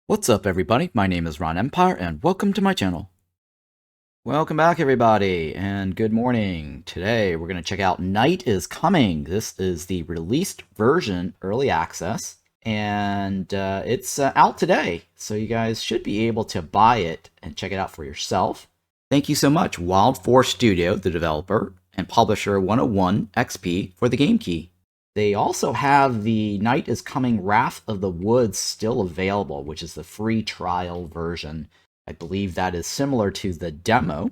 What's up everybody, my name is Ron Empire and welcome to my channel. Welcome back everybody and good morning. Today we're going to check out Night is Coming. This is the released version, early access, and it's out today. So you guys should be able to buy it and check it out for yourself. Thank you so much Wild Force Studio, the developer, and publisher 101 XP for the game key. They also have the Night is Coming Wrath of the Woods still available, which is the free trial version. I believe that is similar to the demo.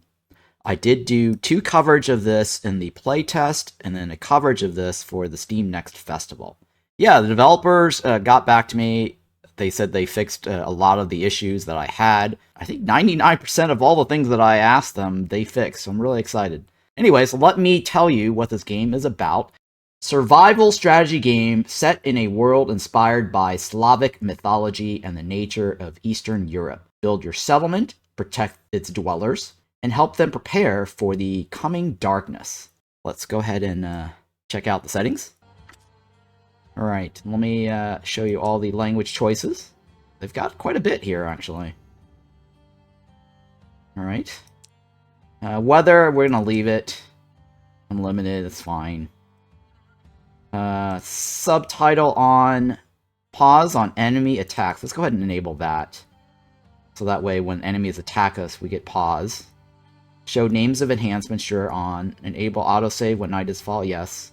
I did do 2 coverage of this in the playtest, and then a coverage of this for the Steam Next Festival. Yeah, the developers got back to me. They said they fixed a lot of the issues that I had. I think 99% of all the things that I asked them, they fixed. So I'm really excited. Anyways, let me tell you what this game is about. Survival strategy game set in a world inspired by Slavic mythology and the nature of Eastern Europe. Build your settlement, protect its dwellers, and help them prepare for the coming darkness. Let's go ahead and check out the settings. Alright, let me show you all the language choices. They've got quite a bit here, actually. Alright. Weather, we're going to leave it unlimited, it's fine. Subtitle on pause on enemy attacks. Let's go ahead and enable that. So that way when enemies attack us, we get pause. Show names of enhancements, sure, on. Enable autosave when night is fall, yes.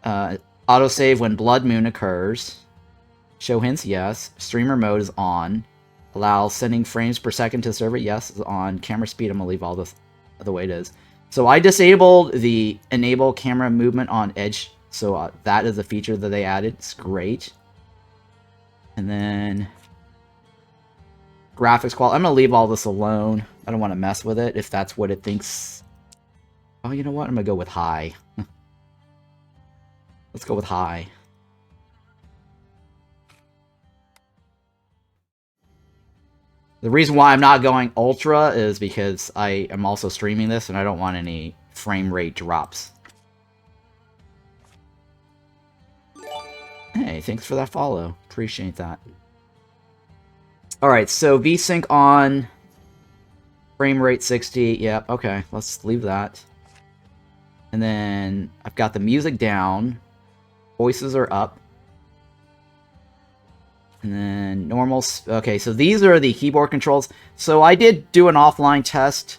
Autosave when blood moon occurs. Show hints, yes. Streamer mode is on. Allow sending frames per second to server, yes, is on. Camera speed, I'm going to leave all this the way it is. So I disabled the enable camera movement on edge. So that is a feature that they added. It's great. And then graphics quality. I'm going to leave all this alone. I don't want to mess with it if that's what it thinks. Oh, you know what? I'm going to go with high. Let's go with high. The reason why I'm not going ultra is because I am also streaming this and I don't want any frame rate drops. Hey, thanks for that follow. Appreciate that. Alright, so VSync on. Frame rate 60. Yep, okay. Let's leave that. And then I've got the music down. Voices are up. And then normal. Okay, so these are the keyboard controls. So I did do an offline test.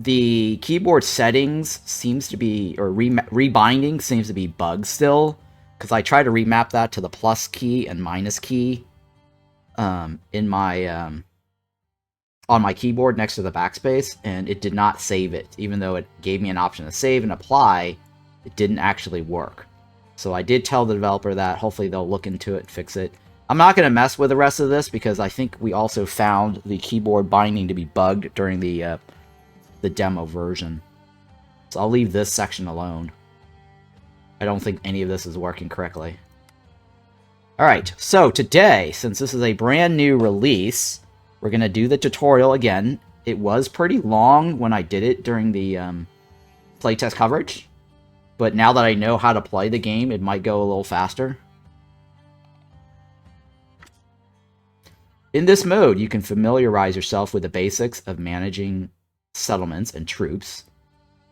The keyboard settings seems to be, or rebinding seems to be bugged still. Because I tried to remap that to the plus key and minus key in my on my keyboard next to the backspace, and it did not save it. Even though it gave me an option to save and apply, it didn't actually work. So I did tell the developer that. Hopefully they'll look into it and fix it. I'm not going to mess with the rest of this because I think we also found the keyboard binding to be bugged during the demo version. So I'll leave this section alone. I don't think any of this is working correctly. Alright, so today, since this is a brand new release, we're going to do the tutorial again. It was pretty long when I did it during the playtest coverage, but now that I know how to play the game, it might go a little faster. In this mode, you can familiarize yourself with the basics of managing settlements and troops.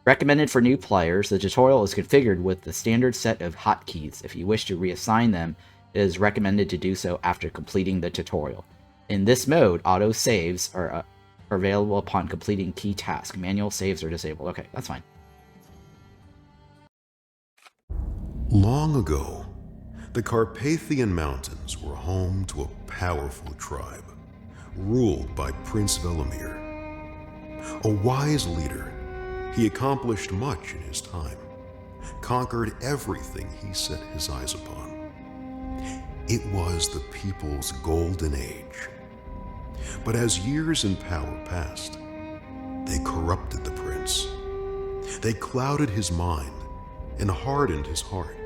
Recommended for new players, the tutorial is configured with the standard set of hotkeys. If you wish to reassign them, it is recommended to do so after completing the tutorial. In this mode, auto saves are available upon completing key tasks. Manual saves are disabled. Okay, that's fine. Long ago, the Carpathian Mountains were home to a powerful tribe, ruled by Prince Velemir. A wise leader, he accomplished much in his time, conquered everything he set his eyes upon. It was the people's golden age. But as years in power passed, they corrupted the prince. They clouded his mind and hardened his heart.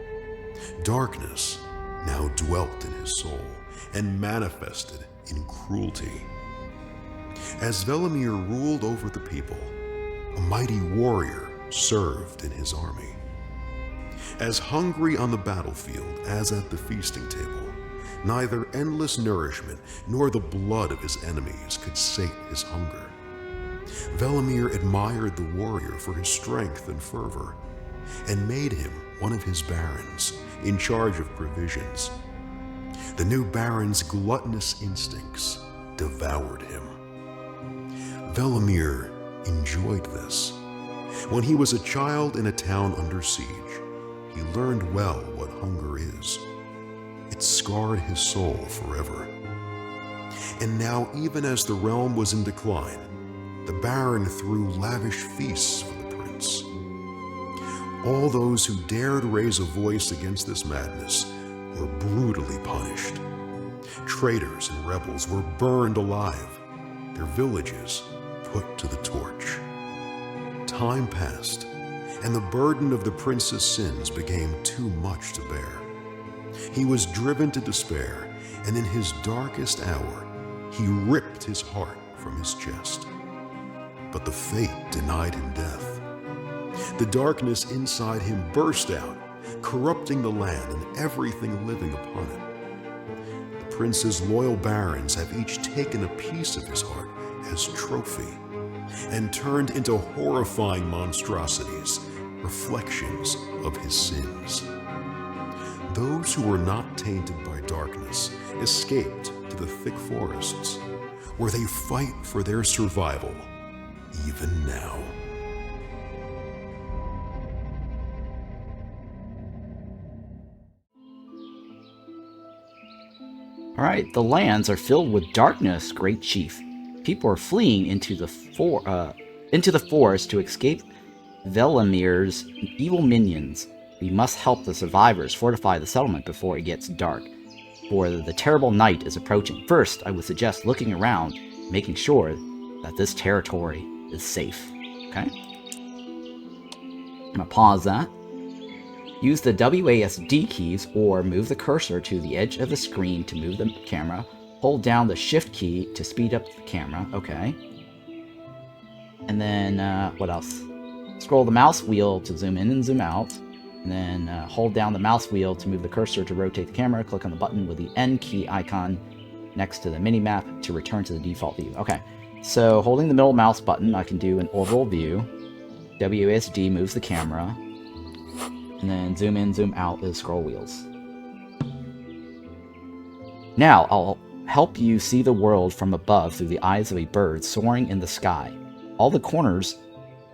Darkness now dwelt in his soul and manifested in cruelty. As Velemir ruled over the people, a mighty warrior served in his army. As hungry on the battlefield as at the feasting table, Neither endless nourishment nor the blood of his enemies could sate his hunger. Velimir admired the warrior for his strength and fervor, and made him one of his barons in charge of provisions. The new baron's gluttonous instincts devoured him. Velimir enjoyed this. When he was a child in a town under siege, he learned well what hunger is. It scarred his soul forever. And now, even as the realm was in decline, the Baron threw lavish feasts for the prince. All those who dared raise a voice against this madness were brutally punished. Traitors and rebels were burned alive, their villages put to the torch. Time passed, and the burden of the prince's sins became too much to bear. He was driven to despair, and in his darkest hour, he ripped his heart from his chest. But the fate denied him death. The darkness inside him burst out, corrupting the land and everything living upon it. The prince's loyal barons have each taken a piece of his heart as trophy, and turned into horrifying monstrosities, reflections of his sins. Those who were not tainted by darkness escaped to the thick forests, where they fight for their survival, even now. Alright, the lands are filled with darkness, great chief. People are fleeing into the forest to escape Velimir's evil minions. We must help the survivors fortify the settlement before it gets dark, for the terrible night is approaching. First, I would suggest looking around, making sure that this territory is safe. Okay? I'm gonna pause that. Use the WASD keys or move the cursor to the edge of the screen to move the camera. Hold down the shift key to speed up the camera. Okay. And then, what else? Scroll the mouse wheel to zoom in and zoom out. And then hold down the mouse wheel to move the cursor to rotate the camera. Click on the button with the N key icon next to the mini-map to return to the default view. Okay, so holding the middle mouse button, I can do an orbital view. WASD moves the camera. And then zoom in, zoom out is scroll wheels. Now, I'll help you see the world from above through the eyes of a bird soaring in the sky. All the corners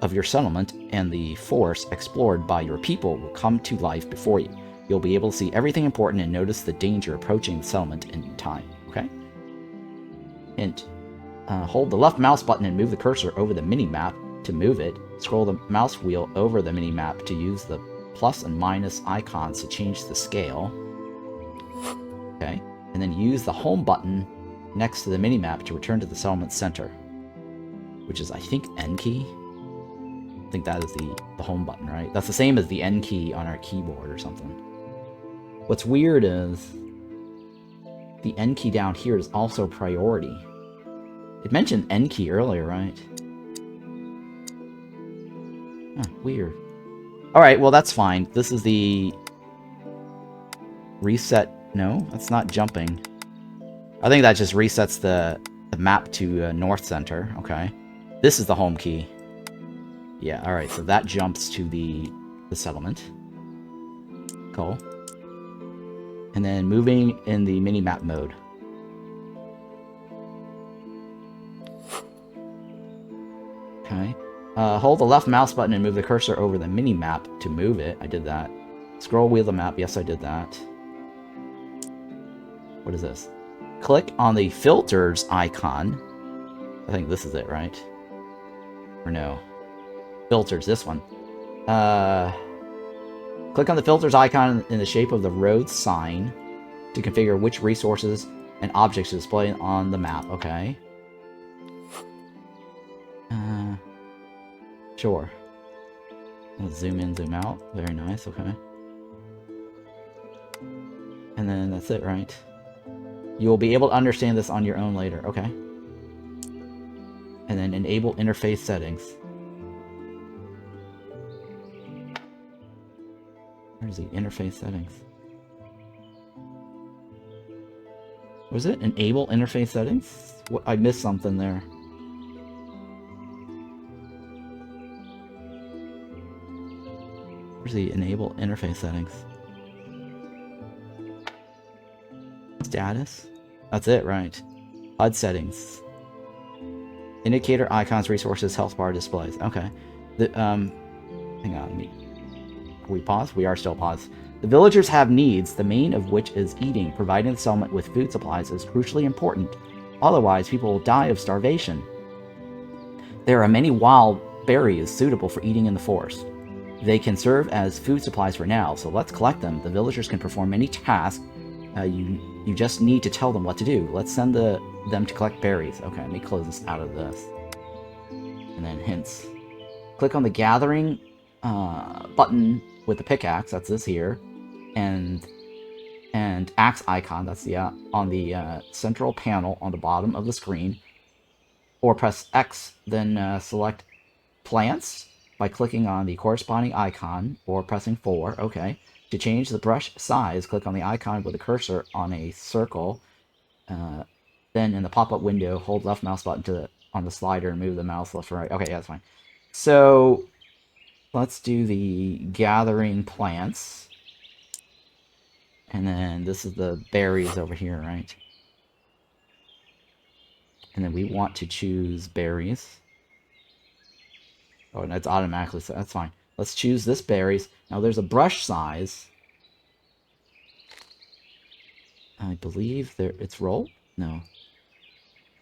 of your settlement and the forest explored by your people will come to life before you. You'll be able to see everything important and notice the danger approaching the settlement in time. Okay? Hint. Hold the left mouse button and move the cursor over the mini-map to move it. Scroll the mouse wheel over the mini-map to use the plus and minus icons to change the scale. Okay? And then use the home button next to the mini-map to return to the settlement center, which is, I think, N key. I think that is the home button, right? That's the same as the N key on our keyboard or something. What's weird is the N key down here is also priority. It mentioned N key earlier, right? Huh, weird. Alright, well that's fine. This is the reset. No, that's not jumping. I think that just resets the map to North Center. Okay. This is the home key. Yeah, alright, so that jumps to the settlement. Cool. And then moving in the mini-map mode. Okay. Hold the left mouse button and move the cursor over the mini-map to move it. I did that. Scroll wheel the map. Yes, I did that. What is this? Click on the filters icon. I think this is it, right? Or no? Filters, this one. Click on the filters icon in the shape of the road sign to configure which resources and objects to display on the map. Okay. Sure. Let's zoom in, zoom out. Very nice, okay. And then that's it, right? You'll be able to understand this on your own later, okay. And then enable interface settings. Where's the interface settings? Was it enable interface settings? What, I missed something there. Where's the enable interface settings? Status? That's it, right. HUD settings. Indicator, icons, resources, health bar, displays. Okay. The, hang on. Are we paused? We are still paused. The villagers have needs, the main of which is eating. Providing the settlement with food supplies is crucially important. Otherwise, people will die of starvation. There are many wild berries suitable for eating in the forest. They can serve as food supplies for now, so let's collect them. The villagers can perform many tasks. You just need to tell them what to do. Let's send them to collect berries. Okay, let me close this out of this. And then hints. Click on the gathering button with the pickaxe. That's this here. And axe icon. That's the on the central panel on the bottom of the screen. Or press X, then select plants by clicking on the corresponding icon or pressing 4. Okay. To change the brush size, click on the icon with the cursor on a circle. Then in the pop-up window, hold left mouse button on the slider and move the mouse left or right. Okay, yeah, that's fine. So let's do the gathering plants. And then this is the berries over here, right? And then we want to choose berries. Oh, and it's automatically set. That's fine. Let's choose this berries. Now there's a brush size. I believe it's roll? No.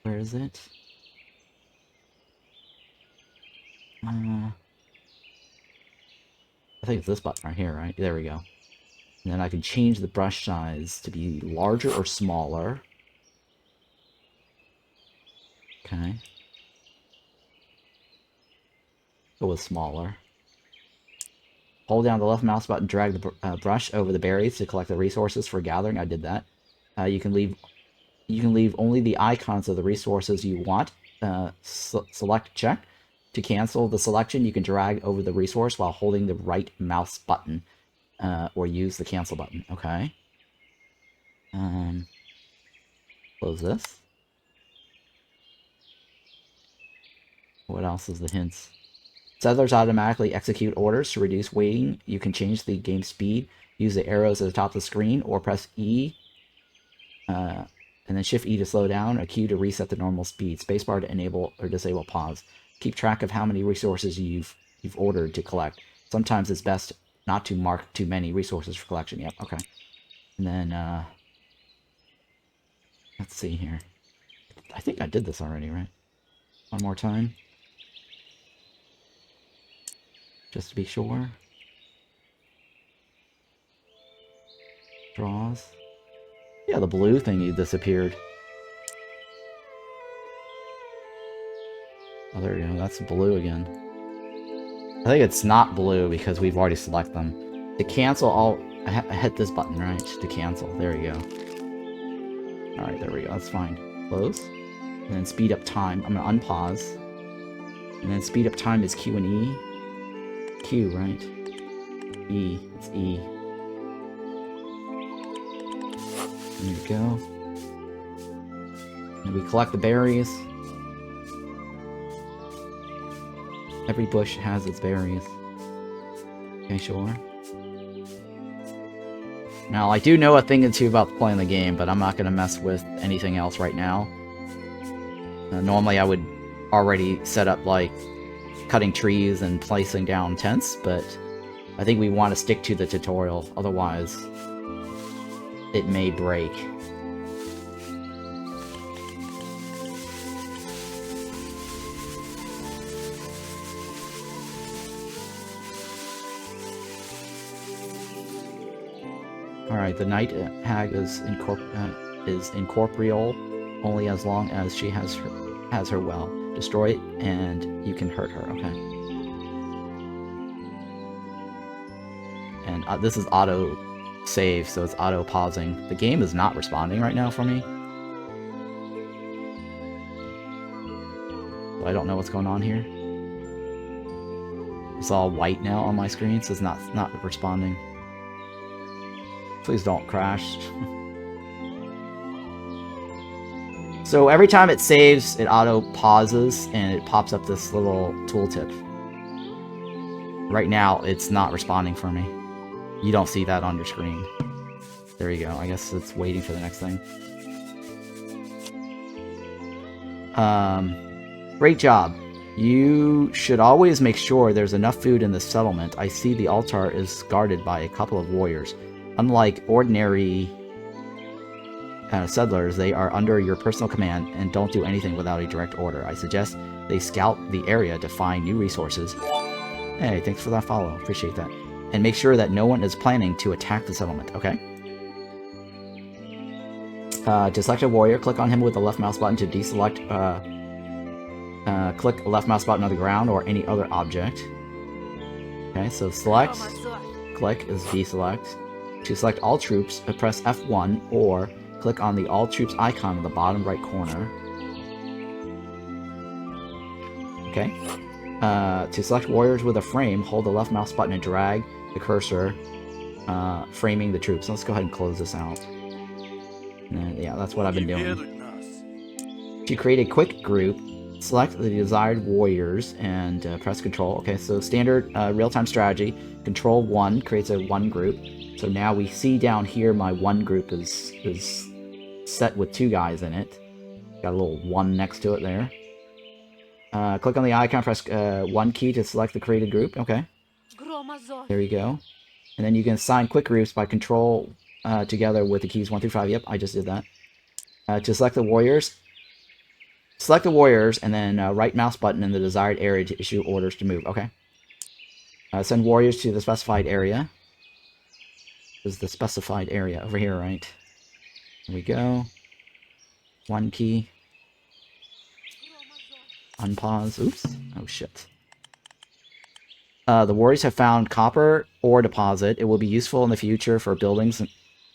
Where is it? I think it's this button right here, right? There we go. And then I can change the brush size to be larger or smaller. Okay. Go with smaller. Hold down the left mouse button, drag the brush over the berries to collect the resources for gathering. I did that. You can leave only the icons of the resources you want. Select check. To cancel the selection, you can drag over the resource while holding the right mouse button, or use the cancel button. Okay. Close this. What else is the hints? Settlers automatically execute orders to reduce waiting. You can change the game speed. Use the arrows at the top of the screen, or press E, and then Shift E to slow down, or Q to reset the normal speed. Spacebar to enable or disable pause. Keep track of how many resources you've ordered to collect. Sometimes it's best not to mark too many resources for collection. Yep, okay. And then, let's see here. I think I did this already, right? One more time. Just to be sure. Draws. Yeah, the blue thingy disappeared. Oh, there you go. That's blue again. I think it's not blue because we've already selected them. To cancel, I hit this button, right? To cancel. There you go. Alright, there we go. That's fine. Close. And then speed up time. I'm going to unpause. And then speed up time is Q and E. Q, right? E. It's E. There we go. And we collect the berries. Every bush has its berries. Okay, sure. Now, I do know a thing or two about playing the game, but I'm not going to mess with anything else right now. Normally, I would already set up, like, cutting trees and placing down tents, but I think we want to stick to the tutorial, otherwise it may break. Alright, the night hag is incorporeal only as long as she has her well. Destroy it and you can hurt her, okay. And this is auto save, so it's auto pausing. The game is not responding right now for me. So I don't know what's going on here. It's all white now on my screen, so it's not responding. Please don't crash. So every time it saves, it auto pauses and it pops up this little tooltip. Right now, it's not responding for me. You don't see that on your screen. There you go. I guess it's waiting for the next thing. Great job. You should always make sure there's enough food in the settlement. I see the altar is guarded by a couple of warriors. Unlike ordinary settlers, they are under your personal command and don't do anything without a direct order. I suggest they scout the area to find new resources. Hey, thanks for that follow. Appreciate that. And make sure that no one is planning to attack the settlement, okay? To select a warrior, click on him with the left mouse button to deselect. Click left mouse button on the ground or any other object. Okay, so select, click is deselect. To select all troops, press F1 or click on the all troops icon in the bottom right corner. Okay. To select warriors with a frame, hold the left mouse button and drag the cursor, framing the troops. So let's go ahead and close this out. And yeah, that's what I've been doing. To create a quick group, select the desired warriors and press Control. Okay, so standard real-time strategy. Control 1 creates a 1 group. So now we see down here my 1 group is set with 2 guys in it. Got a little 1 next to it there. Click on the icon, press 1 key to select the created group. Okay. There you go. And then you can assign quick groups by Control together with the keys 1 through 5. Yep, I just did that. To select the warriors, and then right mouse button in the desired area to issue orders to move. Okay. Send warriors to the specified area. This is the specified area over here, right? Here we go. 1 key. Unpause. Oops. Oh, shit. The warriors have found copper ore deposit. It will be useful in the future for buildings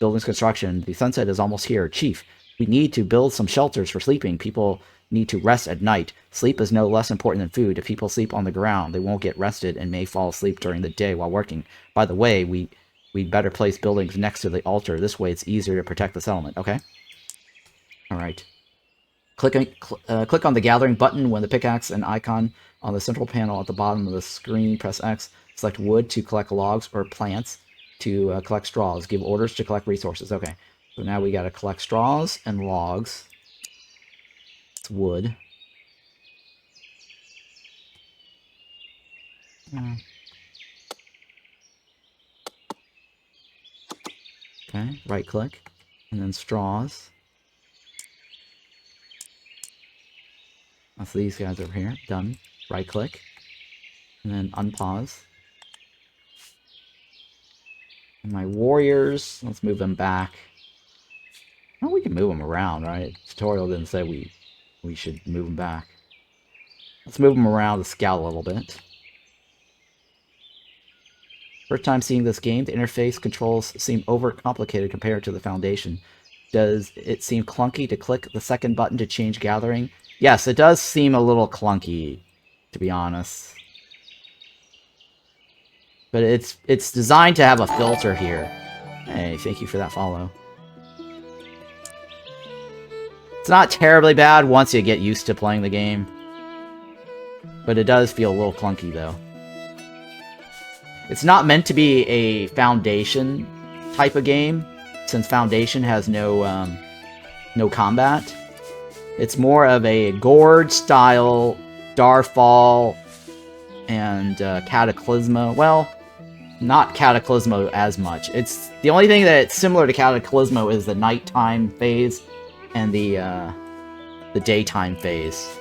construction. The sunset is almost here. Chief, we need to build some shelters for sleeping. People need to rest at night. Sleep is no less important than food. If people sleep on the ground, they won't get rested and may fall asleep during the day while working. By the way, we'd better place buildings next to the altar. This way it's easier to protect the settlement. Okay? Alright. Click on the gathering button when the pickaxe and icon on the central panel at the bottom of the screen. Press X. Select wood to collect logs or plants to collect straws. Give orders to collect resources. Okay. So now we gotta collect straws and logs. It's wood. Okay, right click. And then straws. That's these guys over here. Done. Right click. And then unpause. And my warriors, let's move them back. Oh, we can move them around, right? The tutorial didn't say we should move them back. Let's move them around to scout a little bit. First time seeing this game, the interface controls seem overcomplicated compared to the Foundation. Does it seem clunky to click the second button to change gathering? Yes, it does seem a little clunky, to be honest. But it's designed to have a filter here. Hey, thank you for that follow. It's not terribly bad once you get used to playing the game. But it does feel a little clunky, though. It's not meant to be a Foundation type of game, since Foundation has no combat. It's more of a Gord style Darfall and Cataclysma. Well, not Cataclysma as much. It's the only thing that's similar to Cataclysma is the nighttime phase and the daytime phase.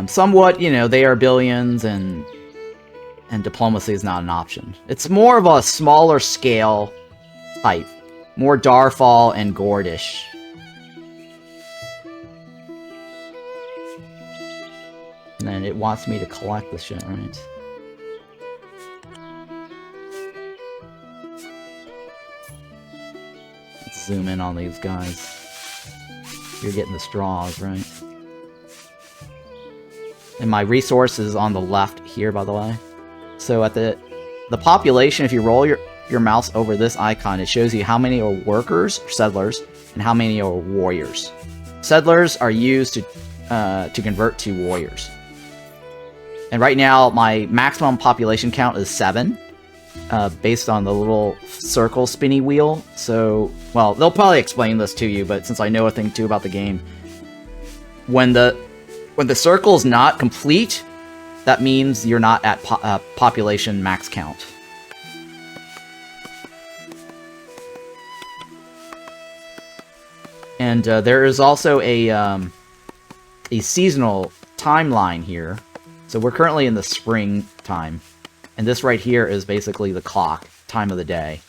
Somewhat, you know, they are billions and diplomacy is not an option. It's more of a smaller scale type. More Darfall and Gordish. And then it wants me to collect this shit, right? Let's zoom in on these guys. You're getting the straws, right? And my resource is on the left here, by the way. So at the population, if you roll your mouse over this icon, it shows you how many are workers, settlers, and how many are warriors. Settlers are used to convert to warriors. And right now, my maximum population count is 7, based on the little circle spinny wheel. So, well, they'll probably explain this to you, but since I know a thing too about the game, when the circle is not complete, that means you're not at population max count. And there is also a seasonal timeline here. So we're currently in the spring time. And this right here is basically the clock, time of the day.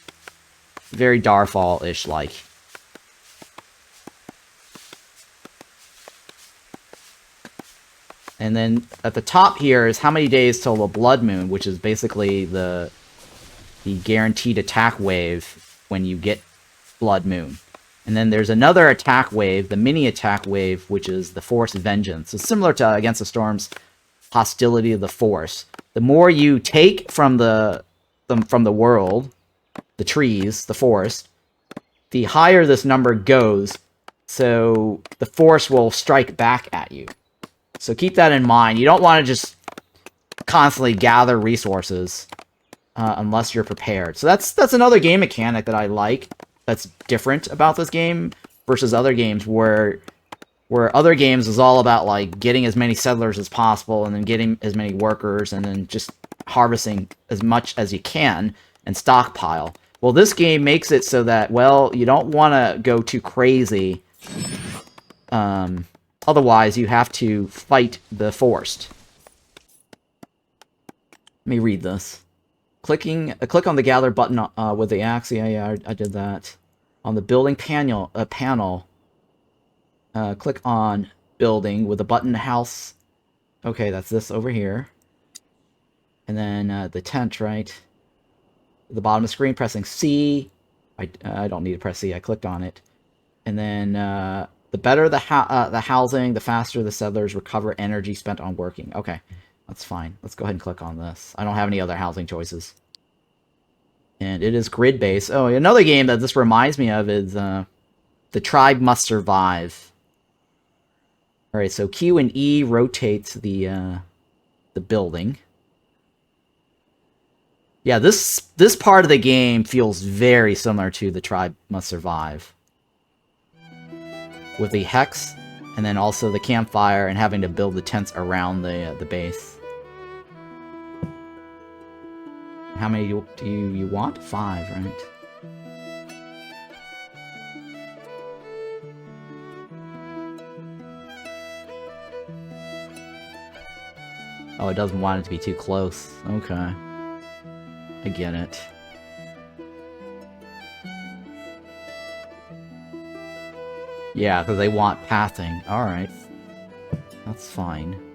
Very Darfall-ish like. And then at the top here is how many days till the blood moon, which is basically the guaranteed attack wave when you get blood moon. And then there's another attack wave, the mini attack wave, which is the Force Vengeance. So similar to Against the Storm's Hostility of the Force. The more you take from the world, the trees, the forest, the higher this number goes, so the force will strike back at you. So keep that in mind. You don't want to just constantly gather resources unless you're prepared. So that's another game mechanic that I like. That's different about this game versus other games where other games is all about like getting as many settlers as possible and then getting as many workers and then just harvesting as much as you can and stockpile. Well, this game makes it so that, well, you don't want to go too crazy. Otherwise, you have to fight the forest. Let me read this. Click on the gather button with the axe. Yeah, I did that. On the building panel, click on building with the button house. Okay, that's this over here. And then the tent, right? At the bottom of the screen, pressing C. I don't need to press C. I clicked on it. And then the better the housing, the faster the settlers recover energy spent on working. Okay, that's fine. Let's go ahead and click on this. I don't have any other housing choices. And it is grid-based. Oh, another game that this reminds me of is The Tribe Must Survive. Alright, so Q and E rotates the building. Yeah, this part of the game feels very similar to The Tribe Must Survive. With the hex, and then also the campfire, and having to build the tents around the base. How many do you want? 5, right? Oh, it doesn't want it to be too close. Okay. I get it. Yeah, because they want pathing. Alright. That's fine.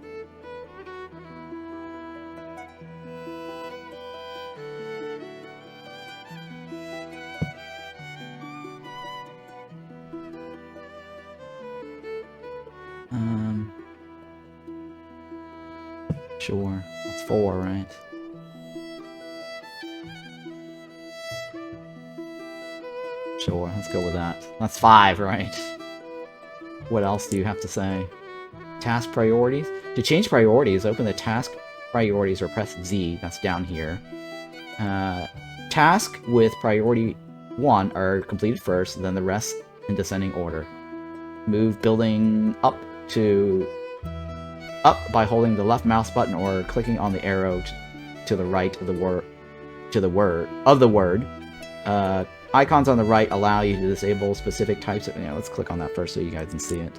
Sure. That's 4, right? Sure, let's go with that. That's 5, right? What else do you have to say? Task priorities? To change priorities, open the task priorities or press Z. That's down here. Task with priority 1 are completed first, then the rest in descending order. Move building up by holding the left mouse button or clicking on the arrow to the right of the word. Icons on the right allow you to disable specific types of... Yeah, let's click on that first so you guys can see it.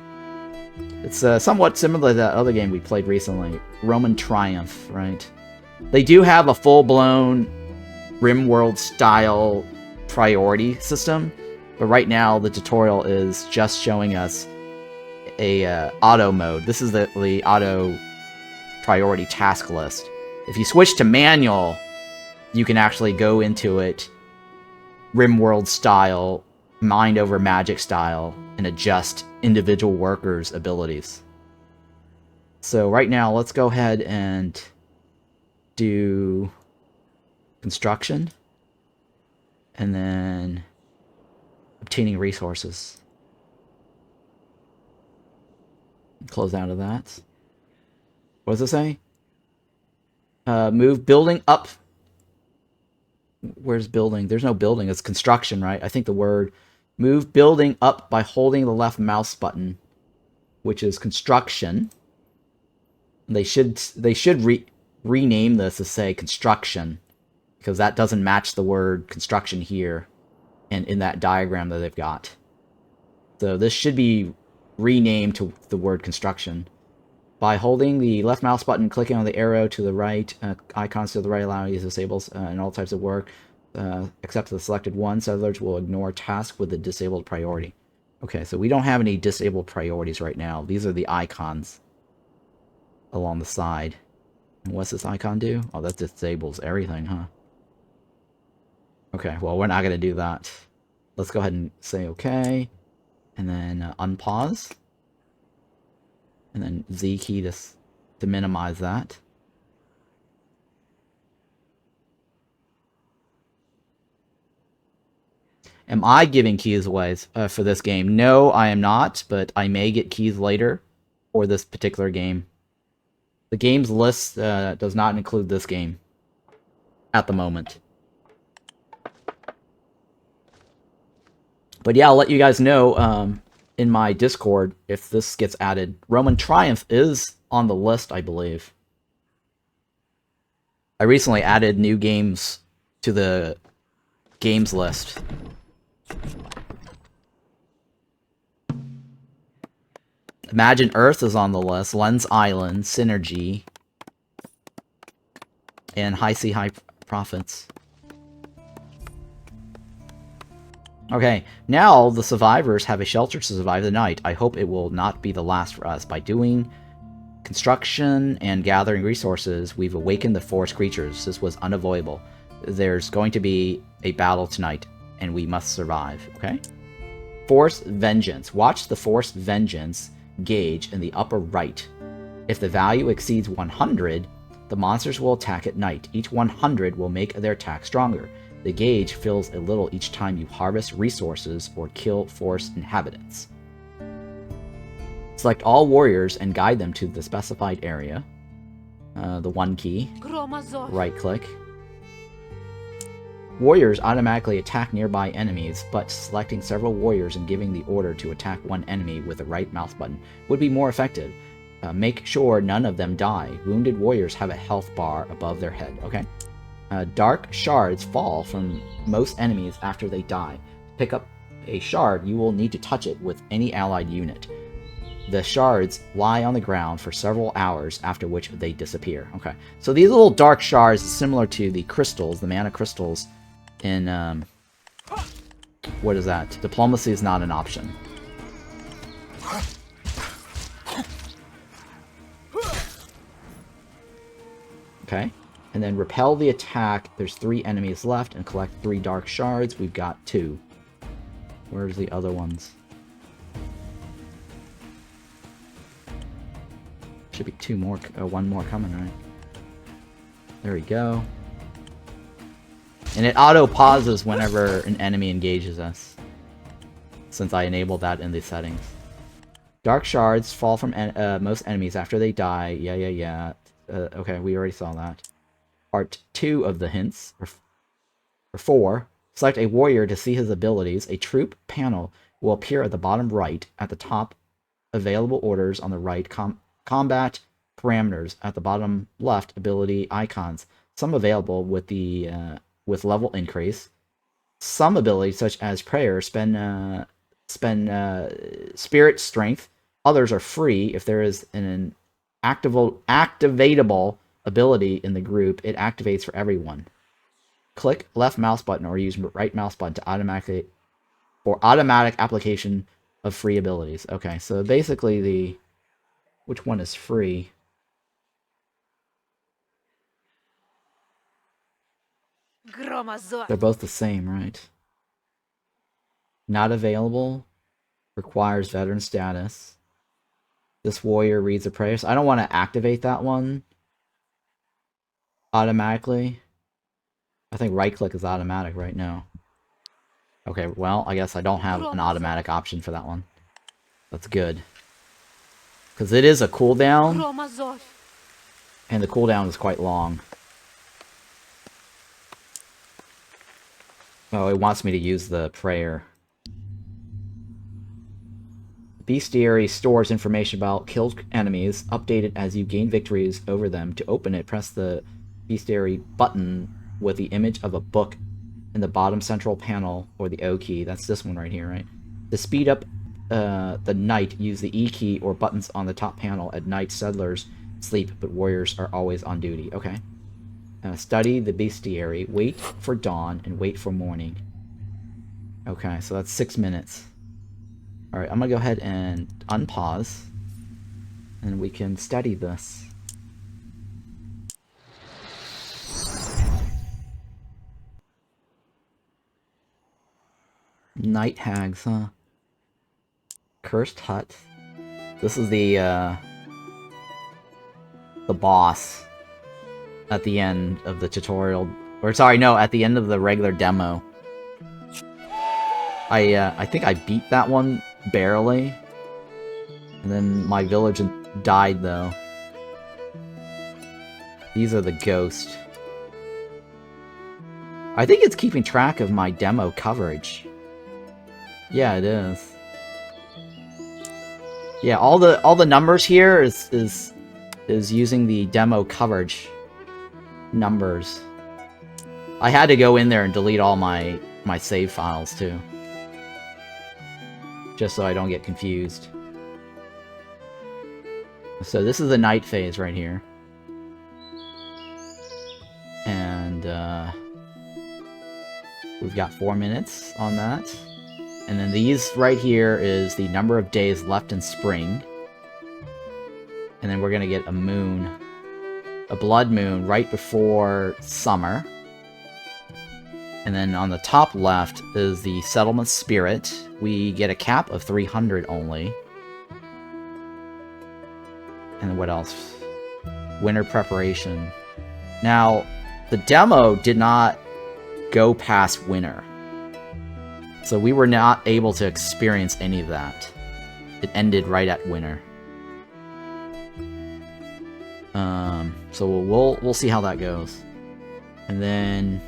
It's somewhat similar to that other game we played recently, Roman Triumph, right? They do have a full-blown Grimmwood-style priority system, but right now the tutorial is just showing us a auto mode. This is the auto priority task list. If you switch to manual, you can actually go into it Rimworld style, mind over magic style, and adjust individual workers' abilities. So right now, let's go ahead and do construction. And then obtaining resources. Close out of that. What does it say? Move building up. Where's building? There's no building. It's construction, right? I think the word move building up by holding the left mouse button, which is construction. They should rename this to say construction, because that doesn't match the word construction here and in that diagram that they've got. So this should be renamed to the word construction. By holding the left mouse button, clicking on the arrow to the right, icons to the right allow you to disable in all types of work, except the selected one. Settlers will ignore tasks with the disabled priority. Okay, so we don't have any disabled priorities right now. These are the icons along the side. And what's this icon do? Oh, that disables everything, huh? Okay, well, we're not going to do that. Let's go ahead and say okay. And then unpause. And then Z key to minimize that. Am I giving keys away for this game? No, I am not, but I may get keys later for this particular game. The games list does not include this game at the moment. But yeah, I'll let you guys know in my Discord if this gets added. Roman Triumph is on the list, I believe. I recently added new games to the games list. Imagine Earth is on the list, Lens Island, Synergy, and High Sea High Profits. Okay, now the survivors have a shelter to survive the night. I hope it will not be the last for us. By doing construction and gathering resources, we've awakened the forest creatures. This was unavoidable. There's going to be a battle tonight, and we must survive, okay? Force Vengeance. Watch the Force Vengeance gauge in the upper right. If the value exceeds 100, the monsters will attack at night. Each 100 will make their attack stronger. The gauge fills a little each time you harvest resources or kill forest inhabitants. Select all warriors and guide them to the specified area. The 1 key. Right click. Warriors automatically attack nearby enemies, but selecting several warriors and giving the order to attack one enemy with the right mouse button would be more effective. Make sure none of them die. Wounded warriors have a health bar above their head, okay? Dark shards fall from most enemies after they die. To pick up a shard, you will need to touch it with any allied unit. The shards lie on the ground for several hours, after which they disappear. Okay, so these little dark shards is similar to the crystals, the mana crystals in, what is that? Diplomacy is not an option. Okay, and then repel the attack. There's 3 enemies left, and collect 3 dark shards. We've got 2. Where's the other ones? Should be 2 more, 1 more coming, right? There we go. And it auto-pauses whenever an enemy engages us, since I enabled that in the settings. Dark shards fall from most enemies after they die. Yeah. Okay, we already saw that. Part 2 of the hints, or 4. Select a warrior to see his abilities. A troop panel will appear at the bottom right. At the top, available orders on the right. Combat parameters at the bottom left. Ability icons. Some available with the with level increase. Some abilities, such as prayer, spend spirit strength. Others are free. If there is an activatable ability in the group, it activates for everyone. Click left mouse button or use right mouse button to automatic application of free abilities. Okay, so basically which one is free? They're both the same, right? Not available. Requires veteran status. This warrior reads a prayer. So I don't want to activate that one automatically. I think right click is automatic right now. Okay, well, I guess I don't have an automatic option for that one. That's good. Because it is a cooldown, and the cooldown is quite long. Oh, it wants me to use the prayer. Bestiary stores information about killed enemies, updated as you gain victories over them. To open it, press the Bestiary button with the image of a book in the bottom central panel, or the O key. That's this one right here, right? To speed up the night, use the E key or buttons on the top panel. At night, settlers sleep, but warriors are always on duty. Okay. Study the bestiary, wait for dawn, and wait for morning. Okay, so that's 6 minutes. Alright, I'm gonna go ahead and unpause, and we can study this. Night hags, huh? Cursed hut. This is the boss at the end of the tutorial. Or sorry, no, at the end of the regular demo. I think I beat that one barely. And then my village died, though. These are the ghosts. I think it's keeping track of my demo coverage. Yeah, it is. Yeah, all the numbers here is using the demo coverage numbers. I had to go in there and delete all my save files too, just so I don't get confused. So this is the night phase right here, and we've got 4 minutes on that. And then these right here is the number of days left in spring. And then we're gonna get a moon, a blood moon right before summer. And then on the top left is the settlement spirit. We get a cap of 300 only. And what else? Winter preparation. Now, the demo did not go past winter. So we were not able to experience any of that. It ended right at winter. So we'll see how that goes. And then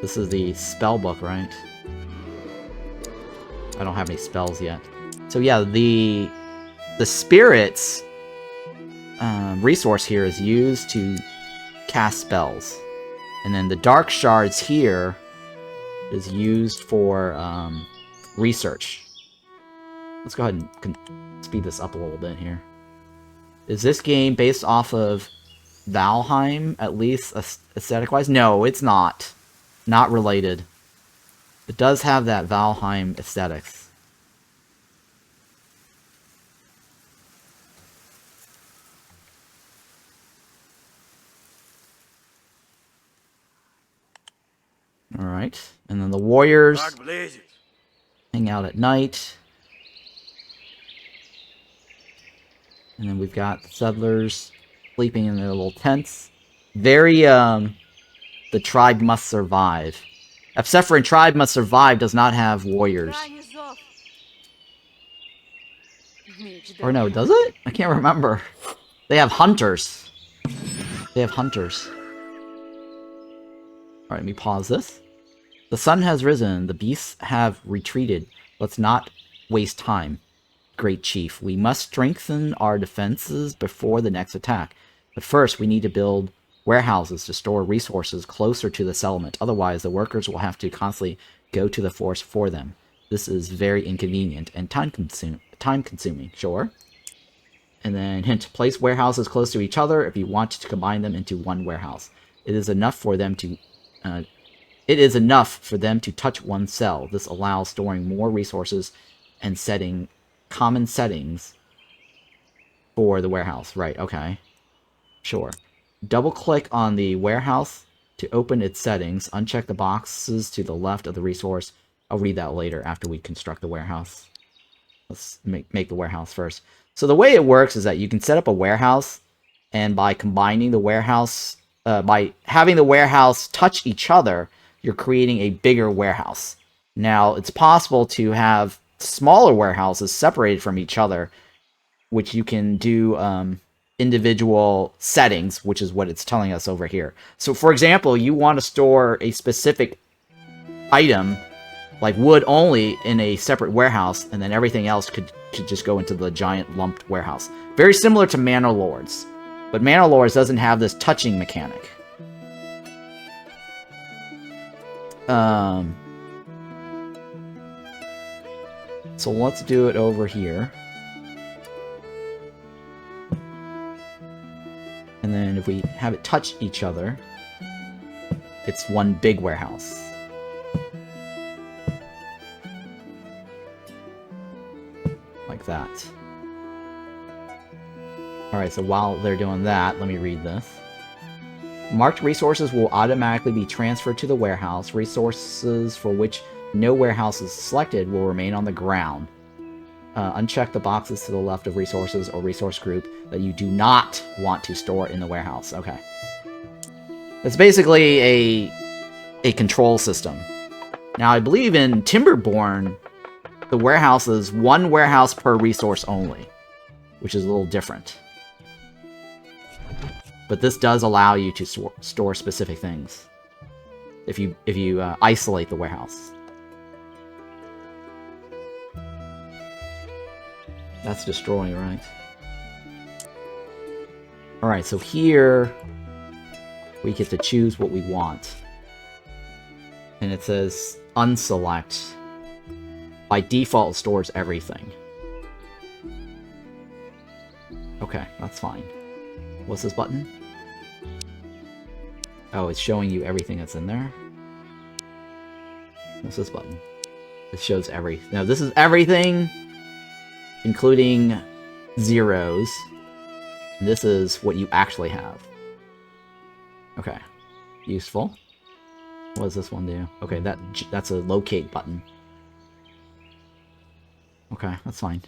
this is the spell book, right? I don't have any spells yet. So yeah, the spirit's resource here is used to cast spells. And then the dark shards here is used for research. Let's go ahead and speed this up a little bit here. Is this game based off of Valheim, at least aesthetic-wise? No, it's not. Not related. It does have that Valheim aesthetics. Alright, and then the warriors hang out at night. And then we've got settlers sleeping in their little tents. Very, the tribe must survive. Epsephorin tribe must survive does not have warriors. Or no, does it? I can't remember. They have hunters. They have hunters. Alright, let me pause this. The sun has risen. The beasts have retreated. Let's not waste time, great chief. We must strengthen our defenses before the next attack. But first, we need to build warehouses to store resources closer to the settlement. Otherwise, the workers will have to constantly go to the forest for them. This is very inconvenient and time-consuming. Sure. And then, hint, place warehouses close to each other if you want to combine them into one warehouse. It is enough for them to touch one cell. This allows storing more resources and setting common settings for the warehouse. Right, okay. Sure. Double-click on the warehouse to open its settings. Uncheck the boxes to the left of the resource. I'll read that later after we construct the warehouse. Let's make the warehouse first. So the way it works is that you can set up a warehouse, and by combining the warehouse, by having the warehouse touch each other, you're creating a bigger warehouse. Now, it's possible to have smaller warehouses separated from each other, which you can do individual settings, which is what it's telling us over here. So, for example, you want to store a specific item, like wood only, in a separate warehouse, and then everything else could just go into the giant lumped warehouse. Very similar to Manor Lords, but Manor Lords doesn't have this touching mechanic. So let's do it over here. And then if we have it touch each other, it's one big warehouse. Like that. Alright, so while they're doing that, let me read this. Marked resources will automatically be transferred to the warehouse. Resources for which no warehouse is selected will remain on the ground. Uncheck the boxes to the left of resources or resource group that you do not want to store in the warehouse. Okay. It's basically a control system. Now, I believe in Timberborn, the warehouse is one warehouse per resource only, which is a little different. But this does allow you to store specific things if you isolate the warehouse. That's destroying, right? Alright, so here we get to choose what we want. And it says unselect. By default, it stores everything. Okay, that's fine. What's this button? Oh, it's showing you everything that's in there. What's this button? It shows everything. No, this is everything, including zeros. This is what you actually have. Okay. Useful. What does this one do? Okay, that's a locate button. Okay, that's fine.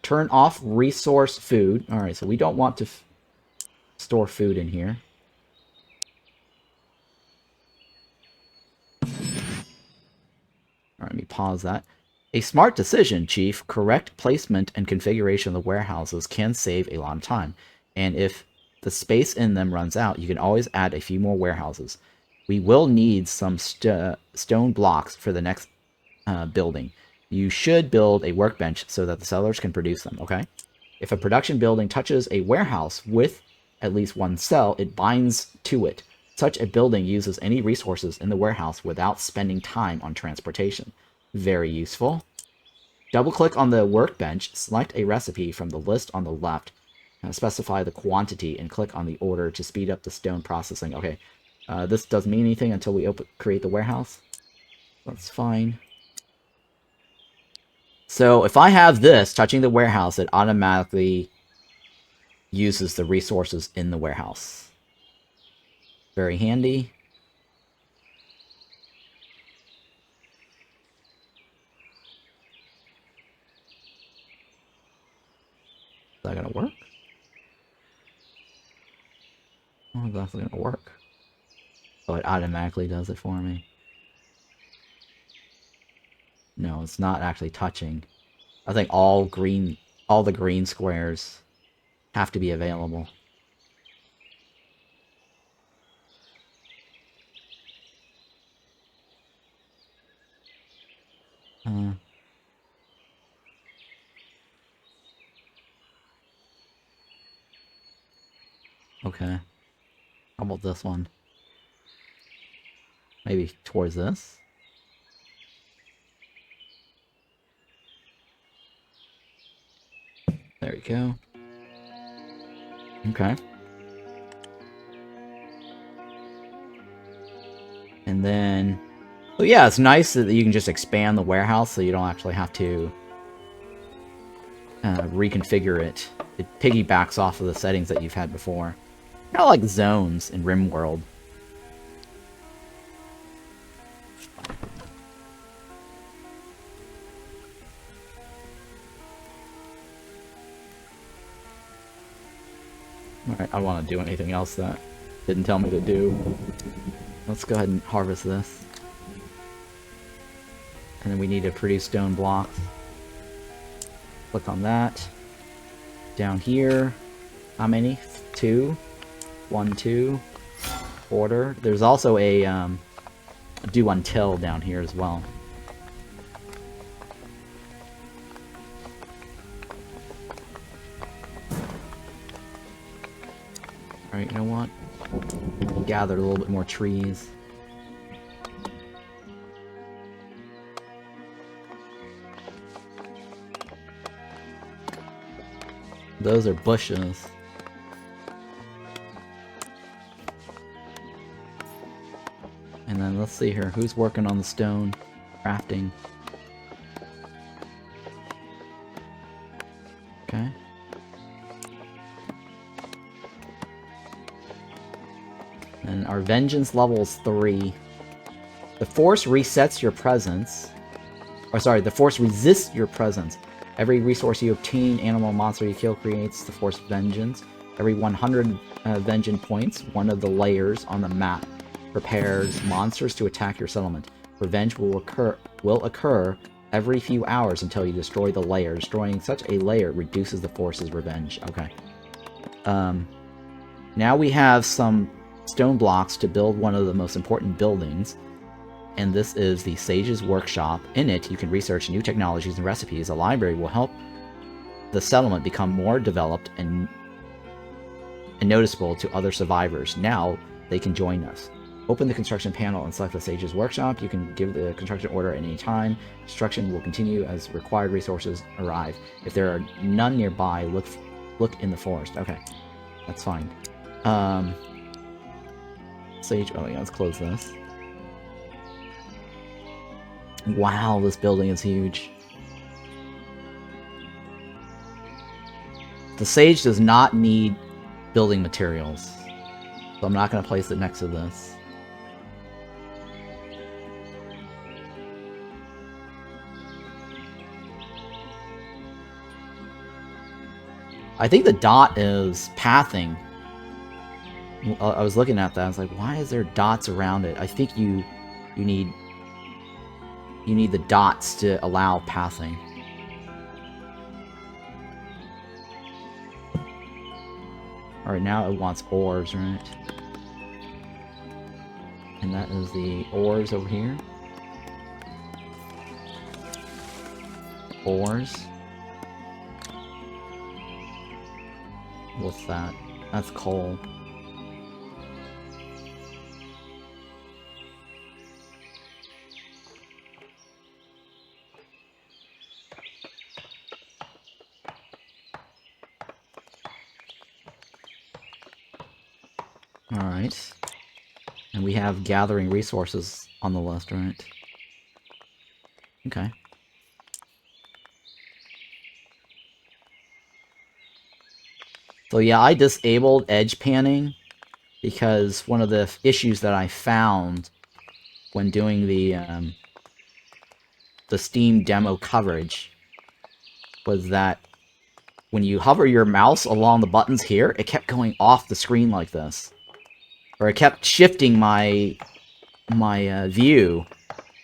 Turn off resource food. Alright, so we don't want to store food in here. Alright, let me pause that. A smart decision, Chief. Correct placement and configuration of the warehouses can save a lot of time. And if the space in them runs out, you can always add a few more warehouses. We will need some stone blocks for the next building. You should build a workbench so that the sellers can produce them, okay? If a production building touches a warehouse with at least one cell, it binds to it. Such a building uses any resources in the warehouse without spending time on transportation. Very useful. Double-click on the workbench, select a recipe from the list on the left, specify the quantity, and click on the order to speed up the stone processing. Okay, this doesn't mean anything until we create the warehouse. That's fine. So if I have this touching the warehouse, it automatically uses the resources in the warehouse. Very handy. Is that gonna work? Oh, it's actually gonna work. Oh, it automatically does it for me. No, it's not actually touching. I think all the green squares have to be available. Okay. How about this one? Maybe towards this? There we go. Okay. And then... oh yeah, it's nice that you can just expand the warehouse so you don't actually have to reconfigure it. It piggybacks off of the settings that you've had before. Kind of like zones in RimWorld. Alright, I don't want to do anything else that didn't tell me to do. Let's go ahead and harvest this. And then we need to produce stone blocks. Click on that. Down here, how many? 2. 1, 2. Order. There's also a do until down here as well. Alright, you know what? Gather a little bit more trees. Those are bushes. And then let's see here, who's working on the stone crafting? Okay. And our vengeance level is 3. The force resets your presence. Or sorry, the force resists your presence. Every resource you obtain, animal, monster you kill creates the force vengeance. Every 100 vengeance points, one of the layers on the map prepares monsters to attack your settlement. Revenge will occur every few hours until you destroy the layer. Destroying such a layer reduces the force's revenge. Okay. Now we have some stone blocks to build one of the most important buildings. And this is the Sage's Workshop. In it, you can research new technologies and recipes. A library will help the settlement become more developed and noticeable to other survivors. Now, they can join us. Open the construction panel and select the Sage's Workshop. You can give the construction order at any time. Construction will continue as required resources arrive. If there are none nearby, look in the forest. Okay, that's fine. Sage, oh yeah, let's close this. Wow, this building is huge. The Sage does not need building materials, so I'm not going to place it next to this. I think the dot is pathing. I was looking at that, I was like, why is there dots around it? I think you need the dots to allow pathing. Alright, now it wants ores, right? And that is the ores over here. Ores. What's that? That's coal. Alright. And we have gathering resources on the list, right? Okay. So yeah, I disabled edge panning because one of the issues that I found when doing the Steam demo coverage was that when you hover your mouse along the buttons here, it kept going off the screen like this. Or it kept shifting my view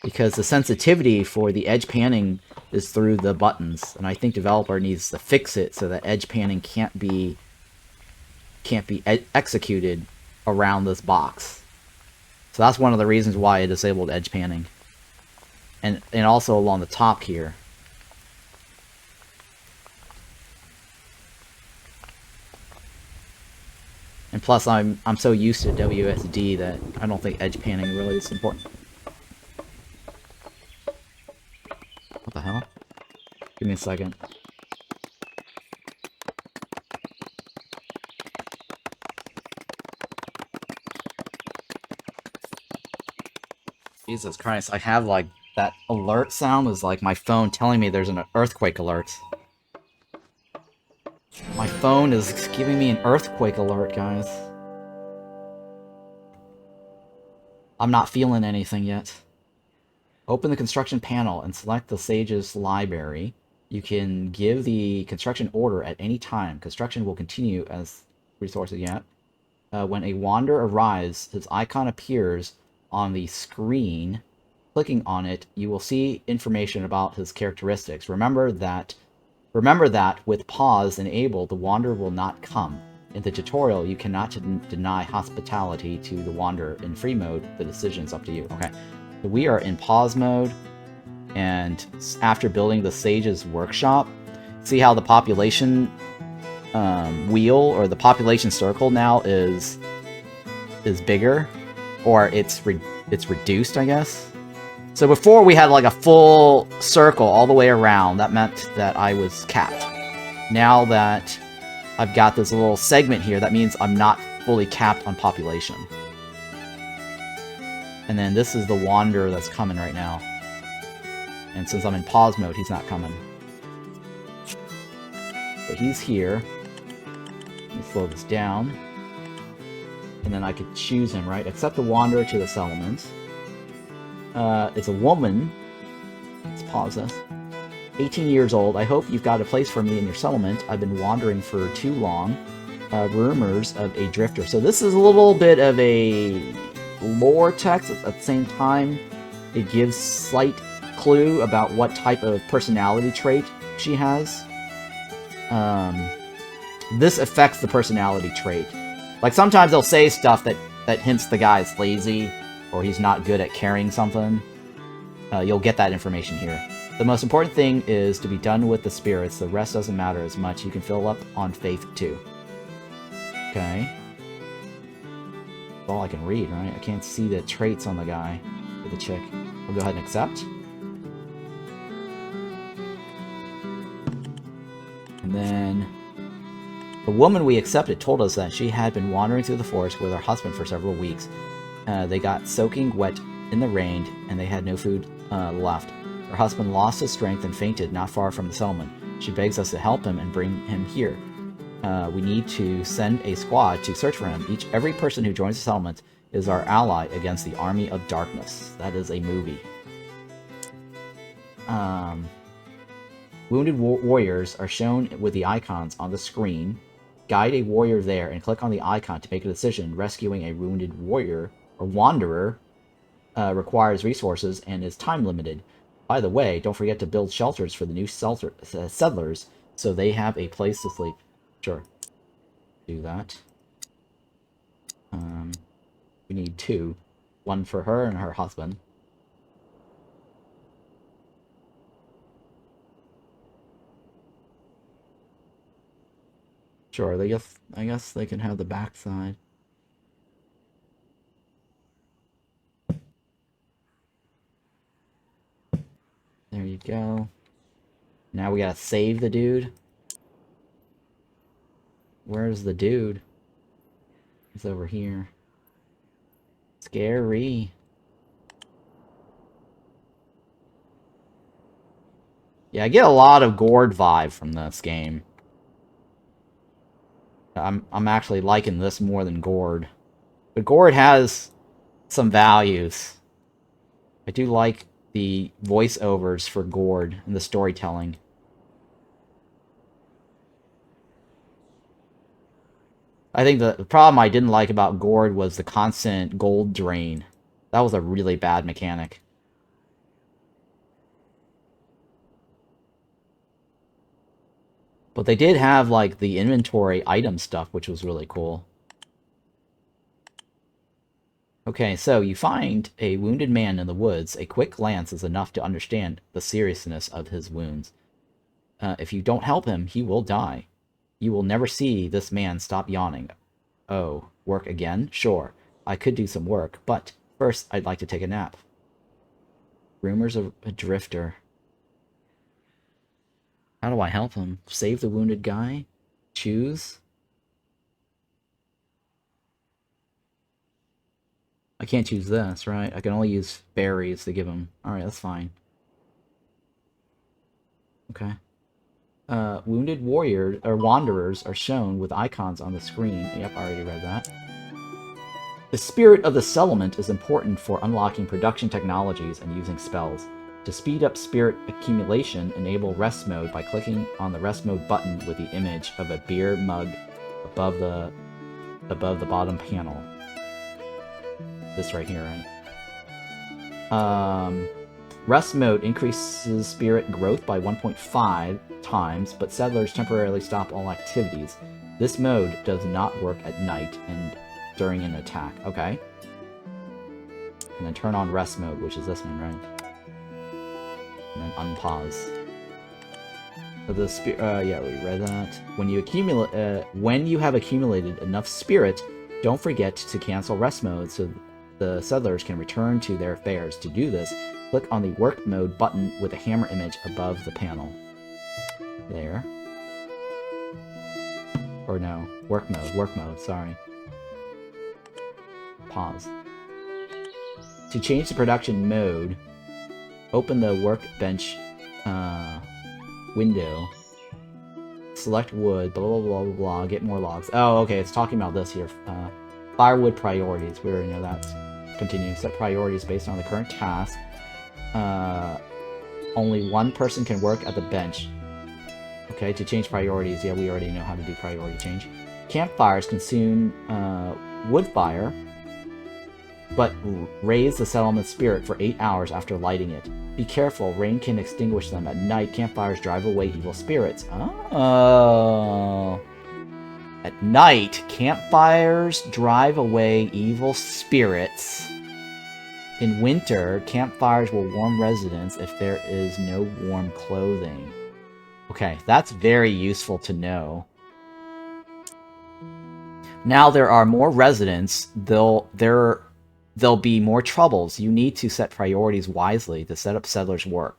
because the sensitivity for the edge panning is through the buttons, and I think developer needs to fix it so that edge panning can't be executed around this box. So that's one of the reasons why I disabled edge panning, and also along the top here. And plus, I'm so used to WSD that I don't think edge panning really is important. What the hell? Give me a second. Jesus Christ, I have like that alert sound is like my phone telling me there's an earthquake alert. My phone is giving me an earthquake alert, guys. I'm not feeling anything yet. Open the construction panel and select the Sage's library. You can give the construction order at any time. Construction will continue as resources yet. When a wanderer arrives, his icon appears on the screen, clicking on it, you will see information about his characteristics. Remember that with pause enabled, the Wanderer will not come. In the tutorial, you cannot deny hospitality to the Wanderer. In free mode, the decision is up to you. Okay, so we are in pause mode, and after building the Sage's Workshop, see how the population wheel, or the population circle now is bigger, or it's reduced, I guess. So before we had like a full circle all the way around. That meant that I was capped. Now that I've got this little segment here, that means I'm not fully capped on population. And then this is the Wanderer that's coming right now. And since I'm in pause mode, he's not coming. But he's here. Let me slow this down. And then I could choose him, right? Accept the Wanderer to the settlement. It's a woman. Let's pause this. 18 years old. I hope you've got a place for me in your settlement. I've been wandering for too long. Rumors of a drifter. So this is a little bit of a lore text. At the same time, it gives slight clue about what type of personality trait she has. This affects the personality trait. Like, sometimes they'll say stuff that hints the guy's lazy, or he's not good at carrying something. You'll get that information here. The most important thing is to be done with the spirits. The rest doesn't matter as much. You can fill up on faith too. Okay. That's all I can read, right? I can't see the traits on the guy, or the chick. I'll go ahead and accept. And then the woman we accepted told us that she had been wandering through the forest with her husband for several weeks. They got soaking wet in the rain, and they had no food left. Her husband lost his strength and fainted not far from the settlement. She begs us to help him and bring him here. We need to send a squad to search for him. Every person who joins the settlement is our ally against the army of darkness. That is a movie. Wounded warriors are shown with the icons on the screen. Guide a warrior there and click on the icon to make a decision. Rescuing a wounded warrior or wanderer requires resources and is time limited. By the way, don't forget to build shelters for the new settlers so they have a place to sleep. Sure. Do that. We need 2. 1 for her and her husband. Sure, I guess they can have the backside. There you go. Now we gotta save the dude. Where's the dude? He's over here. Scary. Yeah, I get a lot of Gord vibe from this game. I'm actually liking this more than Gord. But Gord has some values. I do like the voiceovers for Gord and the storytelling. I think the problem I didn't like about Gord was the constant gold drain. That was a really bad mechanic. But they did have, like, the inventory item stuff, which was really cool. Okay, so you find a wounded man in the woods. A quick glance is enough to understand the seriousness of his wounds. If you don't help him, he will die. You will never see this man stop yawning. Oh, work again? Sure, I could do some work, but first I'd like to take a nap. Rumors of a drifter. How do I help him? Save the wounded guy? Choose? I can't choose this, right? I can only use berries to give him. Alright, that's fine. Okay. Wounded warriors or wanderers are shown with icons on the screen. Yep, I already read that. The spirit of the settlement is important for unlocking production technologies and using spells. To speed up spirit accumulation, enable rest mode by clicking on the rest mode button with the image of a beer mug above the bottom panel. This right here, right? Rest mode increases spirit growth by 1.5 times, but settlers temporarily stop all activities. This mode does not work at night and during an attack. Okay. And then turn on rest mode, which is this one, right? And then unpause. So the yeah, we read that. When you have accumulated enough spirit, don't forget to cancel rest mode so the settlers can return to their affairs. To do this, click on the work mode button with a hammer image above the panel. There. Or no, work mode, sorry. Pause. To change the production mode, open the workbench window, select wood, blah blah blah blah blah, get more logs. Oh, okay, it's talking about this here. Firewood priorities, we already know that. Continue, set priorities based on the current task. Only one person can work at the bench. Okay, to change priorities, yeah, we already know how to do priority change. Campfires consume wood fire, but raise the settlement spirit for 8 hours after lighting it. Be careful, rain can extinguish them. At night, campfires drive away evil spirits. Oh. At night, campfires drive away evil spirits. In winter, campfires will warm residents if there is no warm clothing. Okay, that's very useful to know. Now there are more residents, there'll be more troubles. You need to set priorities wisely to set up settlers' work.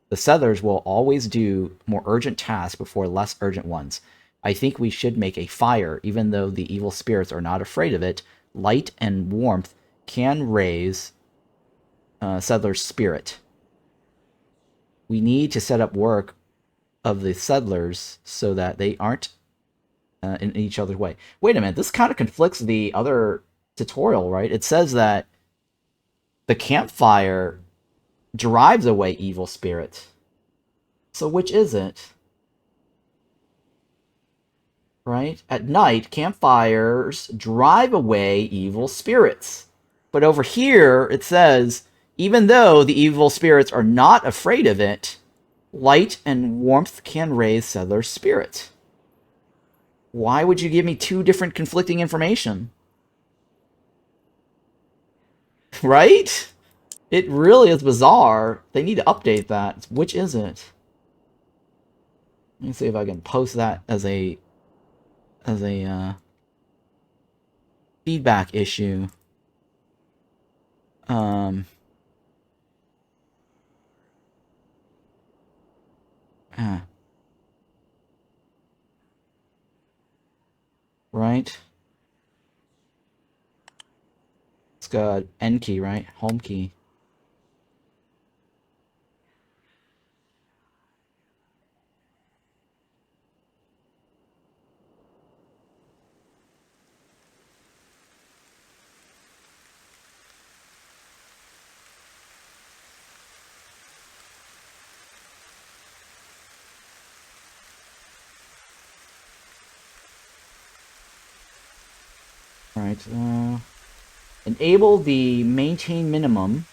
The settlers will always do more urgent tasks before less urgent ones. I think we should make a fire, even though the evil spirits are not afraid of it. Light and warmth can raise settlers' spirit. We need to set up work of the settlers so that they aren't in each other's way. Wait a minute, this kind of conflicts the other tutorial, right? It says that the campfire drives away evil spirits. So which is it? Right? At night, campfires drive away evil spirits. But over here, it says, even though the evil spirits are not afraid of it, light and warmth can raise settlers' spirits. Why would you give me two different conflicting information? Right? It really is bizarre. They need to update that. Which is it? Let me see if I can post that as a feedback issue. Right? It's got N key, right? Home key. Alright, enable the maintain minimum.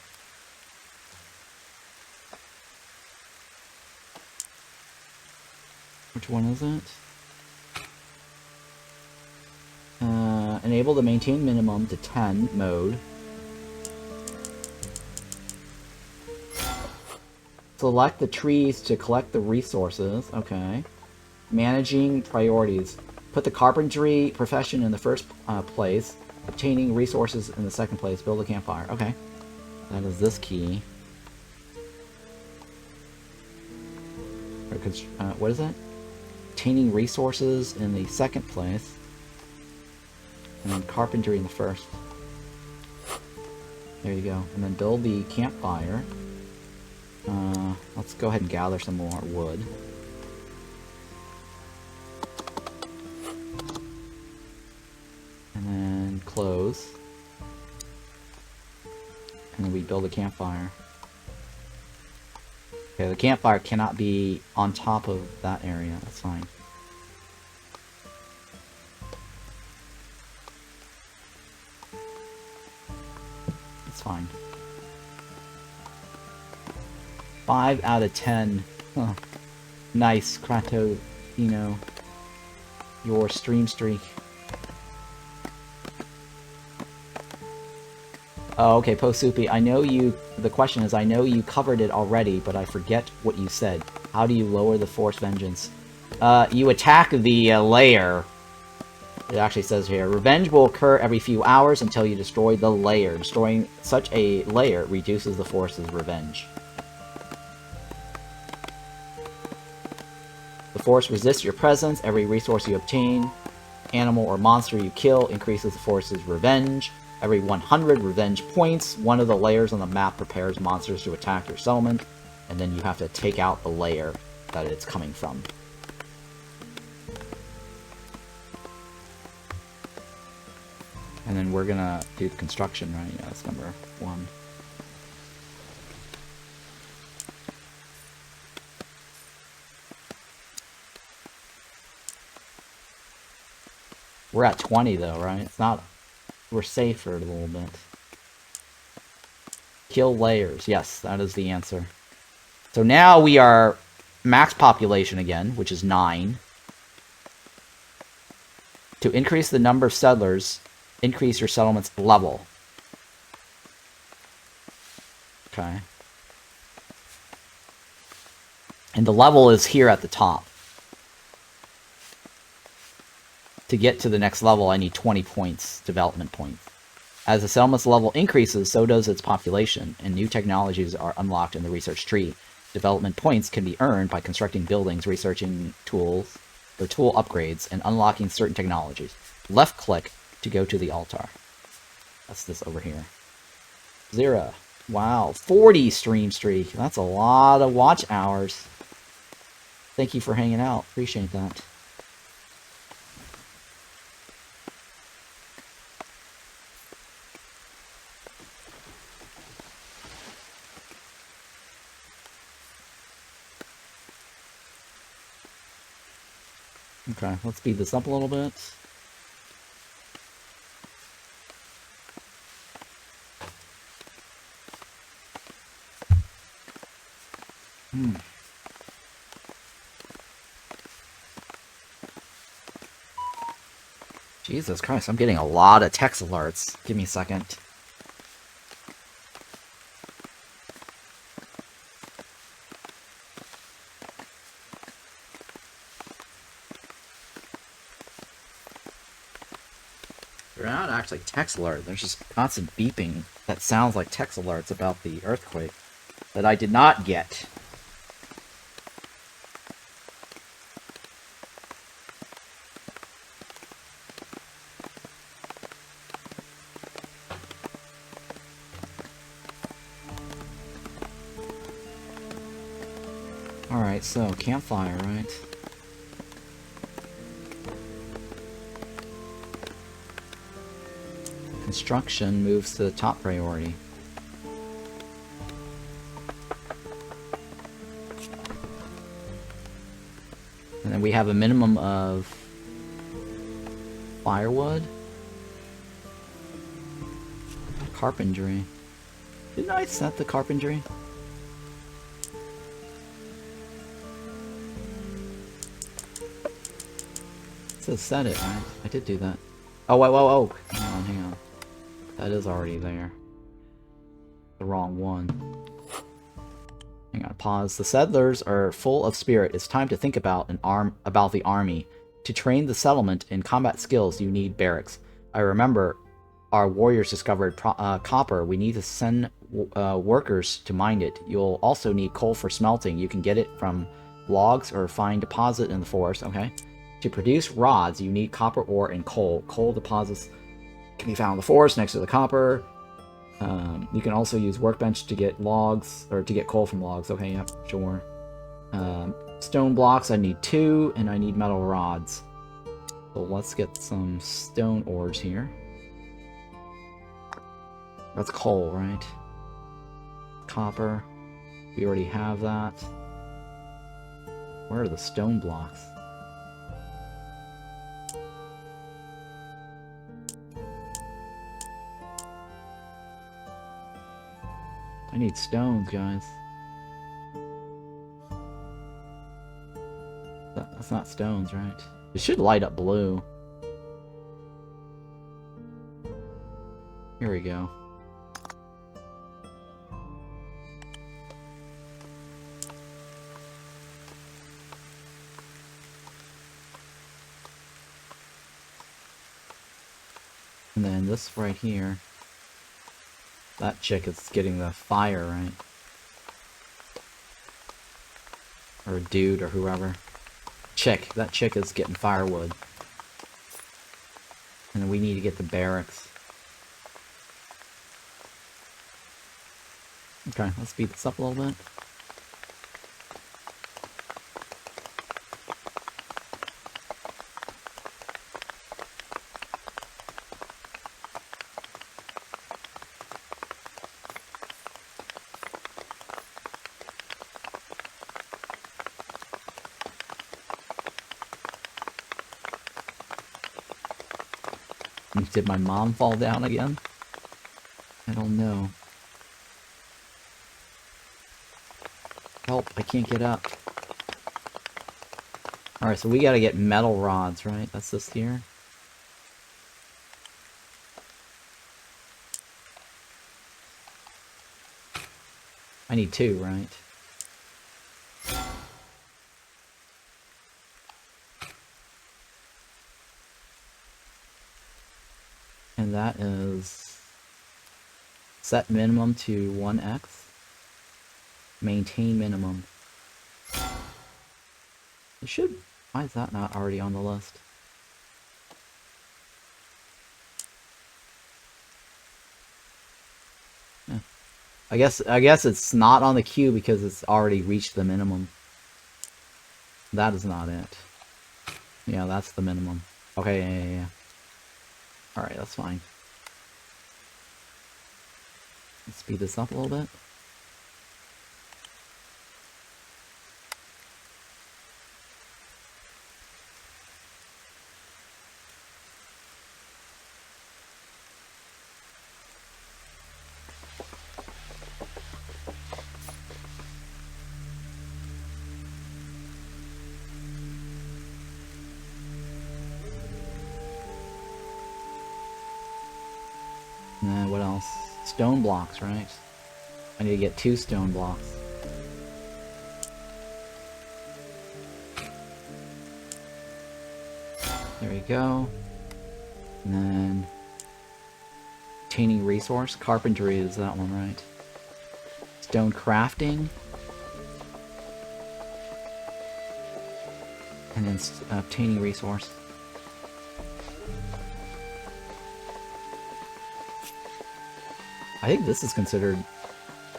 Which one is it? Enable the maintain minimum to 10 mode. Select the trees to collect the resources. Okay. Managing priorities. Put the carpentry profession in the first place. Obtaining resources in the second place. Build a campfire. Okay. That is this key. What is that? Obtaining resources in the second place. And then carpentry in the first. There you go. And then build the campfire. Let's go ahead and gather some more wood. And then close. And then we build a campfire. Okay, the campfire cannot be on top of that area. That's fine. It's fine. 5 out of 10. Huh. Nice, Kratos, you know, your stream streak. Oh, okay, Posoupy, I know you... The question is, I know you covered it already, but I forget what you said. How do you lower the Force Vengeance? You attack the lair. It actually says here, revenge will occur every few hours until you destroy the lair. Destroying such a lair reduces the Force's revenge. The Force resists your presence. Every resource you obtain, animal or monster you kill, increases the Force's revenge. Every 100 revenge points, one of the layers on the map prepares monsters to attack your settlement, and then you have to take out the layer that it's coming from. And then we're gonna do the construction, right? Yeah, that's number 1. We're at 20 though, right? It's not... We're safe for a little bit. Kill layers. Yes, that is the answer. So now we are max population again, which is 9. To increase the number of settlers, increase your settlement's level. Okay. And the level is here at the top. To get to the next level, I need 20 points, development points. As the settlement's level increases, so does its population, and new technologies are unlocked in the research tree. Development points can be earned by constructing buildings, researching tools, or tool upgrades, and unlocking certain technologies. Left click to go to the altar. That's this over here. Zira. Wow, 40 stream streak. That's a lot of watch hours. Thank you for hanging out. Appreciate that. Okay, let's speed this up a little bit. Jesus Christ, I'm getting a lot of text alerts. Give me a second. They're not actually text alerts. There's just constant beeping that sounds like text alerts about the earthquake that I did not get. Alright, so campfire, right? Construction moves to the top priority. And then we have a minimum of firewood. Carpentry. Didn't I set the carpentry? It says set it, right? I did do that. Oh, wait, whoa, whoa. Hang on. That is already there. The wrong one. Hang on, pause. The settlers are full of spirit. It's time to think about about the army. To train the settlement in combat skills, you need barracks. I remember our warriors discovered copper. We need to send workers to mine it. You'll also need coal for smelting. You can get it from logs or find deposit in the forest. Okay. To produce rods, you need copper ore and coal. Coal deposits can be found in the forest next to the copper. You can also use workbench to get logs, or to get coal from logs. Okay, yep, sure. Stone blocks, I need 2, and I need metal rods. So let's get some stone ores here. That's coal, right? Copper. We already have that. Where are the stone blocks? I need stones, guys. That's not stones, right? It should light up blue. Here we go. And then this right here. That chick is getting the fire, right? Or dude, or whoever. Chick. That chick is getting firewood. And then we need to get the barracks. Okay, let's speed this up a little bit. Did my mom fall down again? I don't know. Help, I can't get up. Alright, so we gotta get metal rods, right? That's this here. I need 2, right? And that is set minimum to 1x. Maintain minimum. It should. Why is that not already on the list? Yeah. I guess it's not on the queue because it's already reached the minimum. That is not it. Yeah, that's the minimum. Okay, yeah. Alright, that's fine. Let's speed this up a little bit. And what else? Stone blocks, right? I need to get 2 stone blocks. There we go. And then obtaining resource. Carpentry is that one, right? Stone crafting. And then obtaining resource. I think this is considered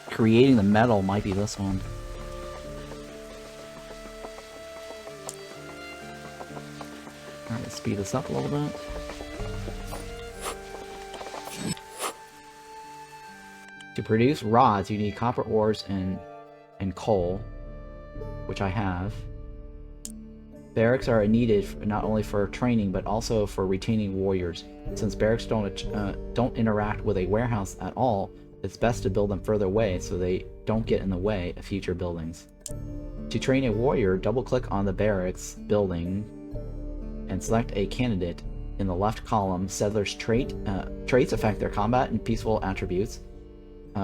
creating the metal might be this one. Alright, let's speed this up a little bit. To produce rods, you need copper ores and coal, which I have. Barracks are needed not only for training, but also for retaining warriors. Since barracks don't interact with a warehouse at all, it's best to build them further away so they don't get in the way of future buildings. To train a warrior, double-click on the barracks building and select a candidate in the left column. Settlers' traits affect their combat and peaceful attributes.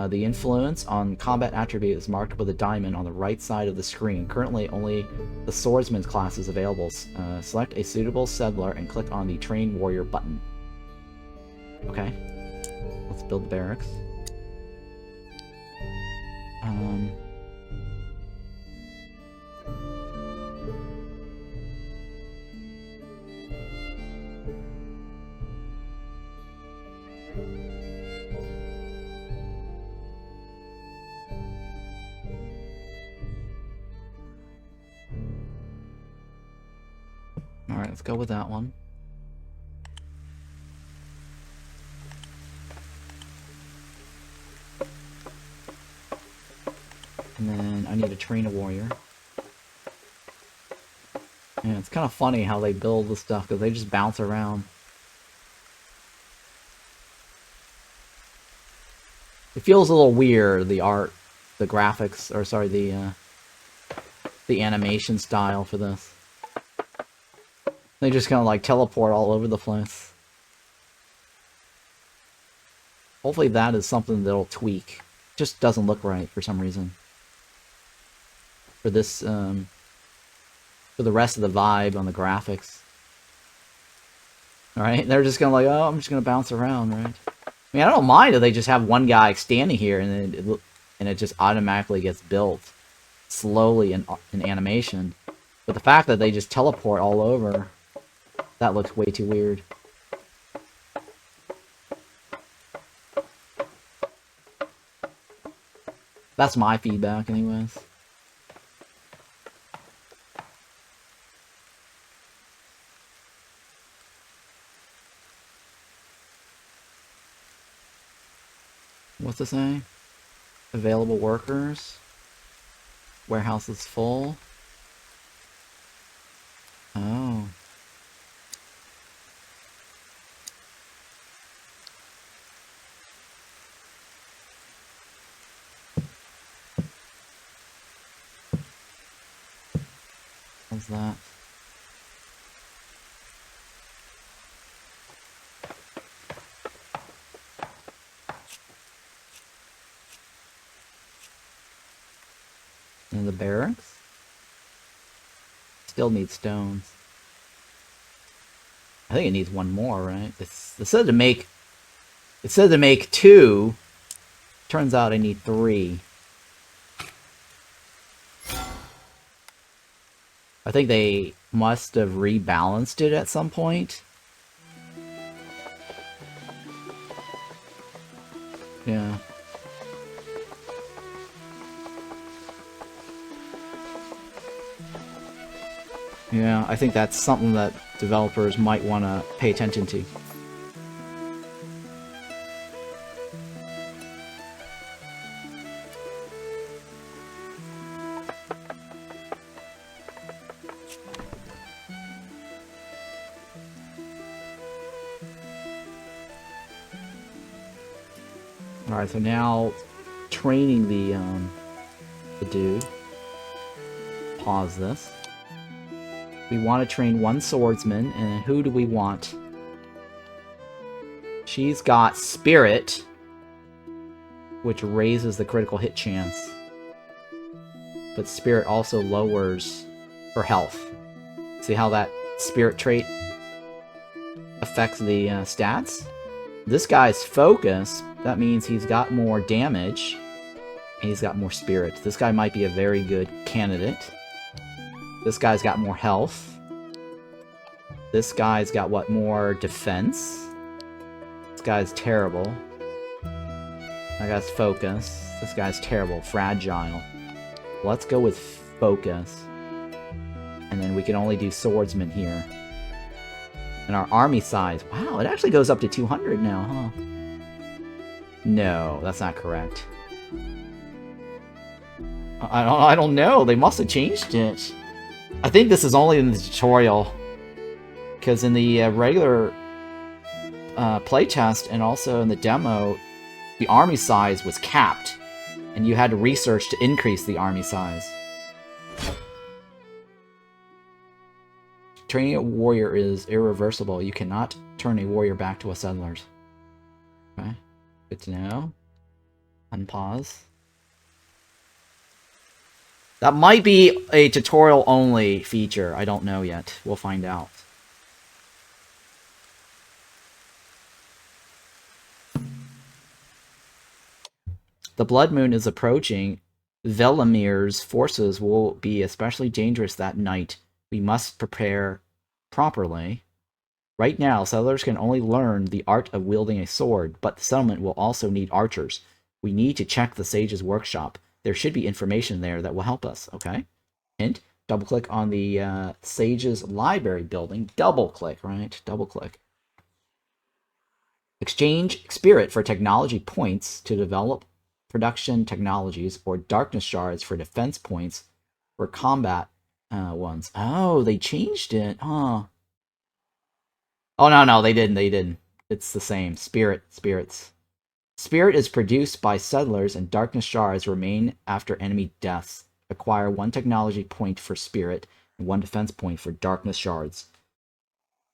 The influence on combat attribute is marked with a diamond on the right side of the screen. Currently, only the swordsman's class is available. Select a suitable settler and click on the Train Warrior button. Okay. Let's build the barracks. Alright, let's go with that one. And then I need to train a warrior. And it's kind of funny how they build the stuff, because they just bounce around. It feels a little weird, the art, the graphics, or sorry, the animation style for this. They just kind of like teleport all over the place. Hopefully that is something that'll tweak. Just doesn't look right for some reason. For this, for the rest of the vibe on the graphics. Alright, they're just gonna like, oh, I'm just gonna bounce around, right? I mean, I don't mind if they just have one guy standing here and it just automatically gets built slowly in animation. But the fact that they just teleport all over, that looks way too weird. That's my feedback, anyways. What's it say? Available workers. Warehouse is full. Oh. What's that? In the barracks? Still needs stones. I think it needs one more, right? It said to make 2. Turns out I need 3. I think they must have rebalanced it at some point. Yeah. Yeah, I think that's something that developers might want to pay attention to. Alright, so now training the dude. Pause this. We want to train 1 swordsman, and who do we want? She's got Spirit, which raises the critical hit chance. But Spirit also lowers her health. See how that Spirit trait affects the stats? This guy's Focus, that means he's got more damage, and he's got more Spirit. This guy might be a very good candidate. This guy's got more health. This guy's got, what, more defense? This guy's terrible. That guy's Focus. This guy's terrible. Fragile. Let's go with Focus. And then we can only do Swordsman here. And our army size. Wow, it actually goes up to 200 now, huh? No, that's not correct. I don't know. They must have changed it. I think this is only in the tutorial, because in the regular playtest and also in the demo, the army size was capped, and you had to research to increase the army size. Training a warrior is irreversible. You cannot turn a warrior back to a settler's. Okay, good to know. Unpause. That might be a tutorial-only feature. I don't know yet. We'll find out. The blood moon is approaching. Velamir's forces will be especially dangerous that night. We must prepare properly. Right now, settlers can only learn the art of wielding a sword, but the settlement will also need archers. We need to check the sage's workshop. There should be information there that will help us, okay? Hint, double-click on the sage's library building. Double-click, right? Double-click. Exchange spirit for technology points to develop production technologies, or darkness shards for defense points for combat ones. Oh, they changed it, huh? Oh, no, they didn't. It's the same. Spirits. Spirit is produced by settlers, and darkness shards remain after enemy deaths. Acquire 1 technology point for spirit, and 1 defense point for darkness shards.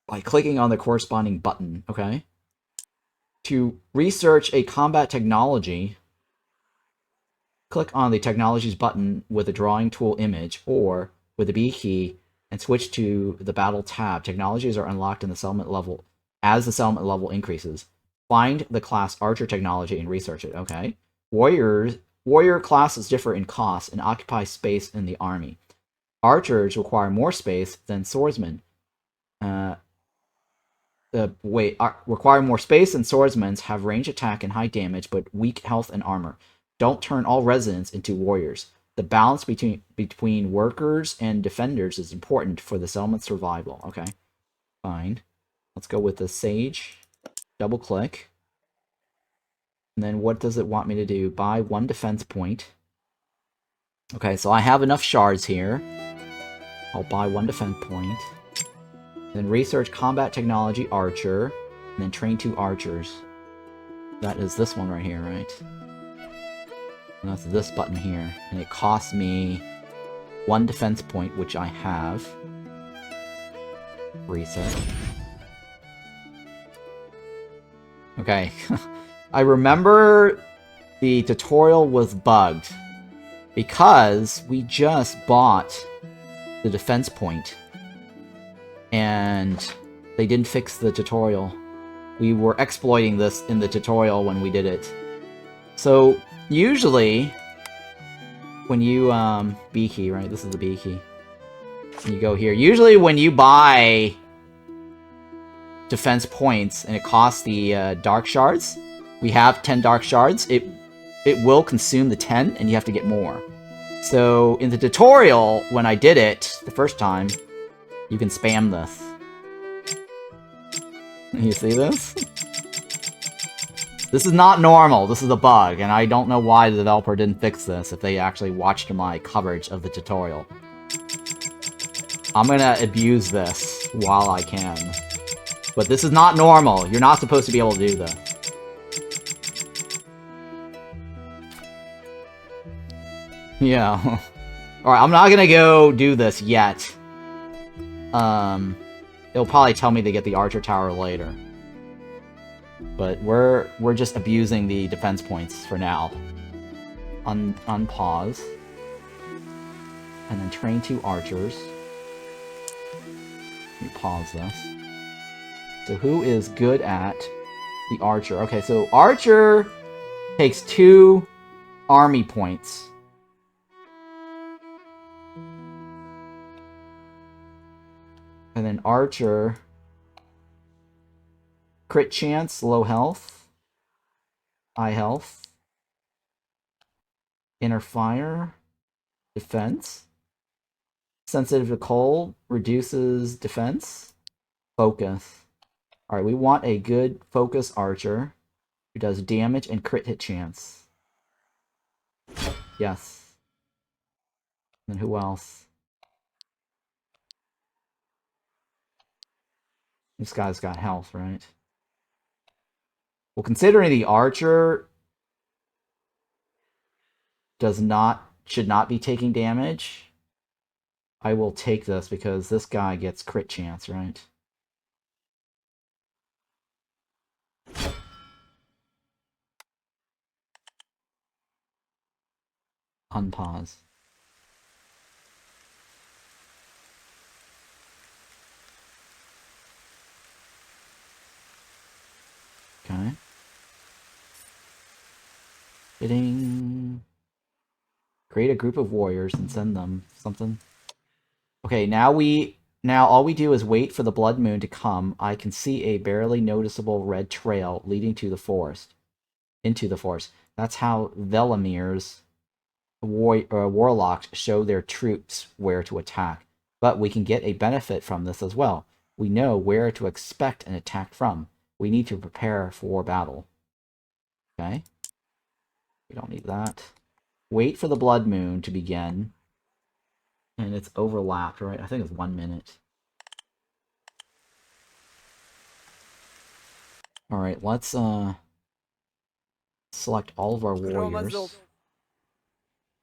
by clicking on the corresponding button, okay? To research a combat technology, click on the technologies button with the drawing tool image or with the B key and switch to the battle tab. Technologies are unlocked in the settlement level as the settlement level increases. Find the class archer technology and research it. Okay. Warrior classes differ in cost and occupy space in the army. Archers require more space than swordsmen. Require more space than swordsmen, have range attack and high damage, but weak health and armor. Don't turn all residents into warriors. The balance between workers and defenders is important for the settlement's survival. Okay, fine. Let's go with the sage. Double click. And then what does it want me to do? Buy 1 defense point. Okay, so I have enough shards here. I'll buy 1 defense point. Then research combat technology archer. And then train 2 archers. That is this one right here, right? And that's this button here. And it costs me 1 defense point, which I have. Research. Okay. I remember the tutorial was bugged because we just bought the defense point and they didn't fix the tutorial. We were exploiting this in the tutorial when we did it. So usually when you B key, right? This is the B key. And you go here. Usually when you buy defense points and it costs the dark shards, we have 10 dark shards, it will consume the 10 and you have to get more. So in the tutorial, when I did it the first time, you can spam this. You see this? This is not normal, this is a bug, and I don't know why the developer didn't fix this if they actually watched my coverage of the tutorial. I'm gonna abuse this while I can. But this is not normal, you're not supposed to be able to do this. Yeah. Alright, I'm not gonna go do this yet. It'll probably tell me to get the archer tower later. But we're just abusing the defense points for now. Unpause. And then train 2 archers. Let me pause this. So who is good at the archer? Okay, so archer takes 2 army points. And then archer, crit chance, low health, high health, inner fire, defense, sensitive to cold, reduces defense, focus. Alright, we want a good focus archer who does damage and crit hit chance. Yes. And who else? This guy's got health, right? Well, considering the archer should not be taking damage, I will take this because this guy gets crit chance, right? Unpause. Okay. Hitting. Create a group of warriors and send them something. Okay, now all we do is wait for the blood moon to come. I can see a barely noticeable red trail leading to the forest. Into the forest. That's how Velamir's warlocks show their troops where to attack. But we can get a benefit from this as well. We know where to expect an attack from. We need to prepare for battle. Okay. We don't need that. Wait for the blood moon to begin. And it's overlapped, right? I think it's 1 minute. Alright, let's select all of our warriors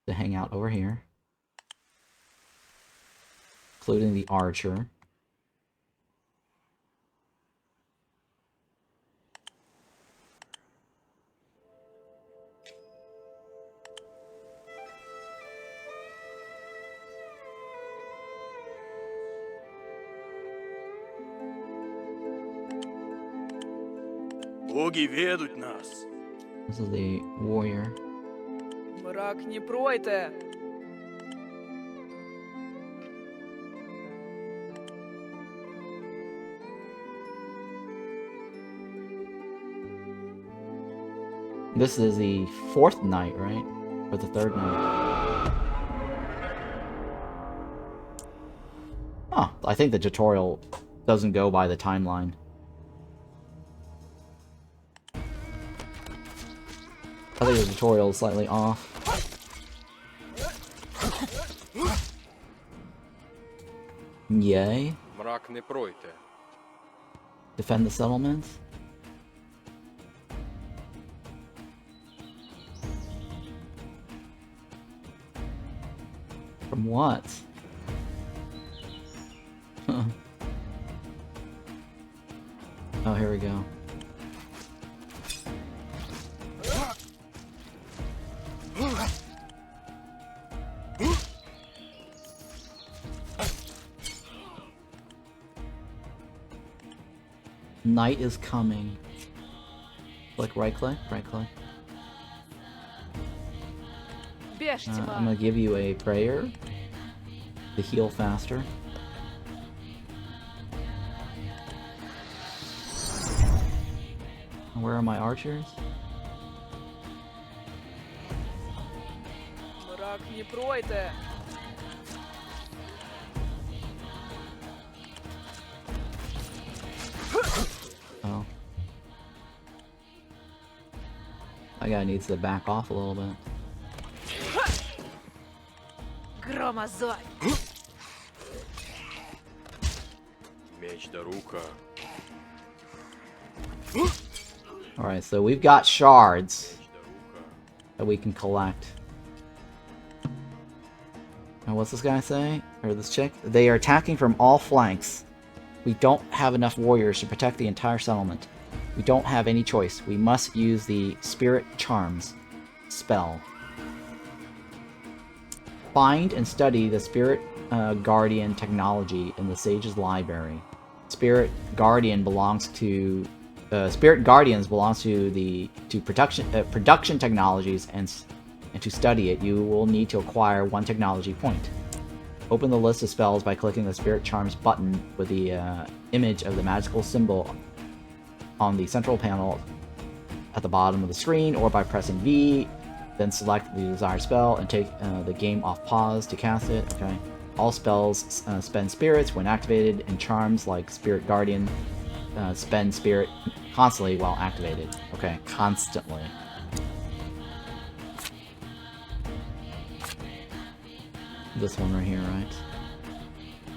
to hang out over here. Including the archer. Боги ведут нас. This is the warrior. Мрак не пройде. This is the 4th night, right? Or the 3rd night? Huh, I think the tutorial doesn't go by the timeline. I think the tutorial is slightly off. Yay. Мрак не пройде. Defend the settlements. From what? Oh, here we go. Night is coming. Click, right click, right click. Бежьте, I'm gonna give you a prayer to heal faster. Where are my archers? Мрак не пройде. Oh. That guy needs to back off a little bit. Громозой. Меч да рука. Alright, so we've got shards that we can collect. Now what's this guy say? Or this chick? They are attacking from all flanks. We don't have enough warriors to protect the entire settlement. We don't have any choice. We must use the Spirit Charms spell. Find and study the Spirit Guardian technology in the Sage's library. Spirit Guardian belongs to Spirit Guardians belongs to the production technologies, and to study it, you will need to acquire 1 technology point. Open the list of spells by clicking the Spirit Charms button with the image of the magical symbol on the central panel at the bottom of the screen, or by pressing V, then select the desired spell and take the game off pause to cast it. Okay. All spells spend spirits when activated, and charms like Spirit Guardian spend spirit constantly while activated. Okay, constantly. This one right here, right?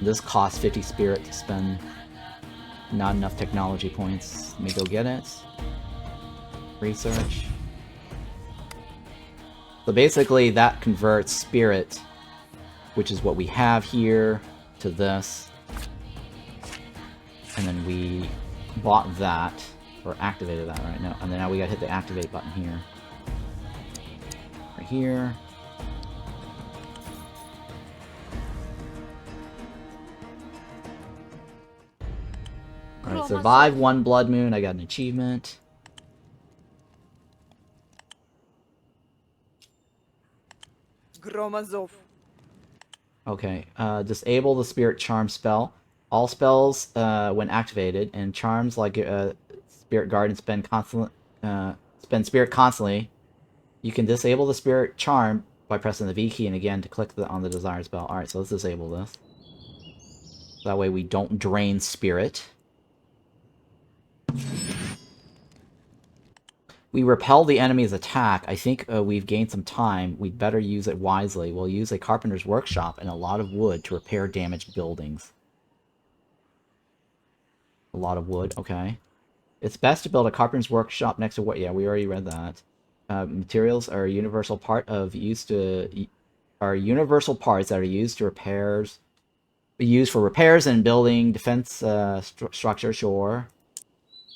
This costs 50 spirit to spend. Not enough technology points. Let me go get it. Research. So basically that converts spirit, which is what we have here, to this. And then we bought that, or activated that right now. And then now we gotta hit the activate button here. Right here. Alright, survive 1 blood moon. I got an achievement. Громозов. Okay, disable the Spirit Charm spell. All spells, when activated, and charms like Spirit Guardian spend spirit constantly. You can disable the Spirit Charm by pressing the V key and again to click on the desired spell. Alright, so let's disable this. That way we don't drain spirit. We repel the enemy's attack. I think we've gained some time. We'd better use it wisely. We'll use a carpenter's workshop and a lot of wood to repair damaged buildings. A lot of wood, okay. It's best to build a carpenter's workshop next to what? Yeah, we already read that. Materials are a universal part of universal parts that are used for repairs and building defense structure. Sure.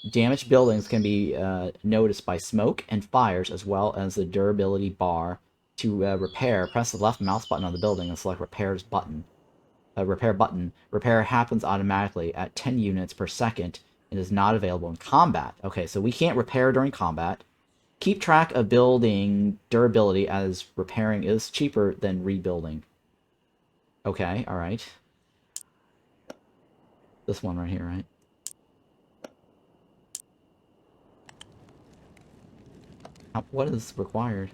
Damaged buildings can be noticed by smoke and fires, as well as the durability bar. To repair, press the left mouse button on the building and select Repair button. Repair happens automatically at 10 units per second It is not available in combat. Okay, so we can't repair during combat. Keep track of building durability, as repairing is cheaper than rebuilding. Okay, alright. This one right here, right? What is required?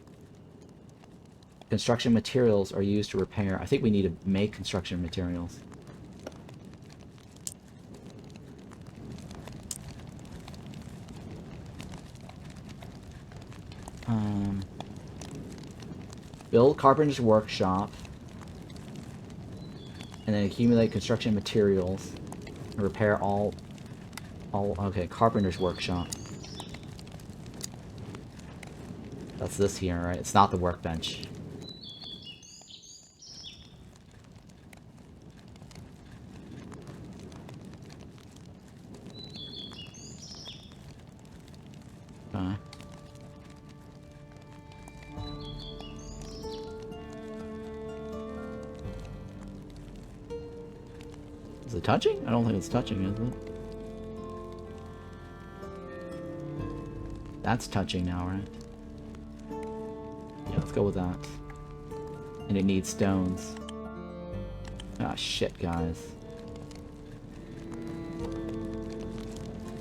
Construction materials are used to repair. I think we need to make construction materials. Build carpenter's workshop. And then accumulate construction materials. And repair all... Okay, carpenter's workshop. That's this here, right? It's not the workbench. Okay. Is it touching? I don't think it's touching, is it? That's touching now, right? Yeah, let's go with that. And it needs stones. Ah, shit, guys.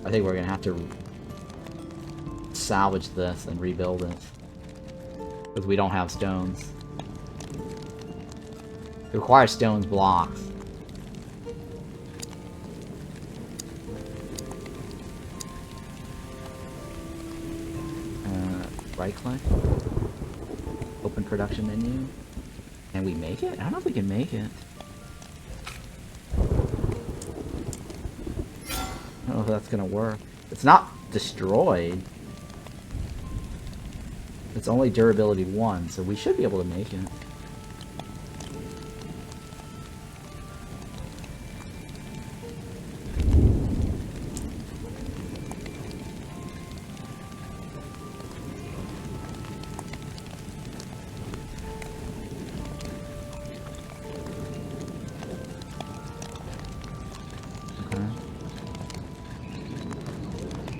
I think we're gonna have to salvage this and rebuild it. Because we don't have stones. It requires stones blocks. Right click. Open production menu. Can we make it? I don't know if we can make it. I don't know if that's gonna work. It's not destroyed. It's only durability 1, so we should be able to make it.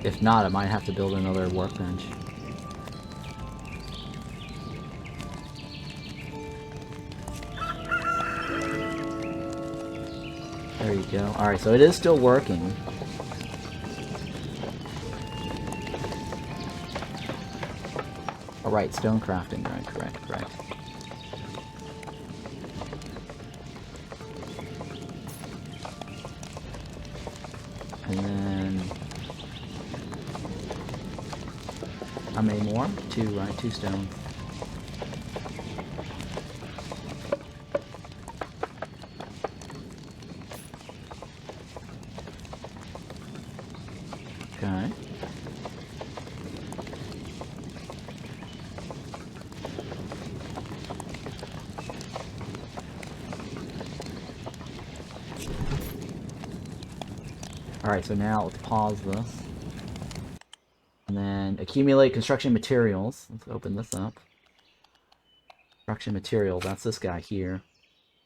If not, I might have to build another workbench. There you go. Alright, so it is still working. Alright, stone crafting. Right, correct. And then... how many more? 2, right? 2 stones. Okay. Alright, so now let's pause this. And then accumulate construction materials. Let's open this up. Construction materials, that's this guy here.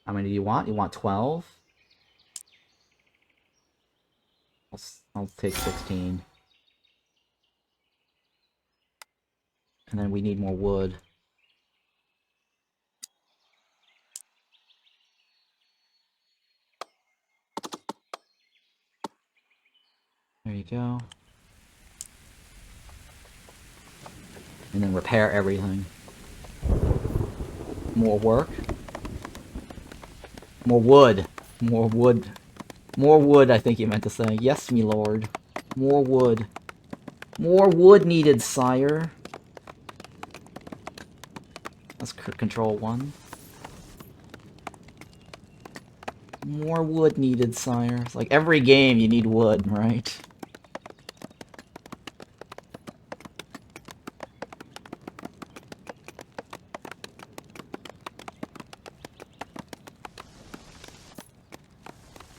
How many do you want? You want 12? I'll take 16. And then we need more wood. There you go. And then repair everything. More work. More wood. More wood. More wood, I think you meant to say. Yes, me lord. More wood. More wood needed, sire. That's control 1. More wood needed, sire. It's like every game you need wood, right?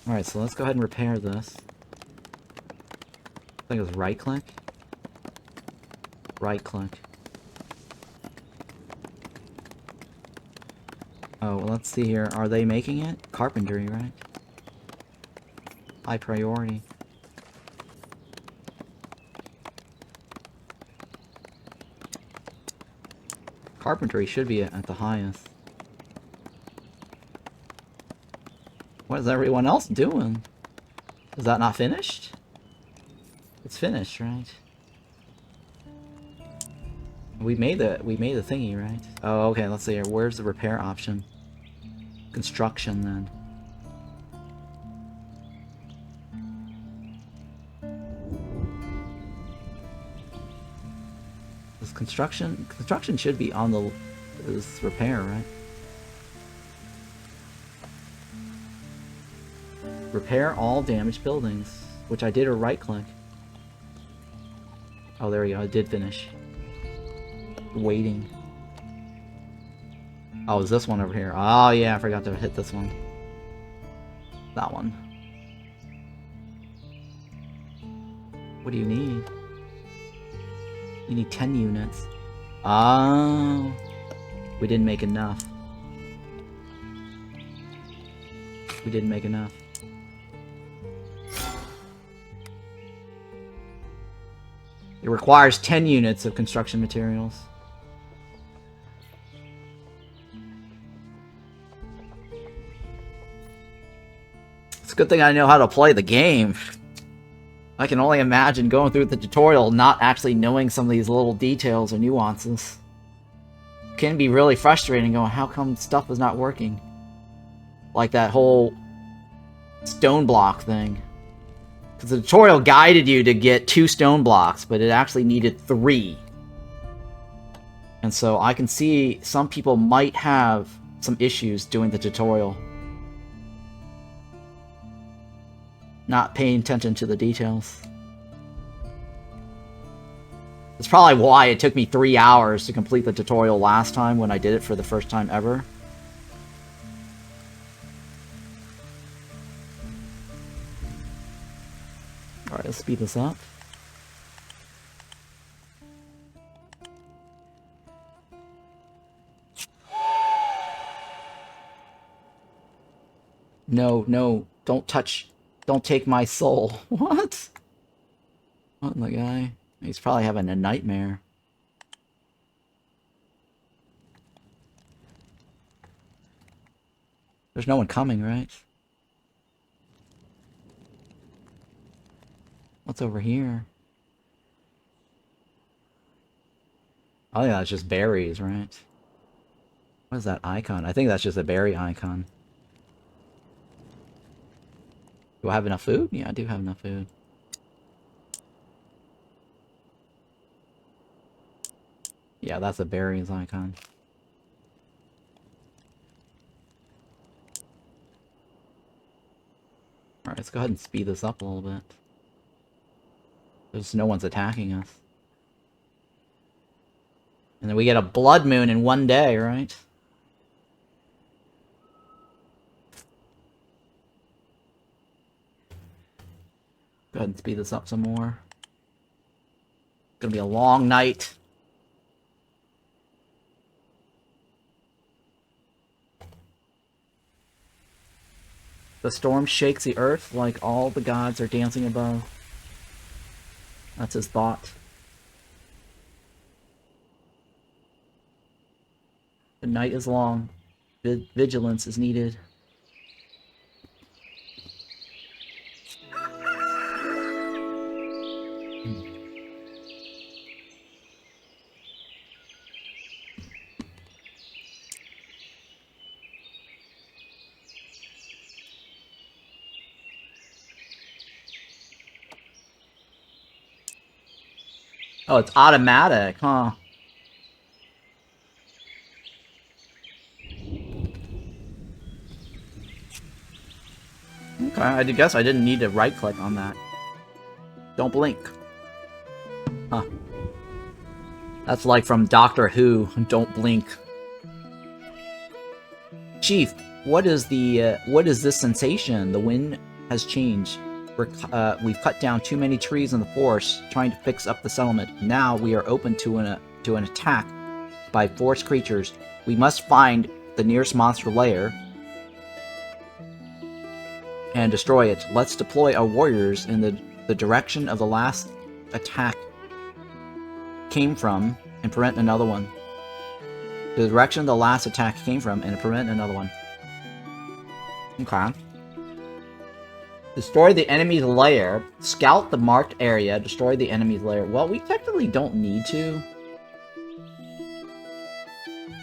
Alright, so let's go ahead and repair this. I think it was right click. Right click. Oh, well, let's see here. Are they making it? Carpentry, right? High priority. Carpentry should be at the highest. What is everyone else doing? Is that not finished? It's finished, right? We made the thingy, right? Oh, okay, let's see here. Where's the repair option? Construction, then. This construction should be on the this repair, right? Repair all damaged buildings, which I did a right click. Oh, there we go. I did finish. Waiting. Oh, is this one over here? Oh, yeah, I forgot to hit this one. That one. What do you need? You need 10 units. Oh. We didn't make enough. We didn't make enough. It requires 10 units of construction materials. It's a good thing I know how to play the game. I can only imagine going through the tutorial not actually knowing some of these little details or nuances. It can be really frustrating going, how come stuff is not working? Like that whole stone block thing. Because the tutorial guided you to get 2 stone blocks, but it actually needed 3. And so I can see some people might have some issues doing the tutorial. Not paying attention to the details. That's probably why it took me 3 hours to complete the tutorial last time when I did it for the first time ever. Alright, let's speed this up. No, no, don't touch, don't take my soul. What? What in the guy? He's probably having a nightmare. There's no one coming, right? What's over here? I think that's just berries, right? What is that icon? I think that's just a berry icon. Do I have enough food? Yeah, I do have enough food. Yeah, that's a berries icon. Alright, let's go ahead and speed this up a little bit. There's no one's attacking us. And then we get a blood moon in 1 day, right? Go ahead and speed this up some more. It's gonna be a long night. The storm shakes the earth like all the gods are dancing above. That's his thought. The night is long. Vigilance is needed. Oh, it's automatic, huh? Okay, I guess I didn't need to right-click on that. Don't blink. Huh. That's like from Doctor Who, don't blink. Chief, what is this sensation? The wind has changed. We've cut down too many trees in the forest, trying to fix up the settlement. Now we are open to an attack by forest creatures. We must find the nearest monster lair and destroy it. Let's deploy our warriors in the direction of the last attack came from and prevent another one. the direction the last attack came from and prevent another one. Okay. Destroy the enemy's lair. Scout the marked area. Destroy the enemy's lair. Well, we technically don't need to.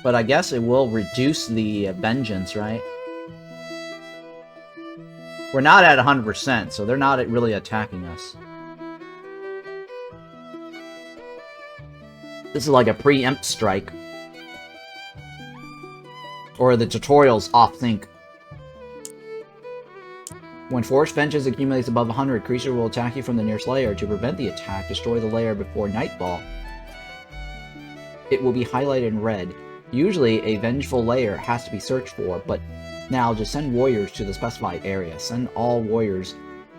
But I guess it will reduce the vengeance, right? We're not at 100%, so they're not really attacking us. This is like a preempt strike. Or the tutorial's off-sync. When Forced Vengeance accumulates above 100, creature will attack you from the nearest layer. To prevent the attack, destroy the layer before nightfall. It will be highlighted in red. Usually, a vengeful layer has to be searched for, but now just send warriors to the specified area. Send all warriors,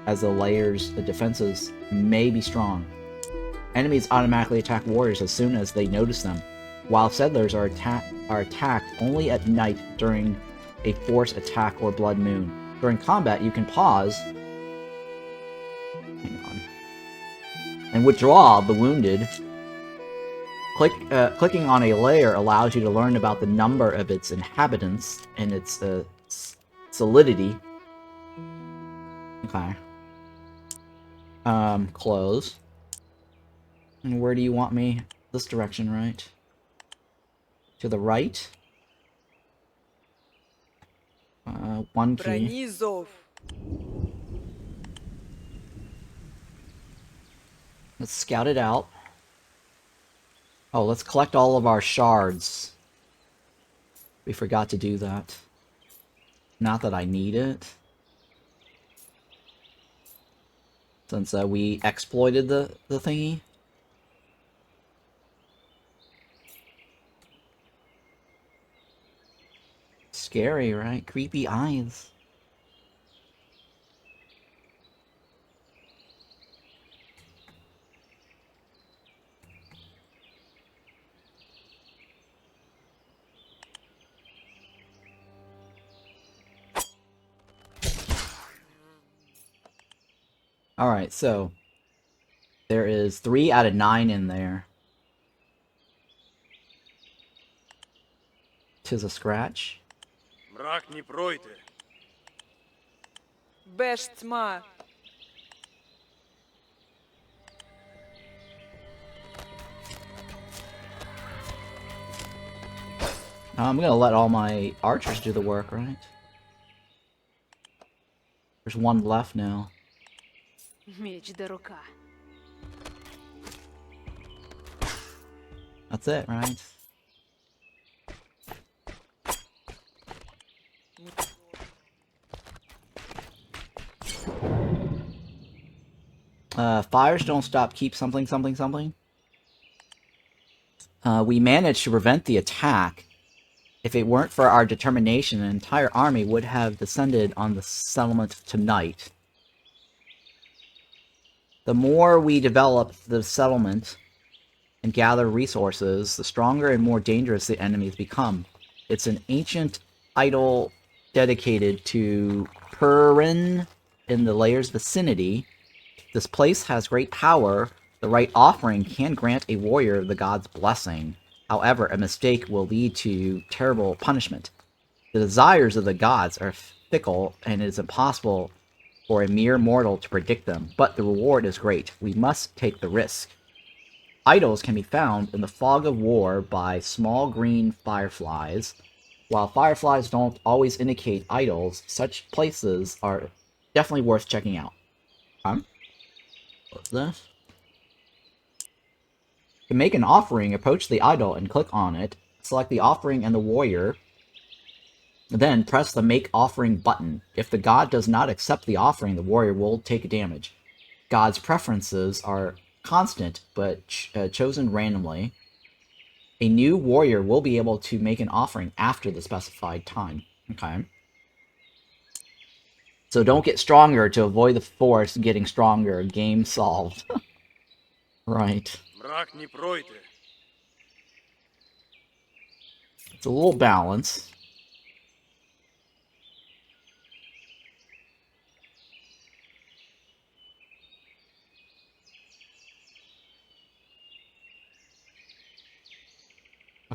as the defenses may be strong. Enemies automatically attack warriors as soon as they notice them, while settlers are attacked only at night during a force attack or blood moon. During combat, you can pause and withdraw the wounded. Clicking on a layer allows you to learn about the number of its inhabitants and its solidity. Okay. Close. And where do you want me? This direction, right? To the right. One key. Бронизов. Let's scout it out. Oh, let's collect all of our shards. We forgot to do that. Not that I need it. Since we exploited the thingy. Scary, right? Creepy eyes. Alright, so there is 3 out of 9 in there. Tis a scratch. Мрак не пройде. Беш тьма. I'm gonna let all my archers do the work, right? There's one left now. Меч да рука. That's it, right? Fires don't stop, keep something, something, something. We managed to prevent the attack. If it weren't for our determination, an entire army would have descended on the settlement tonight. The more we develop the settlement and gather resources, the stronger and more dangerous the enemies become. It's an ancient idol dedicated to Purin in the layer's vicinity. This place has great power. The right offering can grant a warrior the god's blessing. However, a mistake will lead to terrible punishment. The desires of the gods are fickle, and it is impossible for a mere mortal to predict them, but the reward is great. We must take the risk. Idols can be found in the fog of war by small green fireflies. While fireflies don't always indicate idols, such places are definitely worth checking out. What's this? To make an offering, approach the idol and click on it. Select the offering and the warrior. Then press the Make Offering button. If the god does not accept the offering, the warrior will take damage. God's preferences are constant, but chosen randomly. A new warrior will be able to make an offering after the specified time. Okay. So don't get stronger to avoid the force getting stronger. Game solved. Right. Мрак не пройде. It's a little balance.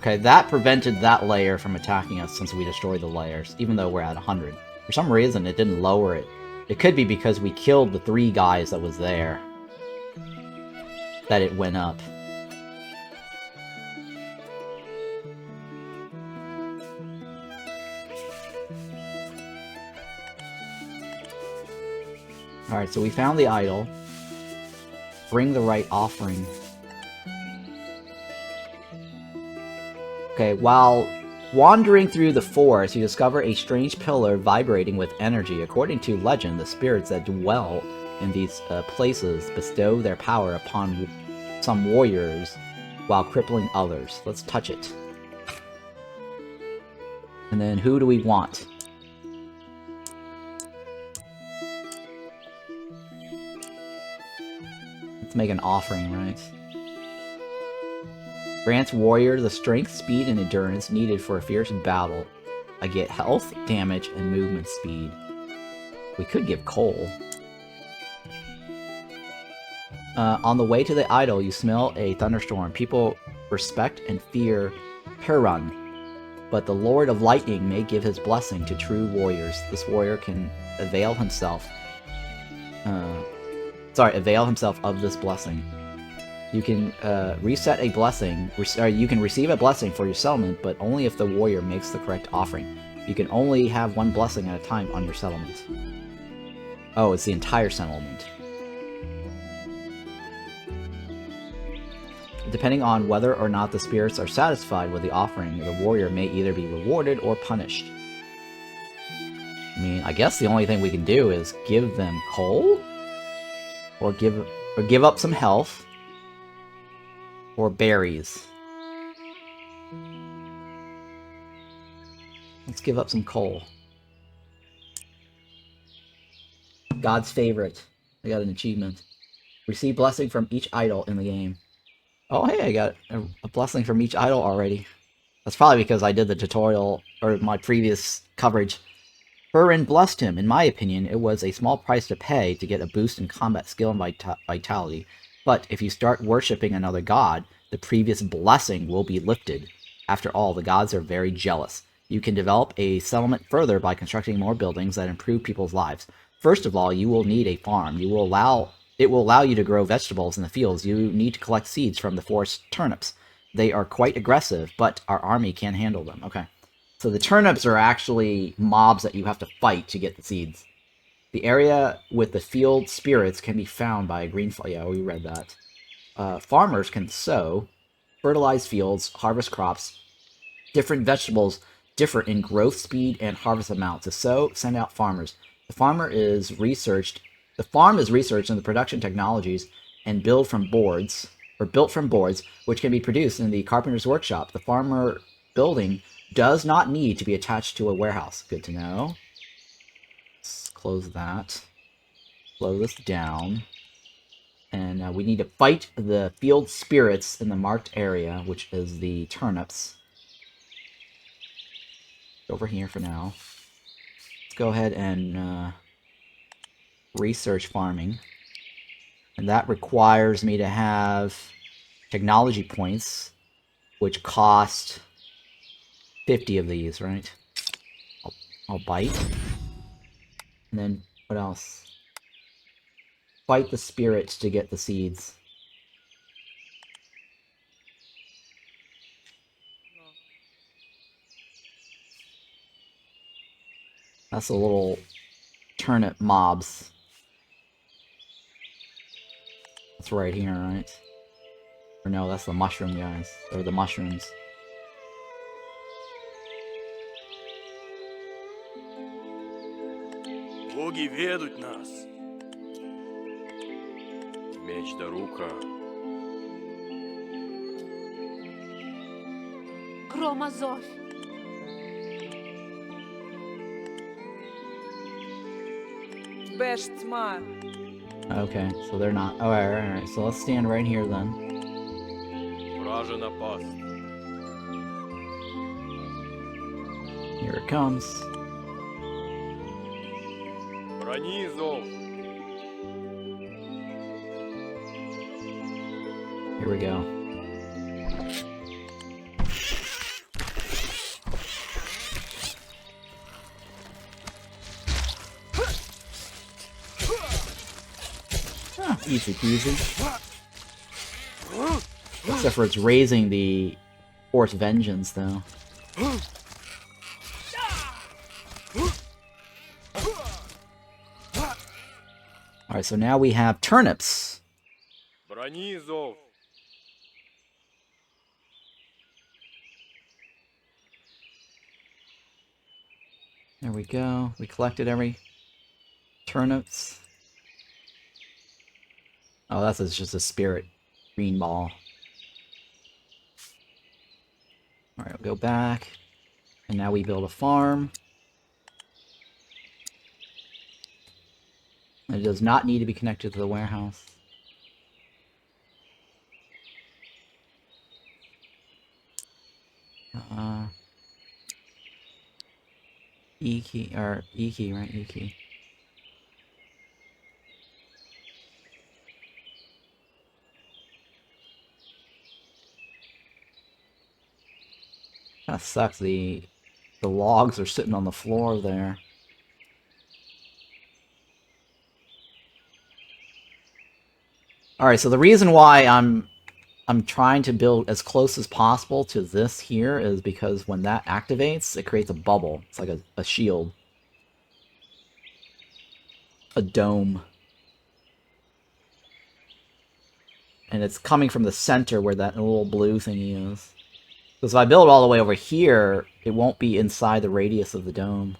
Okay, that prevented that layer from attacking us since we destroyed the layers, even though we're at 100. For some reason, it didn't lower it. It could be because we killed the 3 guys that was there, that it went up. Alright, so we found the idol. Bring the right offering. Okay, while wandering through the forest, you discover a strange pillar vibrating with energy. According to legend, the spirits that dwell in these places bestow their power upon some warriors while crippling others. Let's touch it. And then who do we want? Let's make an offering, right? Grants warrior the strength, speed, and endurance needed for a fierce battle. I get health, damage, and movement speed. We could give coal. On the way to the idol, you smell a thunderstorm. People respect and fear Perun, but the Lord of Lightning may give his blessing to true warriors. This warrior can avail himself of this blessing. You can reset a blessing, you can receive a blessing for your settlement, but only if the warrior makes the correct offering. You can only have 1 blessing at a time on your settlement. Oh, it's the entire settlement. Depending on whether or not the spirits are satisfied with the offering, the warrior may either be rewarded or punished. I mean, I guess the only thing we can do is give them coal? Or give up some health. Or berries. Let's give up some coal. God's favorite. I got an achievement. Receive blessing from each idol in the game. Oh hey, I got a blessing from each idol already. That's probably because I did the tutorial, or my previous coverage. Perun blessed him. In my opinion, it was a small price to pay to get a boost in combat skill and vitality. But if you start worshipping another god, the previous blessing will be lifted. After all, the gods are very jealous. You can develop a settlement further by constructing more buildings that improve people's lives. First of all, you will need a farm. It will allow you to grow vegetables in the fields. You need to collect seeds from the forest turnips. They are quite aggressive, but our army can't handle them. Okay. So the turnips are actually mobs that you have to fight to get the seeds. The area with the field spirits can be found by a green... Yeah, we read that. Farmers can sow, fertilize fields, harvest crops. Different vegetables differ in growth speed and harvest amount. To sow, send out farmers. The farm is researched in the production technologies and built from boards, which can be produced in the carpenter's workshop. The farmer building does not need to be attached to a warehouse. Good to know. Let's close that. Slow this down. And we need to fight the field spirits in the marked area, which is the turnips. Over here for now. Let's go ahead and research farming. And that requires me to have technology points, which cost 50 of these, right? I'll bite. And then, what else? Fight the spirits to get the seeds. That's the little turnip mobs. That's right here, right? Or no, that's the mushroom guys. Or the mushrooms. Боги ведут нас. Меч да рука. Громозов. Беш тьма. Okay, so they're not... Oh, alright. So let's stand right here then. Вража напасть. Here it comes. Брони зов. Here we go. Easy peasy. Except for it's raising the Force Vengeance, though. Alright, so now we have turnips. Брони зов. There we go. We collected every turnips. Oh, that's just a spirit green ball. Alright, we'll go back. And now we build a farm. It does not need to be connected to the warehouse. E key, or E key, right? E key. Kinda sucks, the logs are sitting on the floor there. Alright, so the reason why I'm trying to build as close as possible to this here is because when that activates, it creates a bubble. It's like a shield. A dome. And it's coming from the center where that little blue thingy is. Because if I build all the way over here, it won't be inside the radius of the dome.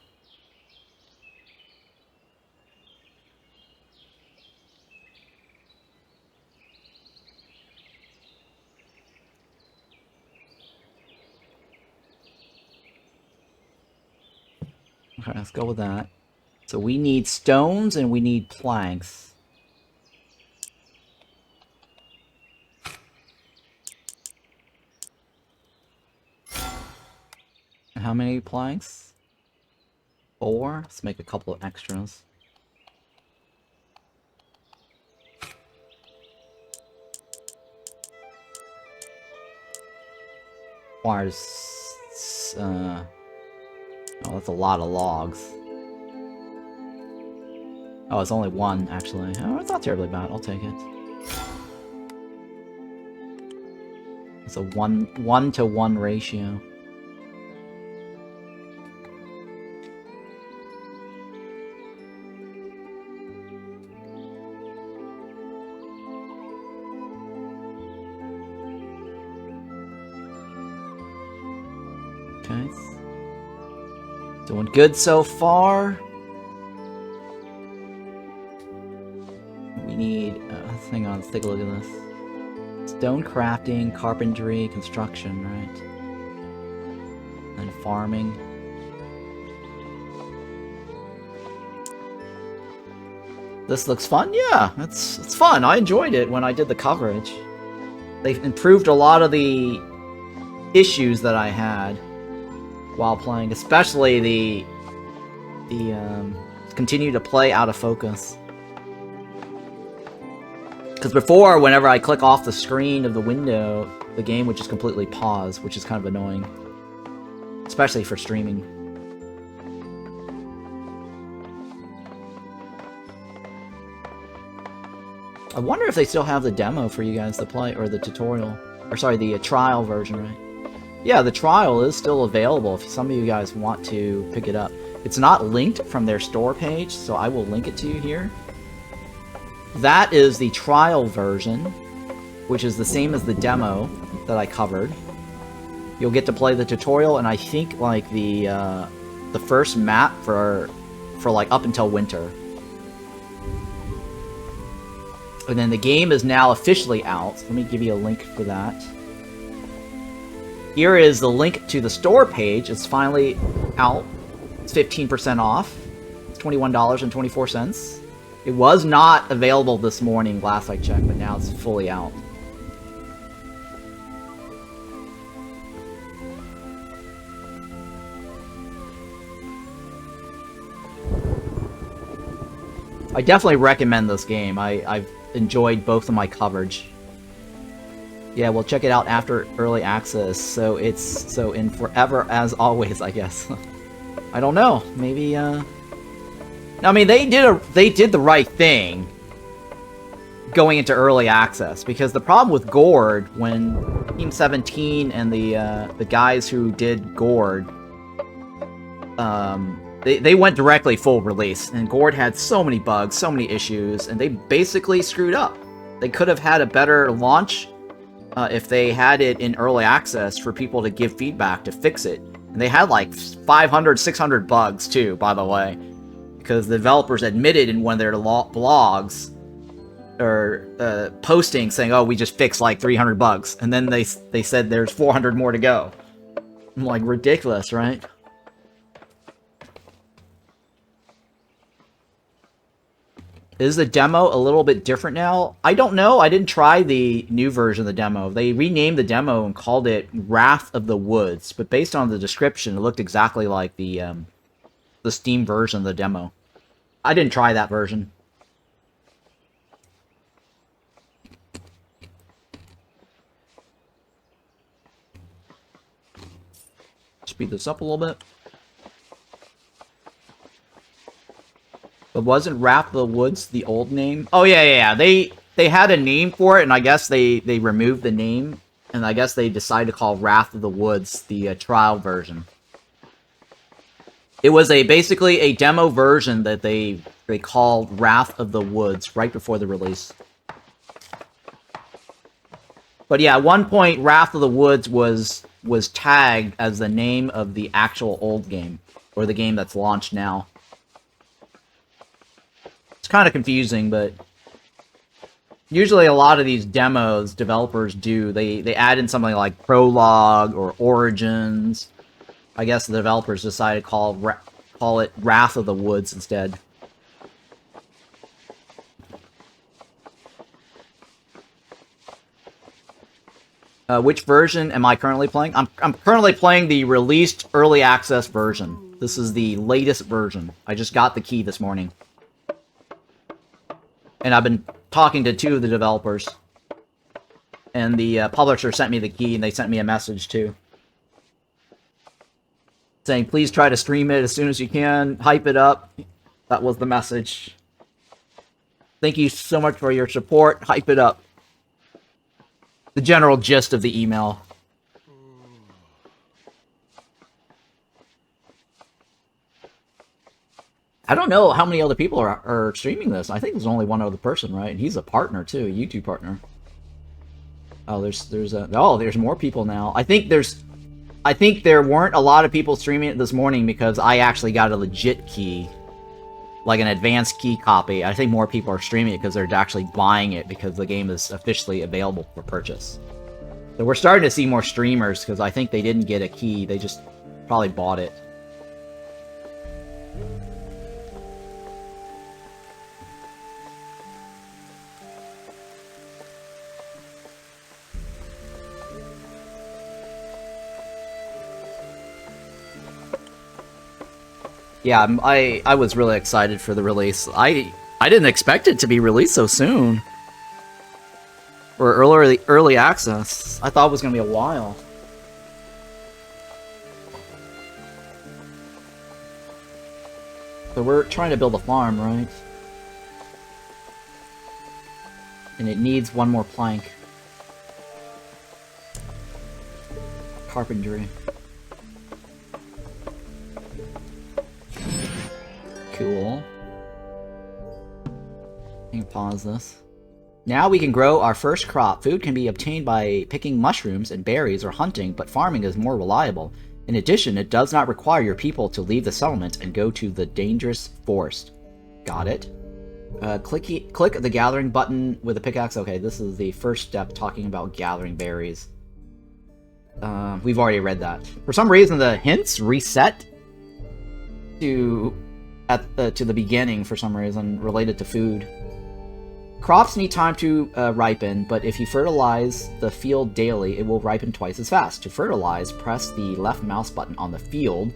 Okay, let's go with that. So we need stones and we need planks. And how many planks? 4? Let's make a couple of extras. Requires... oh, that's a lot of logs. Oh, it's only 1, actually. Oh, it's not terribly bad. I'll take it. It's a 1-to-1 ratio. Okay. Doing good so far. We need... hang on, let's take a look at this. Stone crafting, carpentry, construction, right? And farming. This looks fun? Yeah, it's fun. I enjoyed it when I did the coverage. They've improved a lot of the issues that I had while playing, especially the continue to play out of focus. Because before, whenever I click off the screen of the window, the game would just completely pause, which is kind of annoying. Especially for streaming. I wonder if they still have the demo for you guys to play, or the tutorial. Or sorry, the trial version, right? Yeah, the trial is still available if some of you guys want to pick it up. It's not linked from their store page, so I will link it to you here. That is the trial version, which is the same as the demo that I covered. You'll get to play the tutorial, and I think like the first map for like up until winter. And then the game is now officially out. Let me give you a link for that. Here is the link to the store page. It's finally out. It's 15% off. It's $21.24. It was not available this morning, last I checked, but now it's fully out. I definitely recommend this game. I've enjoyed both of my coverage. Yeah, we'll check it out after early access, so it's in forever as always, I guess. I don't know. Maybe I mean, they did the right thing going into early access, because the problem with Gord, when Team 17 and the guys who did Gord, they went directly full release, and Gord had so many bugs, so many issues, and they basically screwed up. They could have had a better launch if they had it in early access for people to give feedback to fix it. And they had like 500, 600 bugs too, by the way, because the developers admitted in one of their blogs or posting saying, "Oh, we just fixed like 300 bugs," and then they said there's 400 more to go. I'm like, ridiculous, right? Is the demo a little bit different now? I don't know. I didn't try the new version of the demo. They renamed the demo and called it Wrath of the Woods, but based on the description, it looked exactly like the Steam version of the demo. I didn't try that version. Speed this up a little bit. But wasn't Wrath of the Woods the old name? Oh, yeah. They had a name for it, and I guess they removed the name. And I guess they decided to call Wrath of the Woods the trial version. It was basically a demo version that they called Wrath of the Woods right before the release. But yeah, at one point, Wrath of the Woods was tagged as the name of the actual old game, or the game that's launched now. It's kind of confusing, but usually a lot of these demos developers do, they add in something like Prologue or Origins. I guess the developers decided to call it Wrath of the Woods instead. Which version am I currently playing? I'm currently playing the released early access version. This is the latest version. I just got the key this morning. And I've been talking to two of the developers. And the publisher sent me the key, and they sent me a message, too. Saying, please try to stream it as soon as you can. Hype it up. That was the message. Thank you so much for your support. Hype it up. The general gist of the email. I don't know how many other people are streaming this. I think there's only one other person, right? And he's a partner too, a YouTube partner. Oh, there's more people now. I think there weren't a lot of people streaming it this morning because I actually got a legit key, like an advanced key copy. I think more people are streaming it because they're actually buying it because the game is officially available for purchase. So we're starting to see more streamers because I think they didn't get a key. They just probably bought it. Yeah, I was really excited for the release. I didn't expect it to be released so soon. Or early access. I thought it was going to be a while. So we're trying to build a farm, right? And it needs one more plank. Carpentry. Cool. You can pause this. Now we can grow our first crop. Food can be obtained by picking mushrooms and berries or hunting, but farming is more reliable. In addition, it does not require your people to leave the settlement and go to the dangerous forest. Got it. Click the gathering button with a pickaxe. Okay, this is the first step talking about gathering berries. We've already read that. For some reason, the hints reset to the beginning for some reason, related to food. Crops need time to ripen, but if you fertilize the field daily, it will ripen twice as fast. To fertilize, press the left mouse button on the field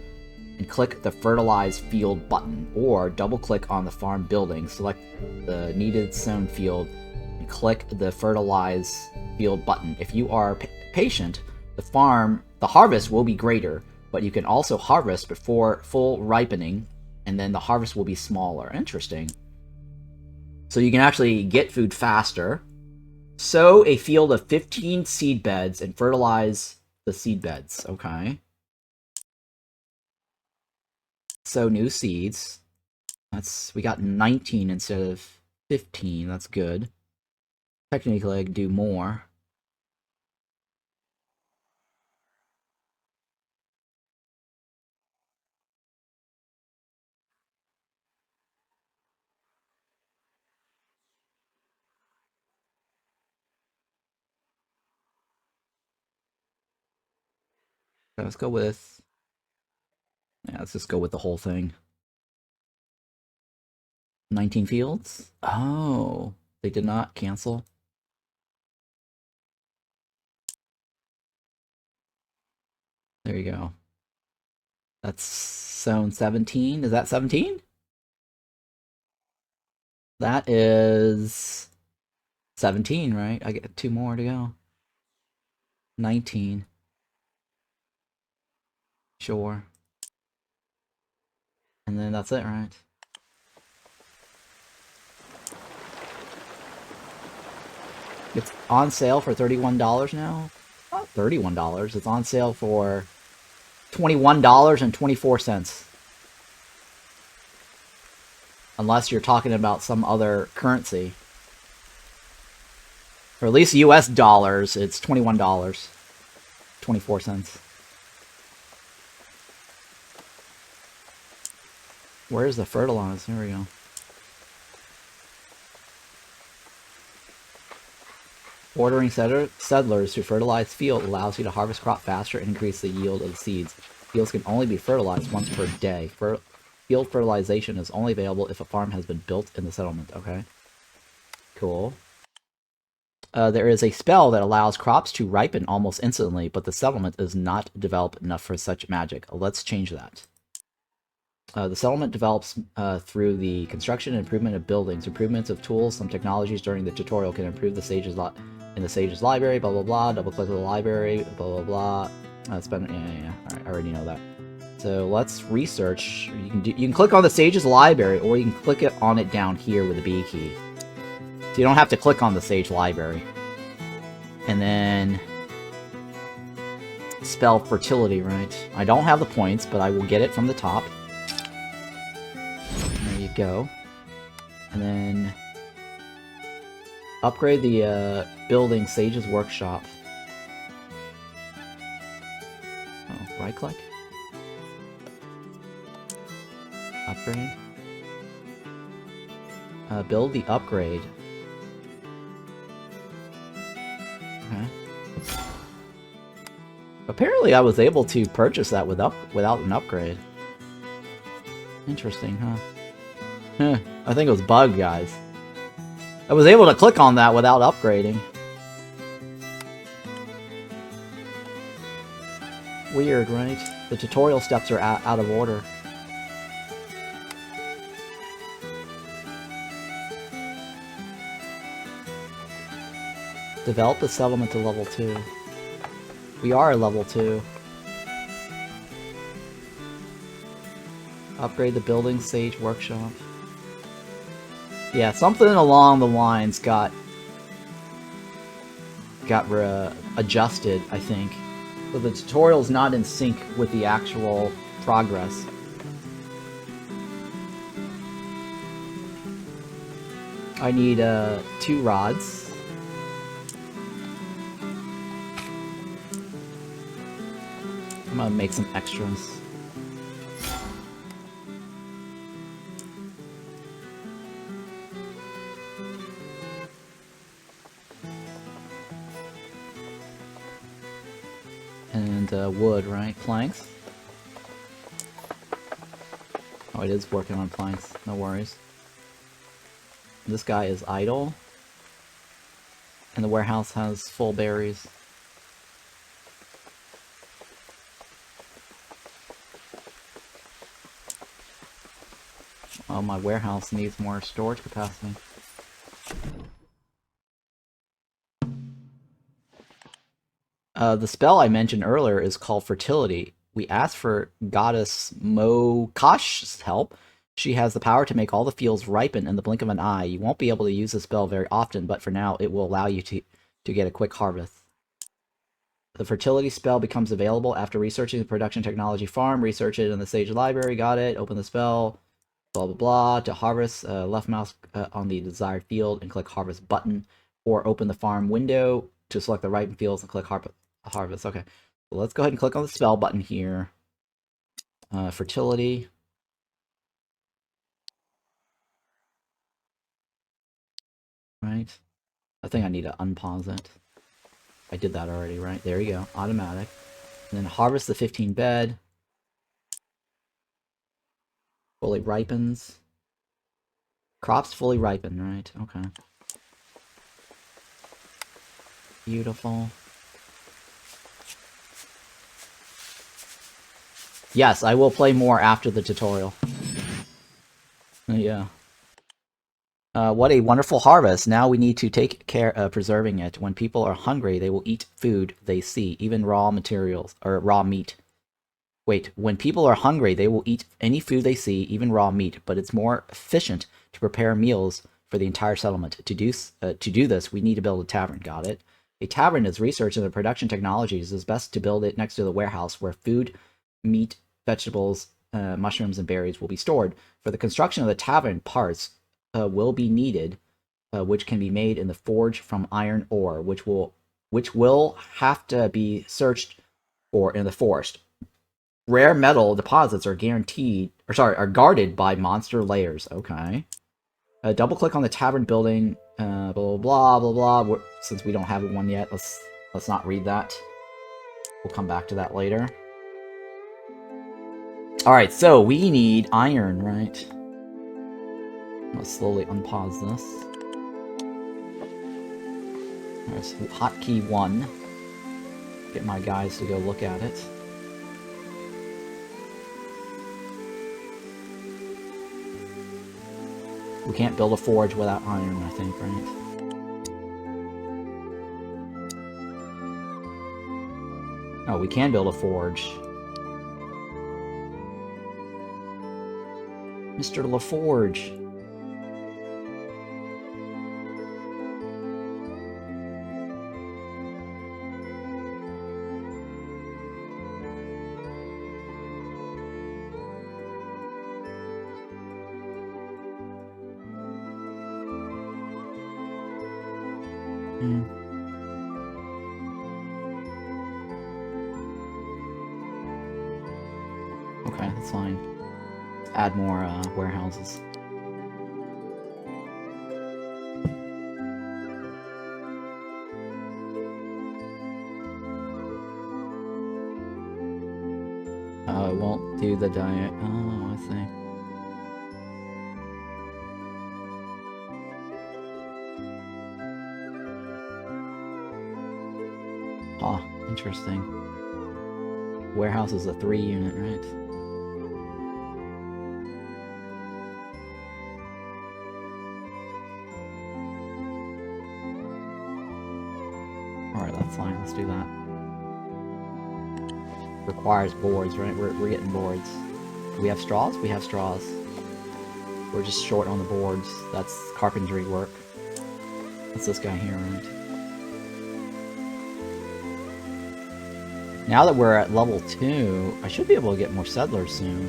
and click the Fertilize Field button, or double-click on the farm building, select the needed sown field, and click the Fertilize Field button. If you are patient, the harvest will be greater, but you can also harvest before full ripening, and then the harvest will be smaller. Interesting. So you can actually get food faster. Sow a field of 15 seed beds and fertilize the seed beds. Okay. Sow new seeds. We got 19 instead of 15. That's good. Technically, I could do more. So let's go with... Yeah, let's just go with the whole thing. 19 fields? Oh, they did not cancel. There you go. That's zone 17. Is that 17? That is 17, right? I get 2 more to go. 19. Sure. And then that's it, right? It's on sale for $31 now. Not $31. It's on sale for $21.24. Unless you're talking about some other currency. Or at least US dollars, it's $21.24. Where's the fertilizer? There we go. Ordering settlers to fertilize field allows you to harvest crop faster and increase the yield of the seeds. Fields can only be fertilized once per day. Field fertilization is only available if a farm has been built in the settlement. Okay. Cool. There is a spell that allows crops to ripen almost instantly, but the settlement is not developed enough for such magic. Let's change that. The settlement develops through the construction and improvement of buildings, improvements of tools, some technologies during the tutorial can improve the sage's in the sage's library, blah blah blah, double click on the library, blah blah blah. Yeah. Alright, I already know that. So let's research. You can click on the sage's library, or you can click on it down here with the B key. So you don't have to click on the sage library. And then spell fertility, right? I don't have the points, but I will get it from the top. There you go. And then upgrade the building Sage's Workshop. Oh, right click. Upgrade. Build the upgrade. Okay. Apparently I was able to purchase that without an upgrade. Interesting, huh? I think it was bugged, guys. I was able to click on that without upgrading. Weird, right? The tutorial steps are out of order. Develop the settlement to level 2. We are at level 2. Upgrade the building Sage Workshop. Yeah, something along the lines got adjusted, I think. So the tutorial's not in sync with the actual progress. I need 2 rods. I'm gonna make some extras. And wood, right? Planks. Oh, it is working on planks. No worries. This guy is idle. And the warehouse has full berries. Oh, my warehouse needs more storage capacity. The spell I mentioned earlier is called Fertility. We asked for Goddess Mokash's help. She has the power to make all the fields ripen in the blink of an eye. You won't be able to use this spell very often, but for now it will allow you to get a quick harvest. The fertility spell becomes available after researching the production technology farm. Research it in the Sage Library. Got it. Open the spell. Blah, blah, blah. To harvest, left mouse on the desired field and click harvest button. Or open the farm window to select the ripened fields and click harvest. Okay. So let's go ahead and click on the spell button here. Fertility. Right. I think I need to unpause it. I did that already, right? There you go. Automatic. And then harvest the 15 bed. Fully ripens. Crops fully ripen, right? Okay. Beautiful. Yes, I will play more after the tutorial. Yeah. What a wonderful harvest. Now we need to take care of preserving it. When people are hungry, they will eat food they see, even raw materials, or raw meat. Wait, when people are hungry, they will eat any food they see, even raw meat, but it's more efficient to prepare meals for the entire settlement. To do this, we need to build a tavern. Got it. A tavern is research in the production technologies. It is best to build it next to the warehouse where food, meat, vegetables, mushrooms, and berries will be stored. For the construction of the tavern, parts will be needed, which can be made in the forge from iron ore, which will have to be searched for in the forest. Rare metal deposits are guarded by monster lairs. Okay. Double click on the tavern building. Blah blah blah blah blah. Since we don't have one yet, let's not read that. We'll come back to that later. All right, so we need iron, right? I'll slowly unpause this. There's hotkey 1. Get my guys to go look at it. We can't build a forge without iron, I think, right? Oh, we can build a forge. Mr. LaForge. Okay, that's fine. Add more warehouses. It won't do the diet. Oh, I see. Ah, interesting. Warehouse is a 3 unit, right? Alright, that's fine. Let's do that. Requires boards, right? We're getting boards. Do we have straws? We have straws. We're just short on the boards. That's carpentry work. That's this guy here, right? Now that we're at level 2, I should be able to get more settlers soon.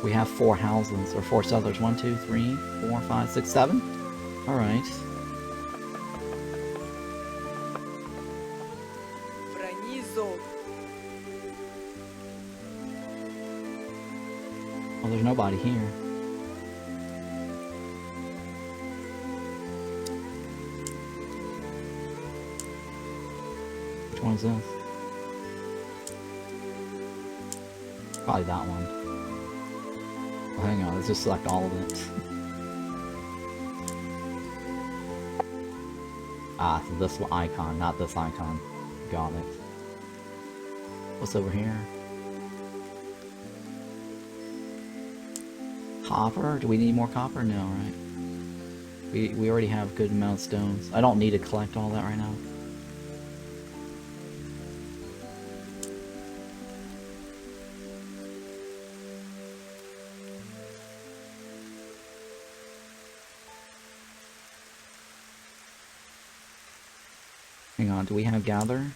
We have 4 houses, or 4 settlers. 1, 2, 3, 4, 5, 6, 7. Alright. Well, there's nobody here. Which one is this? Probably that one. Oh, hang on, let's just select all of it. Ah, so this icon, not this icon. Got it. What's over here? Copper? Do we need more copper? No, right? We already have good amount of stones. I don't need to collect all that right now. Hang on, do we have gather?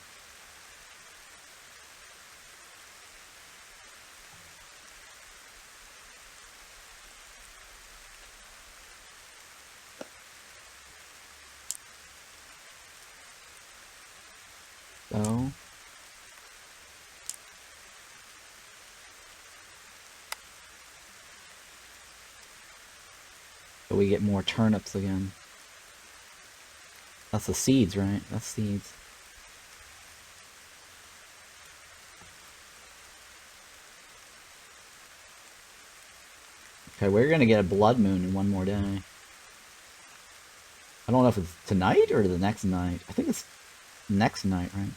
So we get more turnips again. That's the seeds, right? That's seeds. Okay, we're gonna get a blood moon in one more day. I don't know if it's tonight or the next night. I think it's next night, right?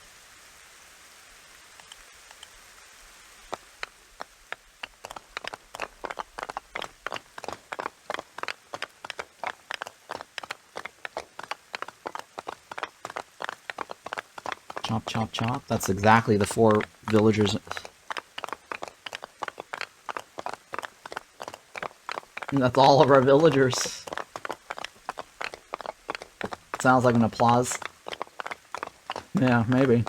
Chop, chop, chop. That's exactly the 4 villagers. And that's all of our villagers. Sounds like an applause. Yeah, maybe.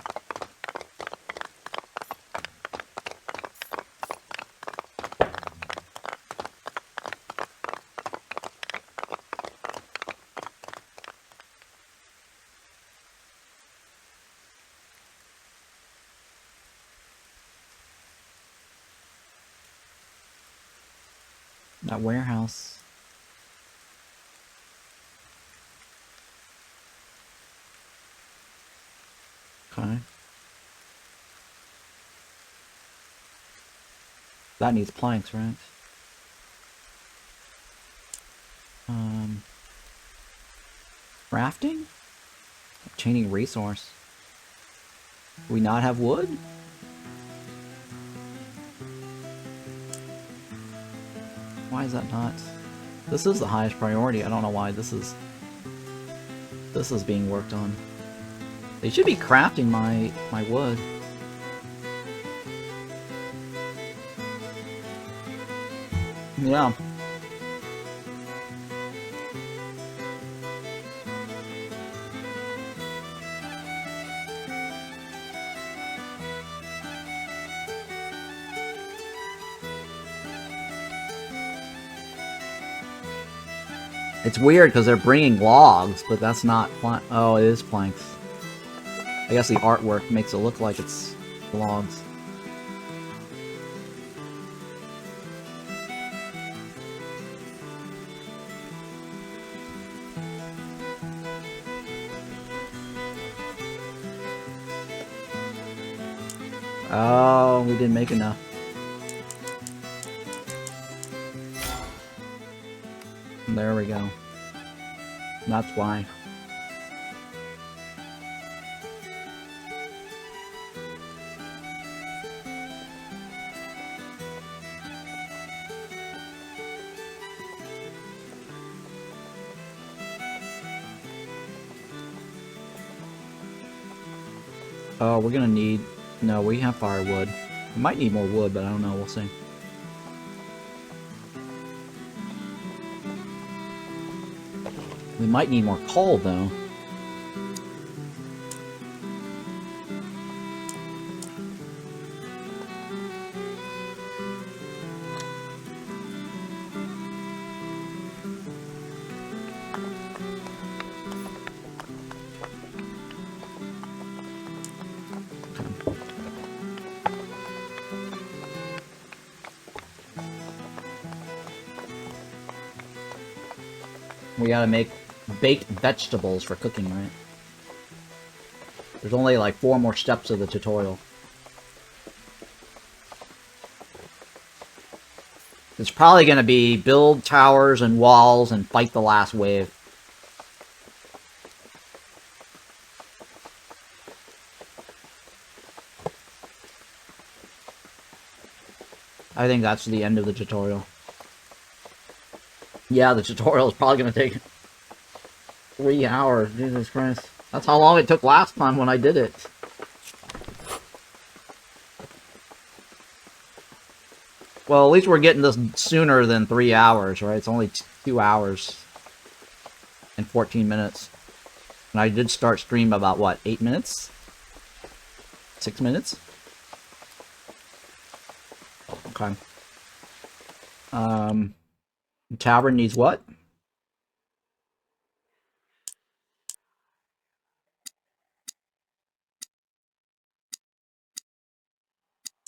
That warehouse. Okay. That needs planks, right? Crafting? Obtaining resource. Do we not have wood? Why is that not? This is the highest priority. I don't know why this is being worked on. They should be crafting my wood. Yeah. It's weird because they're bringing logs, but that's not oh, it is planks. I guess the artwork makes it look like it's logs. Oh, we didn't make enough. There we go. That's why. Oh, we're gonna need... No, we have firewood. We might need more wood, but I don't know. We'll see. We might need more coal, though. We gotta make baked vegetables for cooking, right? There's only like 4 more steps of the tutorial. It's probably gonna be build towers and walls and fight the last wave. I think that's the end of the tutorial. Yeah, the tutorial is probably going to take 3 hours. Jesus Christ. That's how long it took last time when I did it. Well, at least we're getting this sooner than 3 hours, right? It's only 2 hours and 14 minutes. And I did start stream about, what, 8 minutes? 6 minutes? Okay. Tavern needs what?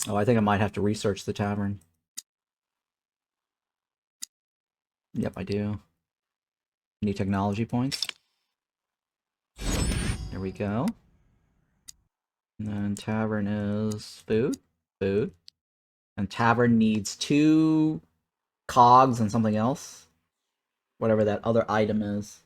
Oh, I think I might have to research the tavern. Yep, I do. Need technology points. There we go. And then tavern is food. Food. And tavern needs 2 cogs and something else. Whatever that other item is.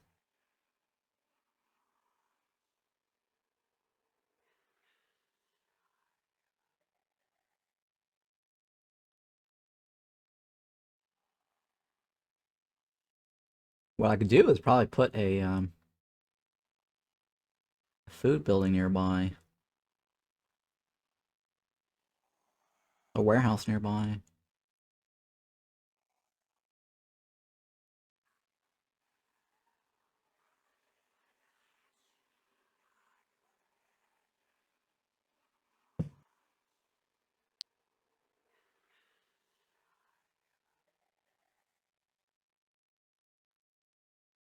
What I could do is probably put a food building nearby. A warehouse nearby.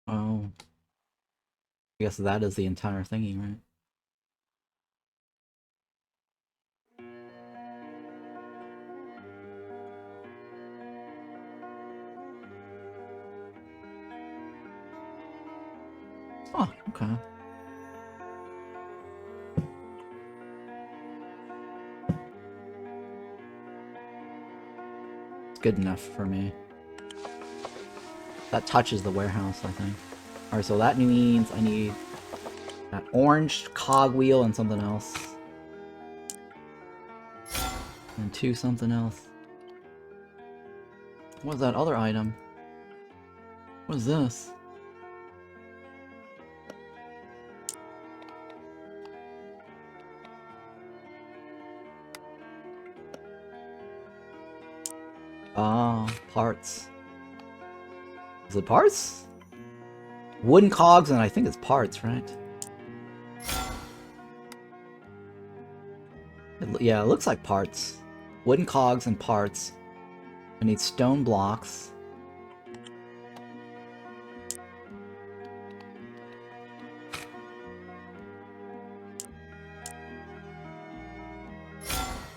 Oh. I guess that is the entire thingy, right? Oh, okay. It's good enough for me. That touches the warehouse, I think. Alright, so that means I need that orange cogwheel and something else. And 2 something else. What's that other item? What is this? Ah, parts. Is it parts? Wooden cogs, and I think it's parts, right? Yeah, it looks like parts. Wooden cogs and parts. I need stone blocks.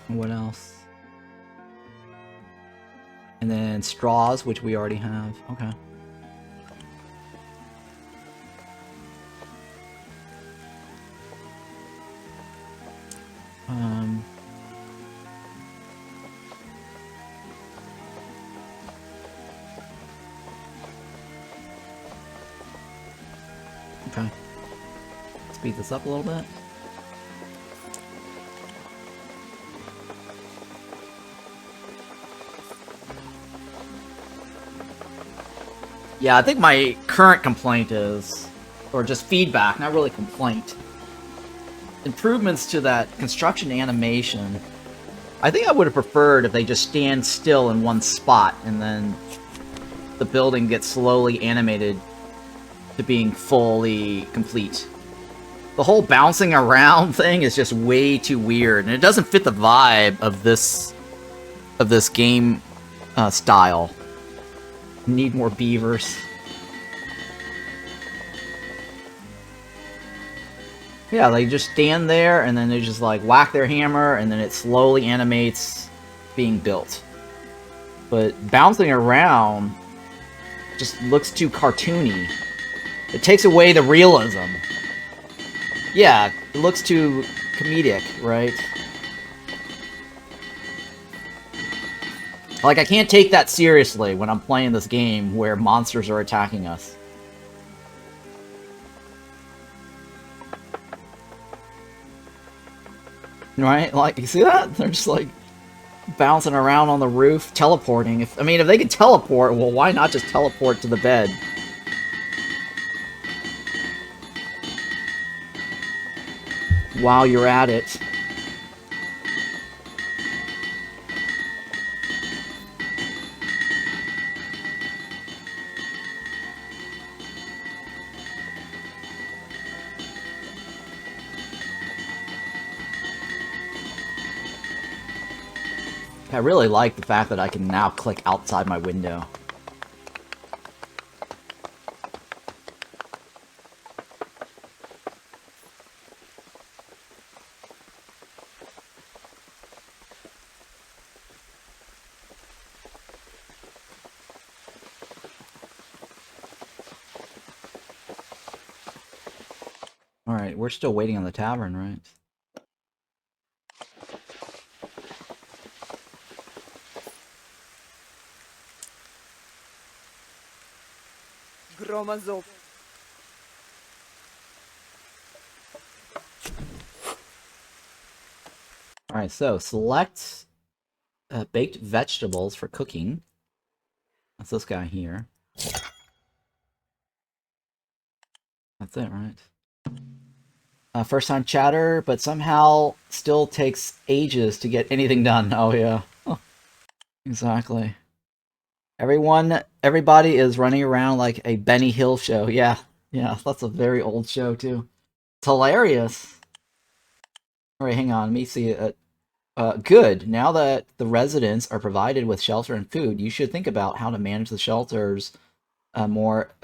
And what else? And then straws, which we already have. Okay. Okay. Speed this up a little bit. Yeah, I think my current complaint is, or just feedback, not really complaint. Improvements to that construction animation. I think I would have preferred if they just stand still in one spot and then the building gets slowly animated to being fully complete. The whole bouncing around thing is just way too weird, and it doesn't fit the vibe of this game style. Need more beavers. Yeah, they just stand there and then they just like whack their hammer and then it slowly animates being built. But bouncing around just looks too cartoony. It takes away the realism. Yeah, it looks too comedic, right? Like, I can't take that seriously when I'm playing this game where monsters are attacking us. Right? Like, you see that? They're just, like, bouncing around on the roof, teleporting. I mean, if they could teleport, well, why not just teleport to the bed? While you're at it. I really like the fact that I can now click outside my window. Alright, we're still waiting on the tavern, right? Громозов. Alright, so select baked vegetables for cooking. That's this guy here. That's it, right? First time chatter, but somehow still takes ages to get anything done. Oh yeah. Oh, exactly. Everybody is running around like a Benny Hill show. Yeah, yeah, that's a very old show too. It's hilarious. Alright, hang on, let me see it. Good. Now that the residents are provided with shelter and food, you should think about how to manage the shelters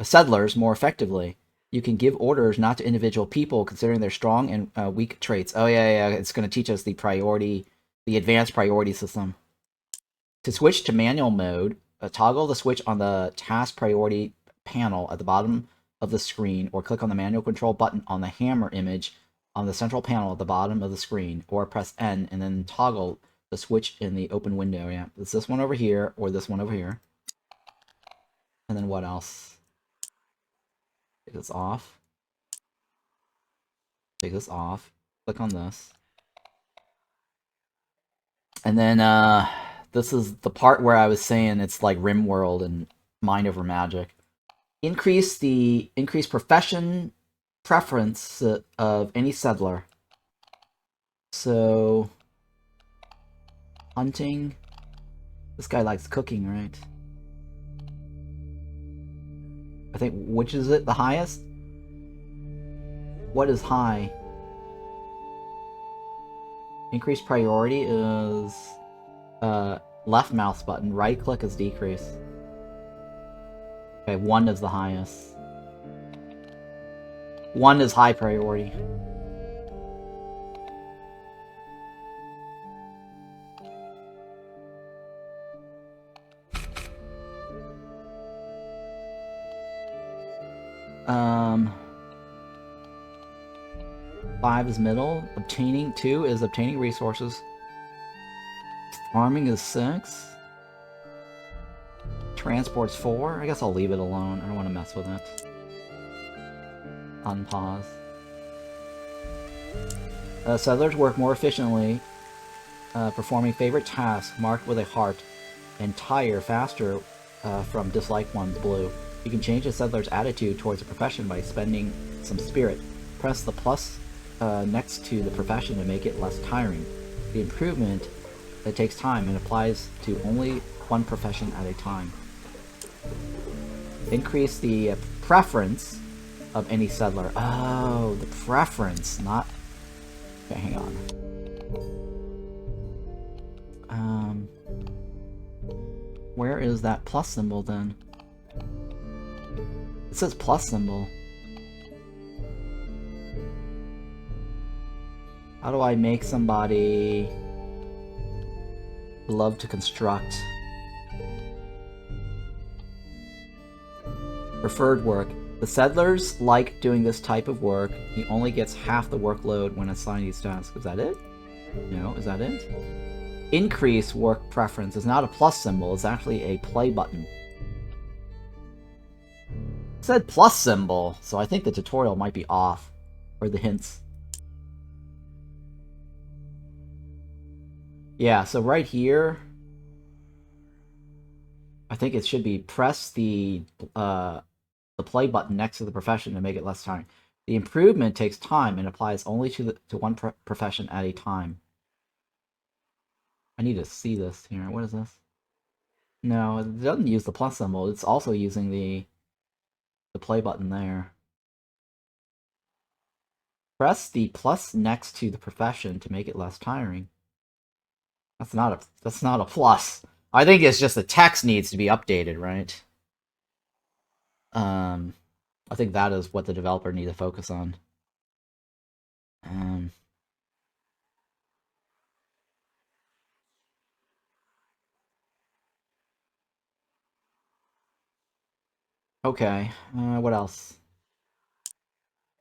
settlers more effectively. You can give orders not to individual people considering their strong and weak traits. Oh yeah, yeah, it's going to teach us the advanced priority system. To switch to manual mode, toggle the switch on the task priority panel at the bottom of the screen, or click on the manual control button on the hammer image on the central panel at the bottom of the screen, or press N and then toggle the switch in the open window. Yeah, it's this one over here, or this one over here. And then what else? Take this off. Take this off. Click on this. And then this is the part where I was saying it's like RimWorld and Mind Over Magic. Increase profession preference of any settler. So hunting. This guy likes cooking, right? I think, which is it? The highest? What is high? Increased priority is left mouse button. Right click is decrease. Okay, 1 is the highest. 1 is high priority. Um, 5 is middle. 2 is obtaining resources. Farming is 6. Transport's 4. I guess I'll leave it alone. I don't want to mess with it. Unpause. Settlers work more efficiently, performing favorite tasks marked with a heart, and tire faster from disliked ones blue. You can change a settler's attitude towards a profession by spending some spirit. Press the plus next to the profession to make it less tiring. The improvement takes time and applies to only one profession at a time. Increase the preference of any settler. Oh, the preference, not... Okay, hang on. Where is that plus symbol then? It says plus symbol. How do I make somebody love to construct? Preferred work. The settlers like doing this type of work. He only gets half the workload when assigned these tasks. Is that it? No, is that it? Increase work preference is not a plus symbol, it's actually a play button. It said plus symbol, so I think the tutorial might be off. Or the hints. Yeah, so right here, I think it should be press the play button next to the profession to make it less tiring. The improvement takes time and applies only to one profession at a time. I need to see this here. What is this? No, it doesn't use the plus symbol. It's also using the play button there. Press the plus next to the profession to make it less tiring. That's not a plus. I think it's just the text needs to be updated, right? I think that is what the developer needs to focus on. Okay, what else?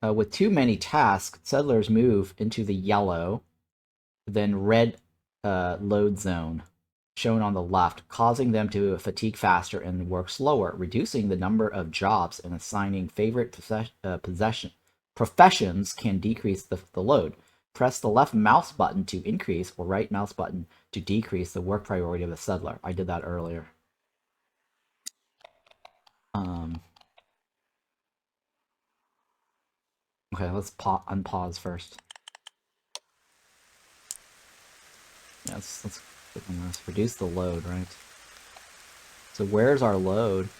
With too many tasks, settlers move into the yellow, then red load zone, shown on the left, causing them to fatigue faster and work slower, reducing the number of jobs and assigning favorite professions can decrease the load. Press the left mouse button to increase or right mouse button to decrease the work priority of the settler. I did that earlier. Okay, let's unpause first. Yeah, let's click on this. Reduce the load, right? So where's our load?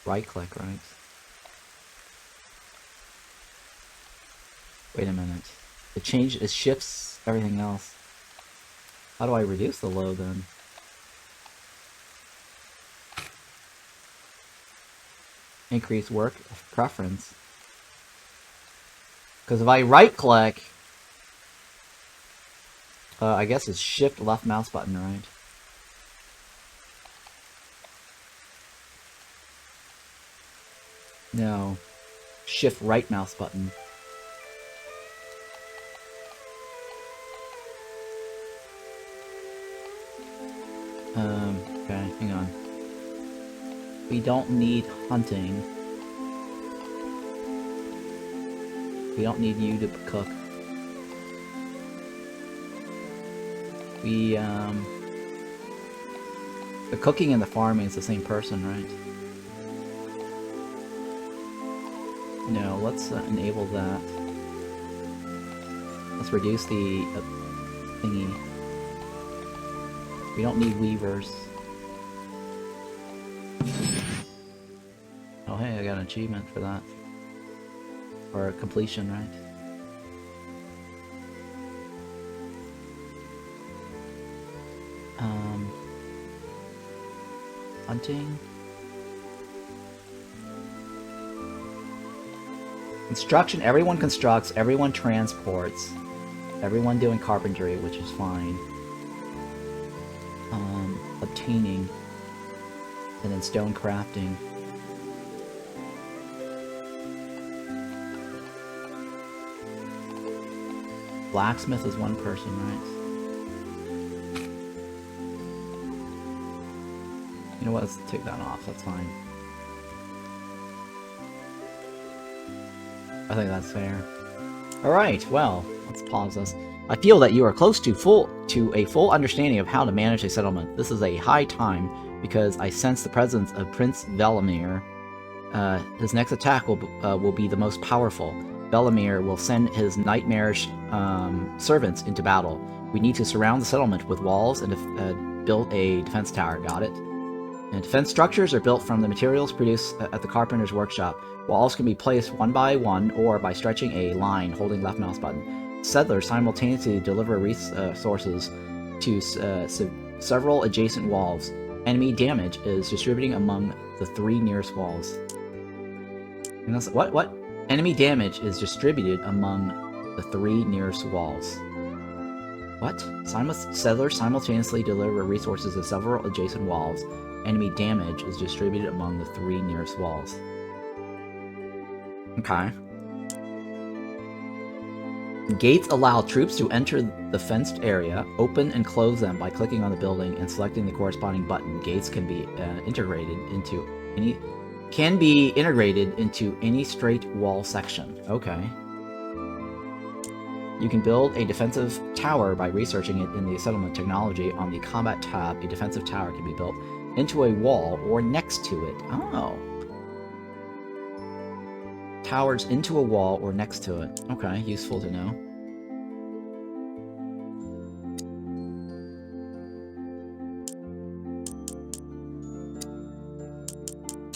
Right click, right? Wait a minute. It shifts everything else. How do I reduce the load then? Increase work preference. Because if I right click, I guess it's shift left mouse button, right? No. Shift right mouse button. Okay, hang on. We don't need hunting. We don't need you to cook. The cooking and the farming is the same person, right? No, let's enable that. Let's reduce the thingy. We don't need weavers. Oh hey, I got an achievement for that. Or completion, right? Hunting. Construction, everyone constructs, everyone transports. Everyone doing carpentry, which is fine. Obtaining. And then stone crafting. Blacksmith is one person, right? You know what, let's take that off, that's fine. I think that's fair. Alright, well, let's pause this. I feel that you are close to a full understanding of how to manage a settlement. This is a high time, because I sense the presence of Prince Velimir. His next attack will be the most powerful. Velimir will send his nightmarish servants into battle. We need to surround the settlement with walls and build a defense tower. Got it? And defense structures are built from the materials produced at the carpenter's workshop. Walls can be placed one by one or by stretching a line holding left mouse button. Settlers simultaneously deliver resources to several adjacent walls. Enemy damage is distributing among the 3 nearest walls. And that's, what? Enemy damage is distributed among the 3 nearest walls. What? Settlers simultaneously deliver resources to several adjacent walls. Enemy damage is distributed among the 3 nearest walls. Okay. Gates allow troops to enter the fenced area, open and close them by clicking on the building and selecting the corresponding button. Gates can be integrated into any straight wall section. Okay. You can build a defensive tower by researching it in the settlement technology. On the combat tab, a defensive tower can be built into a wall or next to it. Oh. Towers into a wall or next to it. Okay, useful to know.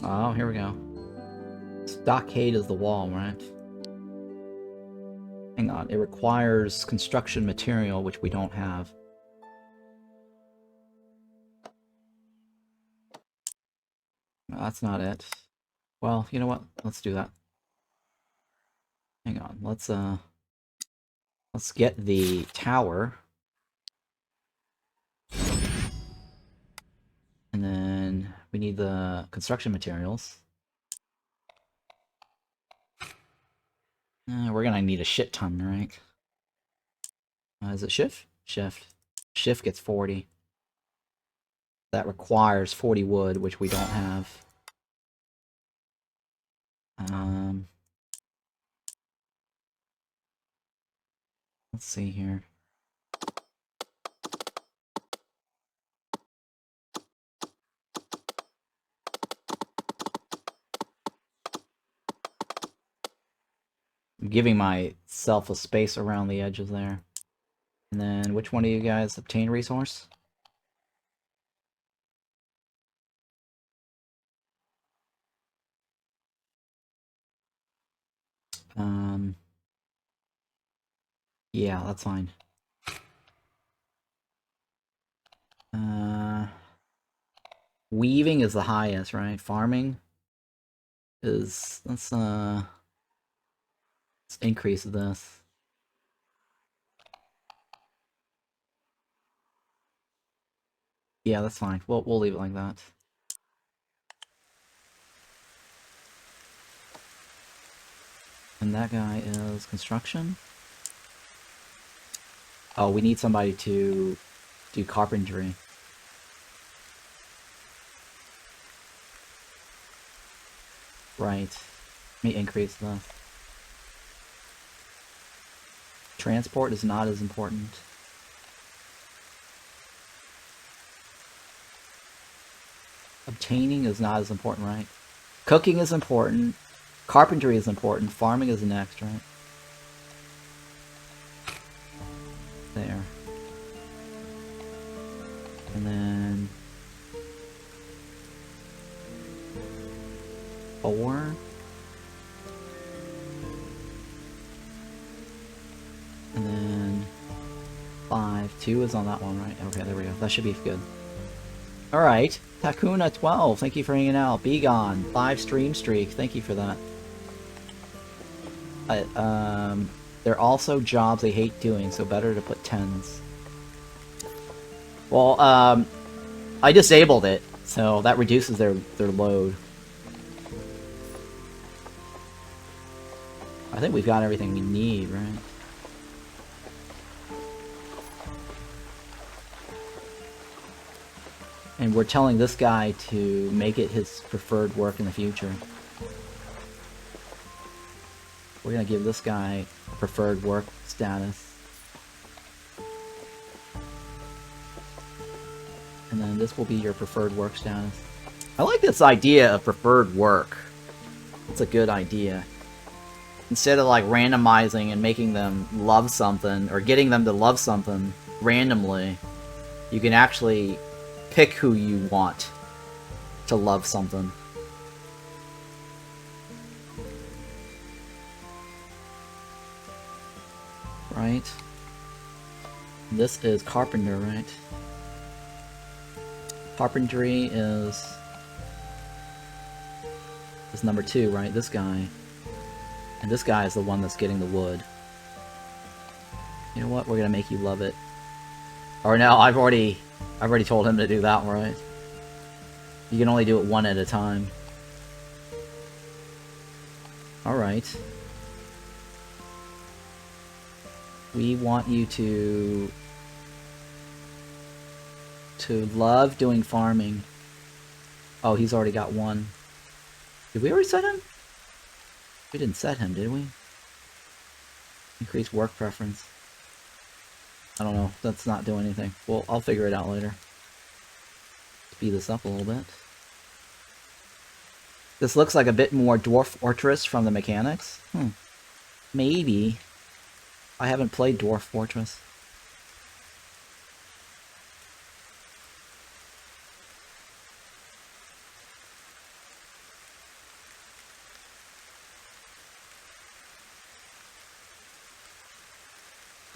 Oh, here we go. Stockade is the wall, right? Hang on, it requires construction material, which we don't have. No, that's not it. Well, you know what? Let's do that. Hang on, let's get the tower. And then we need the construction materials. We're gonna need a shit ton, right? Is it shift? Shift. Shift gets 40. That requires 40 wood, which we don't have. Let's see here. I'm giving myself a space around the edges there. And then, which one of you guys obtain resource? Yeah, that's fine. Weaving is the highest, right? Farming is, let's increase this. Yeah, that's fine. We'll leave it like that. And that guy is construction. Oh, we need somebody to do carpentry. Right. Let me increase this. Transport is not as important. Obtaining is not as important, right? Cooking is important. Carpentry is important. Farming is next, right? There. And then 4. And then 5. 2 is on that one, right? Okay, there we go. That should be good. Alright. Takuna12, thank you for hanging out. Be Gone, 5 stream streak. Thank you for that. They're also jobs they hate doing, so better to put 10s. Well, I disabled it, so that reduces their load. I think we've got everything we need, right? And we're telling this guy to make it his preferred work in the future. We're gonna give this guy a preferred work status. And then this will be your preferred work status. I like this idea of preferred work. It's a good idea. Instead of like randomizing and making them love something, or getting them to love something randomly, you can actually pick who you want to love something. Right? This is carpenter, right? Carpentry is number 2, right? This guy. And this guy is the one that's getting the wood. You know what? We're gonna make you love it. Or no, I've already told him to do that, right? You can only do it one at a time. Alright. We want you to love doing farming. Oh, he's already got 1. Did we already set him? We didn't set him, did we? Increase work preference. I don't know. That's not doing anything. Well, I'll figure it out later. Speed this up a little bit. This looks like a bit more Dwarf Fortress from the mechanics. Maybe. I haven't played Dwarf Fortress.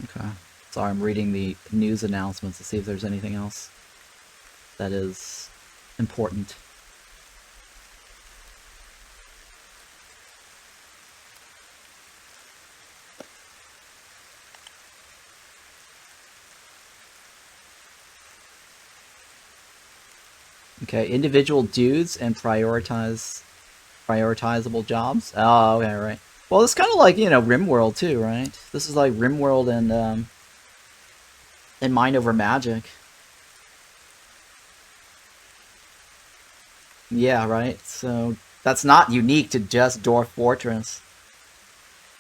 Okay. Sorry, I'm reading the news announcements to see if there's anything else that is important. Okay, individual dudes and prioritizable jobs. Oh, okay, right. Well, it's kind of like, you know, RimWorld too, right? This is like RimWorld and Mind Over Magic. Yeah, right. So that's not unique to just Dwarf Fortress.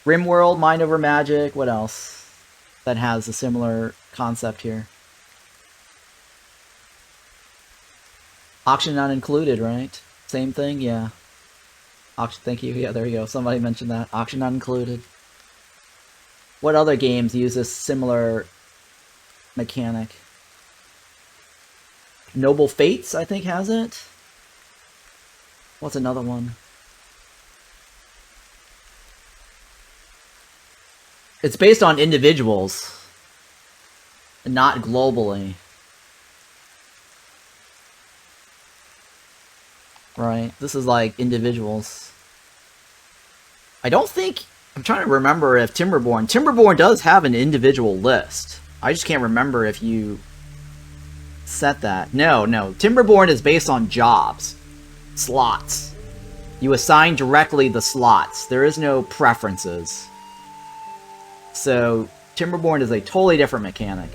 RimWorld, Mind Over Magic. What else that has a similar concept here? Auction not included, right? Same thing, yeah. Auction, thank you. Yeah, there you go. Somebody mentioned that. Auction not included. What other games use this similar mechanic? Noble Fates, I think, has it. What's another one? It's based on individuals, and not globally. Right, this is like individuals. I don't think... I'm trying to remember if Timberborn... Timberborn does have an individual list. I just can't remember if you set that. No. Timberborn is based on jobs. Slots. You assign directly the slots. There is no preferences. So, Timberborn is a totally different mechanic.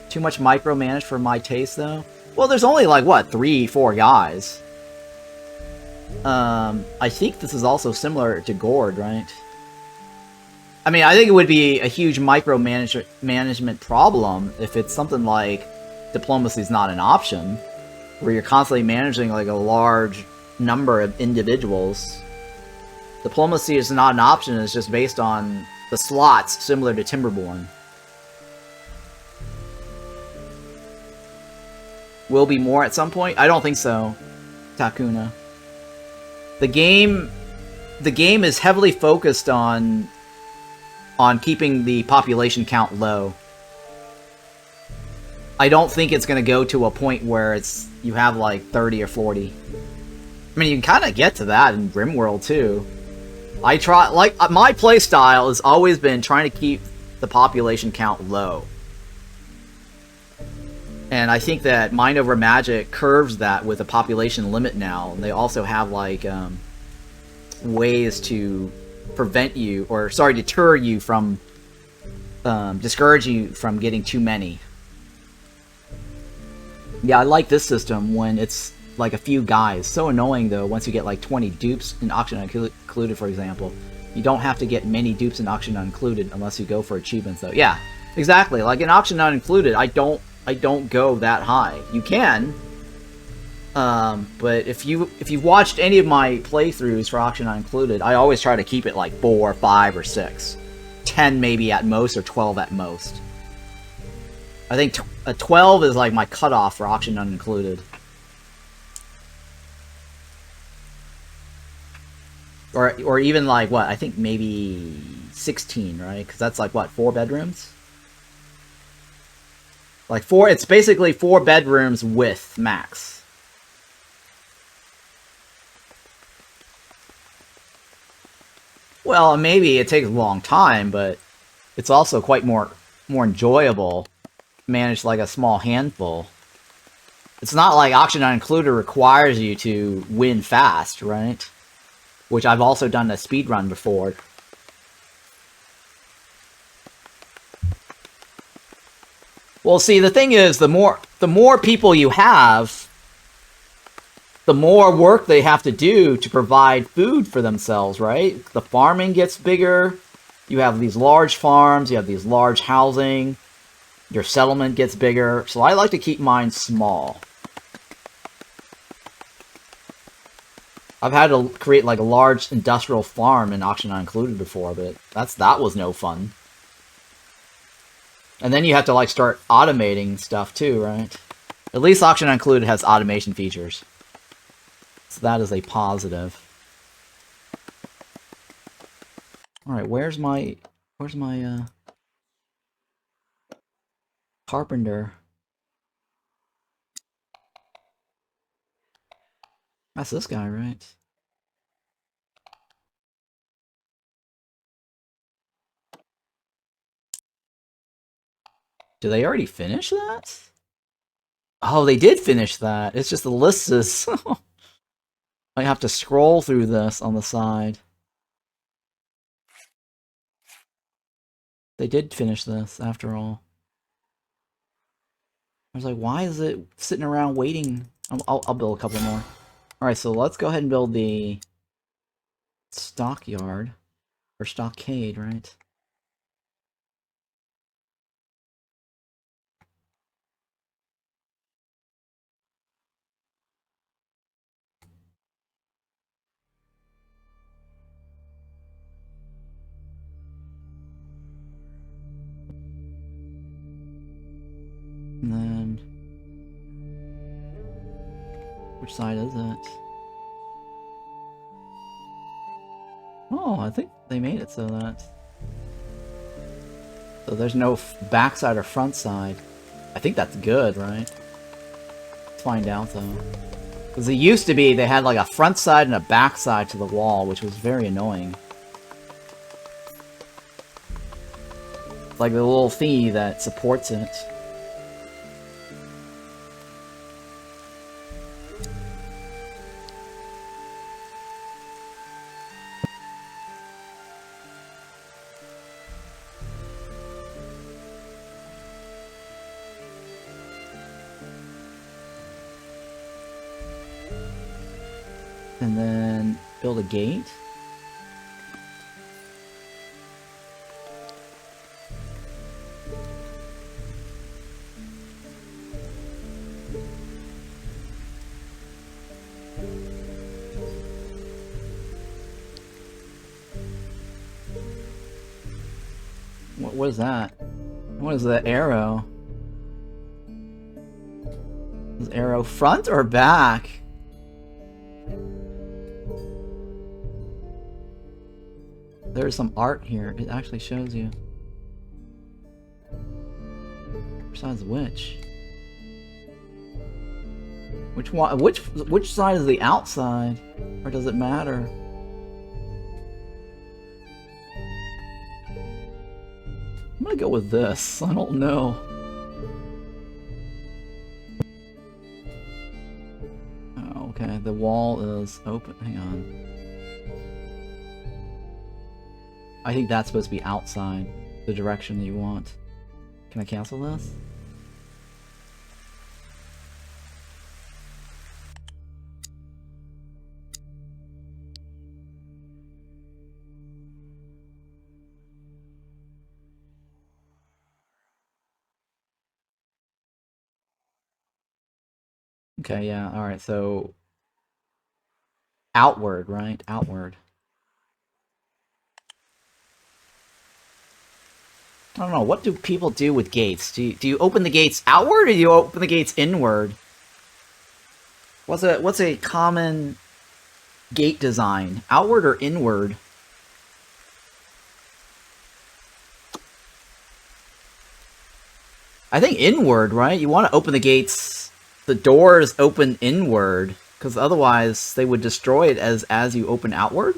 Too much micromanaged for my taste, though? Well, there's only, like, what, 3-4 guys. I think this is also similar to Gord, right? I mean, I think it would be a huge management problem if it's something like diplomacy is not an option, where you're constantly managing, like, a large number of individuals. Diplomacy is not an option, it's just based on the slots, similar to Timberborn. Will be more at some point? I don't think so, Takuna. The game is heavily focused on keeping the population count low. I don't think it's going to go to a point where you have like 30 or 40. I mean, you can kind of get to that in RimWorld too. My playstyle has always been trying to keep the population count low. And I think that Mind Over Magic curves that with a population limit now. And they also have, like, ways to prevent you, or, sorry, deter you from, discourage you from getting too many. Yeah, I like this system when it's, like, a few guys. So annoying, though, once you get, like, 20 dupes in Auction Included, for example. You don't have to get many dupes in Auction Not Included unless you go for achievements, though. Yeah, exactly. Like, in Auction Not Included, I don't go that high. You can, but if you've watched any of my playthroughs for Auction Not Included, I always try to keep it like 4, 5, or 6. 10 maybe at most, or 12 at most. I think a 12 is like my cutoff for Auction Not Included. Or even like, what, I think maybe 16, right? Because that's like, what, 4 bedrooms? Like it's basically 4 bedrooms with max. Well, maybe it takes a long time, but it's also quite more enjoyable. Manage like a small handful. It's not like Auction Not Included requires you to win fast, right? Which I've also done a speedrun before. Well, see, the thing is, the more people you have, the more work they have to do to provide food for themselves, right? The farming gets bigger, you have these large farms, you have these large housing, your settlement gets bigger, so I like to keep mine small. I've had to create like a large industrial farm in Auction Not Included before, but that was no fun. And then you have to, like, start automating stuff, too, right? At least Auction Not Included has automation features. So that is a positive. Alright, where's my Carpenter. That's this guy, right? Did they already finish that? Oh, they did finish that. It's just the list is... I have to scroll through this on the side. They did finish this, after all. I was like, why is it sitting around waiting? I'll build a couple more. Alright, so let's go ahead and build the stockyard. Or stockade, right? And then... which side is it? Oh, I think they made it so that... so there's no backside or front side. I think that's good, right? Let's find out, though. Because it used to be they had like a front side and a back side to the wall, which was very annoying. Like the little thingy that supports it. And then build a gate. What is that? What is that arrow? Is arrow front or back? There's some art here. It actually shows you. Besides which? Which one? Which side is the outside? Or does it matter? I'm gonna go with this. I don't know. Oh, okay. The wall is open. Hang on. I think that's supposed to be outside, the direction that you want. Can I cancel this? Okay, yeah, alright, so... outward, right? Outward. I don't know, what do people do with gates? Do you open the gates outward, or do you open the gates inward? What's a common gate design? Outward or inward? I think inward, right? You want to open the gates, the doors open inward, because otherwise they would destroy it as you open outward.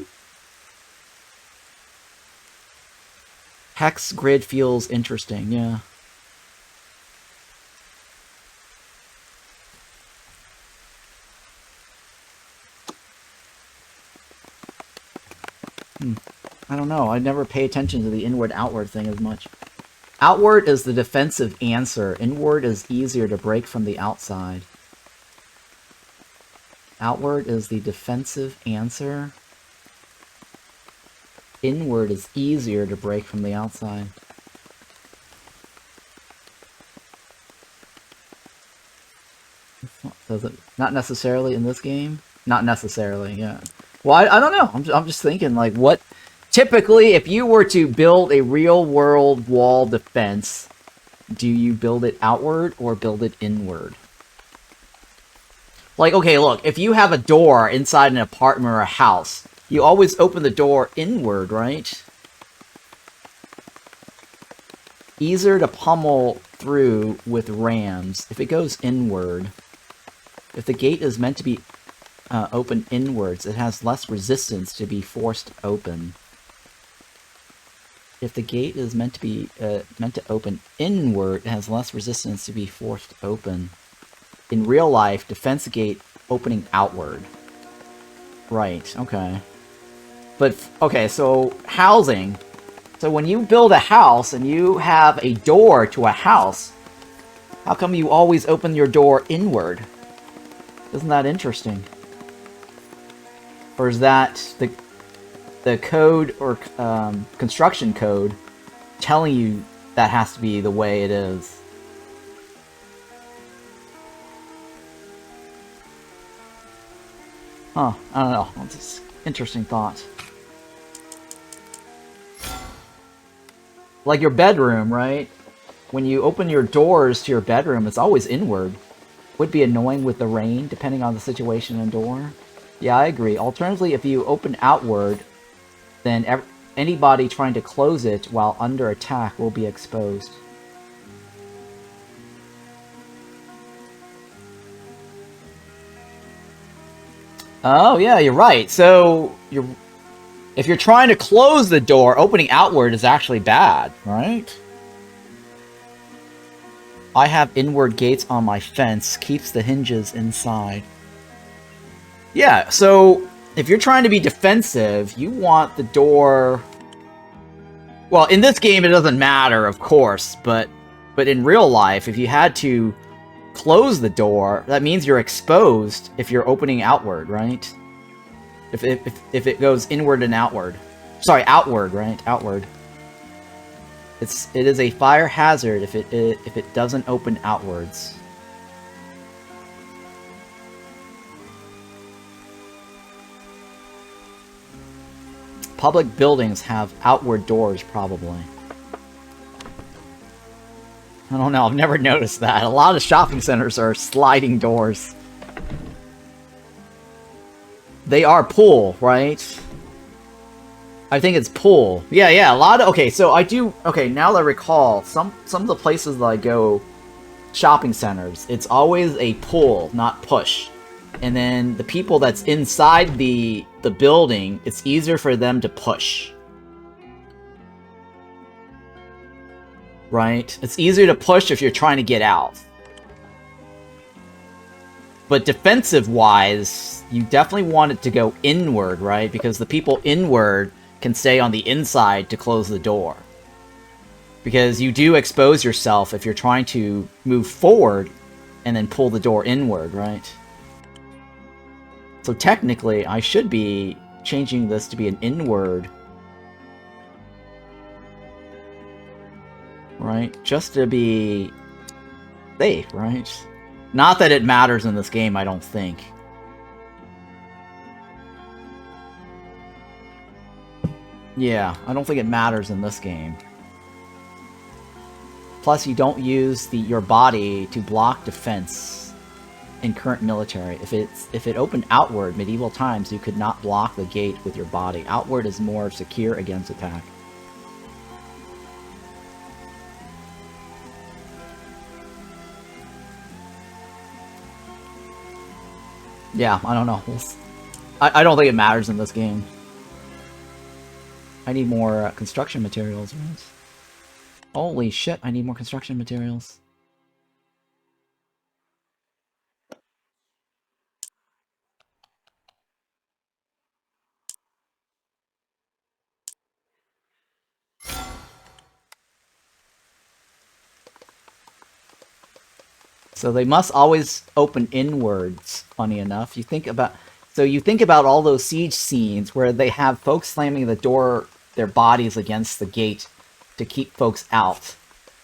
Hex grid feels interesting, yeah. I don't know. I never pay attention to the inward-outward thing as much. Outward is the defensive answer. Inward is easier to break from the outside. Outward is the defensive answer. Inward is easier to break from the outside. Does it? Not necessarily in this game? Not necessarily, yeah. Well, I don't know. I'm just thinking, like, what... Typically, if you were to build a real-world wall defense, do you build it outward or build it inward? Like, okay, look, if you have a door inside an apartment or a house, you always open the door inward, right? Easier to pummel through with rams. If it goes inward, if the gate is meant to be open inwards, it has less resistance to be forced open. If the gate is meant to open inward, it has less resistance to be forced open. In real life, defense gate opening outward. Right, okay. But, okay, so housing. So when you build a house and you have a door to a house, how come you always open your door inward? Isn't that interesting? Or is that the code or construction code telling you that has to be the way it is? Huh, I don't know. It's an interesting thought. Like your bedroom, right? When you open your doors to your bedroom, it's always inward. Would be annoying with the rain, depending on the situation and door. Yeah, I agree. Alternatively, if you open outward, then anybody trying to close it while under attack will be exposed. Oh, yeah, you're right. So, if you're trying to close the door, opening outward is actually bad, right? I have inward gates on my fence. Keeps the hinges inside. Yeah, so if you're trying to be defensive, you want the door... Well, in this game, it doesn't matter, of course, but in real life, if you had to close the door, that means you're exposed if you're opening outward, right? If it goes inward and outward. Sorry, outward, right? Outward. It is a fire hazard if it doesn't open outwards. Public buildings have outward doors, probably. I don't know, I've never noticed that. A lot of shopping centers are sliding doors. They are pull, right? I think it's pull. Yeah, a lot of... Okay, so I do... Okay, now that I recall, some of the places that I go, shopping centers, it's always a pull, not push. And then the people that's inside the building, it's easier for them to push. Right? It's easier to push if you're trying to get out. But defensive-wise, you definitely want it to go inward, right? Because the people inward can stay on the inside to close the door. Because you do expose yourself if you're trying to move forward and then pull the door inward, right? So technically, I should be changing this to be an inward. Right? Just to be safe, right? Not that it matters in this game, I don't think. Yeah, I don't think it matters in this game. Plus, you don't use your body to block defense in current military. If it opened outward, medieval times, you could not block the gate with your body. Outward is more secure against attack. Yeah, I don't know. I don't think it matters in this game. I need more construction materials, right? Holy shit, I need more construction materials. So they must always open inwards, funny enough. You think about all those siege scenes where they have folks slamming the door, their bodies against the gate to keep folks out.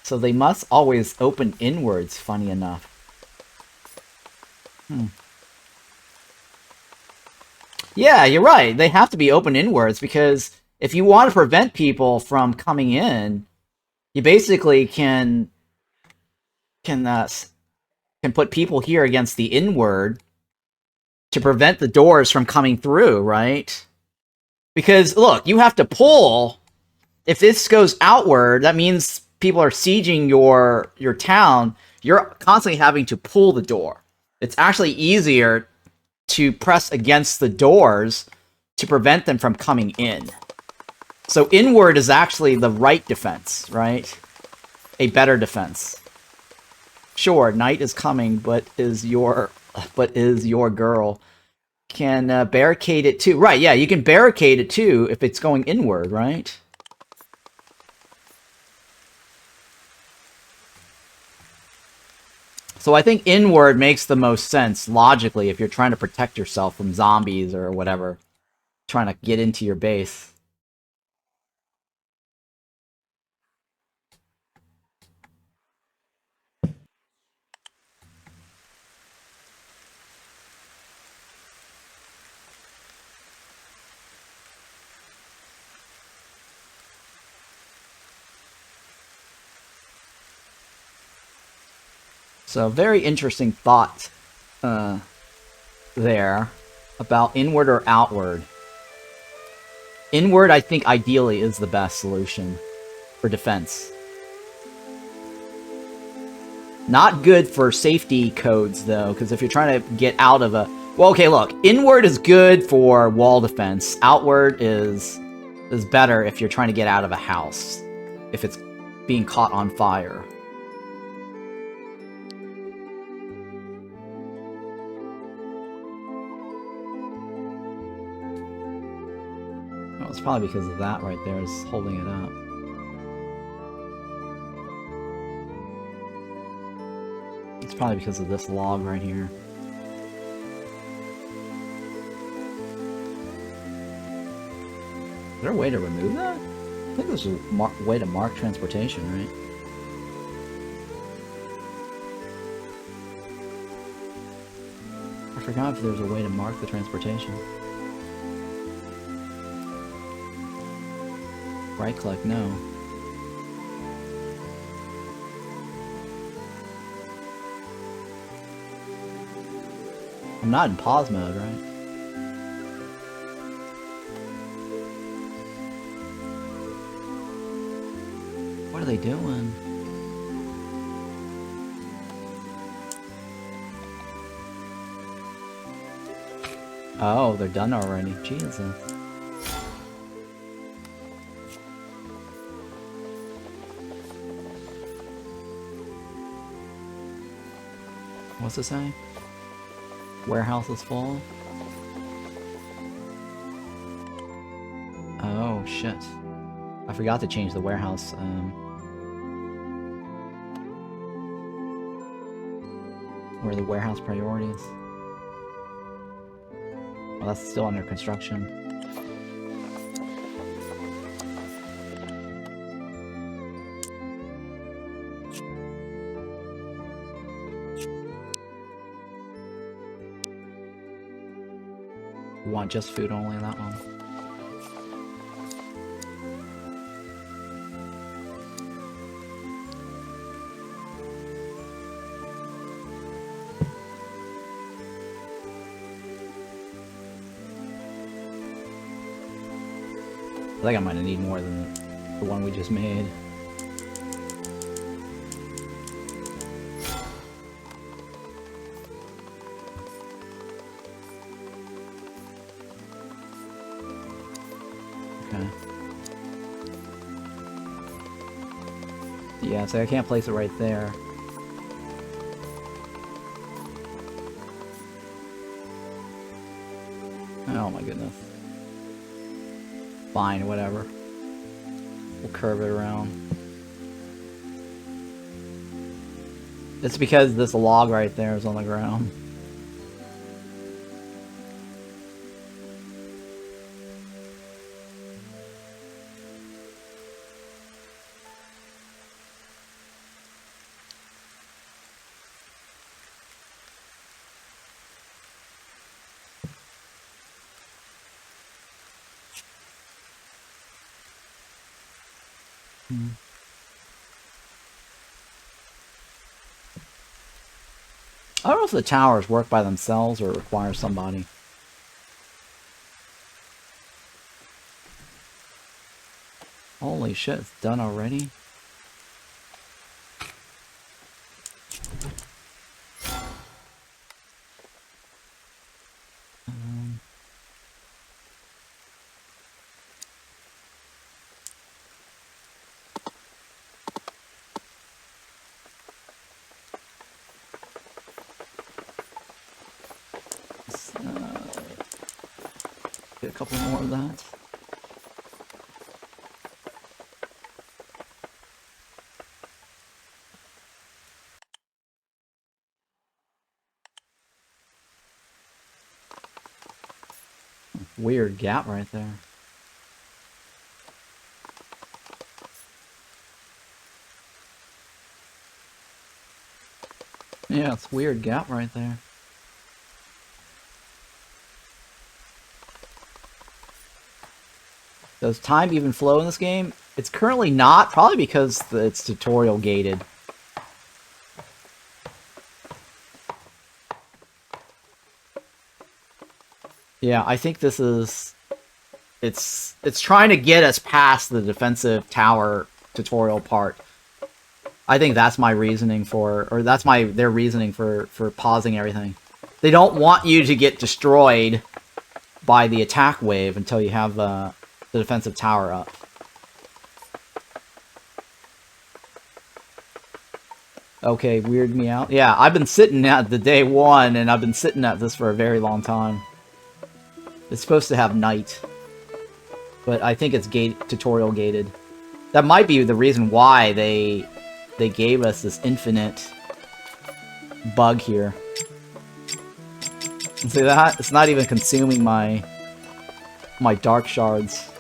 So they must always open inwards, funny enough. Yeah, you're right. They have to be open inwards because if you want to prevent people from coming in, you basically can put people here against the inward to prevent the doors from coming through, right? Because, look, you have to pull. If this goes outward, that means people are sieging your town, you're constantly having to pull the door. It's actually easier to press against the doors to prevent them from coming in. So inward is actually the right defense, right? A better defense. Sure, night is coming, but is your girl. Can barricade it too. Right, yeah, you can barricade it too if it's going inward, right? So I think inward makes the most sense, logically, if you're trying to protect yourself from zombies or whatever. Trying to get into your base. So, very interesting thought there about inward or outward. Inward, I think, ideally is the best solution for defense. Not good for safety codes, though, because if you're trying to get out of a... Well, okay, look. Inward is good for wall defense. Outward is better if you're trying to get out of a house. If it's being caught on fire. Well, it's probably because of that right there is holding it up. It's probably because of this log right here. Is there a way to remove that? I think there's a way to mark transportation, right? I forgot if there's a way to mark the transportation. Right click, no. I'm not in pause mode, right? What are they doing? Oh, they're done already. Jesus. What's it say? Warehouse is full? Oh, shit. I forgot to change the warehouse, where are the warehouse priorities? Well, that's still under construction. We want just food only, that one. I think I might need more than the one we just made. Okay. Yeah, so I can't place it right there. Oh my goodness. Fine, whatever. We'll curve it around. It's because this log right there is on the ground. I don't know if the towers work by themselves or require somebody. Holy shit, it's done already? Get a couple more of that. Weird gap right there. Yeah, it's weird gap right there. Does time even flow in this game? It's currently not, probably because it's tutorial gated. Yeah, I think this is... It's trying to get us past the defensive tower tutorial part. I think that's my reasoning for... Or that's their reasoning for pausing everything. They don't want you to get destroyed by the attack wave until you have the defensive tower up. Okay, weird me out. Yeah, I've been sitting at the day one, and I've been sitting at this for a very long time. It's supposed to have night, but I think it's tutorial gated. That might be the reason why they gave us this infinite bug here. See that? It's not even consuming my dark shards.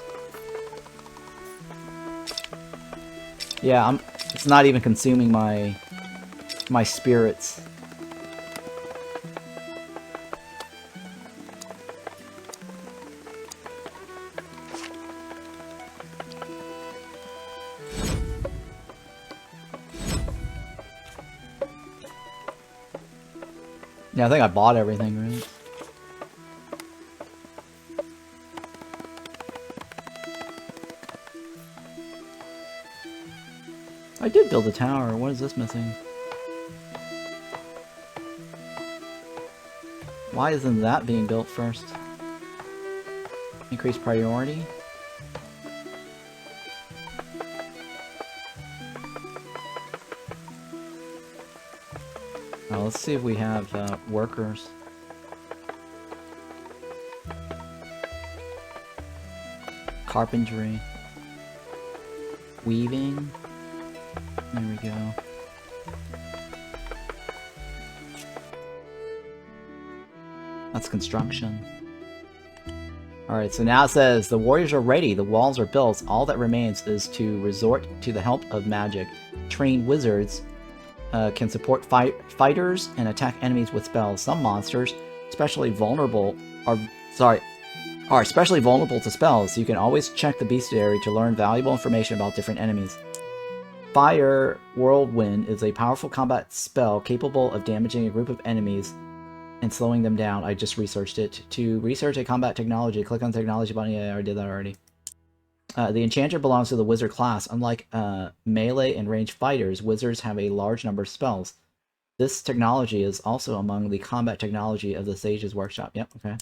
Yeah, it's not even consuming my spirits. Yeah, I think I bought everything, right? I did build a tower. What is this missing? Why isn't that being built first? Increase priority? Now let's see if we have workers. Carpentry. Weaving. There we go. That's construction. Alright, so now it says, the warriors are ready, the walls are built, all that remains is to resort to the help of magic. Trained wizards can support fighters and attack enemies with spells. Some monsters, especially vulnerable, are especially vulnerable to spells. You can always check the bestiary to learn valuable information about different enemies. Fire Whirlwind is a powerful combat spell capable of damaging a group of enemies and slowing them down. I just researched it. To research a combat technology, click on the technology button. Yeah, I already did that already. The enchanter belongs to the wizard class. Unlike melee and ranged fighters, wizards have a large number of spells. This technology is also among the combat technology of the Sage's Workshop. Yep, okay.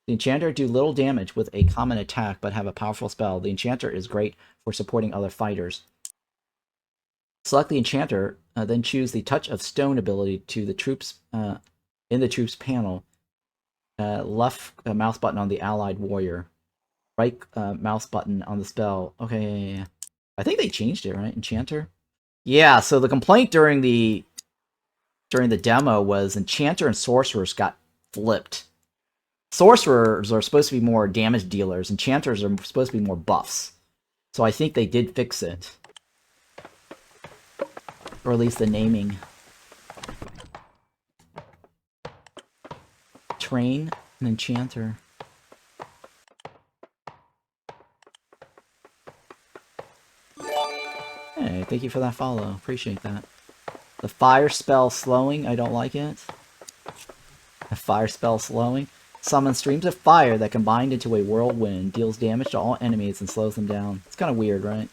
The enchanter do little damage with a common attack, but have a powerful spell. The enchanter is great for supporting other fighters. Select the enchanter, then choose the Touch of Stone ability to the troops in the troops panel. Left mouse button on the allied warrior. Right mouse button on the spell. Okay, yeah. I think they changed it, right? Enchanter? Yeah, so the complaint during the demo was Enchanter and Sorcerers got flipped. Sorcerers are supposed to be more damage dealers. Enchanters are supposed to be more buffs. So I think they did fix it. Or at least the naming. Train an enchanter. Hey, thank you for that follow. Appreciate that. The fire spell slowing, I don't like it. The fire spell slowing. Summon streams of fire that combined into a whirlwind, deals damage to all enemies and slows them down. It's kind of weird, right?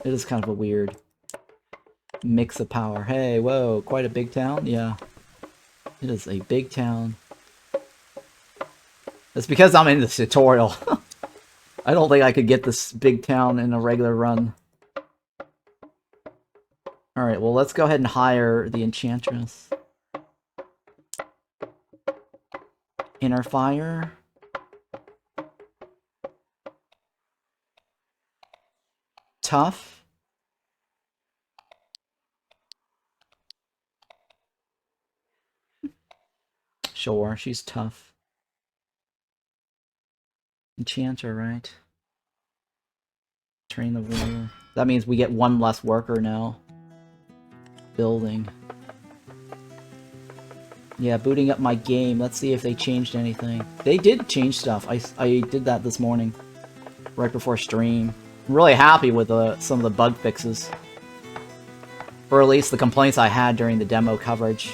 It is kind of a weird mix of power. Hey, whoa, quite a big town? Yeah. It is a big town. It's because I'm in this tutorial. I don't think I could get this big town in a regular run. Alright, well, let's go ahead and hire the Enchantress. Inner Fire. tough. Sure, she's tough. Enchanter, right? Train the warrior. That means we get one less worker now. Building. Yeah, booting up my game. Let's see if they changed anything. They did change stuff. I did that this morning. Right before stream. I'm really happy with some of the bug fixes. Or at least the complaints I had during the demo coverage.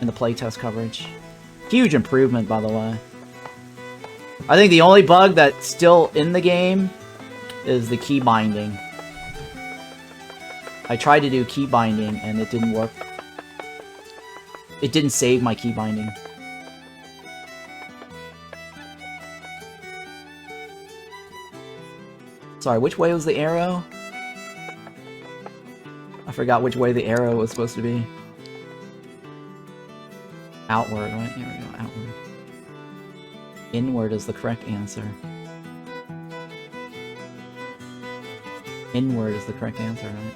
And the playtest coverage. Huge improvement, by the way. I think the only bug that's still in the game is the key binding. I tried to do key binding and it didn't work. It didn't save my key binding. Sorry, which way was the arrow? I forgot which way the arrow was supposed to be. Outward, right? Here we go, outward. Inward is the correct answer. Inward is the correct answer, right?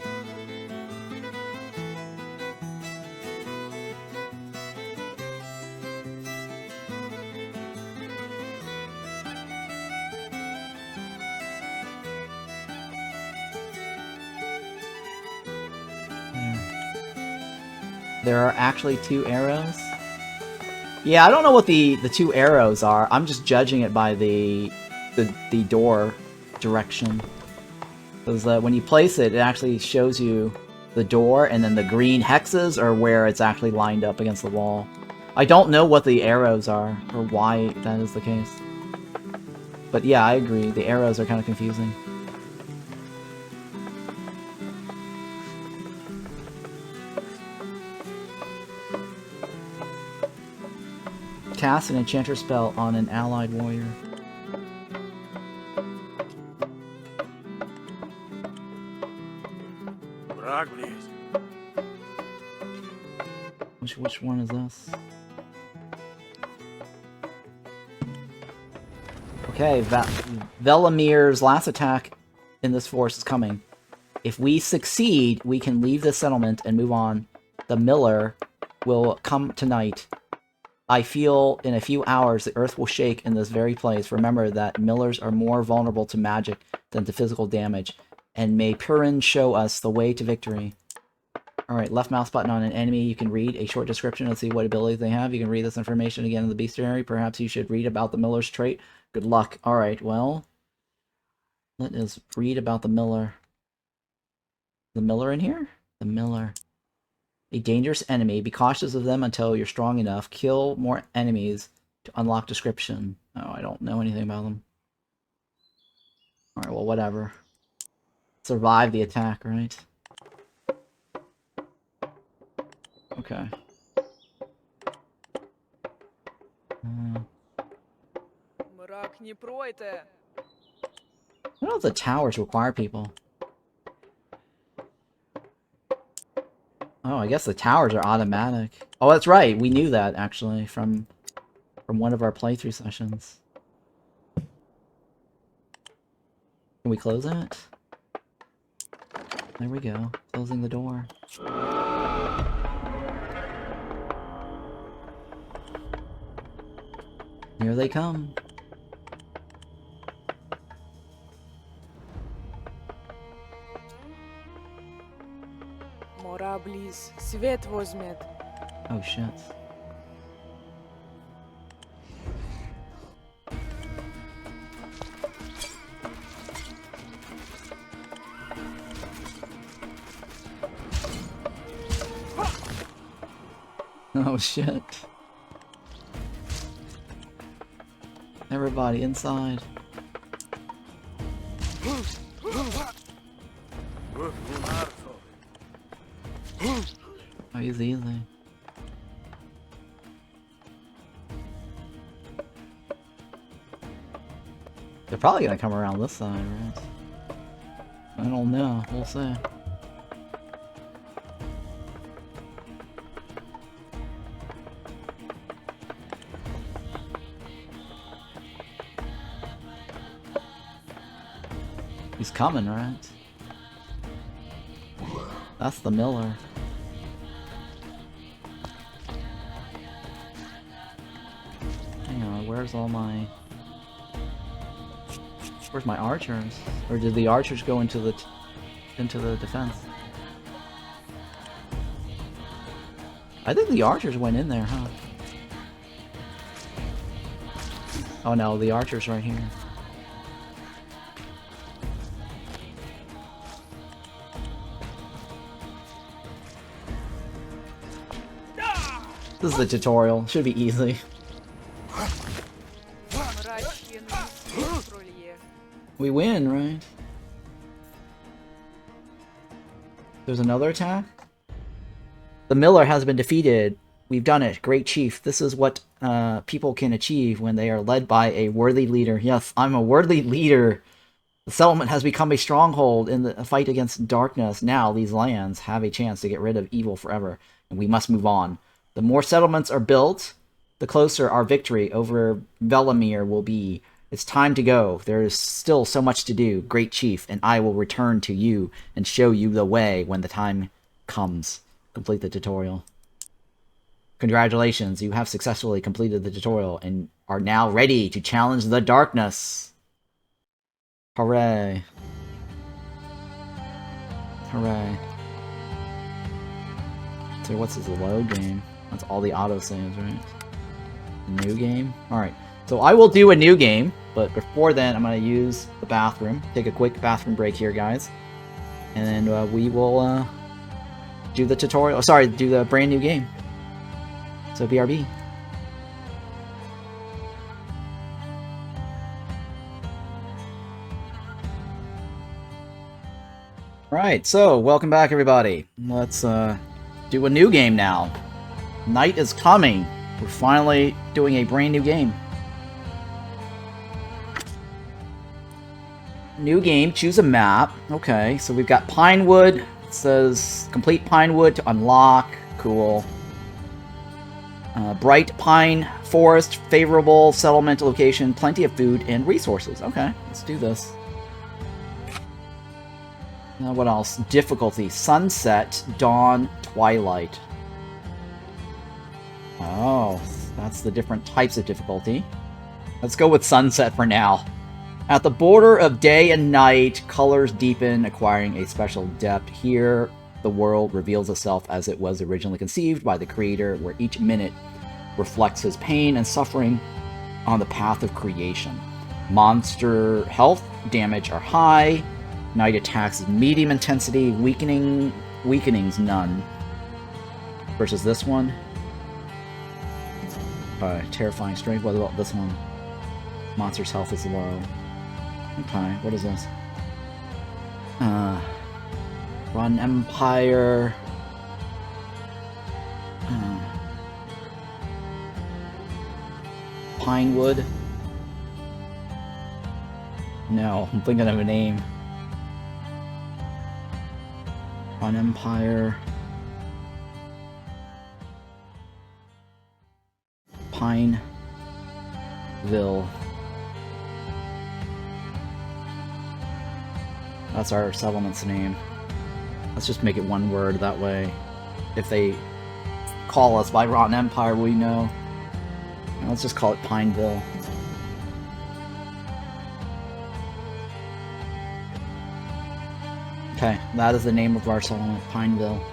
There are actually 2 arrows? Yeah, I don't know what the 2 arrows are. I'm just judging it by the door direction. Because when you place it, it actually shows you the door, and then the green hexes are where it's actually lined up against the wall. I don't know what the arrows are, or why that is the case. But yeah, I agree. The arrows are kind of confusing. Cast an enchanter spell on an allied warrior. Which one is this? Okay, Velamir's last attack in this force is coming. If we succeed, we can leave the settlement and move on. The miller will come tonight. I feel in a few hours the earth will shake in this very place. Remember that millers are more vulnerable to magic than to physical damage. And may Purin show us the way to victory. Alright, left mouse button on an enemy. You can read a short description and see what abilities they have. You can read this information again in the bestiary. Perhaps you should read about the miller's trait. Good luck. Alright, well. Let us read about the miller. The miller in here? The miller. A dangerous enemy. Be cautious of them until you're strong enough. Kill more enemies to unlock description. Oh, I don't know anything about them. Alright, well, whatever. Survive the attack, right? Okay. I don't know if the towers require people. Oh, I guess the towers are automatic. Oh, that's right. We knew that, actually, from one of our playthrough sessions. Can we close it? There we go. Closing the door. Here they come. Мора близ, свет возьмет. Oh shit. Oh shit. Everybody inside. Oh, easy. They're probably gonna come around this side, right? I don't know. We'll see. He's coming, right? That's the miller. Hang on, where's all my... Where's my archers? Or did the archers go into the defense? I think the archers went in there, huh? Oh no, the archer's right here. This is the tutorial. Should be easy. We win, right? There's another attack? The Miller has been defeated. We've done it. Great Chief. This is what people can achieve when they are led by a worthy leader. Yes, I'm a worthy leader. The settlement has become a stronghold in the fight against darkness. Now, these lands have a chance to get rid of evil forever, and we must move on. The more settlements are built, the closer our victory over Velemir will be. It's time to go. There is still so much to do, Great Chief, and I will return to you and show you the way when the time comes. Complete the tutorial. Congratulations, you have successfully completed the tutorial and are now ready to challenge the darkness. Hooray. Hooray. So what's this load game? That's all the autosaves, right? New game? Alright. So I will do a new game, but before then I'm going to use the bathroom. Take a quick bathroom break here, guys. And we will do the tutorial. Sorry, do the brand new game. So BRB. Alright, so welcome back everybody. Let's do a new game now. Night is coming. We're finally doing a brand new game. New game, choose a map. Okay, so we've got Pinewood. It says complete Pinewood to unlock. Cool. Bright Pine Forest, favorable settlement location, plenty of food and resources. Okay, let's do this. Now what else? Difficulty, sunset, dawn, twilight. Oh, that's the different types of difficulty. Let's go with sunset for now. At the border of day and night, colors deepen, acquiring a special depth. Here, the world reveals itself as it was originally conceived by the creator, where each minute reflects his pain and suffering on the path of creation. Monster health damage are high. Night attacks is medium intensity. Weakening's none. Versus this one. Terrifying strength. What about this one? Monster's health is low. Okay, what is this? Run Empire. Pinewood. No, I'm thinking of a name. Run Empire. Pineville. That's our settlement's name. Let's just make it one word, that way if they call us by Rotten Empire, we know. Let's just call it Pineville. Okay, that is the name of our settlement, Pineville.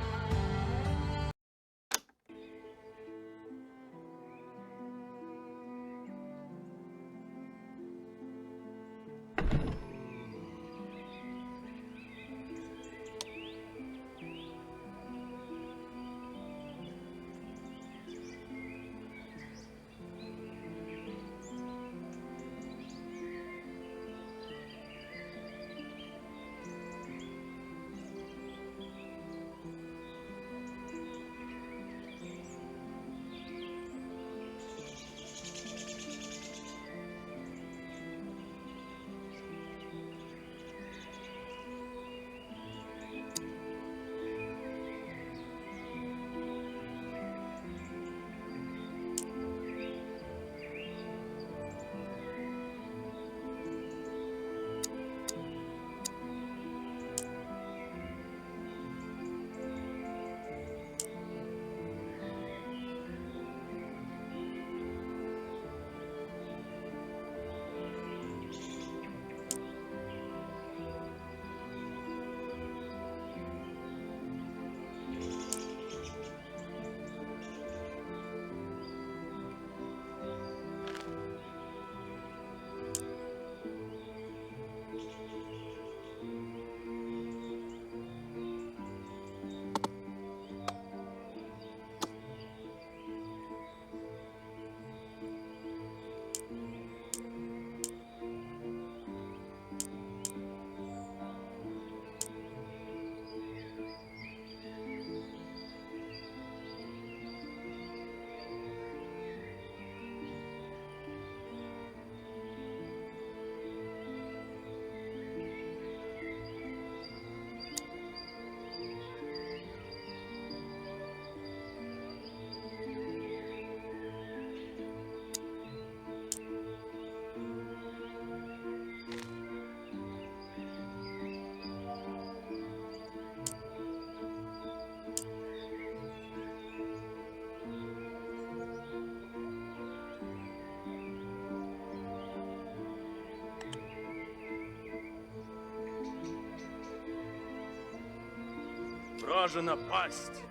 Вража напасть!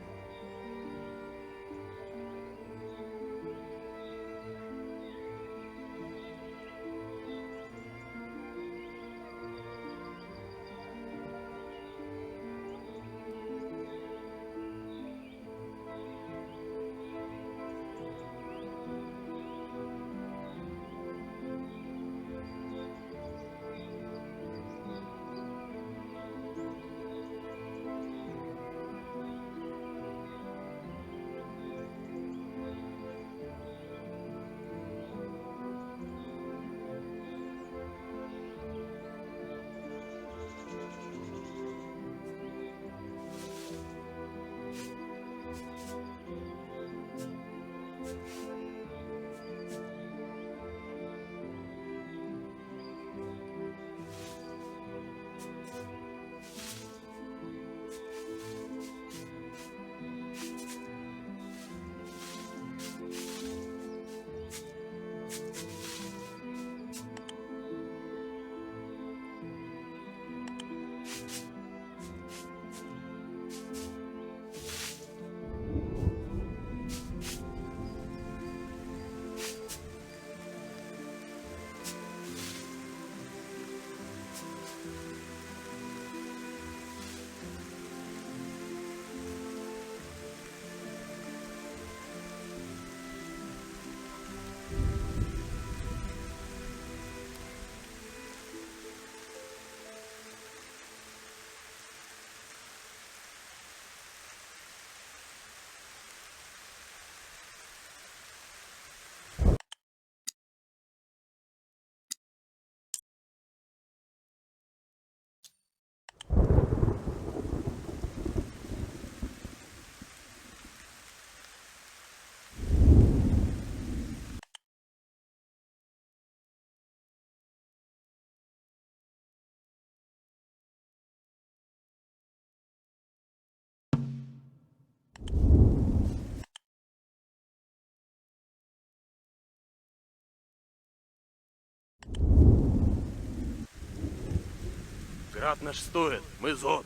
Град наш стоит, мы зону.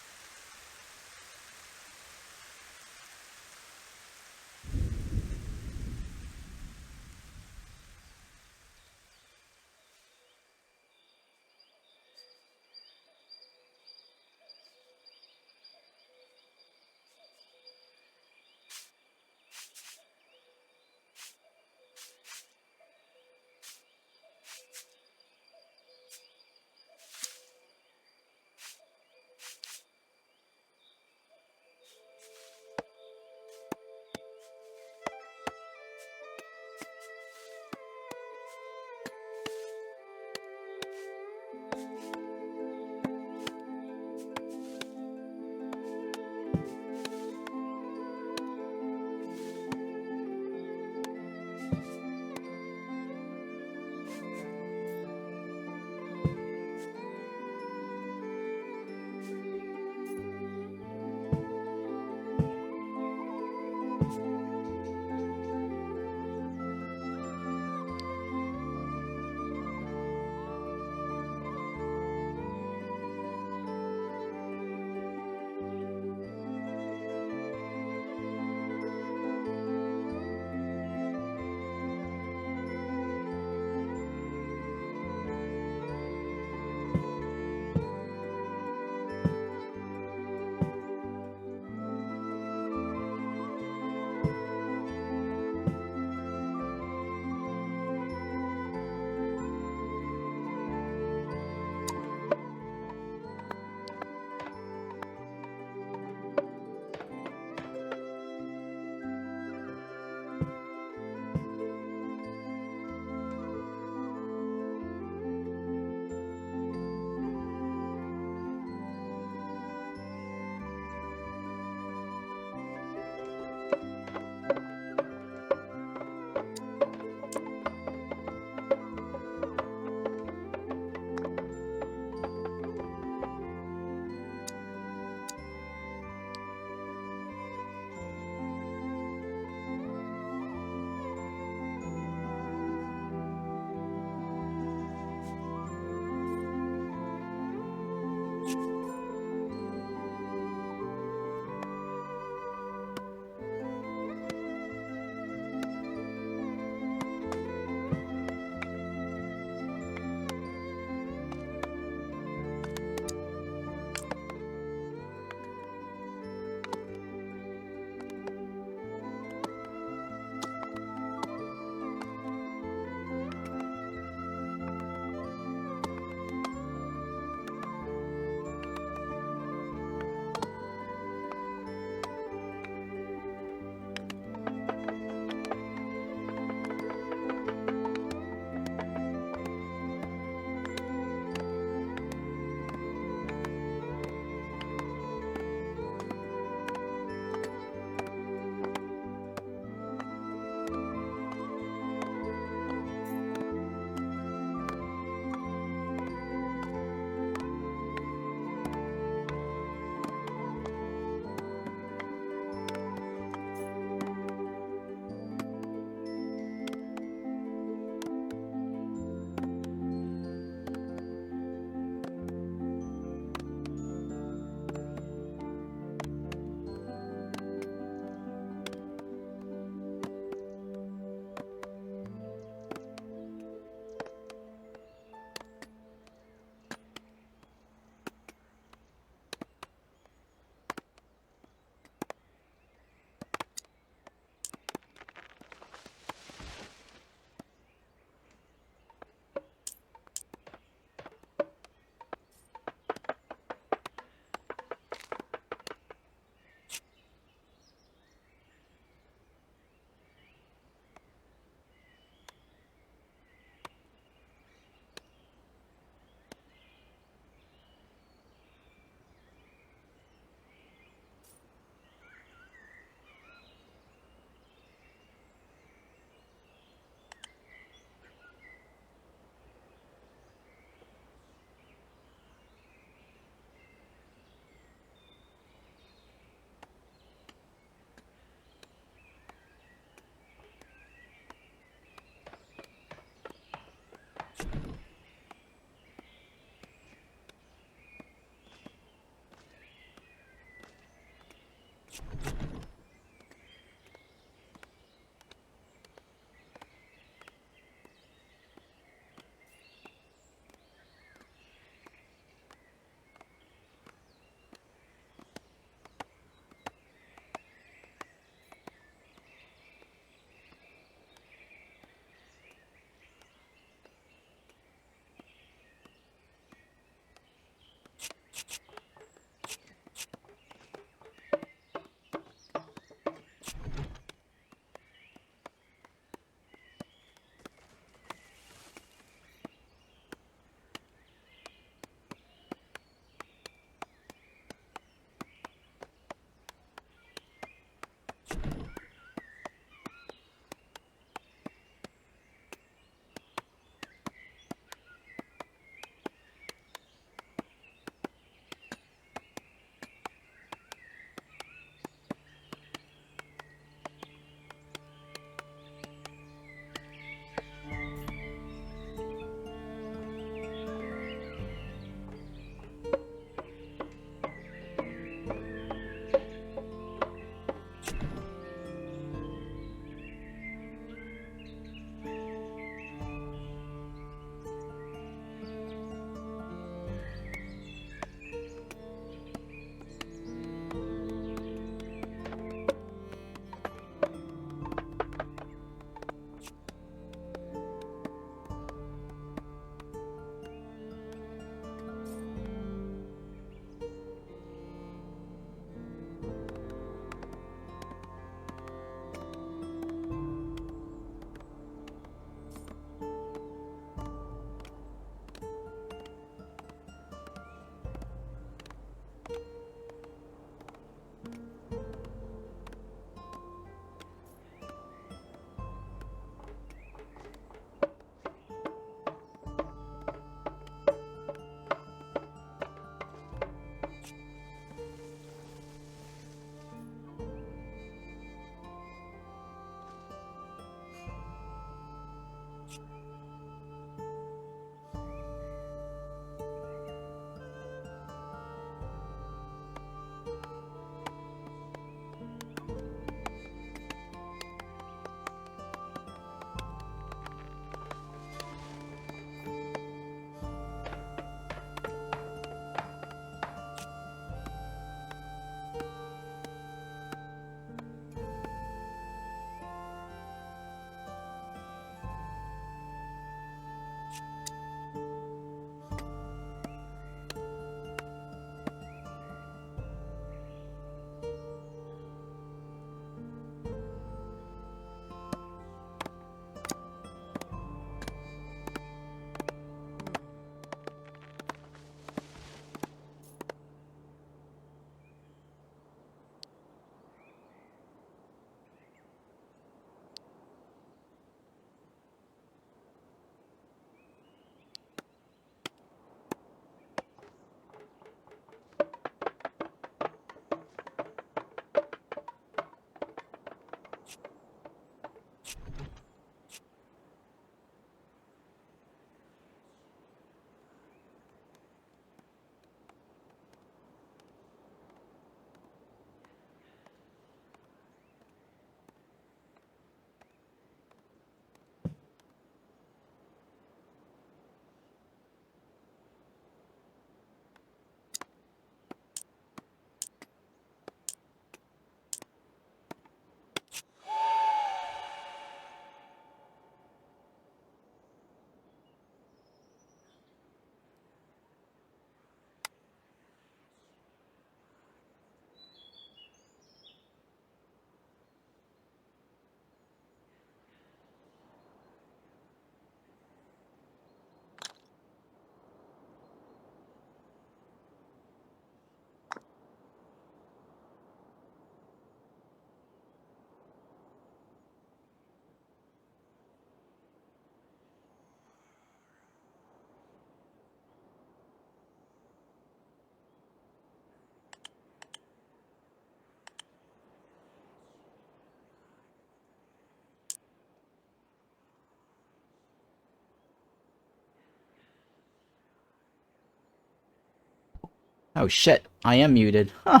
Oh shit, I am muted. Huh.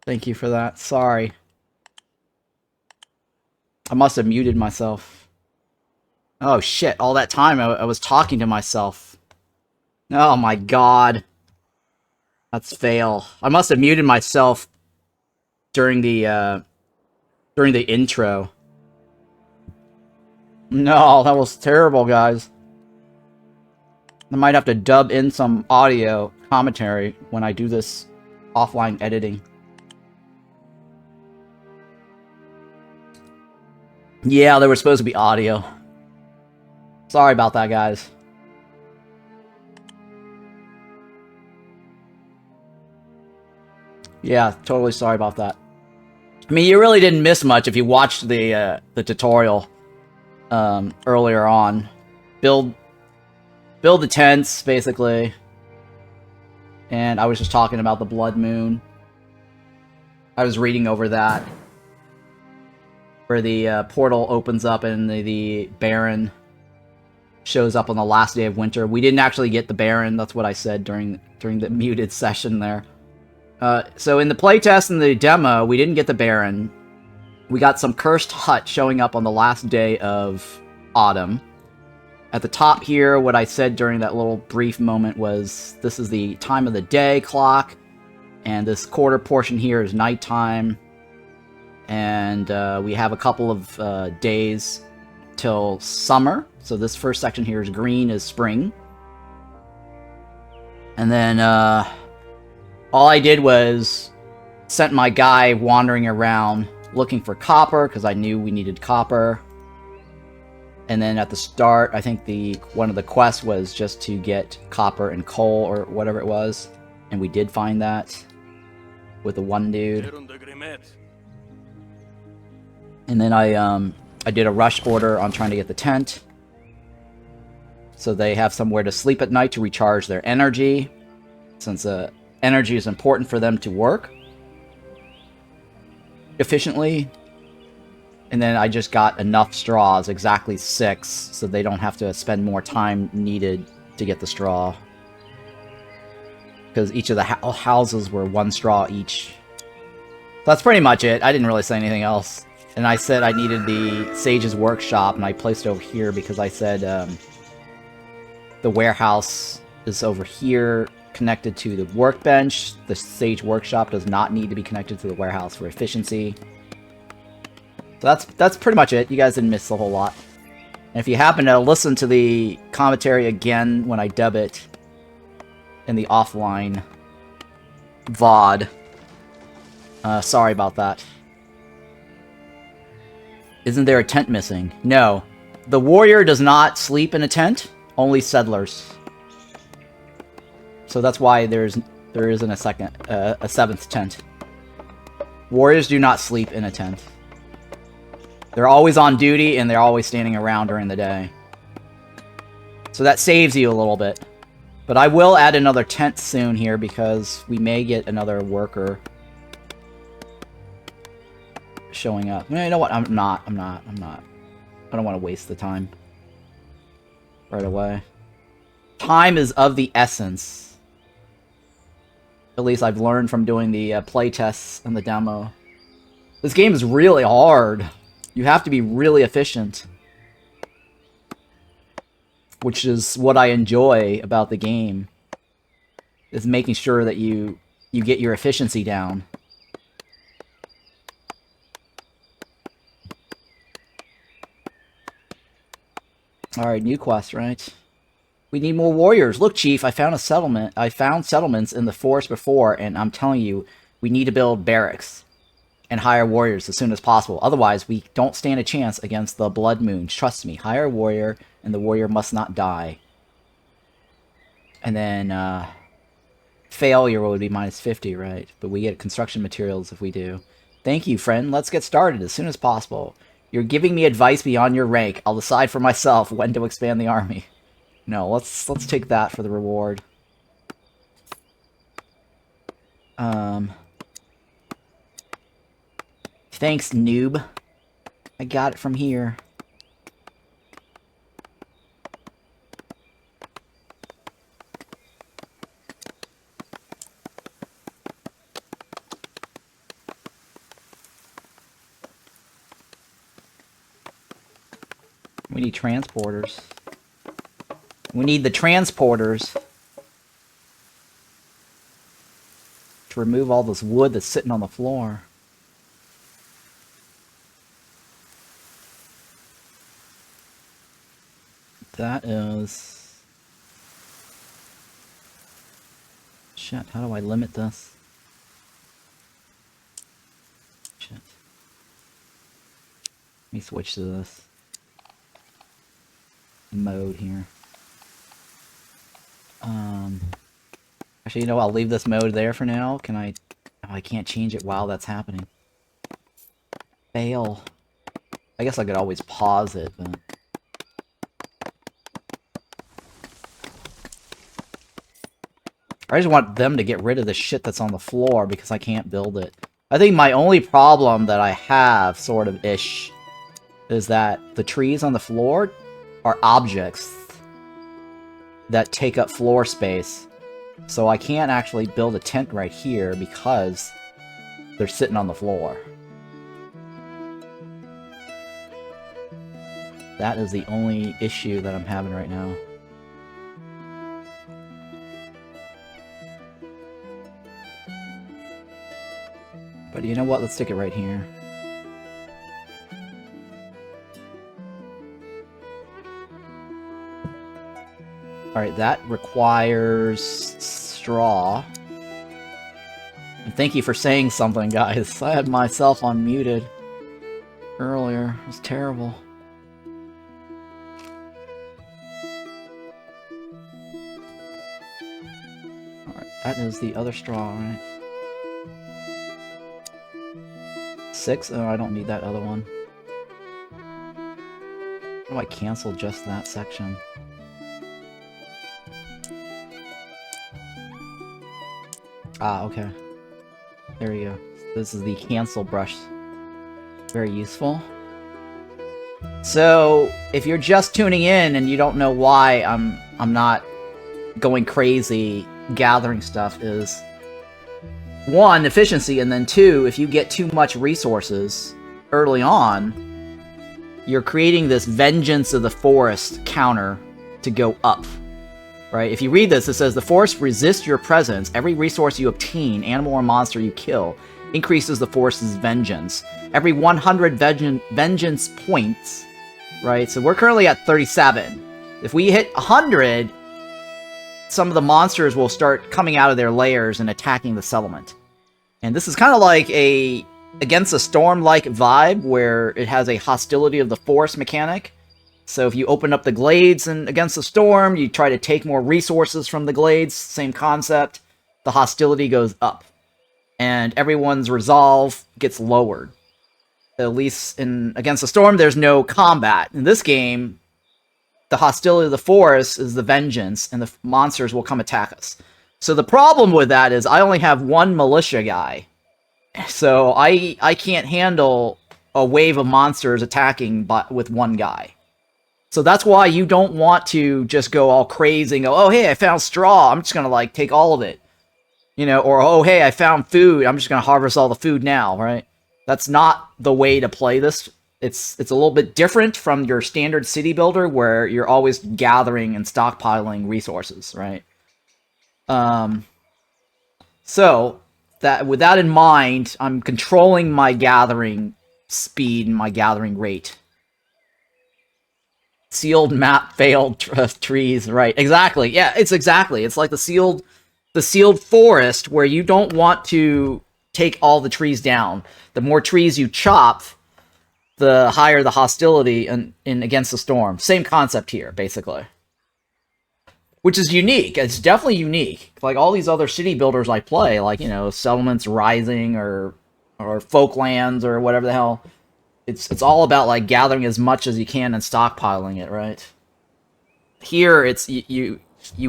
Thank you for that. Sorry. I must have muted myself. Oh shit, all that time I was talking to myself. Oh my god. That's fail. I must have muted myself during the intro. No, that was terrible, guys. I might have to dub in some audio commentary when I do this offline editing. Yeah, there was supposed to be audio. Sorry about that, guys. Yeah, totally sorry about that. I mean, you really didn't miss much if you watched the tutorial earlier on. Build the tents, basically. And I was just talking about the blood moon. I was reading over that. Where the portal opens up and the Baron shows up on the last day of winter. We didn't actually get the Baron, that's what I said during the muted session there. So in the playtest and the demo, we didn't get the Baron. We got some cursed hut showing up on the last day of autumn. At the top here, what I said during that little brief moment was, this is the time of the day clock, and this quarter portion here is nighttime. And we have a couple of days till summer. So this first section here is green, is spring. And then all I did was sent my guy wandering around looking for copper, because I knew we needed copper. And then at the start, I think one of the quests was just to get copper and coal, or whatever it was. And we did find that with the one dude. And then I did a rush order on trying to get the tent. So they have somewhere to sleep at night to recharge their energy. Since energy is important for them to work efficiently. And then I just got enough straws, exactly 6, so they don't have to spend more time needed to get the straw. Because each of the houses were 1 straw each. So that's pretty much it. I didn't really say anything else. And I said I needed the Sage's Workshop, and I placed it over here because I said the warehouse is over here, connected to the workbench. The Sage Workshop does not need to be connected to the warehouse for efficiency. So that's pretty much it. You guys didn't miss a whole lot. And if you happen to listen to the commentary again when I dub it in the offline VOD, sorry about that. Isn't there a tent missing? No. The warrior does not sleep in a tent, only settlers. So that's why there isn't a 7th tent. Warriors do not sleep in a tent. They're always on duty, and they're always standing around during the day. So that saves you a little bit. But I will add another tent soon here, because we may get another worker showing up. You know what? I'm not. I don't want to waste the time right away. Time is of the essence. At least I've learned from doing the playtests and the demo. This game is really hard. You have to be really efficient. Which is what I enjoy about the game. Is making sure that you get your efficiency down. Alright, new quest, right? We need more warriors. Look, Chief, I found a settlement. I found settlements in the forest before, and I'm telling you, we need to build barracks and hire warriors as soon as possible. Otherwise, we don't stand a chance against the Blood Moon. Trust me, hire a warrior, and the warrior must not die. And then, failure would be minus 50, right? But we get construction materials if we do. Thank you, friend. Let's get started as soon as possible. You're giving me advice beyond your rank. I'll decide for myself when to expand the army. No, let's take that for the reward. Thanks, noob. I got it from here. We need transporters. We need the transporters to remove all this wood that's sitting on the floor. That is... Shit, how do I limit this? Shit. Let me switch to this mode here. Actually, you know, I'll leave this mode there for now. Can I... Oh, I can't change it while that's happening. Fail. I guess I could always pause it, but... I just want them to get rid of the shit that's on the floor because I can't build it. I think my only problem that I have, sort of ish, is that the trees on the floor are objects that take up floor space. So I can't actually build a tent right here because they're sitting on the floor. That is the only issue that I'm having right now. But you know what? Let's stick it right here. Alright, that requires straw. And thank you for saying something, guys. I had myself unmuted earlier. It was terrible. Alright, that is the other straw, right? 6? Oh, I don't need that other one. How do I cancel just that section? Ah, okay. There we go. This is the cancel brush. Very useful. So, if you're just tuning in and you don't know why I'm not going crazy gathering stuff, is 1, efficiency, and then 2, if you get too much resources early on, you're creating this vengeance of the forest counter to go up. Right? If you read this, it says, the forest resists your presence. Every resource you obtain, animal or monster you kill, increases the forest's vengeance. Every 100 vengeance points, right? So we're currently at 37. If we hit 100, some of the monsters will start coming out of their lairs and attacking the settlement. And this is kind of like a Against the Storm-like vibe, where it has a hostility of the forest mechanic. So if you open up the glades and Against the Storm, you try to take more resources from the glades, same concept, the hostility goes up. And everyone's resolve gets lowered. At least in Against the Storm, there's no combat. In this game, the hostility of the forest is the vengeance, and the monsters will come attack us. So the problem with that is I only have one militia guy. So I can't handle a wave of monsters attacking with one guy. So that's why you don't want to just go all crazy and go, oh, hey, I found straw. I'm just going to, like, take all of it. You know, or, oh, hey, I found food. I'm just going to harvest all the food now, right? That's not the way to play this. It's a little bit different from your standard city builder where you're always gathering and stockpiling resources, right? So, with that in mind, I'm controlling my gathering speed and my gathering rate. Sealed map failed trees, right? Exactly. Yeah, it's like the sealed forest where you don't want to take all the trees down. The more trees you chop, the higher the hostility in Against the Storm. Same concept here, basically. Which is unique. It's definitely unique. Like all these other city builders I play, like, you know, Settlements Rising or Folklands or whatever the hell. It's all about, like, gathering as much as you can and stockpiling it, right? Here, it's you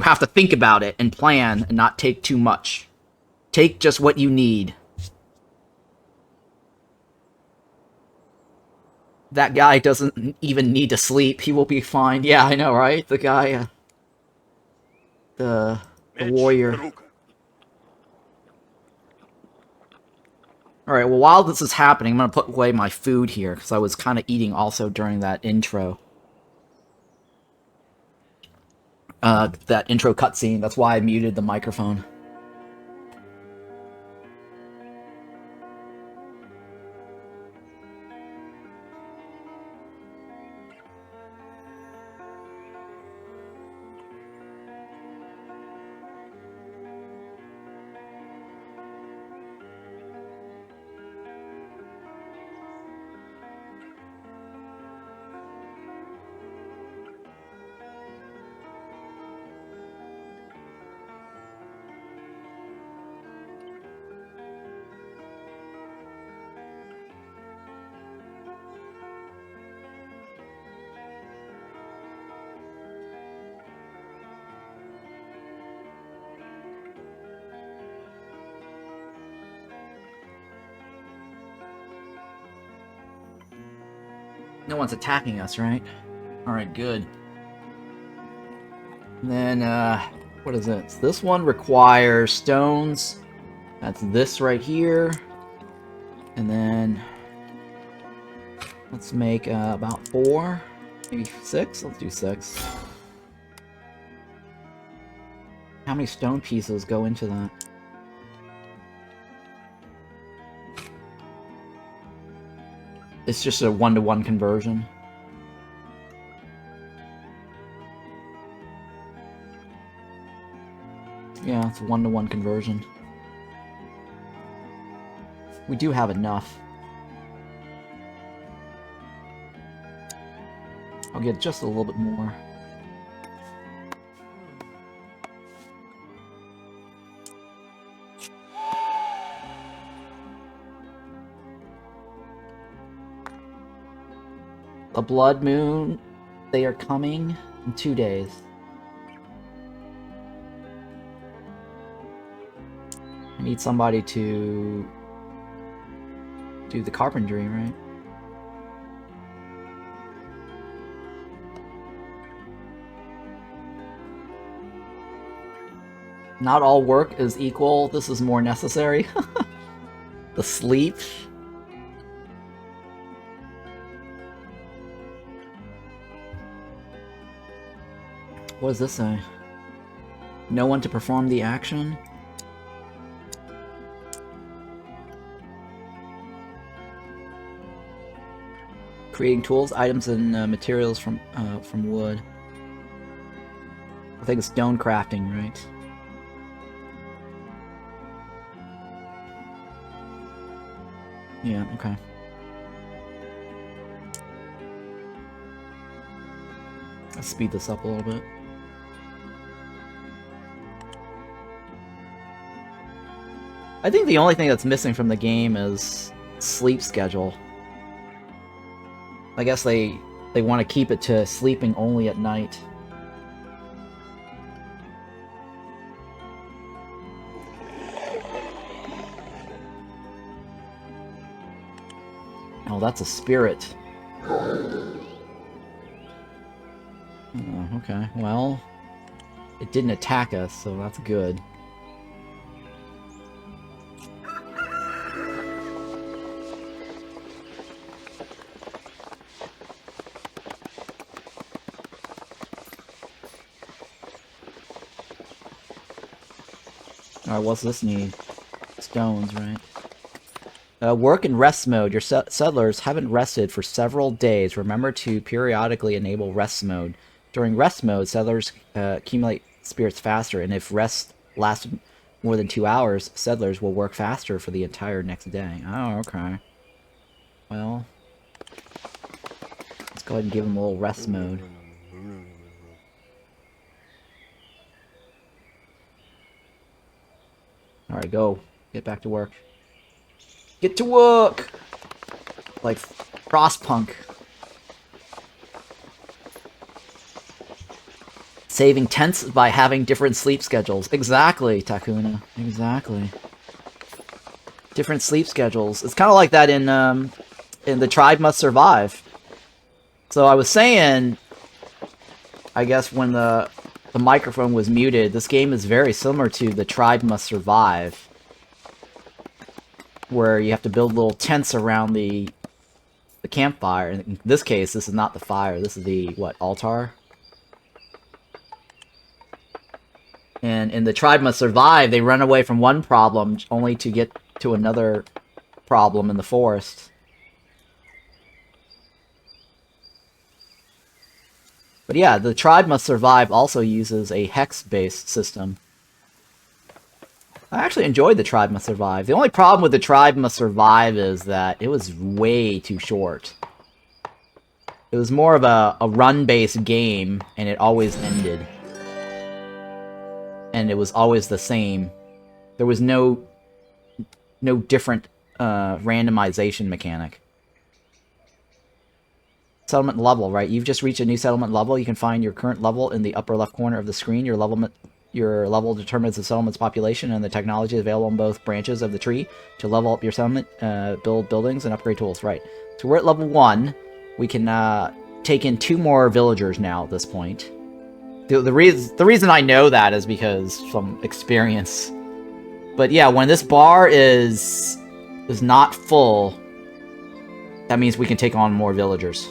have to think about it and plan and not take too much. Take just what you need. That guy doesn't even need to sleep. He will be fine. Yeah, I know, right? The guy, the warrior. Alright, well, while this is happening, I'm going to put away my food here, because I was kind of eating also during that intro. that intro cutscene. That's why I muted the microphone. No one's attacking us, right? Alright, good. And then, what is it? So this one requires stones. That's this right here. And then, let's make about 4, maybe 6? Let's do 6. How many stone pieces go into that? It's just a 1-to-1 conversion. Yeah, it's a 1-to-1 conversion. We do have enough. I'll get just a little bit more. A blood moon, they are coming in 2 days. I need somebody to do the carpentry, right? Not all work is equal. This is more necessary. The sleep. What does this say? No one to perform the action? Creating tools, items, and materials from wood. I think it's stone crafting, right? Yeah, okay. Let's speed this up a little bit. I think the only thing that's missing from the game is sleep schedule. I guess they want to keep it to sleeping only at night. Oh, that's a spirit. Oh, okay, well, it didn't attack us, so that's good. Alright, what's this need? Stones, right? Work in rest mode. Your settlers haven't rested for several days. Remember to periodically enable rest mode. During rest mode, settlers accumulate spirits faster, and if rest lasts more than 2 hours, settlers will work faster for the entire next day. Oh, okay. Well, let's go ahead and give them a little rest mode. Alright, go. Get back to work. Get to work! Like Frostpunk. Saving tents by having different sleep schedules. Exactly, Takuna. Exactly. Different sleep schedules. It's kind of like that in The Tribe Must Survive. So I was saying, I guess when the microphone was muted, this game is very similar to The Tribe Must Survive, where you have to build little tents around the campfire. In this case, this is not the fire. This is the, what, altar? And in the tribe must survive, they run away from one problem only to get to another problem in the forest. But yeah, the tribe must survive also uses a Hex Base system. I actually enjoyed the tribe must survive. The only problem with the tribe must survive is that it was way too short. It was more of a run-based game, and it always ended. And it was always the same. There was no different randomization mechanic. Settlement level, right? You've just reached a new settlement level. You can find your current level in the upper left corner of the screen. Your level determines the settlement's population and the technology available on both branches of the tree to level up your settlement, build buildings, and upgrade tools. Right. So we're at level 1. We can take in 2 more villagers now at this point. The reason I know that is because from experience. But yeah, when this bar is not full, that means we can take on more villagers.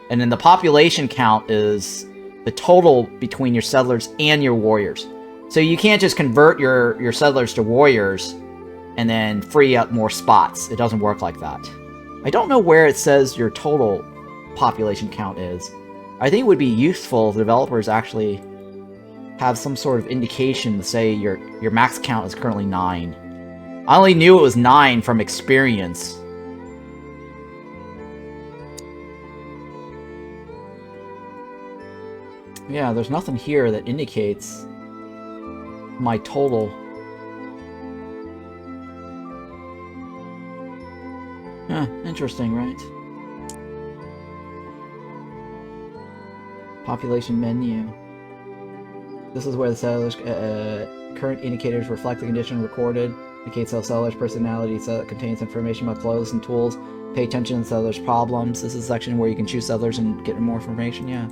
And then the population count is the total between your settlers and your warriors. So you can't just convert your settlers to warriors and then free up more spots. It doesn't work like that. I don't know where it says your total population count is. I think it would be useful if developers actually have some sort of indication to say your max count is currently 9. I only knew it was 9 from experience. Yeah, there's nothing here that indicates my total. Huh, interesting, right? Population menu. This is where the settlers' current indicators reflect the condition recorded. Indicates how settlers' personality contains information about clothes and tools. Pay attention to settlers' problems. This is a section where you can choose settlers and get more information, yeah.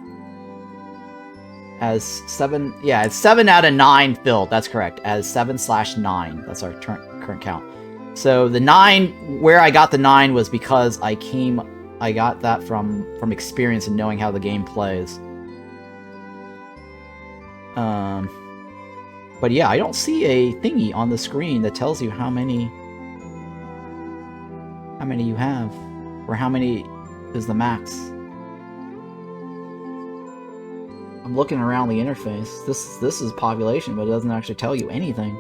As 7, yeah, it's 7 out of 9 filled, that's correct. As 7/9, that's our current count. So the 9, where I got the 9 was because I got that from experience and knowing how the game plays. But yeah, I don't see a thingy on the screen that tells you how many you have, or how many is the max. I'm looking around the interface. This is population, but it doesn't actually tell you anything.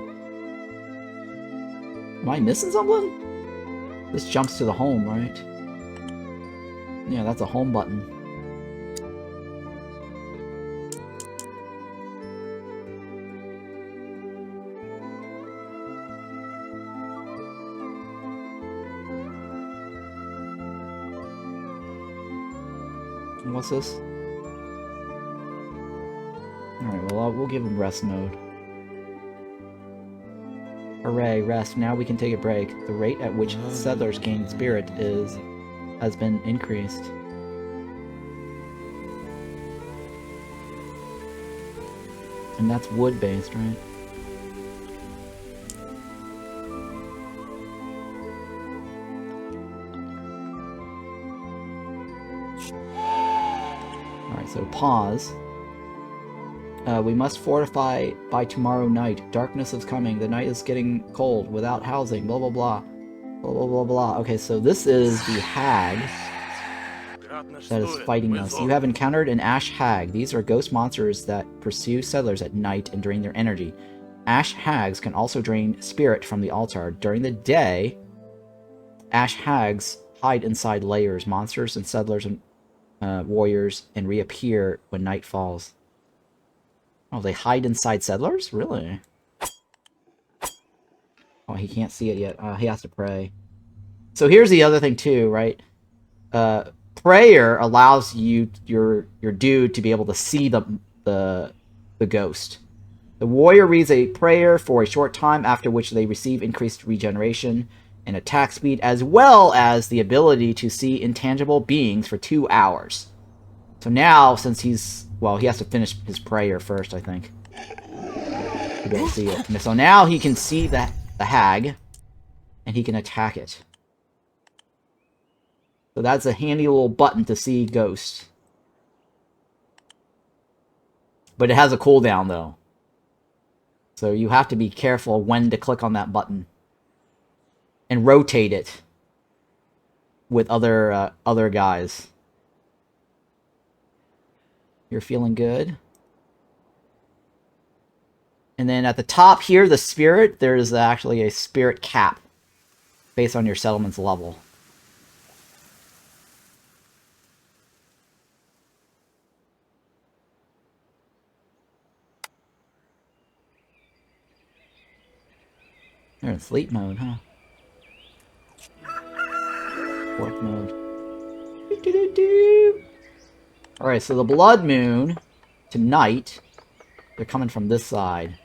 Am I missing something? This jumps to the home, right? Yeah, that's a home button. And what's this? Alright, well, we'll give him rest mode. Hooray, rest. Now we can take a break. The rate at which settlers gain spirit has been increased. And that's wood-based, right? Alright, so pause. We must fortify by tomorrow night. Darkness is coming. The night is getting cold. Without housing. Blah, blah, blah. Blah, blah, blah, blah. Okay, so this is the hag that is fighting us. You have encountered an ash hag. These are ghost monsters that pursue settlers at night and drain their energy. Ash hags can also drain spirit from the altar. During the day, ash hags hide inside lairs, monsters and settlers and warriors, and reappear when night falls. Oh, they hide inside settlers? Really? Oh, he can't see it yet. He has to pray. So here's the other thing too, right? Prayer allows your dude to be able to see the ghost. The warrior reads a prayer for a short time, after which they receive increased regeneration and attack speed, as well as the ability to see intangible beings for 2 hours. So now, since he's... Well, he has to finish his prayer first, I think. To be able to see it. And so now he can see the hag, and he can attack it. So that's a handy little button to see ghosts. But it has a cooldown, though. So you have to be careful when to click on that button. And rotate it with other guys. You're feeling good? And then at the top here, the spirit, there's actually a spirit cap based on your settlement's level. They're in sleep mode, huh? Fourth mode. Alright, so the blood moon tonight, they're coming from this side.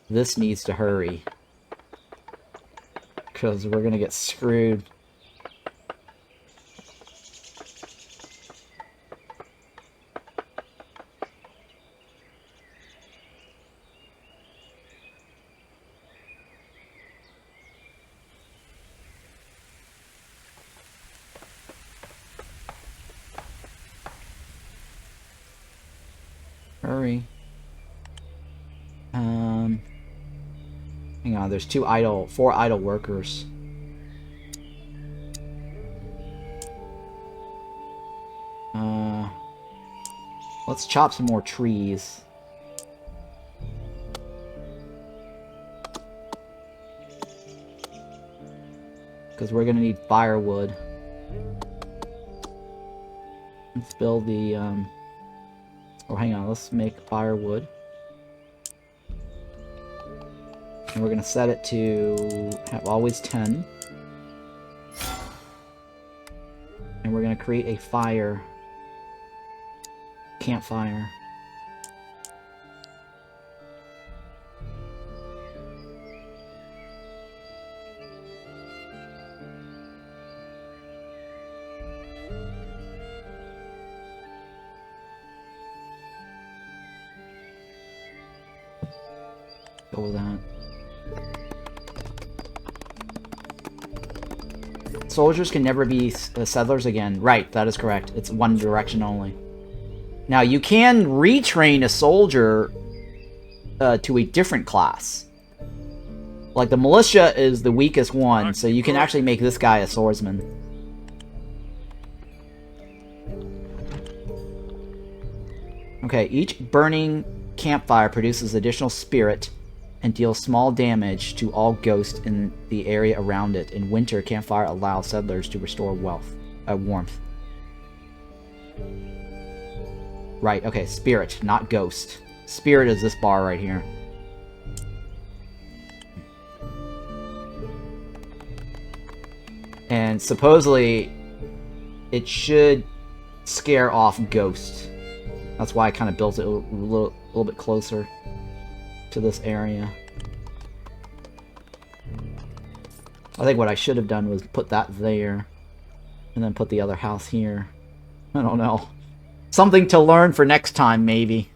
This needs to hurry. Because we're gonna get screwed. Hurry. Hang on, there's four idle workers. Let's chop some more trees. Because we're gonna need firewood. Let's build the, oh, hang on, let's make firewood. And we're gonna set it to have always 10. And we're gonna create a fire. Campfire. Go with that. Soldiers can never be settlers again. Right, that is correct. It's one direction only. Now, you can retrain a soldier to a different class. Like, the militia is the weakest one, so you can actually make this guy a swordsman. Okay, each burning campfire produces additional spirit and deals small damage to all ghosts in the area around it. In winter, campfire allows settlers to restore warmth. Right, okay, spirit, not ghost. Spirit is this bar right here. And supposedly, it should scare off ghosts. That's why I kind of built it a little bit closer to this area. I think what I should have done was put that there, and then put the other house here. I don't know. Something to learn for next time, maybe.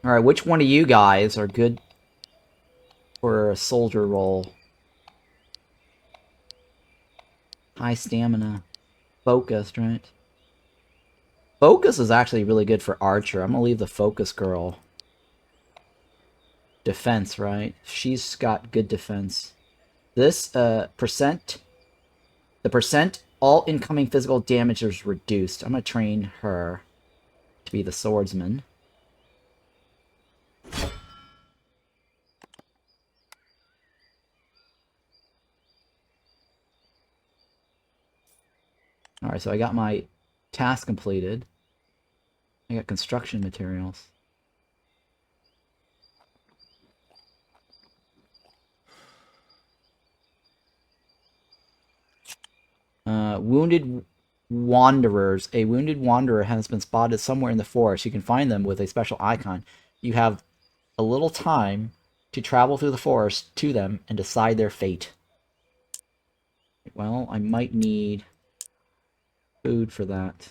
Alright, which one of you guys are good for a soldier role? High stamina. Focused, right? Focus is actually really good for Archer. I'm gonna leave the Focus girl. Defense, right? She's got good defense. This, the percent all incoming physical damage is reduced. I'm gonna train her to be the swordsman. Alright, so I got my task completed. I got construction materials. Wounded wanderers. A wounded wanderer has been spotted somewhere in the forest. You can find them with a special icon. You have a little time to travel through the forest to them and decide their fate. Well, I might need food for that.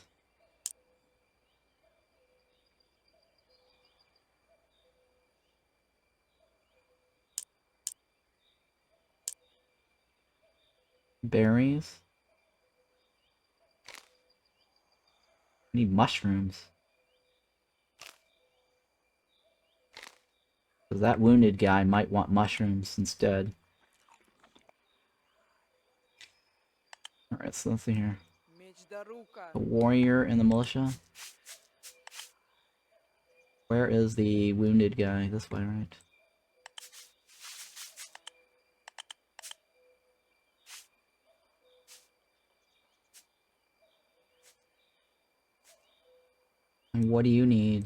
Berries. I need mushrooms. Because that wounded guy might want mushrooms instead. Alright, so let's see here. The warrior and the militia. Where is the wounded guy? This way, right? And what do you need?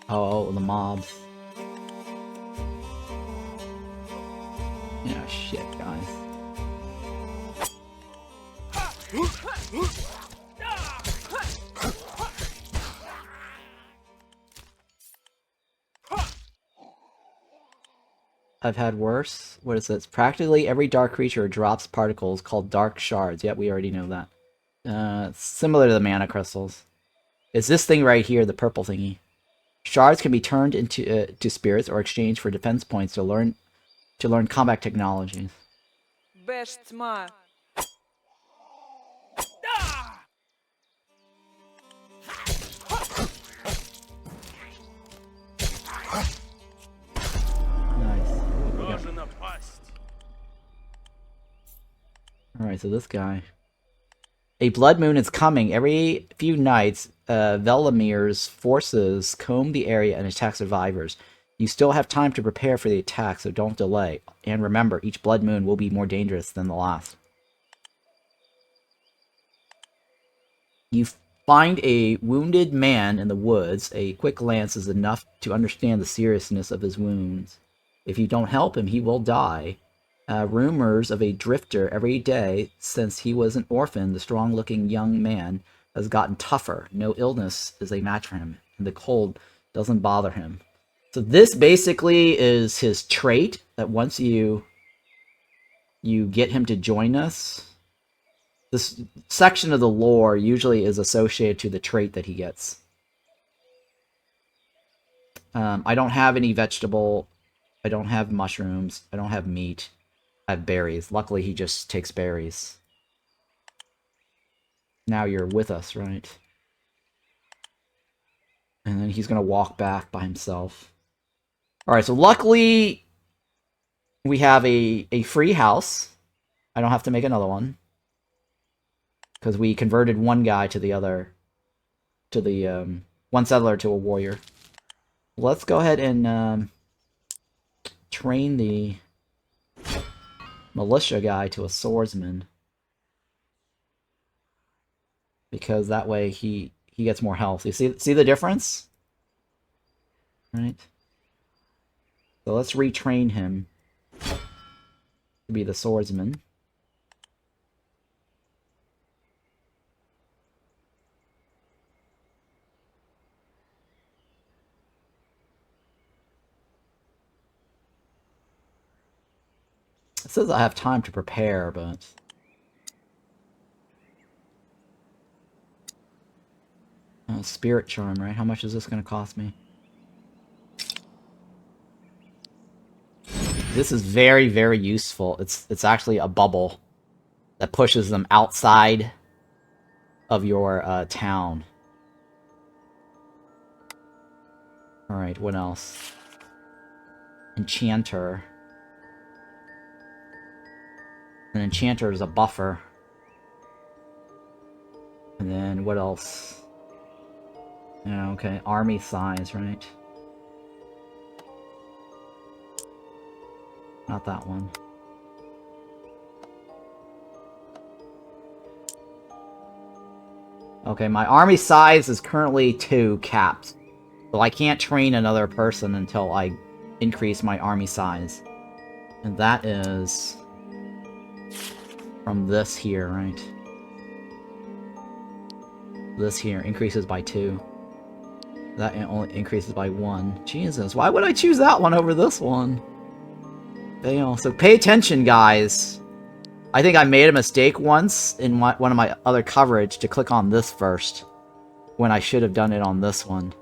Oh, the mobs. Yeah, shit, guys. I've had worse. What is this? Practically every dark creature drops particles called dark shards. Yep, we already know that. Similar to the mana crystals. It's this thing right here, the purple thingy. Shards can be turned into to spirits or exchanged for defense points to learn combat technologies. Alright, so this guy. A blood moon is coming. Every few nights, Velamir's forces comb the area and attack survivors. You still have time to prepare for the attack, so don't delay. And remember, each blood moon will be more dangerous than the last. You find a wounded man in the woods. A quick glance is enough to understand the seriousness of his wounds. If you don't help him, he will die. Rumors of a drifter every day since he was an orphan. The strong-looking young man has gotten tougher. No illness is a match for him, and the cold doesn't bother him. So this basically is his trait, that once you get him to join us, this section of the lore usually is associated to the trait that he gets. I don't have any vegetable. I don't have mushrooms. I don't have meat. I have berries. Luckily, he just takes berries. Now you're with us, right? And then he's going to walk back by himself. Alright, so luckily, we have a free house. I don't have to make another one. Because we converted one guy to the other. To the, one settler to a warrior. Let's go ahead and, train the militia guy to a swordsman, because that way he gets more health. You see the difference? Right? So let's retrain him to be the swordsman. It says I have time to prepare, but... Spirit Charm, right? How much is this going to cost me? This is very, very useful. It's actually a bubble that pushes them outside of your town. Alright, what else? Enchanter. An enchanter is a buffer. And then what else? Yeah, okay, army size, right? Not that one. Okay, my army size is currently 2 capped. So I can't train another person until I increase my army size. And that is... from this here, right? This here increases by 2. That only increases by 1. Jesus, why would I choose that one over this one? Damn. So pay attention, guys. I think I made a mistake once in one of my other coverage to click on this first, when I should have done it on this one.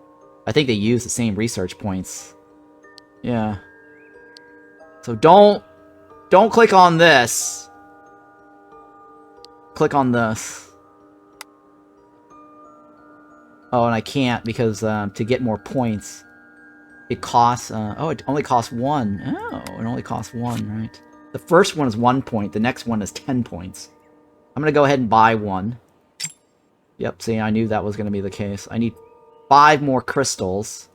I think they use the same research points. Yeah. So don't click on this. Click on this. Oh, and I can't because to get more points, it costs... oh, it only costs 1. Oh, it only costs 1, right? The first one is 1 point. The next one is 10 points. I'm going to go ahead and buy 1. Yep, see, I knew that was going to be the case. I need 5 more crystals.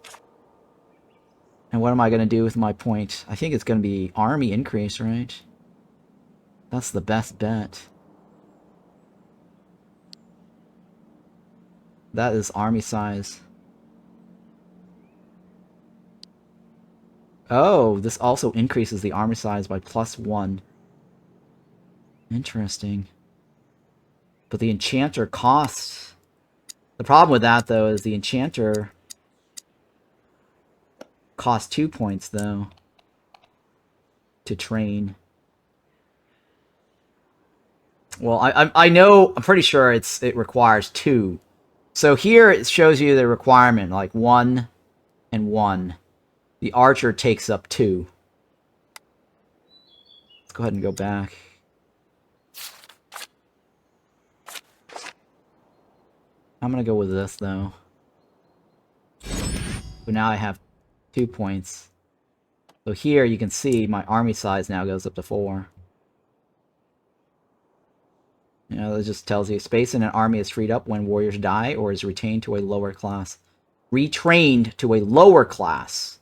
And what am I going to do with my point? I think it's going to be army increase, right? That's the best bet. That is army size. Oh, this also increases the army size by +1. Interesting. But the enchanter costs... The problem with that, though, is the enchanter costs 2 points, though, to train. Well, I know, I'm pretty sure it requires 2. So here it shows you the requirement, like 1 and 1. The archer takes up 2. Let's go ahead and go back. I'm gonna go with this, though. But now I have 2 points. So here you can see my army size now goes up to 4. You know, that just tells you space in an army is freed up when warriors die or is retained to a lower class. Retrained to a lower class.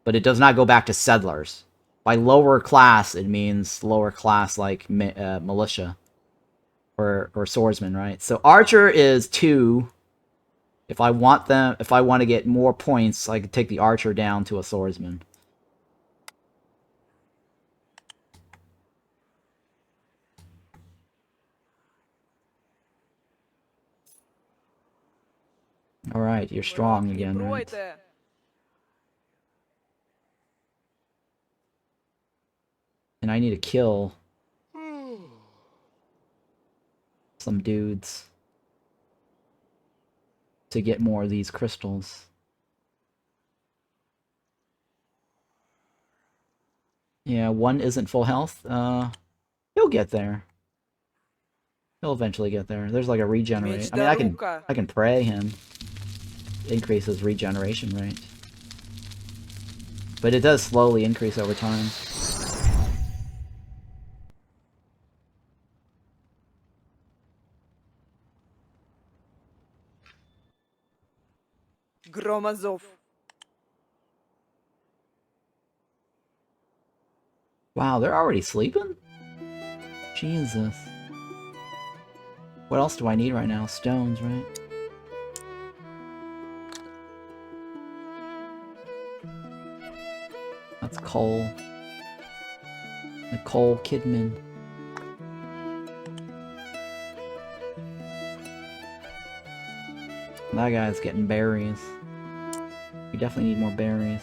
But it does not go back to settlers. By lower class, it means lower class like militia. Or swordsman, right? So archer is 2. If I want to get more points, I could take the archer down to a swordsman. Alright, you're strong again, right? And I need to kill some dudes to get more of these crystals. Yeah, 1 isn't full health. He'll get there. He'll eventually get there. There's like a regenerate. I mean, I can pray him. Increases regeneration rate. But it does slowly increase over time. Громозов. Wow, they're already sleeping? Jesus. What else do I need right now? Stones, right? That's Cole. Nicole Kidman. That guy's getting berries. We definitely need more berries.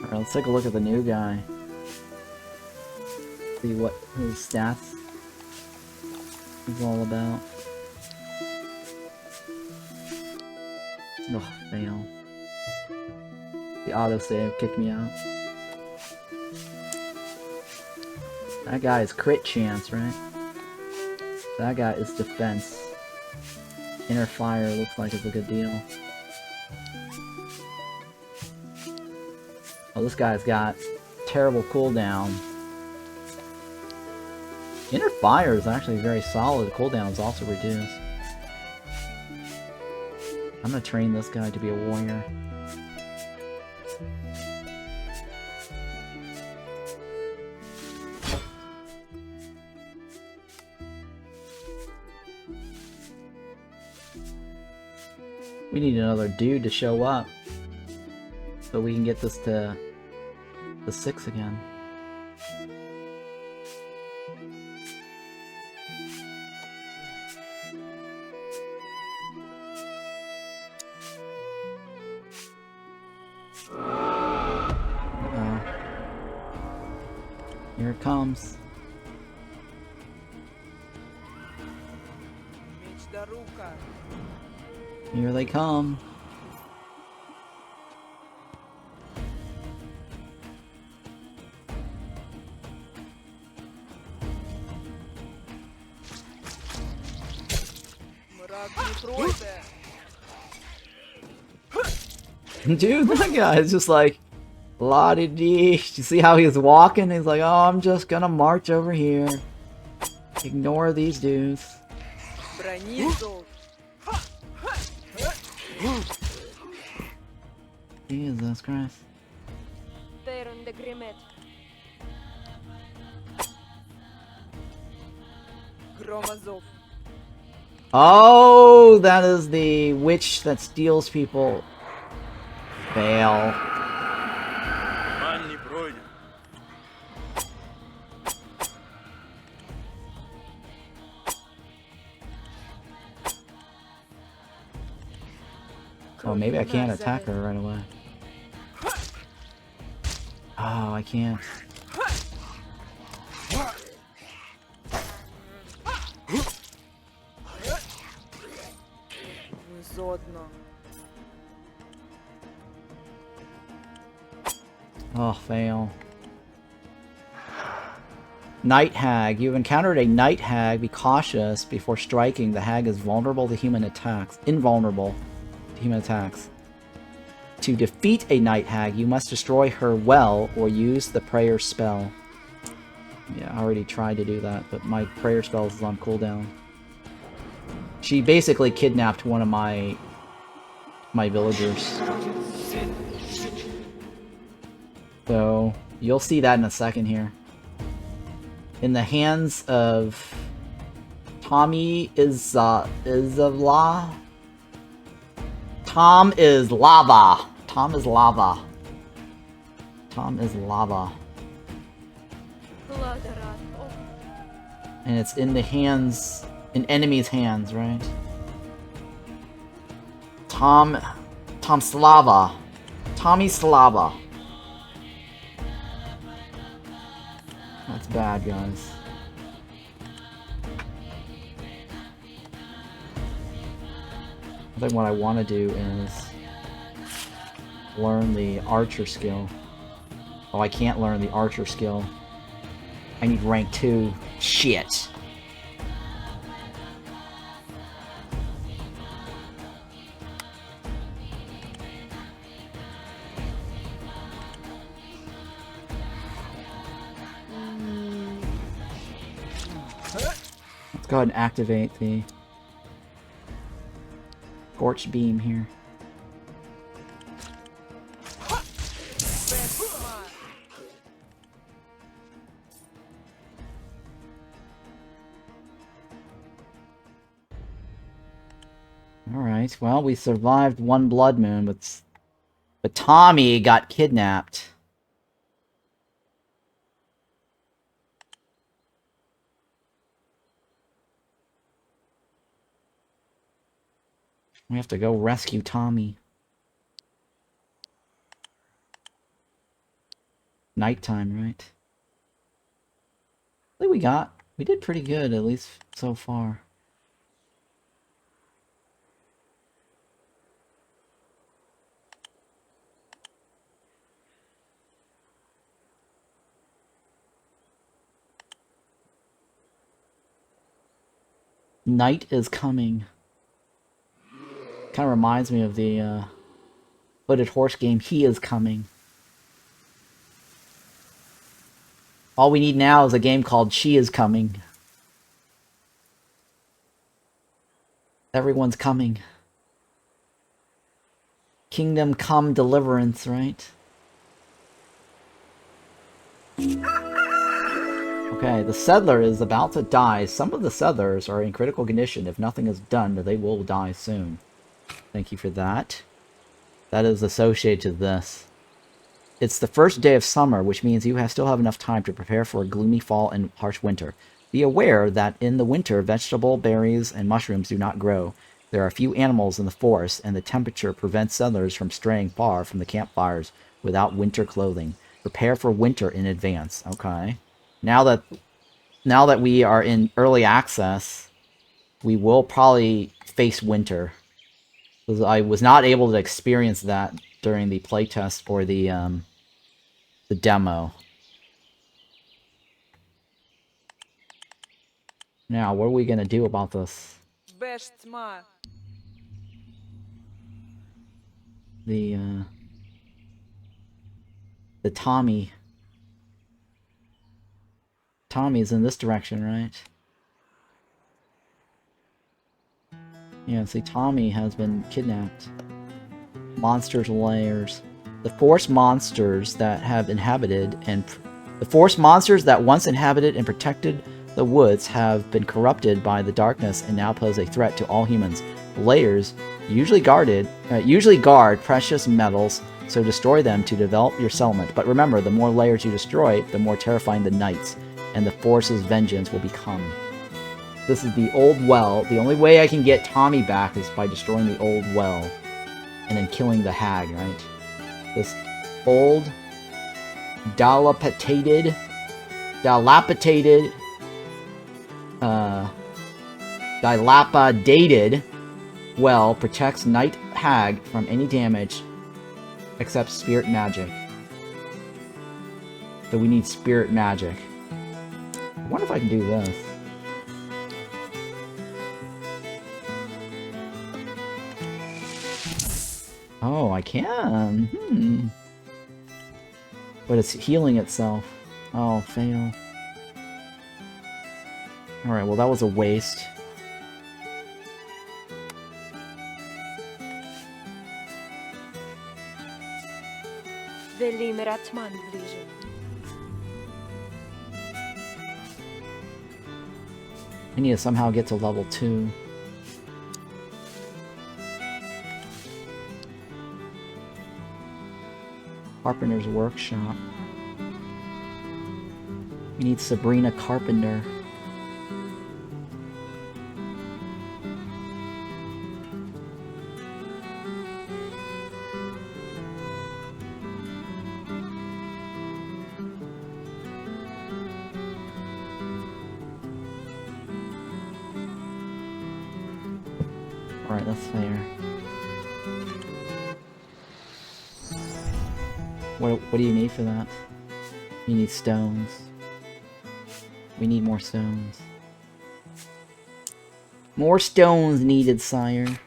Alright, let's take a look at the new guy. See what his stats is all about. Oh, fail. The autosave kicked me out. That guy is crit chance, right? That guy is defense. Inner fire looks like it's a good deal. Oh, this guy's got terrible cooldown. Inner fire is actually very solid. Cooldown is also reduced. I'm gonna train this guy to be a warrior. We need another dude to show up so we can get this to the 6 again. Here it comes. Каждая рука. Here they come. Мрак не пройде. Dude, that guy is just like, la-di-dee. You see how he's walking? He's like, oh, I'm just gonna march over here. Ignore these dudes. Брони золот. Jesus Christ. Baron de Grimmwood. Громозов. Oh, that is the witch that steals people. Fail. Ман не пройдет. Oh, maybe I can't attack her right away. Oh, I can't. Зодно. Oh, fail. Night Hag. You've encountered a Night Hag. Be cautious before striking. The hag is vulnerable to human attacks. Invulnerable to human attacks. To defeat a Night Hag, you must destroy her well or use the prayer spell. Yeah, I already tried to do that, but my prayer spell is on cooldown. She basically kidnapped one of my villagers. So, you'll see that in a second here. In the hands of Tommy Isavla. Tom is lava. Tom is lava. Tom is lava. Vladarat. Oh, And it's in the hands, in enemies' hands, right? Tom Slava. Tommy Slava. That's bad, guys. I think what I want to do is learn the archer skill. Oh, I can't learn the archer skill. I need rank 2. Shit. Let's go ahead and activate the Scorched Beam here. Alright, well, we survived one blood moon, but Tommy got kidnapped. We have to go rescue Tommy. Nighttime, right? I think we did pretty good, at least so far. Night is coming. Kind of reminds me of the Hooded Horse game, He is Coming. All we need now is a game called She is Coming. Everyone's coming. Kingdom Come Deliverance, right? Okay, the settler is about to die. Some of the settlers are in critical condition. If nothing is done, they will die soon. Thank you for that. That is associated to this. It's the first day of summer, which means you still have enough time to prepare for a gloomy fall and harsh winter. Be aware that in the winter, vegetable, berries, and mushrooms do not grow. There are few animals in the forest, and the temperature prevents settlers from straying far from the campfires without winter clothing. Prepare for winter in advance. Okay. Now that we are in early access, we will probably face winter. Because I was not able to experience that during the playtest or the demo. Now, what are we gonna do about this? Беш тьма. The Tommy. Tommy's in this direction, right? Yeah, see, Tommy has been kidnapped. Monsters' lairs. The forest monsters that have inhabited and... The forest monsters that once inhabited and protected the woods have been corrupted by the darkness and now pose a threat to all humans. The lairs usually guard precious metals, so destroy them to develop your settlement. But remember, the more lairs you destroy, the more terrifying the knights and the forest's vengeance will become. This is the old well. The only way I can get Tommy back is by destroying the old well and then killing the hag, right? This old, dilapidated well protects Night Hag from any damage except spirit magic. So we need spirit magic. I wonder if I can do this. Oh, I can. But it's healing itself. Oh, fail. Alright, well that was a waste. Velimir atman bliže. I need to somehow get to level 2. Carpenter's Workshop. We need Sabrina Carpenter. Alright, that's fair. What do you need for that? You need stones. We need more stones. More stones needed, sire.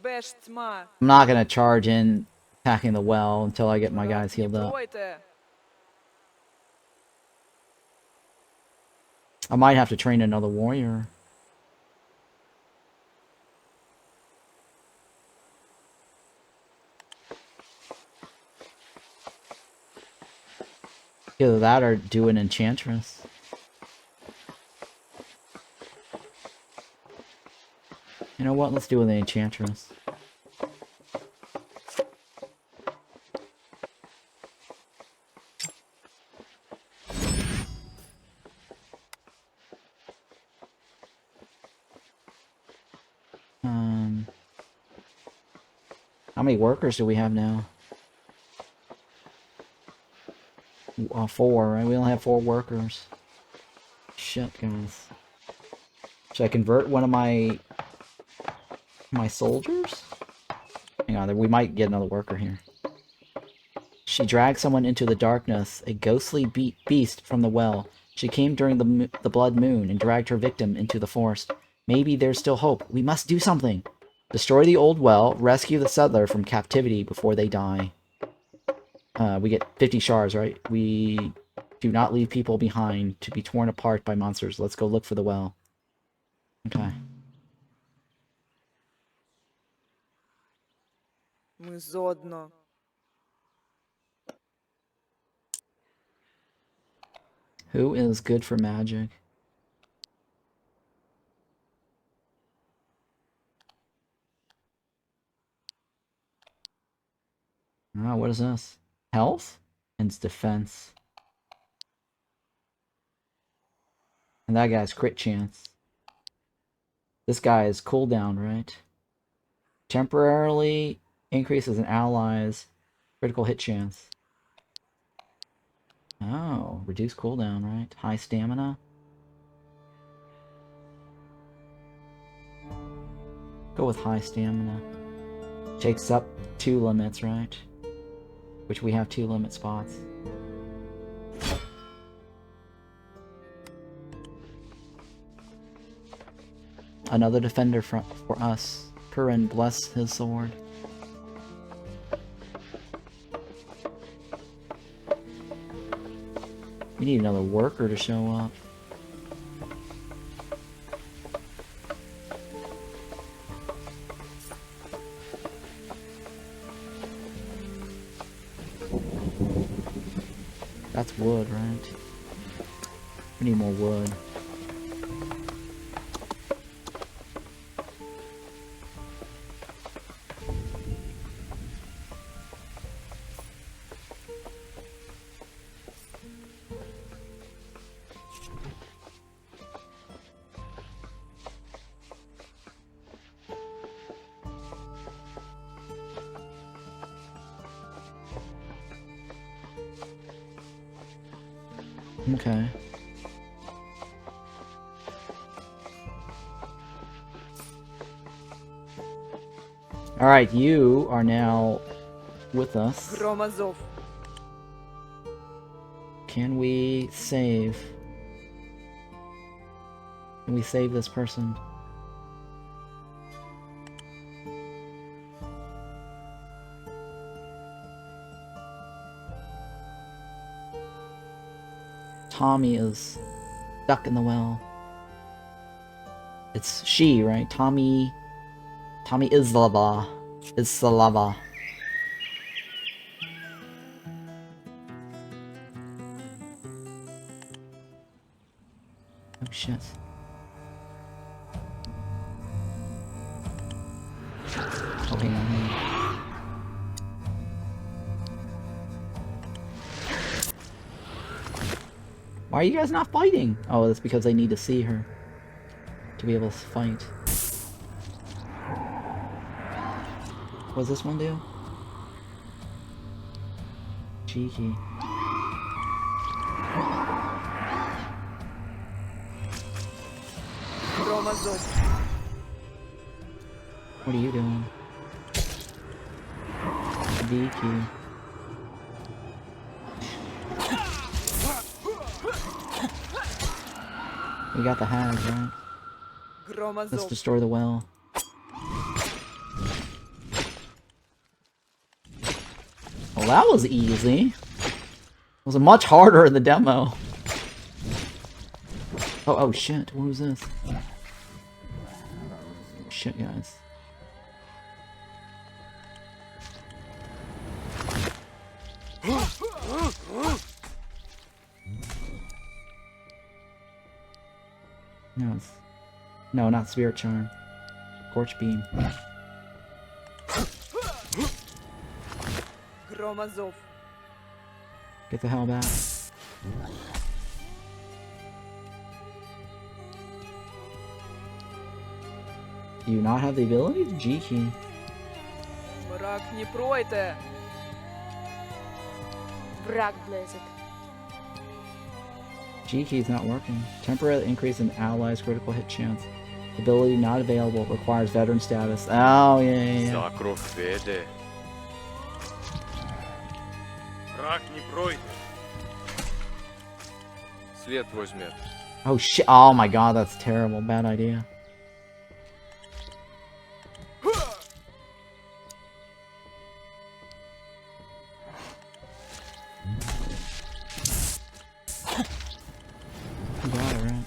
Беш тьма. I'm not gonna charge in attacking the well until I get my guys Не healed up. пройте. I might have to train another warrior. Either that or do an enchantress. You know what? Let's do an enchantress. How many workers do we have now? 4, right? We only have 4 workers. Shit, guys. Should I convert one of my soldiers? Hang on, we might get another worker here. She dragged someone into the darkness, a ghostly beast from the well. She came during the blood moon and dragged her victim into the forest. Maybe there's still hope. We must do something. Destroy the old well, rescue the settler from captivity before they die. We get 50 shards, right? We do not leave people behind to be torn apart by monsters. Let's go look for the well. Okay. Ми зодно. Who is good for magic? Oh, what is this? Health? And it's defense. And that guy's crit chance. This guy is cooldown, right? Temporarily increases an ally's Critical hit chance. Oh, reduced cooldown, right? High stamina. Go with high stamina. Takes up 2 limits, right? Which we have 2 limit spots. Another defender for us. Purin, bless his sword. We need another worker to show up. That's wood, right? We need more wood. Okay. Alright, you are now with us. Громозов. Can we save? Can we save this person? Tommy is stuck in the well. It's she, right? Tommy is lava. It's the lava. Oh shit. Oh, hang on, hang on. Why are you guys not fighting? Oh, that's because they need to see her to be able to fight. What does this one do? Cheeky. Громозов. What are you doing? V key. We got the hags, right? Let's Громозов. destroy the well. Well, that was easy. It was much harder in the demo. Oh shit, what was this? Shit, guys. No, not Spirit Charm. Scorch Beam. Громозов. Get the hell back. Do you not have the ability? G key. Мрак не пройде. Враг близок. G key is not working. Temporary increase in allies' critical hit chance. Ability not available. Requires veteran status. Oh, yeah. Закров веде. Враг не пройде. Свет возьмет. Oh, shit. Oh, my god, that's terrible. Bad idea. We got it, right?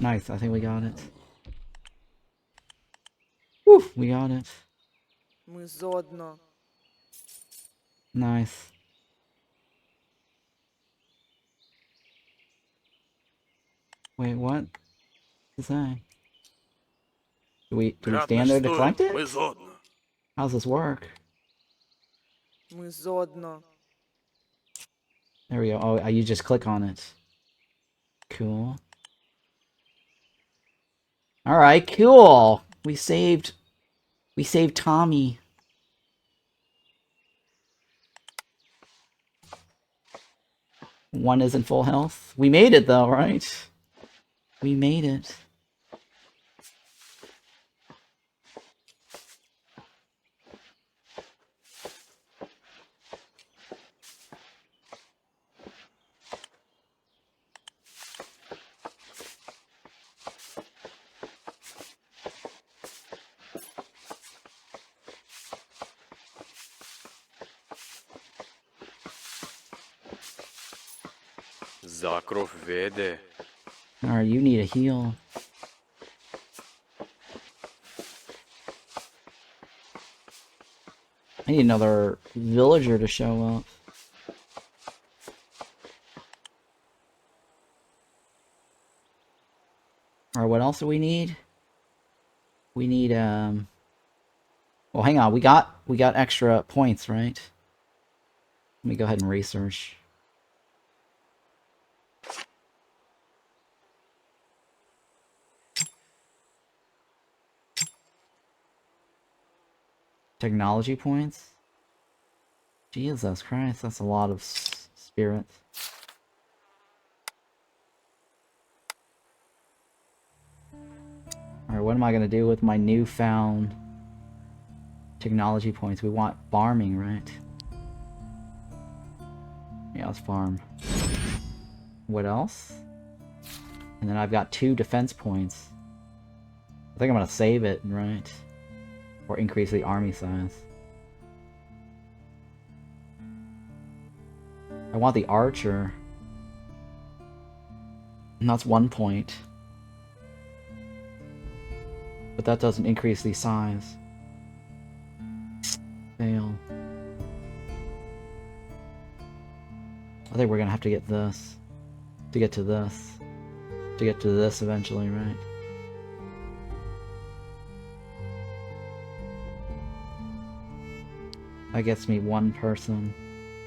Nice, I think we got it. Woo, we got it. Мы зодно. Nice. Wait, what? What's that? Do we stand there to collect it? Мы зодно. How's this work? Мы зодно. There we go. Oh, you just click on it. Cool. Alright, cool. We saved Tommy. One isn't full health. We made it though, right? We made it. Zakrov vede. Alright, you need a heal. I need another villager to show up. Alright, what else do we need? We need, well, hang on, we got extra points, right? Let me go ahead and research. Technology points? Jesus Christ, that's a lot of spirits. Alright, what am I gonna do with my newfound technology points? We want farming, right? Yeah, let's farm. What else? And then I've got 2 defense points. I think I'm gonna save it, right? Or increase the army size. I want the archer. And that's 1 point. But that doesn't increase the size. Fail. I think we're gonna have to get this. To get to this. To get to this eventually, right? That gets me 1 person.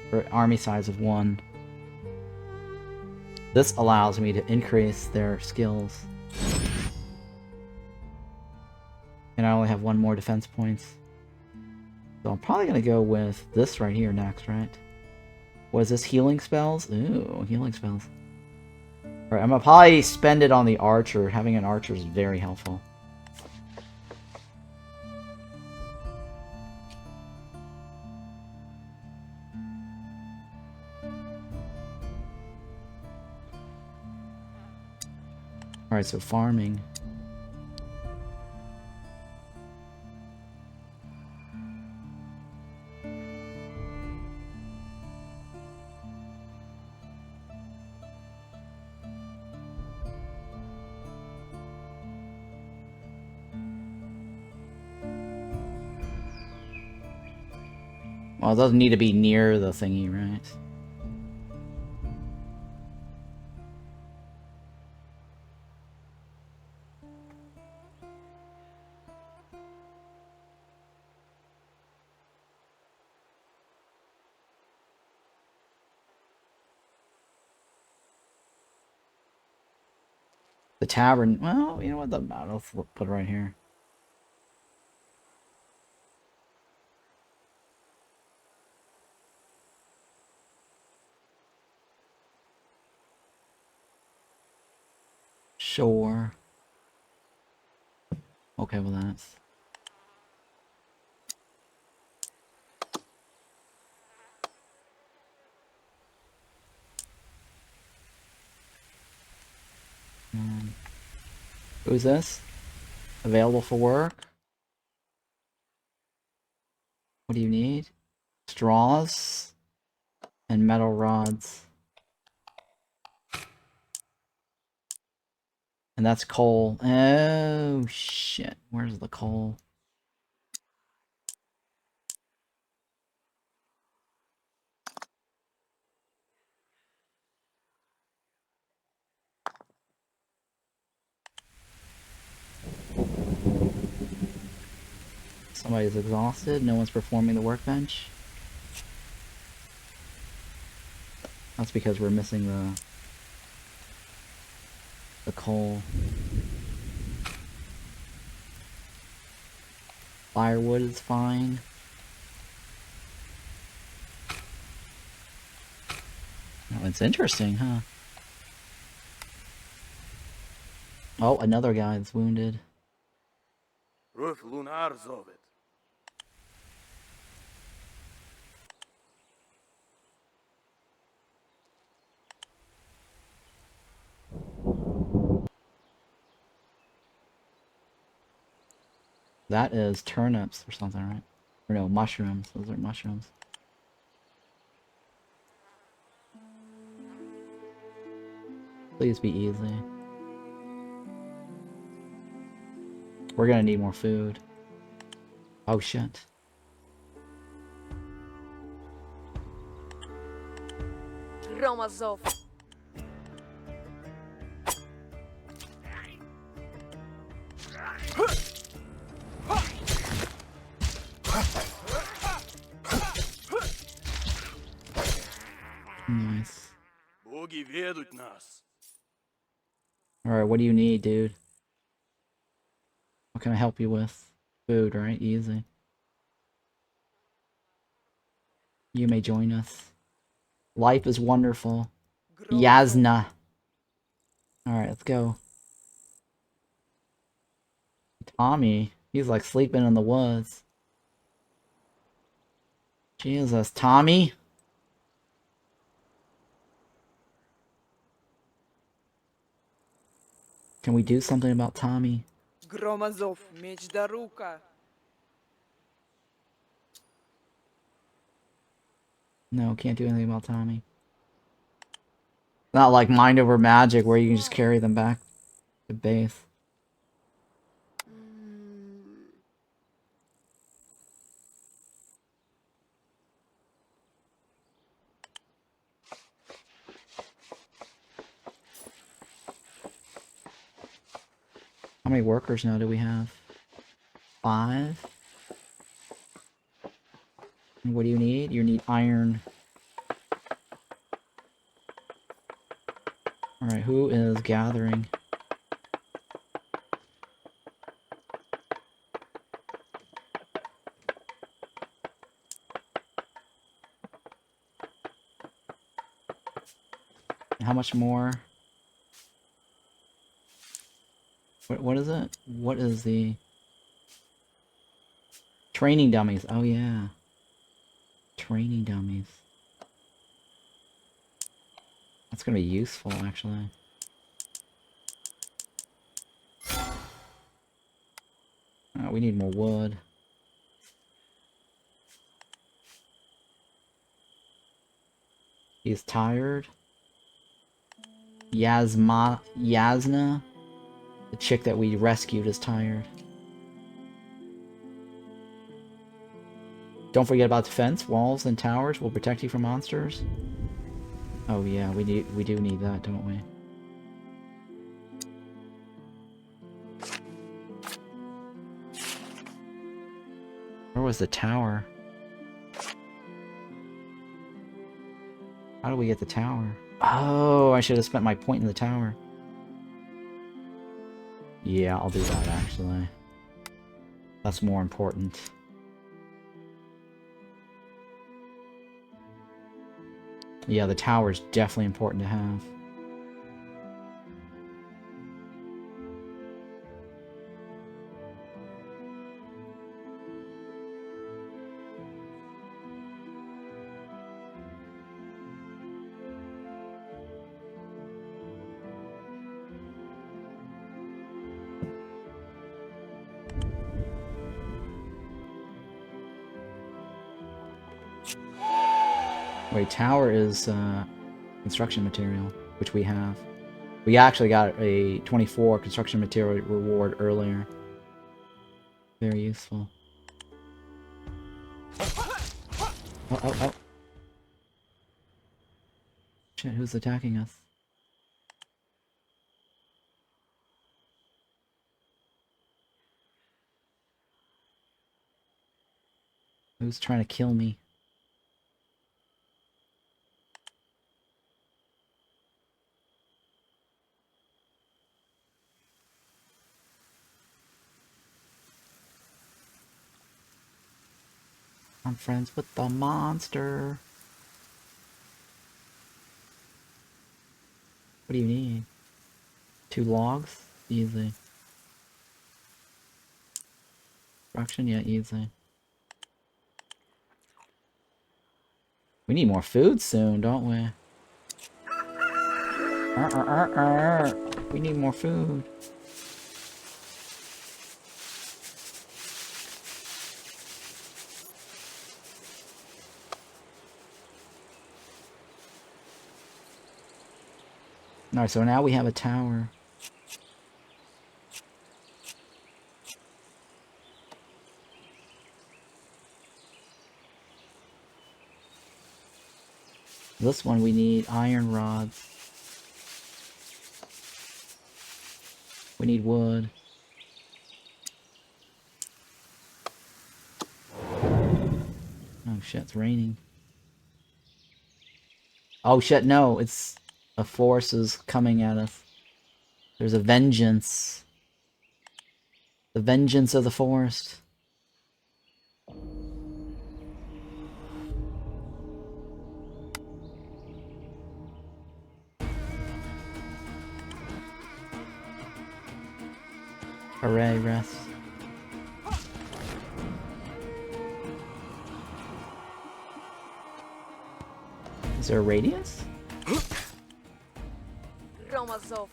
For army size of 1. This allows me to increase their skills. And I only have 1 more defense points. So I'm probably gonna go with this right here next, right? Was this healing spells? Ooh, healing spells. Alright, I'm gonna probably spend it on the archer. Having an archer is very helpful. Alright, so farming. Well, it doesn't need to be near the thingy, right? The tavern, well, you know what, I'll put it right here. Sure. Okay, well that's... Who's this? Available for work? What do you need? Straws and metal rods. And that's coal. Oh shit, where's the coal? Somebody's exhausted, no one's performing the workbench. That's because we're missing the coal. Firewood is fine. That's interesting, huh? Oh, another guy's wounded. Ruf lunar zovet. That is turnips or something, right? Or no, mushrooms. Those are mushrooms. Please be easy. We're gonna need more food. Oh shit. Romazov. Nice. Боги ведут нас. Alright, what do you need, dude? What can I help you with? Food, right? Easy. You may join us. Life is wonderful. Yasna. Alright, let's go. Tommy, he's like sleeping in the woods. Jesus, Tommy? Can we do something about Tommy? Громозов, меч да рука. No, can't do anything about Tommy. Not like mind over magic where you can just carry them back to base. How many workers now do we have? 5? And what do you need? You need iron. Alright, who is gathering? How much more? What is it? What is the... Training dummies. Oh yeah. Training dummies. That's gonna be useful, actually. We need more wood. He's tired. Yasna, the chick that we rescued, is tired. Don't forget about defense. Walls and towers will protect you from monsters. Oh yeah, we do need that, don't we? Where was the tower? How do we get the tower? Oh, I should have spent my point in the tower. Yeah, I'll do that, actually. That's more important. Yeah, the tower is definitely important to have. Wait, tower is construction material, which we have. We actually got a 24 construction material reward earlier. Very useful. Oh. Shit, who's attacking us? Who's trying to kill me? I'm friends with the monster. What do you need? 2 logs? Easy. Construction? Yeah, easy. We need more food soon, don't we? We need more food. Alright, so now we have a tower. This one we need iron rods. We need wood. Oh shit, it's raining. Oh shit, no, it's a force is coming at us. There's a vengeance. The vengeance of the forest. Hooray, rest. Is there a radius? Romazov.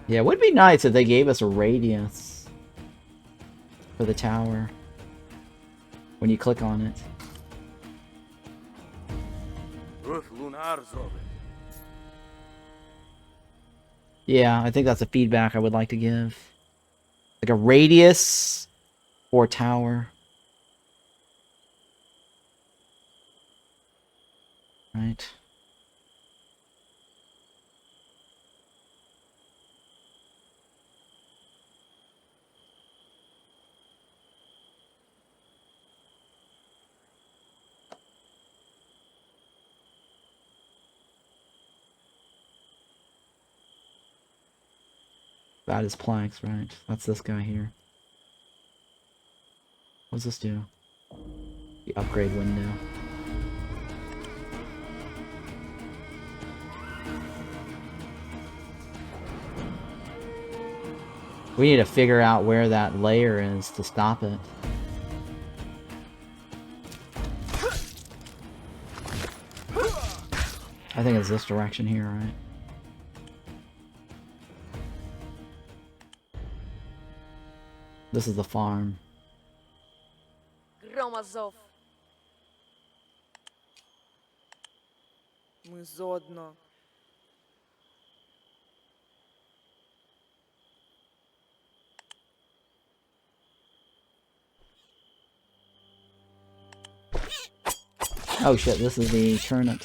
Yeah, it would be nice if they gave us a radius for the tower when you click on it. Lunar zove. Yeah, I think that's a feedback I would like to give. Like a radius or tower. Right. That is planks, right? That's this guy here. What does this do? The upgrade window. We need to figure out where that lair is to stop it. I think it's this direction here, right? This is the farm. Romazov. Ми зодно. Oh shit, this is the turnip.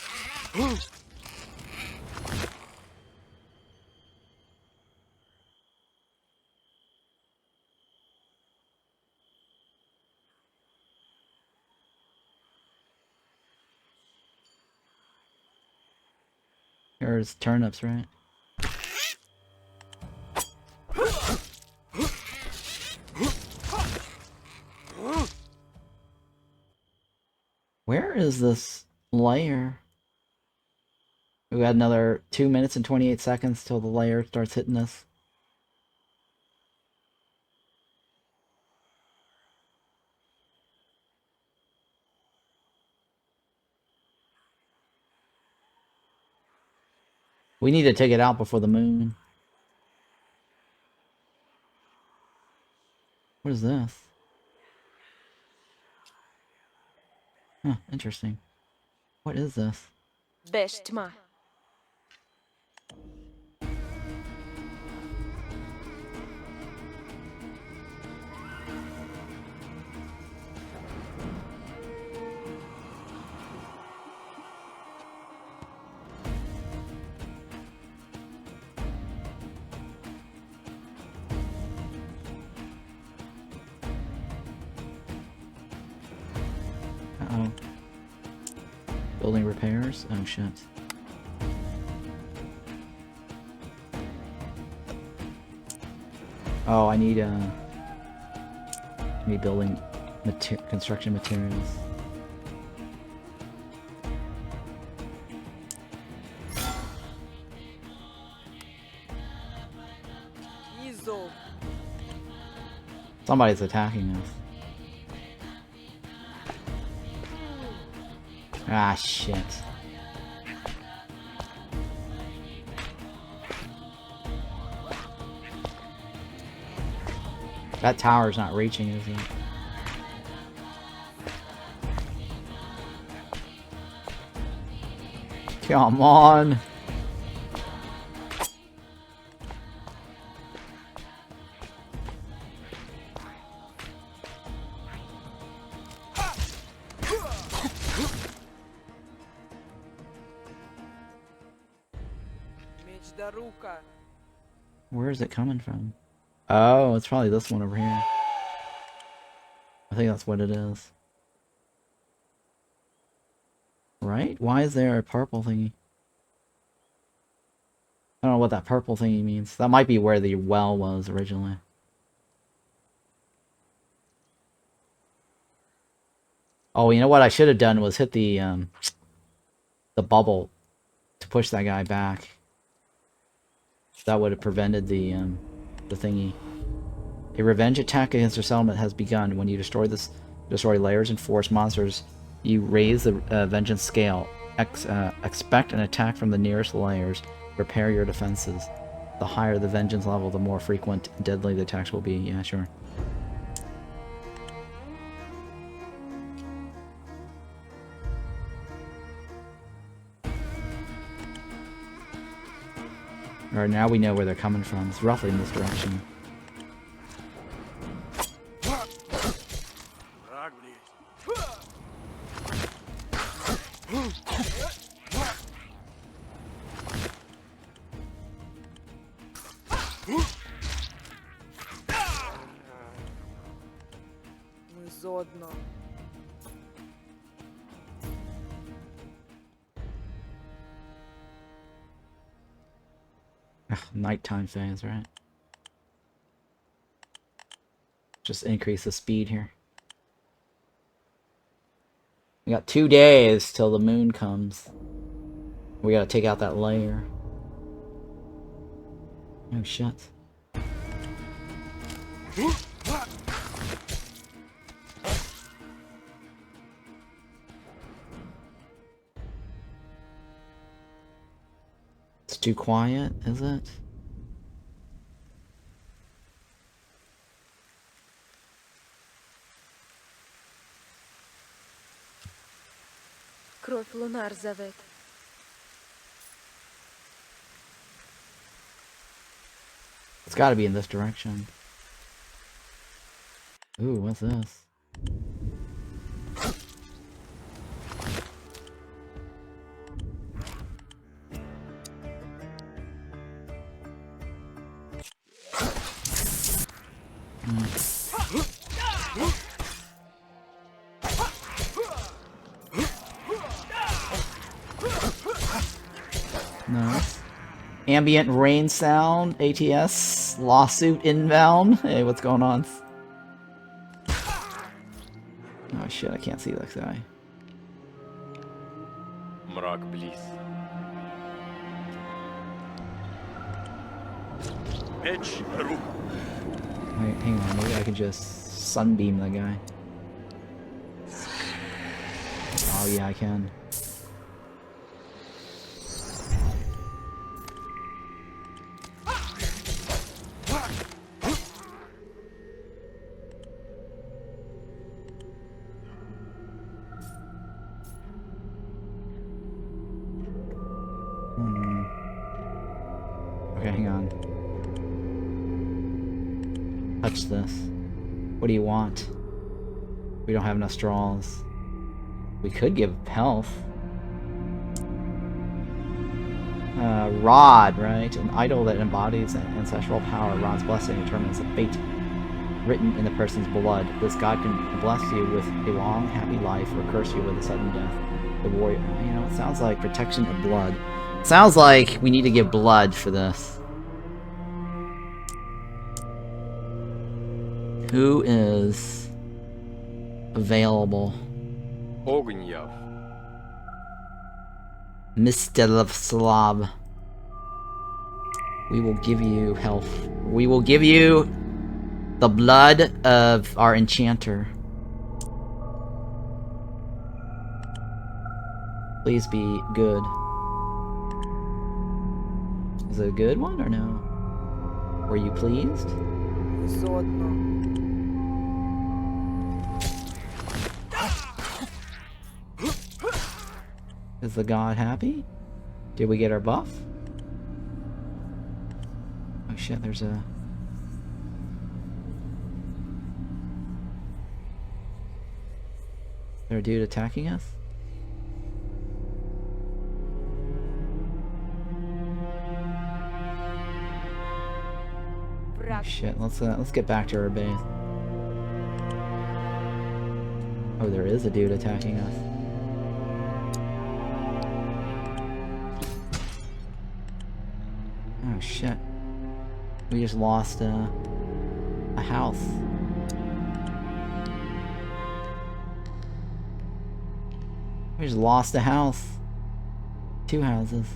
There's turnips, right? Where is this layer? We got another 2 minutes and 28 seconds till the layer starts hitting us. We need to take it out before the moon. What is this? Huh, interesting. What is this? Beshtma. Uh-oh. Building repairs? Oh shit. Oh, I need building construction materials. Somebody's attacking us. Ah, shit. That tower's not reaching, is it? Come on! Меч до рука. Where is it coming from? Oh, it's probably this one over here. I think that's what it is. Right? Why is there a purple thingy? I don't know what that purple thingy means. That might be where the well was originally. Oh, you know what I should have done was hit the bubble to push that guy back. That would have prevented the thingy. A revenge attack against your settlement has begun. When you destroy lairs and forest monsters, you raise the vengeance scale. Expect an attack from the nearest lairs. Prepare your defenses. The higher the vengeance level, the more frequent and deadly the attacks will be. Yeah, sure. Alright, now we know where they're coming from. It's roughly in this direction. Враг близко. Мы зодно. Nighttime phase, right? Just increase the speed here. We got 2 days till the moon comes. We gotta take out that lair. Oh shit. It's too quiet, is it? Кровь лунар зовет. It's gotta be in this direction. Ooh, what's this? No. Ambient rain sound, ATS, lawsuit inbound. Hey, what's going on? Oh shit, I can't see this guy. Мрак близ. Меч до рук. Wait, hang on, maybe I can just sunbeam the guy. Oh yeah, I can. Okay, hang on. Touch this. What do you want? We don't have enough straws. We could give health. Rod, right? An idol that embodies an ancestral power. Rod's blessing determines the fate written in the person's blood. This god can bless you with a long, happy life or curse you with a sudden death. The warrior, you know, it sounds like protection of blood. It sounds like we need to give blood for this. Who is available? Огньев. Mr. Slav. We will give you health. We will give you The blood of our enchanter. Please be good. Is it a good one or no? Were you pleased? Ми зодно. Is the god happy? Did we get our buff? Oh shit, there's a... Is there a dude attacking us? Oh, shit, let's get back to our base. Oh, there is a dude attacking us. Oh shit. We just lost a house. We just lost a house. 2 houses.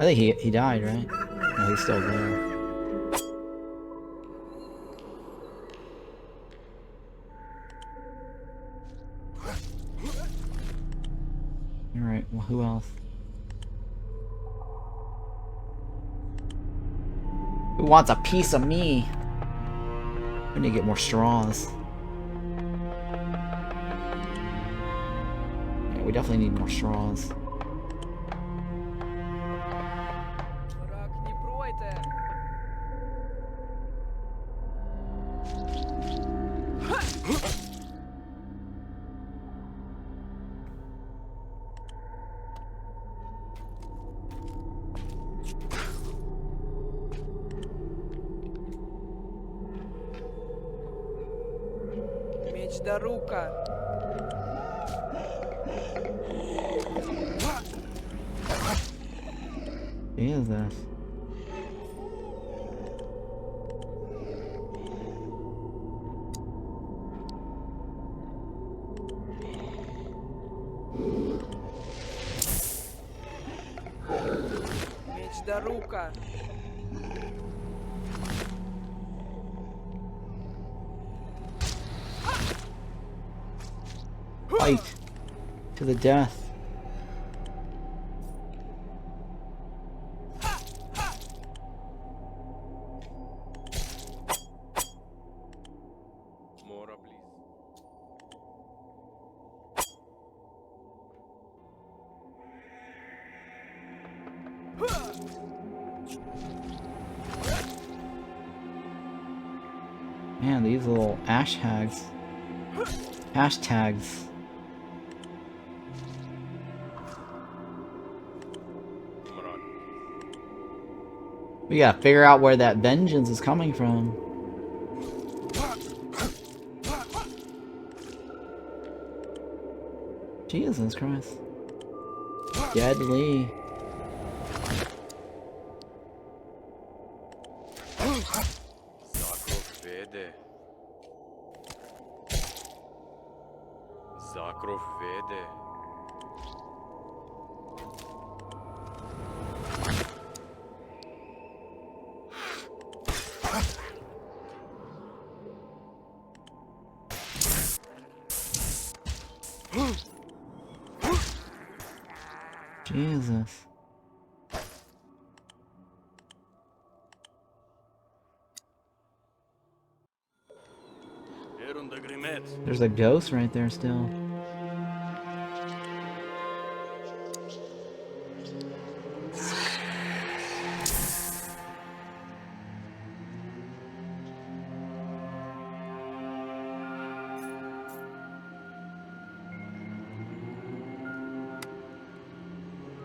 I think he died, right? No, he's still there. Alright, well, who else? Who wants a piece of me? We need to get more straws. Yeah, we definitely need more straws. Враг не пройде. Меч до рука. Jesus. Меч до рука. Fight to the death. Mora, please. Man, these little hashtags. Hashtags. Mora. We gotta figure out where that vengeance is coming from. Jesus Christ. Deadly. Zakrov vede. Zakrov vede. Jesus. Erunda Grimet. There's a ghost right there still.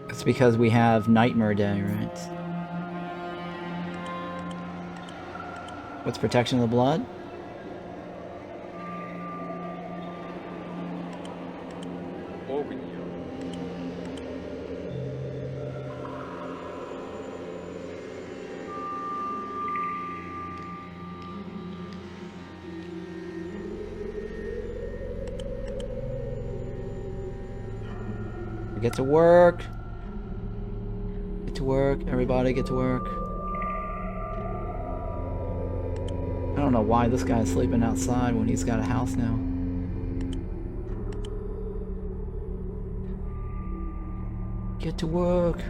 It's because we have Nightmare Day, right? What's protection of the blood? Get to work. Get to work. Everybody get to work. I don't know why this guy's sleeping outside when he's got a house now. Get to work.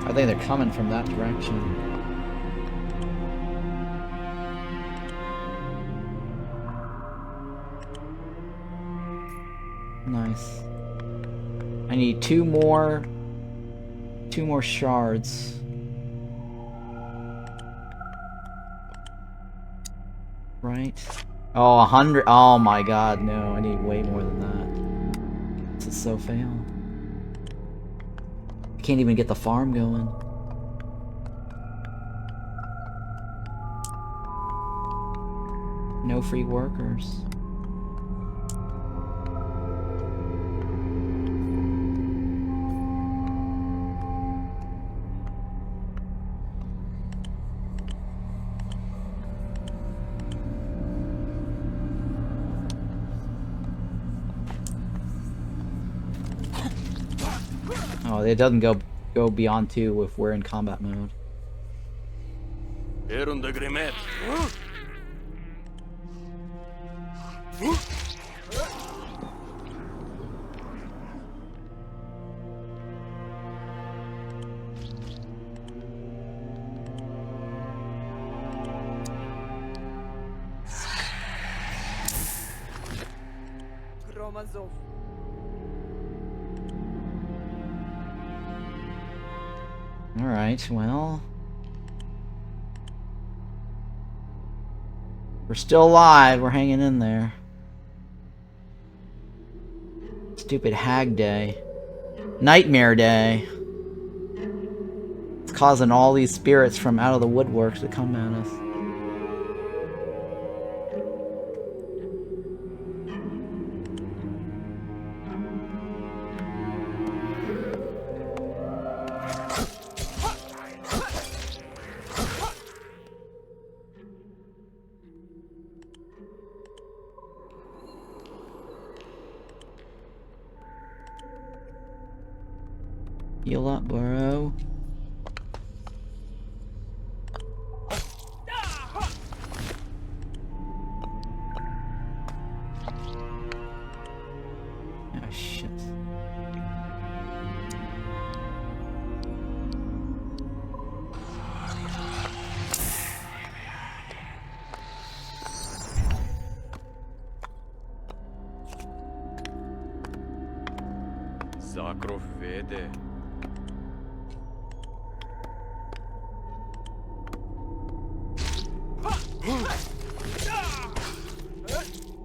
I think they're coming from that direction. Nice. I need two more shards. Right? Oh, 100. Oh my god, no. I need way more than that. This is so fail. I can't even get the farm going. No free workers. Oh, it doesn't go beyond 2 if we're in combat mode. Ерунда гремет. Громозов. Alright, well... We're still alive, we're hanging in there. Stupid hag day. Nightmare day. It's causing all these spirits from out of the woodwork to come at us. Heal up, bro. Oh, shit. Закров веде.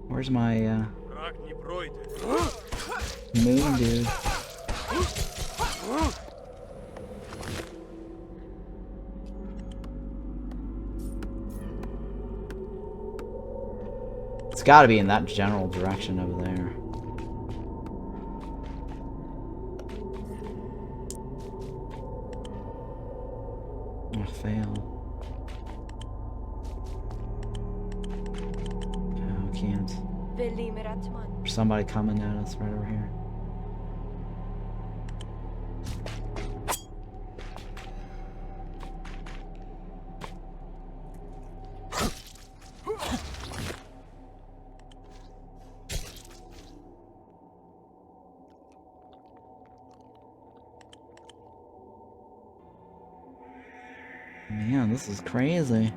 Where's my, Враг не пройде. moon dude? It's gotta be in that general direction over there. Oh, fail. Oh, can't. There's somebody coming at us right over here. Man, this is crazy.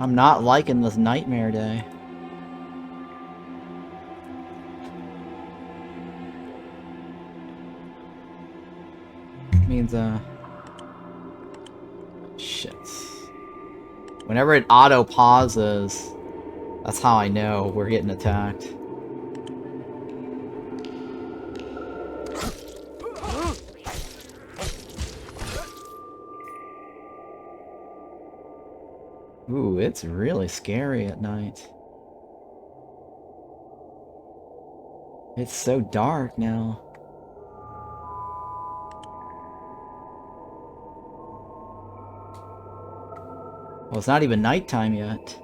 I'm not liking this nightmare day. Means, shit. Whenever it auto pauses, that's how I know we're getting attacked. Ooh, it's really scary at night. It's so dark now. Well, it's not even nighttime yet.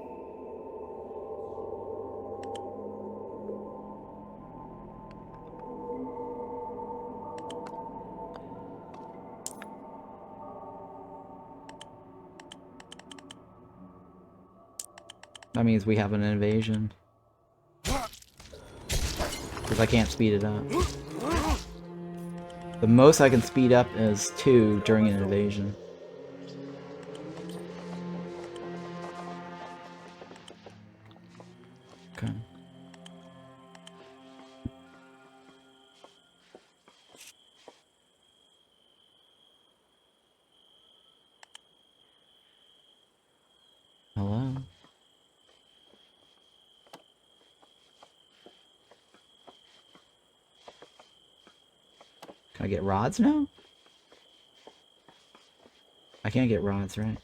That means we have an invasion. Because I can't speed it up. The most I can speed up is 2 during an invasion. Okay. Hello? Can I get rods now? I can't get rods, right?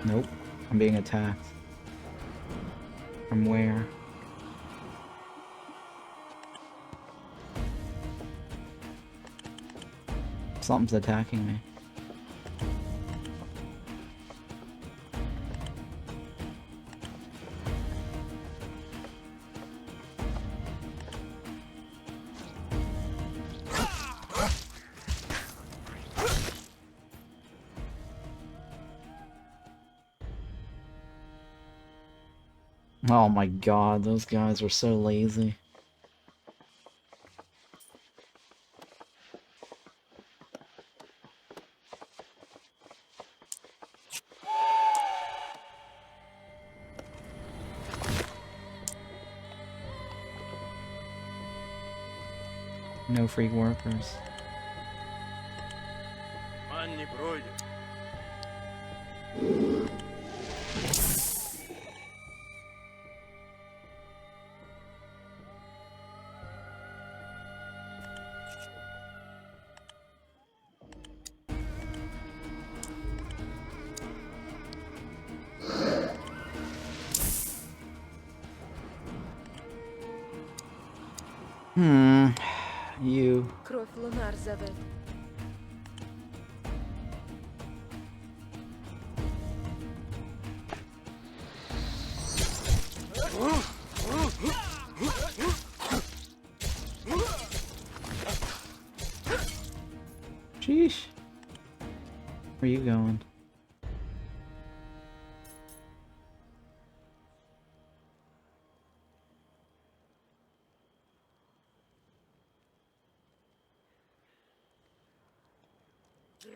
Nope. I'm being attacked. From where? Something's attacking me. Oh my god, those guys are so lazy. No free workers. Ман не пройдет. You. Кровь лунар зовет. Sheesh. Where are you going?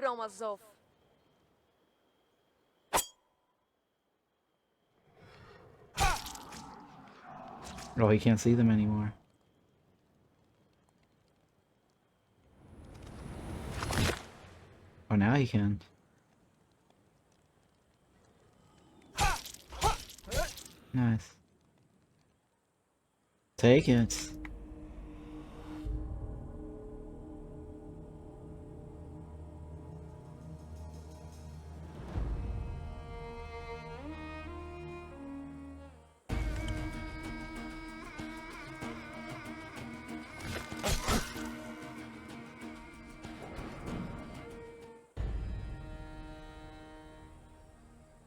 Громозов. Oh, he can't see them anymore. Oh, now he can. Nice. Take it.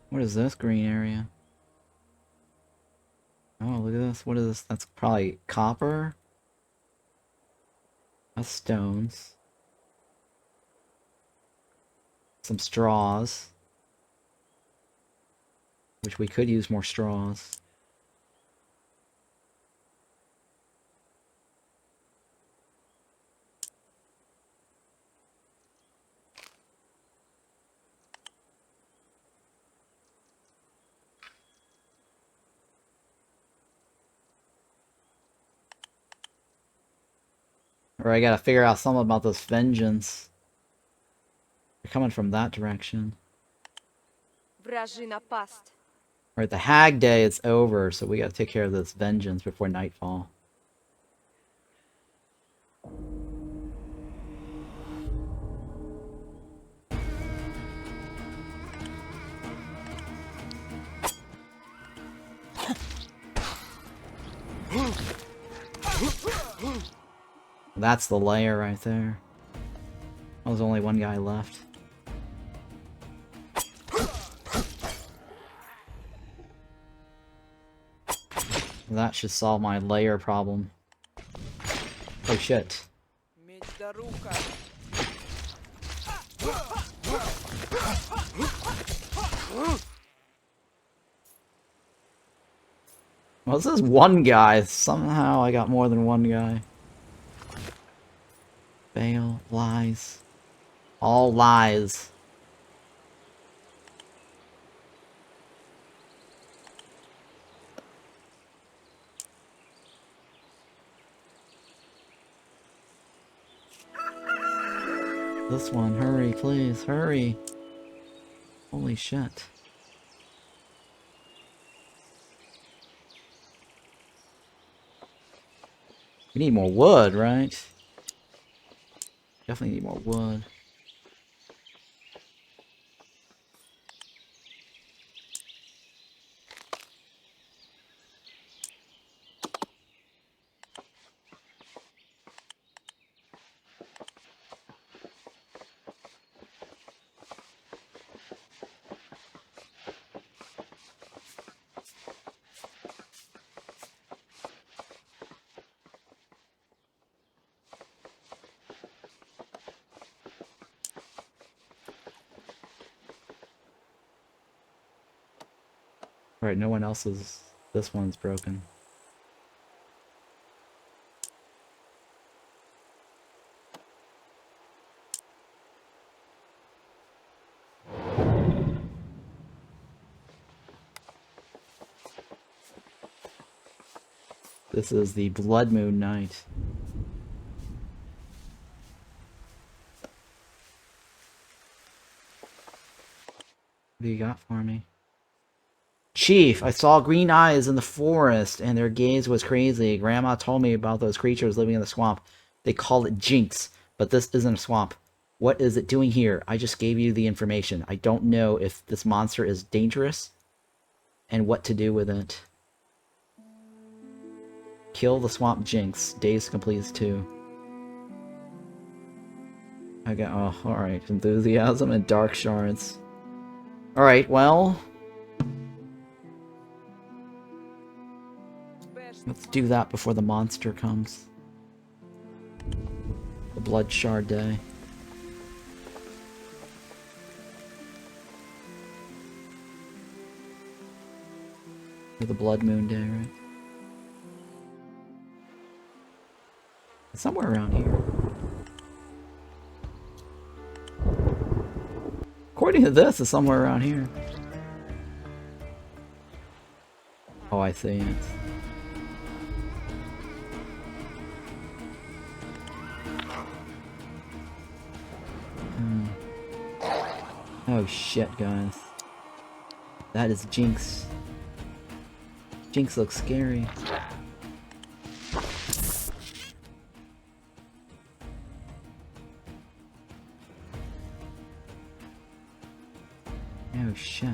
What is this green area? Oh, look at this. What is this? That's probably copper. That's stones. Some straws. Which we could use more straws. Or I gotta figure out something about this vengeance. They're coming from that direction. Вражи напасть. Alright, the hag day is over, so we gotta take care of this vengeance before nightfall. That's the lair right there. There's only one guy left. That should solve my lair problem. Oh shit. Меч да рука. Well, this is one guy. Somehow I got more than one guy. Fail. Lies. All lies. This one, hurry, please, hurry. Holy shit. We need more wood, right? Definitely need more wood. Alright, no one else's. This one's broken. This is the Blood Moon Night. What do you got for me? Chief, I saw green eyes in the forest, and their gaze was crazy. Grandma told me about those creatures living in the swamp. They call it jinx, but this isn't a swamp. What is it doing here? I just gave you the information. I don't know if this monster is dangerous, and what to do with it. Kill the swamp jinx. Days completes 2. I got, oh, alright. Enthusiasm and dark shards. Alright, well... let's do that before the monster comes. The Blood Shard Day. Or the Blood Moon Day, right? It's somewhere around here. According to this, it's somewhere around here. Oh, I see it. Oh shit, guys. That is Jinx. Jinx looks scary. Oh shit.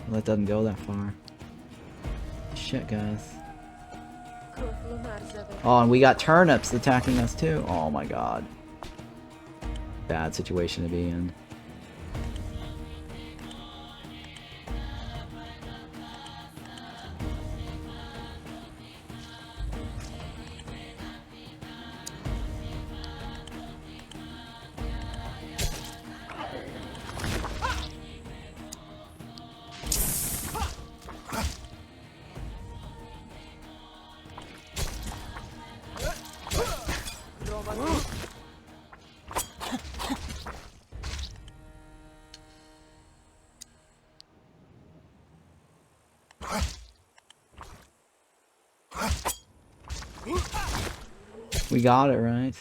Well, that doesn't go that far. Shit, guys. Oh, and we got turnips attacking us too. Oh my god. Bad situation to be in. We got it, right?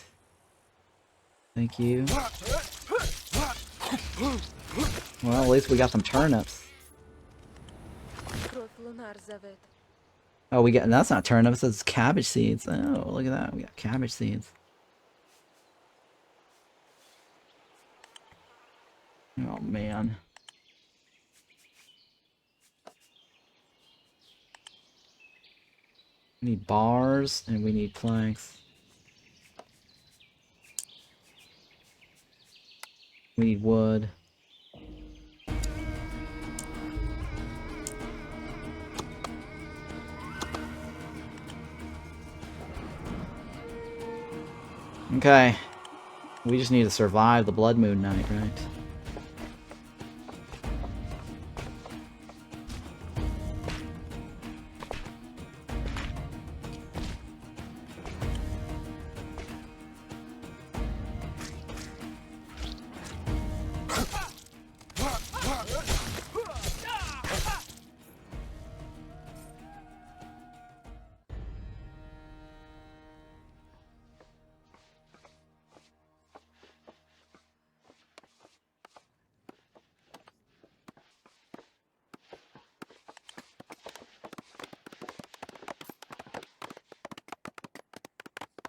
Thank you. Well, at least we got some turnips. Oh, we got, that's not turnips, that's cabbage seeds. Oh, look at that. We got cabbage seeds. Oh, man. We need bars and we need planks. We need wood. Okay. We just need to survive the Blood Moon night, right?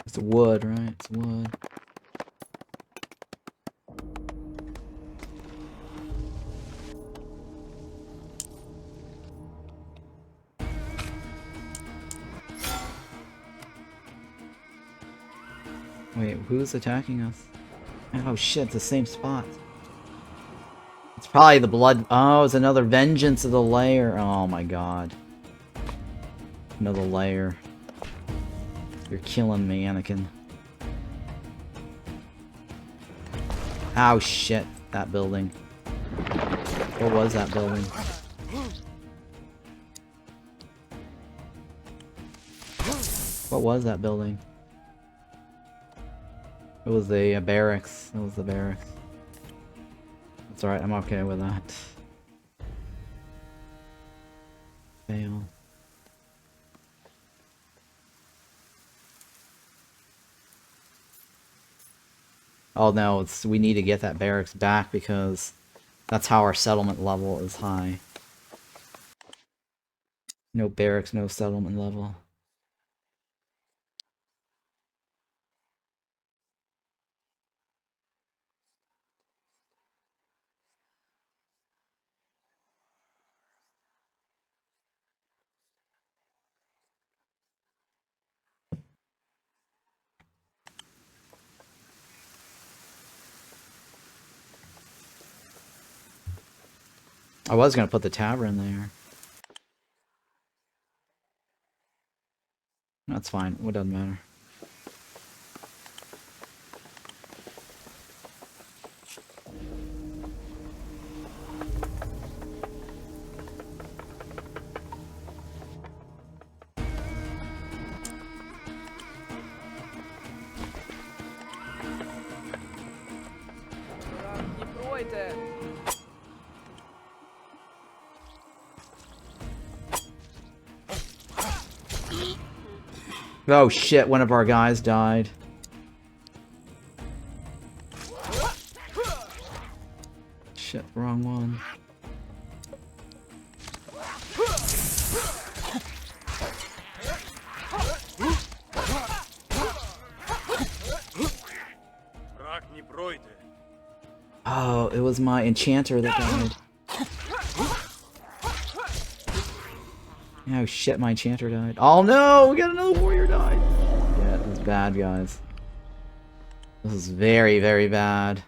It's wood, right? It's wood. Wait, who's attacking us? Oh shit, the same spot. It's probably the blood. Oh, it's another vengeance of the lair. Oh my god. Another lair. You're killing me, Anakin. Oh shit, that building. What was that building? What was that building? It was the barracks. It was the barracks. That's alright, I'm okay with that. Fail. Oh no, it's we need to get that barracks back because that's how our settlement level is high. No barracks, no settlement level. I was gonna put the tavern there. That's fine. It doesn't matter. Враг не пройде. Oh shit, one of our guys died. Shit, wrong one. Враг не пройде. Oh, it was my enchanter that died. Oh shit, my enchanter died. Oh no, we got another warrior died. Yeah, this is bad, guys. This is very, very bad.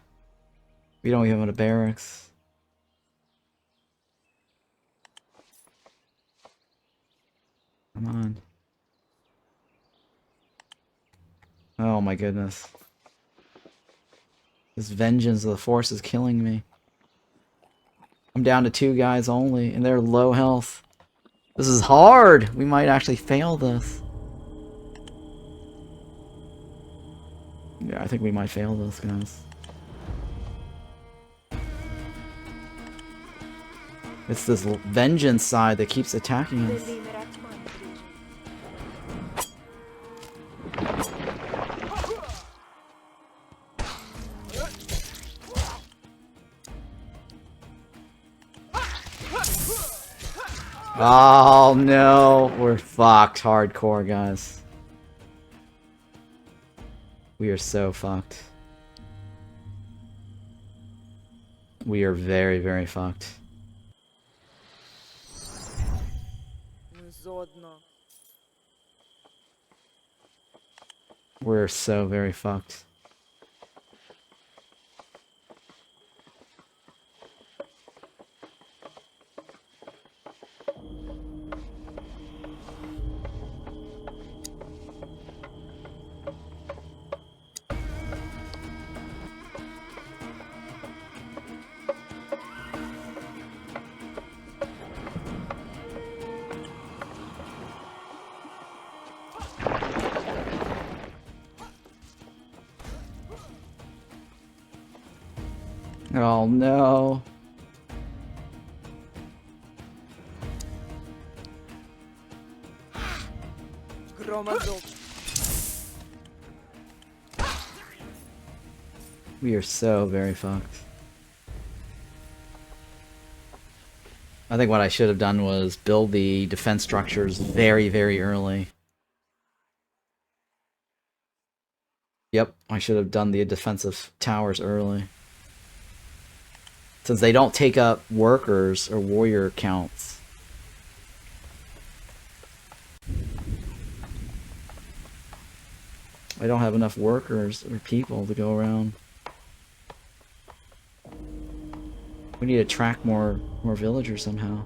We don't even have a barracks. Come on. Oh my goodness. This vengeance of the force is killing me. I'm down to 2 guys only, and they're low health. This is hard! We might actually fail this. Yeah, I think we might fail this, guys. It's this vengeance side that keeps attacking us. Oh no, we're fucked hardcore, guys. We are so fucked. We are very, very fucked. Мы зодно. We're so very fucked. Oh no. Громозов. We are so very fucked. I think what I should have done was build the defense structures very, very early. Yep, I should have done the defensive towers early. Since they don't take up workers or warrior counts. I don't have enough workers or people to go around. We need to attract more villagers somehow.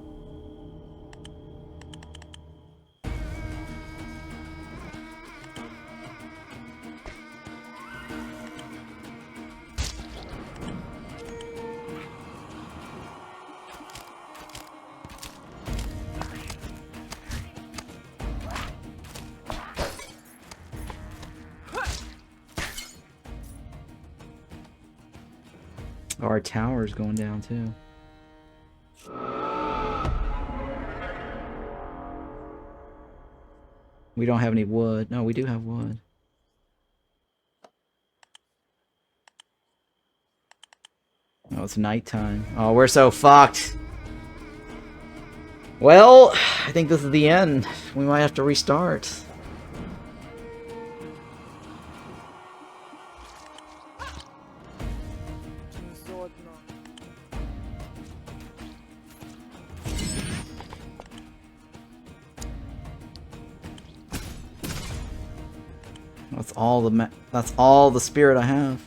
Our tower's going down too. We don't have any wood. No, we do have wood. Oh, it's nighttime. Oh, we're so fucked. Well, I think this is the end. We might have to restart. Зодно. That's all the spirit I have.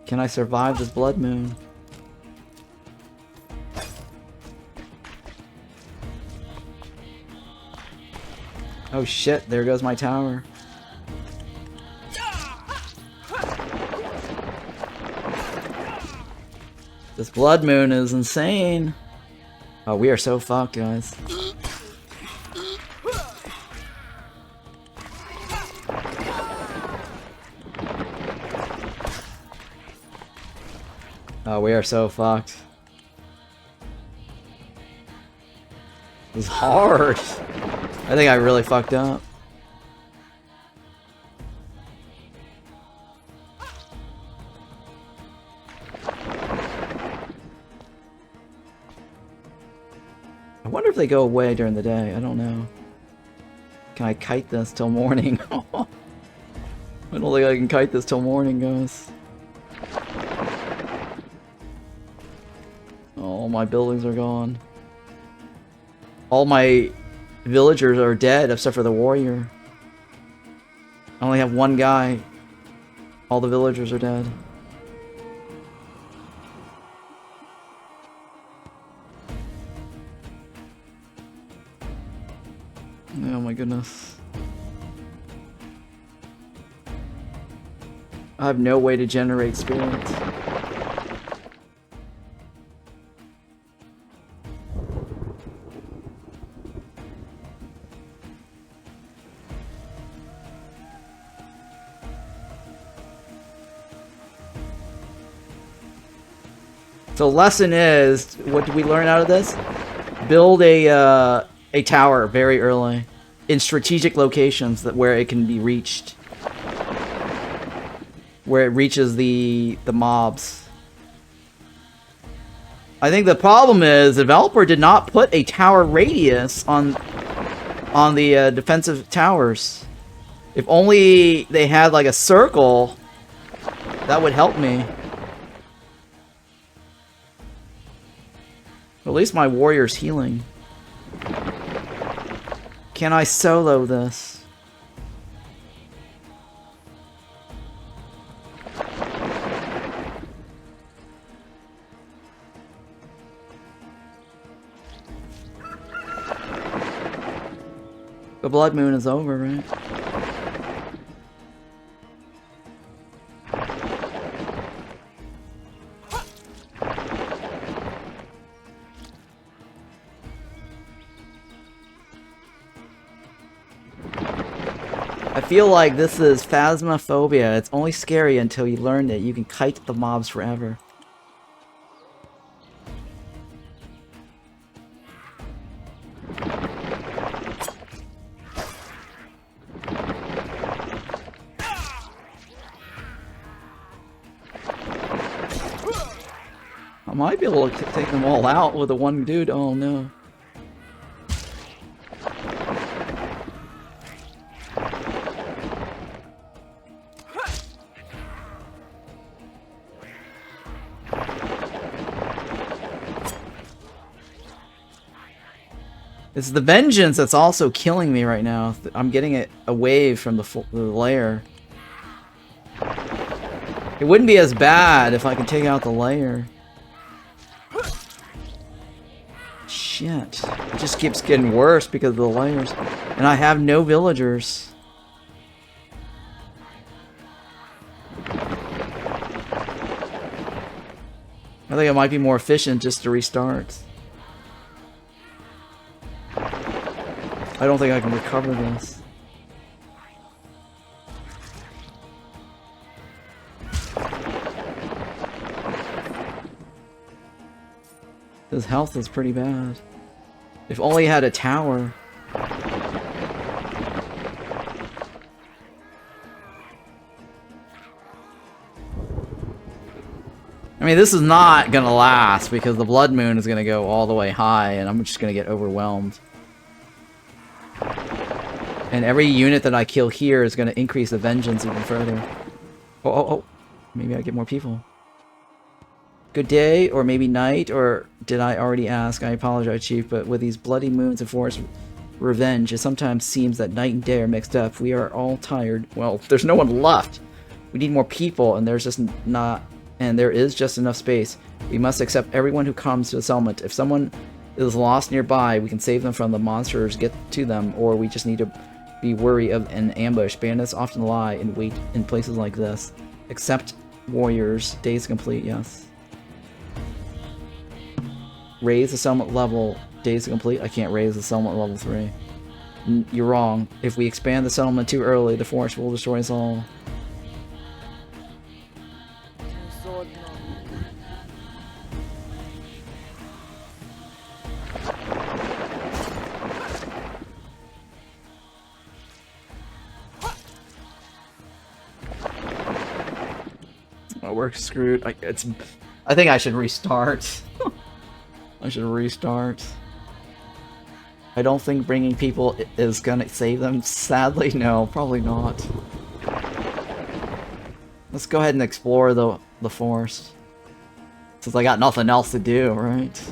Can I survive this blood moon? Oh shit, there goes my tower. This blood moon is insane. Oh, we are so fucked, guys. Oh, we are so fucked. This is hard. I think I really fucked up. I wonder if they go away during the day. I don't know. Can I kite this till morning? I don't think I can kite this till morning, guys. All my buildings are gone. All my villagers are dead except for the warrior. I only have one guy. All the villagers are dead. Oh my goodness. I have no way to generate spirits. So lesson is, what did we learn out of this? Build a tower very early in strategic locations where it can be reached, where it reaches the mobs. I think the problem is the developer did not put a tower radius on the defensive towers. If only they had like a circle, that would help me. At least my warrior's healing. Can I solo this? The blood moon is over, right? I feel like this is phasmophobia. It's only scary until you learn that you can kite the mobs forever. I might be able to take them all out with the one dude. Oh no. It's the vengeance that's also killing me right now. I'm getting it away from the lair. It wouldn't be as bad if I could take out the lair. Shit. It just keeps getting worse because of the lairs. And I have no villagers. I think it might be more efficient just to restart. I don't think I can recover this. His health is pretty bad. If only he had a tower. I mean, this is not gonna last because the blood moon is gonna go all the way high and I'm just gonna get overwhelmed. And every unit that I kill here is gonna increase the vengeance even further. Oh. Maybe I get more people. Good day, or maybe night, or did I already ask? I apologize, Chief, but with these bloody moons and forced revenge, it sometimes seems that night and day are mixed up. We are all tired. Well, there's no one left. We need more people, and there is just enough space. We must accept everyone who comes to the settlement. If someone is lost nearby, we can save them from the monsters, get to them, or we just need to be wary of an ambush. Bandits often lie and wait in places like this. Except warriors. Days complete, yes. Raise the settlement level. Days complete. I can't raise the settlement level 3. You're wrong. If we expand the settlement too early, the forest will destroy us all. Oh, we're screwed. I think I should restart. I should restart. I don't think bringing people is gonna save them. Sadly, no, probably not. Let's go ahead and explore the forest. Since I got nothing else to do, right?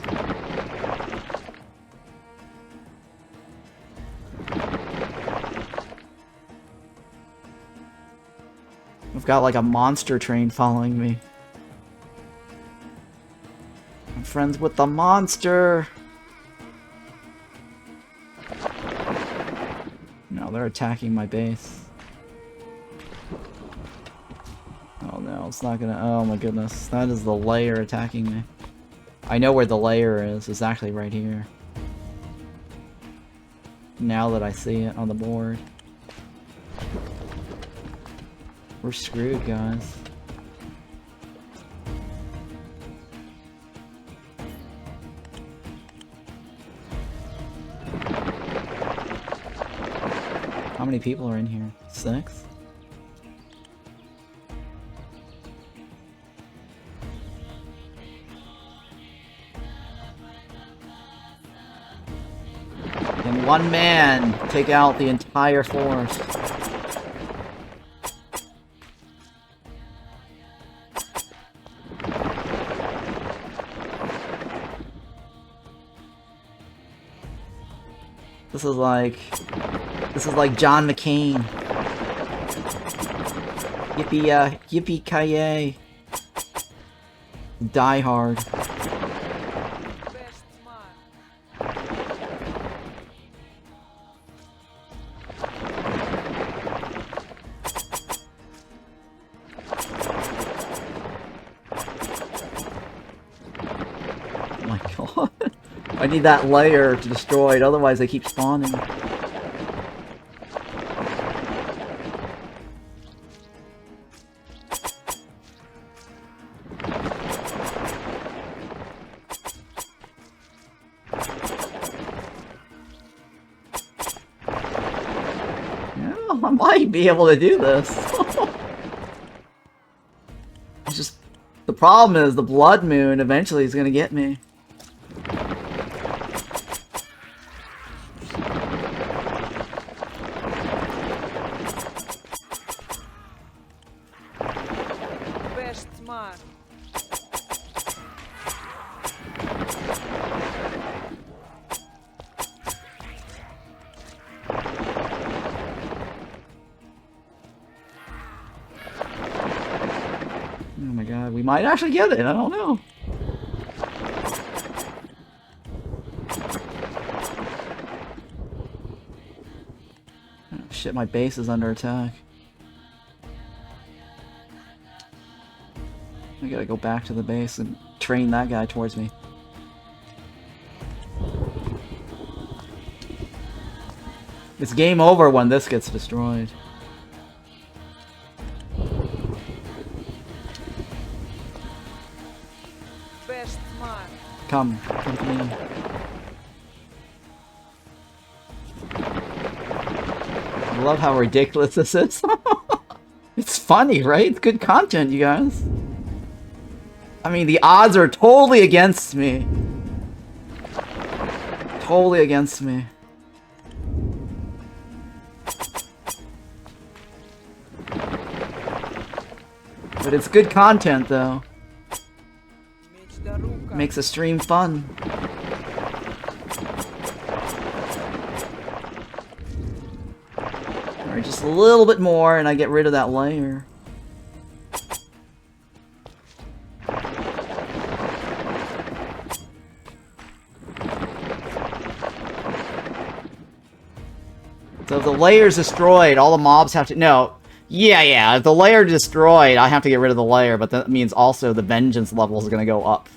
I've got like a monster train following me. I'm friends with the monster! No, they're attacking my base. Oh no, it's not gonna... Oh my goodness. That is the lair attacking me. I know where the lair is. It's actually right here. Now that I see it on the board. We're screwed, guys. How many people are in here? 6? Can one man take out the entire forest? This is like John McCain. Yippee, yippee-ki-yay. Die Hard. Best man. Oh my god. I need that lair to destroy it, otherwise they keep spawning. I might be able to do this. It's just the problem is the blood moon eventually is gonna get me. Best man. Oh my god, we might actually get it, I don't know. Oh, shit, my base is under attack. I gotta go back to the base and train that guy towards me. It's game over when this gets destroyed. Best man. Come to me. I love how ridiculous this is. It's funny, right? It's good content, you guys. I mean, the odds are totally against me. Totally against me. But it's good content, though. Makes the stream fun. Alright, just a little bit more and I get rid of that layer. So if the layer's destroyed, all the mobs have to... No. Yeah, if the layer destroyed, I have to get rid of the layer, but that means also the vengeance level is going to go up.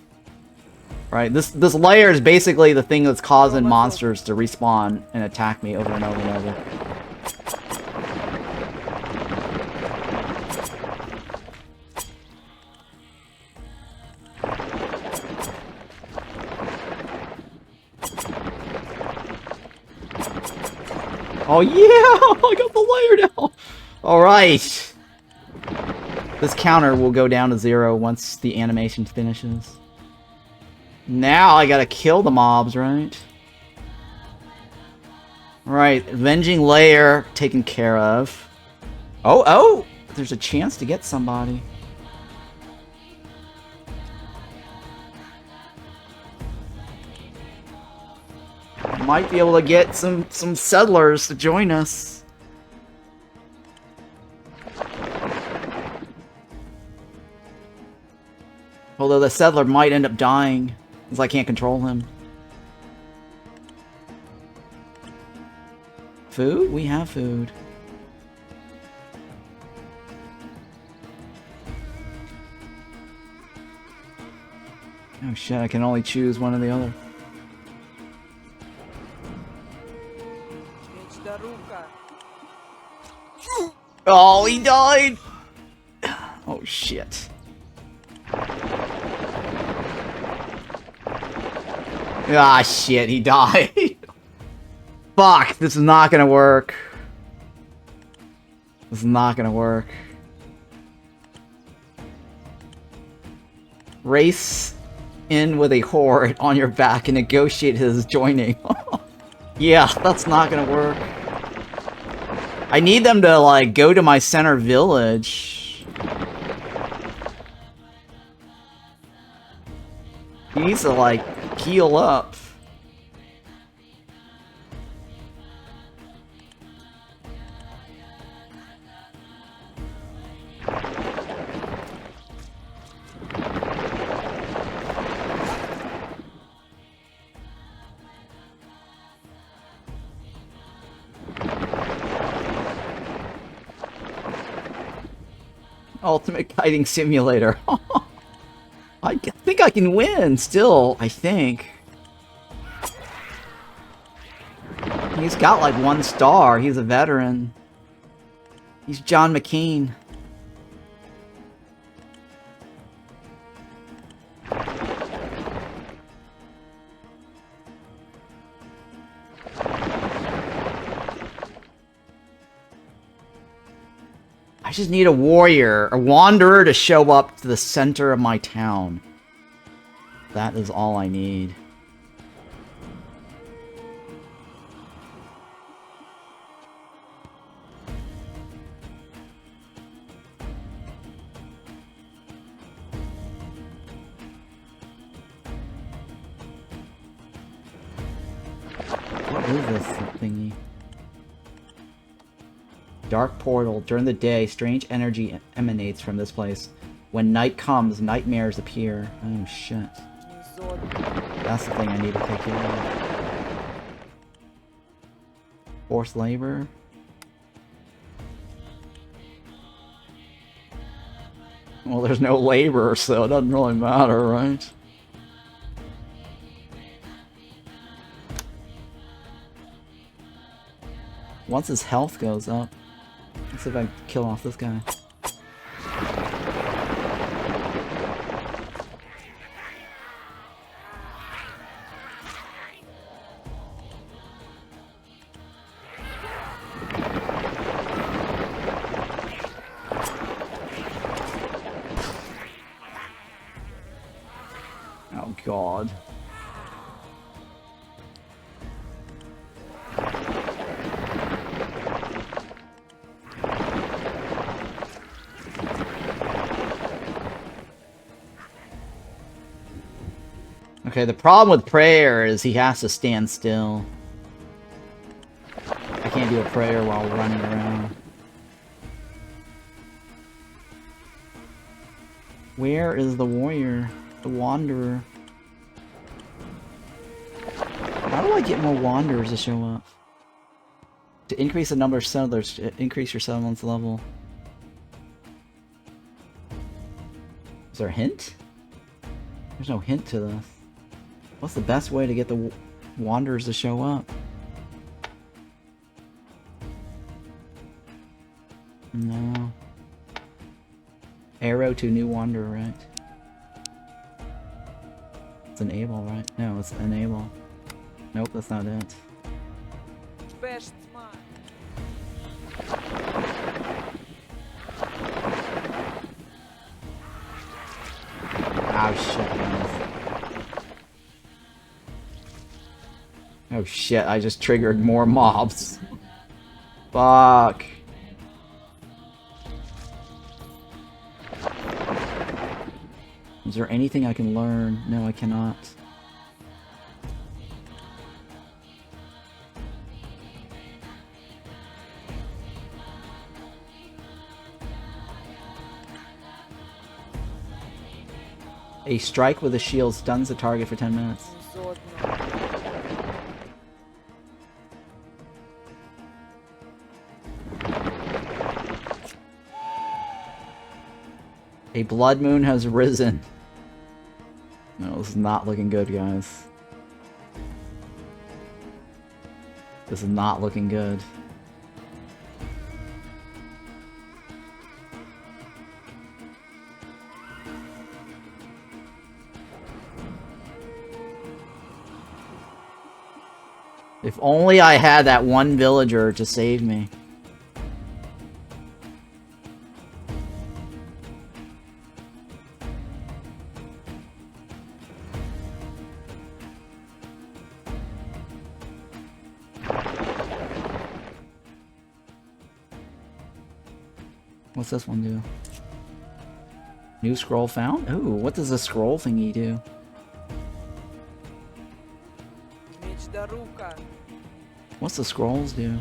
Right? This layer is basically the thing that's causing monsters to respawn and attack me over and over and over. Oh yeah! I got the layer now! Alright! This counter will go down to 0 once the animation finishes. Now I gotta kill the mobs, right? Right, Avenging Lair taken care of. Oh! There's a chance to get somebody. Might be able to get some settlers to join us. Although the settler might end up dying, because I can't control him. Food? We have food. Oh shit, I can only choose one or the other. Oh, he died! Oh, shit. Ah, shit, he died. Fuck, this is not gonna work. This is not gonna work. Race in with a horde on your back and negotiate his joining. Yeah, that's not gonna work. I need them to, like, go to my center village. He needs to, like, heal up. Ultimate kiting simulator. I think I can win still, I think. He's got like 1 star. He's a veteran. He's John McCain. I just need a warrior, a wanderer to show up to the center of my town. That is all I need. What is this thingy? Dark portal. During the day, strange energy emanates from this place. When night comes, nightmares appear. Oh shit. That's the thing I need to take care of. Forced labor. Well, there's no labor, so it doesn't really matter, right? Once his health goes up, let's see if I can kill off this guy. Oh god. Okay, the problem with prayer is he has to stand still. I can't do a prayer while running around. Where is the warrior? The wanderer? How do I get more wanderers to show up? To increase the number of settlers, increase your settlement's level. Is there a hint? There's no hint to this. What's the best way to get the wanderers to show up? No. Arrow to new wanderer, right? It's enable, right? No, it's enable. Nope, that's not it. Best man. Oh shit, guys. Oh shit, I just triggered more mobs. Fuck. Is there anything I can learn? No, I cannot. A strike with a shield stuns the target for 10 minutes. A blood moon has risen. No, this is not looking good, guys. This is not looking good. If only I had that one villager to save me. What's this one do? New scroll found? Ooh, what does the scroll thingy do? What's the scrolls do?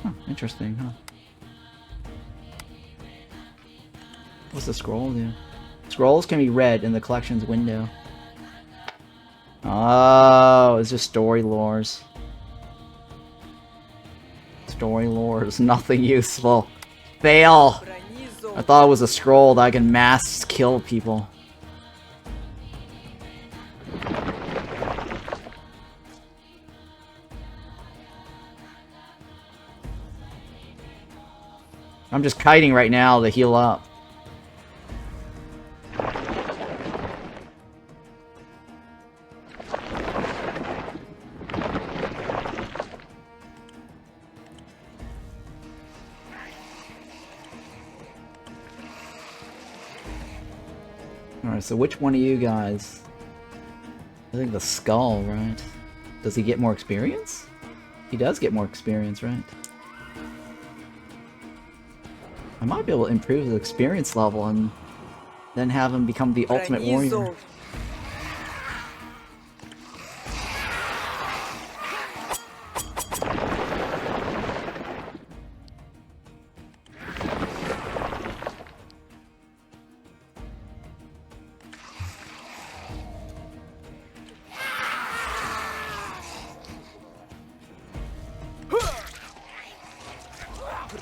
Huh, interesting, huh? What's the scroll do? Scrolls can be read in the collection's window. Oh, it's just story lores. Story lore is nothing useful. Fail! Брони I золото. thought it was a scroll that I can mass kill people. I'm just kiting right now to heal up. Alright, so which one of you guys? I think the skull, right? Does he get more experience? He does get more experience, right? I might be able to improve the experience level and then have him become the ultimate Брони warrior. золото.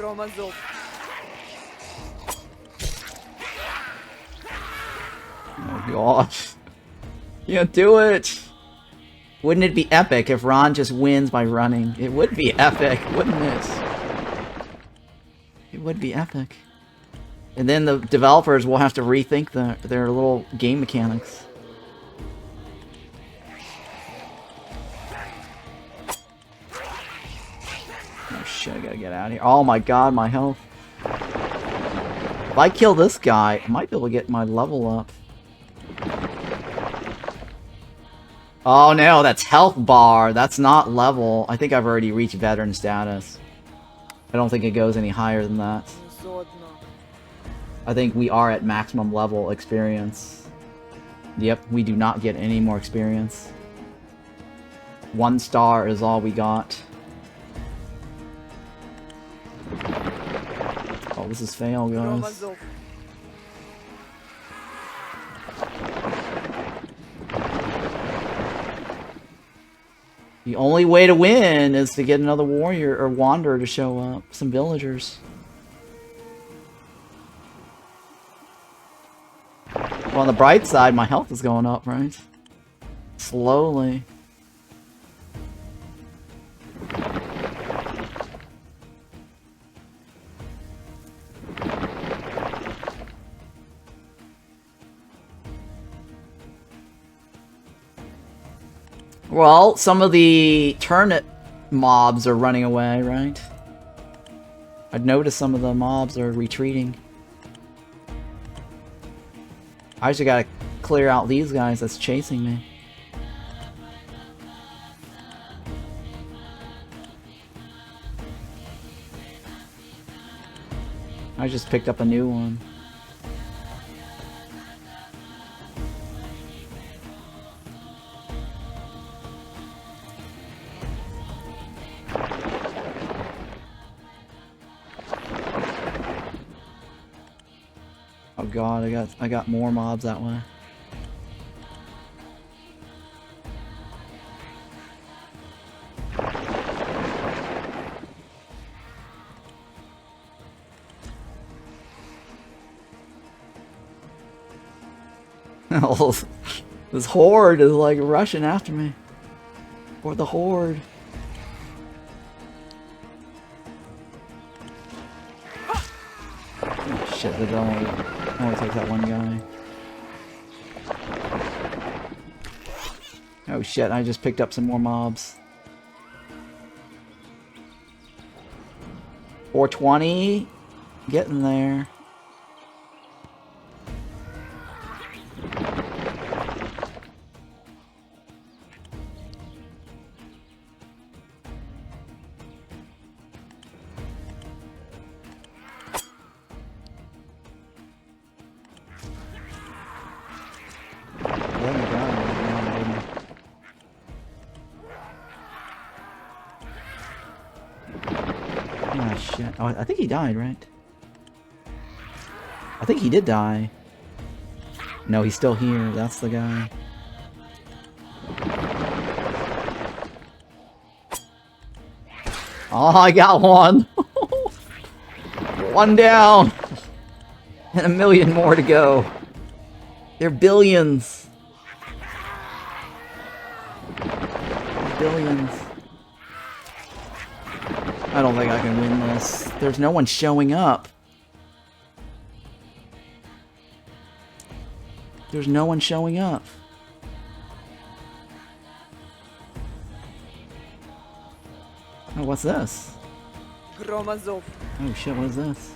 Рома золото. Oh gosh. Can't do it! Wouldn't it be epic if Ron just wins by running? It would be epic, wouldn't it? It would be epic. And then the developers will have to rethink their little game mechanics. Oh shit, I gotta get out of here. Oh my god, my health. If I kill this guy, I might be able to get my level up. Oh no, that's health bar. That's not level. I think I've already reached veteran status. I don't think it goes any higher than that. Зодно. I think we are at maximum level experience. Yep, we do not get any more experience. 1 star is all we got. Oh, this is fail, Рома guys. золото. The only way to win is to get another warrior or wanderer to show up. Some villagers. Well, on the bright side, my health is going up, right? Slowly. Well, some of the turnip mobs are running away, right? I've noticed some of the mobs are retreating. I just gotta clear out these guys that's chasing me. I just picked up a new one. Oh god, I got more mobs that way. Oh, this horde is like rushing after me. Or the horde. Oh, shit, that only takes that one guy. Oh shit, I just picked up some more mobs. 420. Getting there. Oh shit. Oh, I think he died, right? I think he did die. No, he's still here. That's the guy. Oh, I got one. One down. And a million more to go. They're billions. Billions. I don't think I can win this. There's no one showing up. There's no one showing up. Oh, what's this? Громозов. Oh shit, what is this?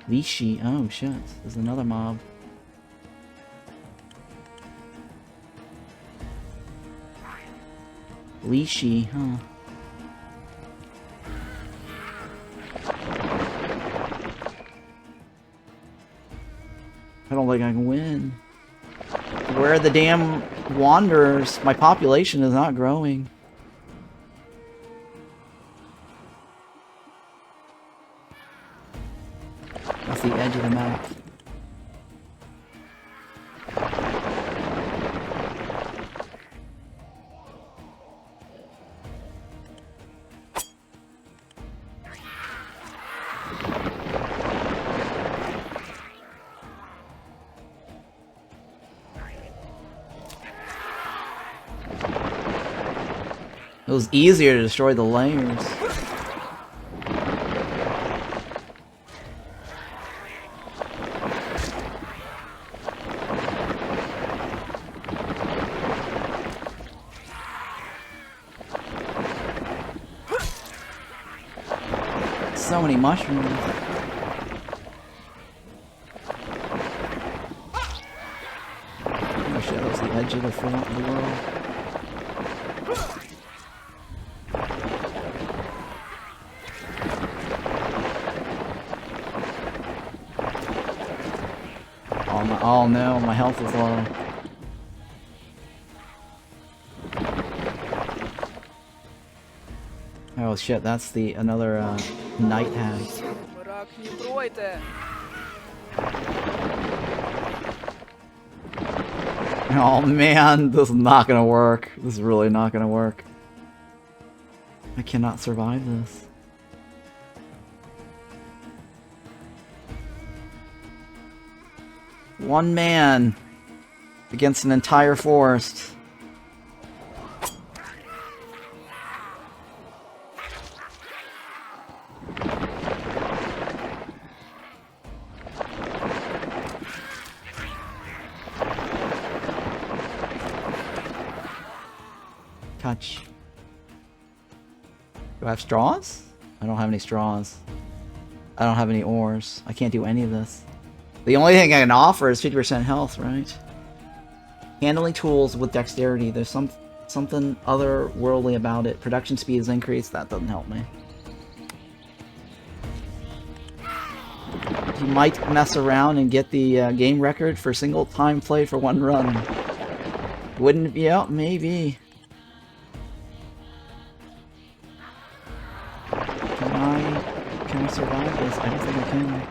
Lishi. Oh shit, there's another mob. Lishi, huh? I don't think I can win. Where are the damn wanderers? My population is not growing. That's the edge of the map. It was easier to destroy the layers. So many mushrooms. Oh shit, that was the edge of the world. Oh no, my health is low. Oh shit, that's the another night hag. Мрак, не тройте. Oh man, this is not gonna work. This is really not gonna work. I cannot survive this. One man against an entire forest. Touch. Do I have straws? I don't have any straws. I don't have any ores. I can't do any of this. The only thing I can offer is 50% health, right? Handling tools with dexterity. There's something otherworldly about it. Production speed is increased. That doesn't help me. You might mess around and get the game record for single time play for one run. Wouldn't it be? Yeah, maybe. Can I survive this? I don't think I can.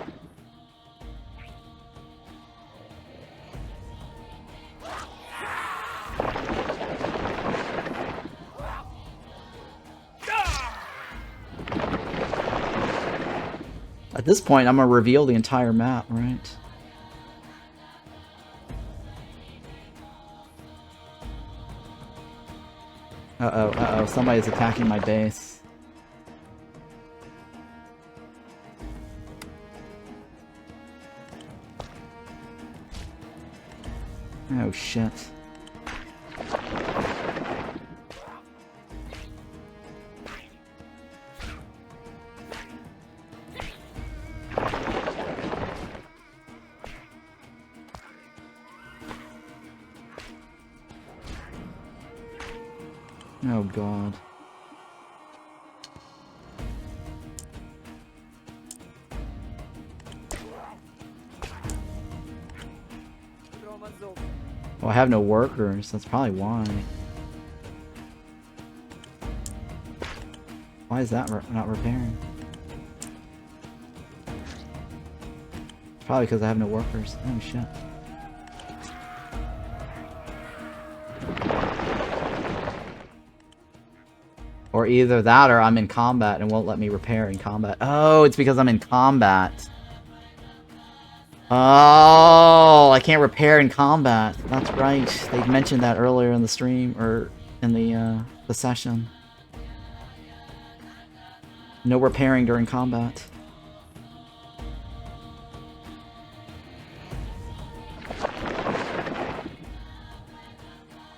At this point, I'm gonna reveal the entire map, right? Uh-oh, somebody's attacking my base. Oh shit. Oh god. Well, I have no workers, that's probably why. Why is that not repairing? Probably because I have no workers. Oh shit. Or either that or I'm in combat and won't let me repair in combat. Oh, it's because I'm in combat. Oh, I can't repair in combat. That's right. They mentioned that earlier in the stream, or in the session. No repairing during combat.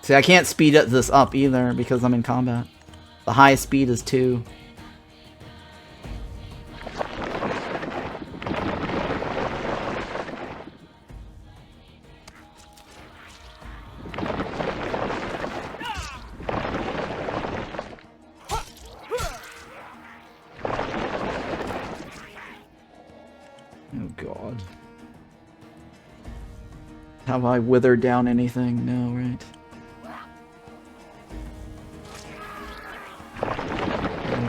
See, I can't speed this up either because I'm in combat. The highest speed is 2. Oh god. Have I withered down anything? No, right?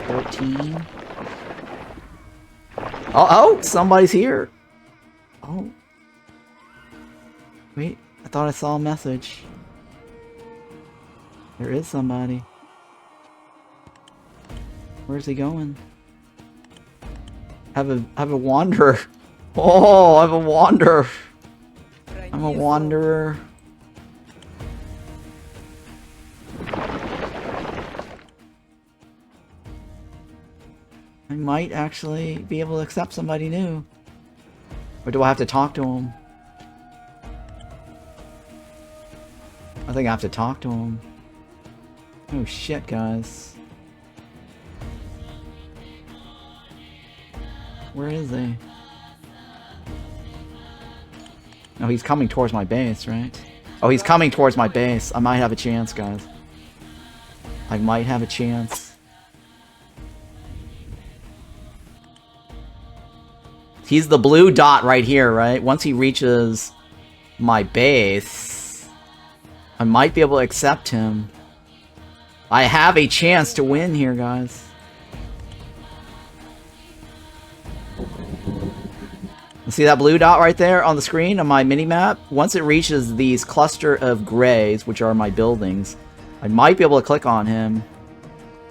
13. Oh, somebody's here. Oh. Wait, I thought I saw a message. There is somebody. Where's he going? I have a wanderer. Oh, I have a wanderer. I'm a wanderer. I might actually be able to accept somebody new. Or do I have to talk to him? I think I have to talk to him. Oh shit, guys. Where is he? Oh, he's coming towards my base, right? Oh, he's coming towards my base. I might have a chance, guys. I might have a chance. He's the blue dot right here, right? Once he reaches my base, I might be able to accept him. I have a chance to win here, guys. See that blue dot right there on the screen on my mini-map? Once it reaches these cluster of grays, which are my buildings, I might be able to click on him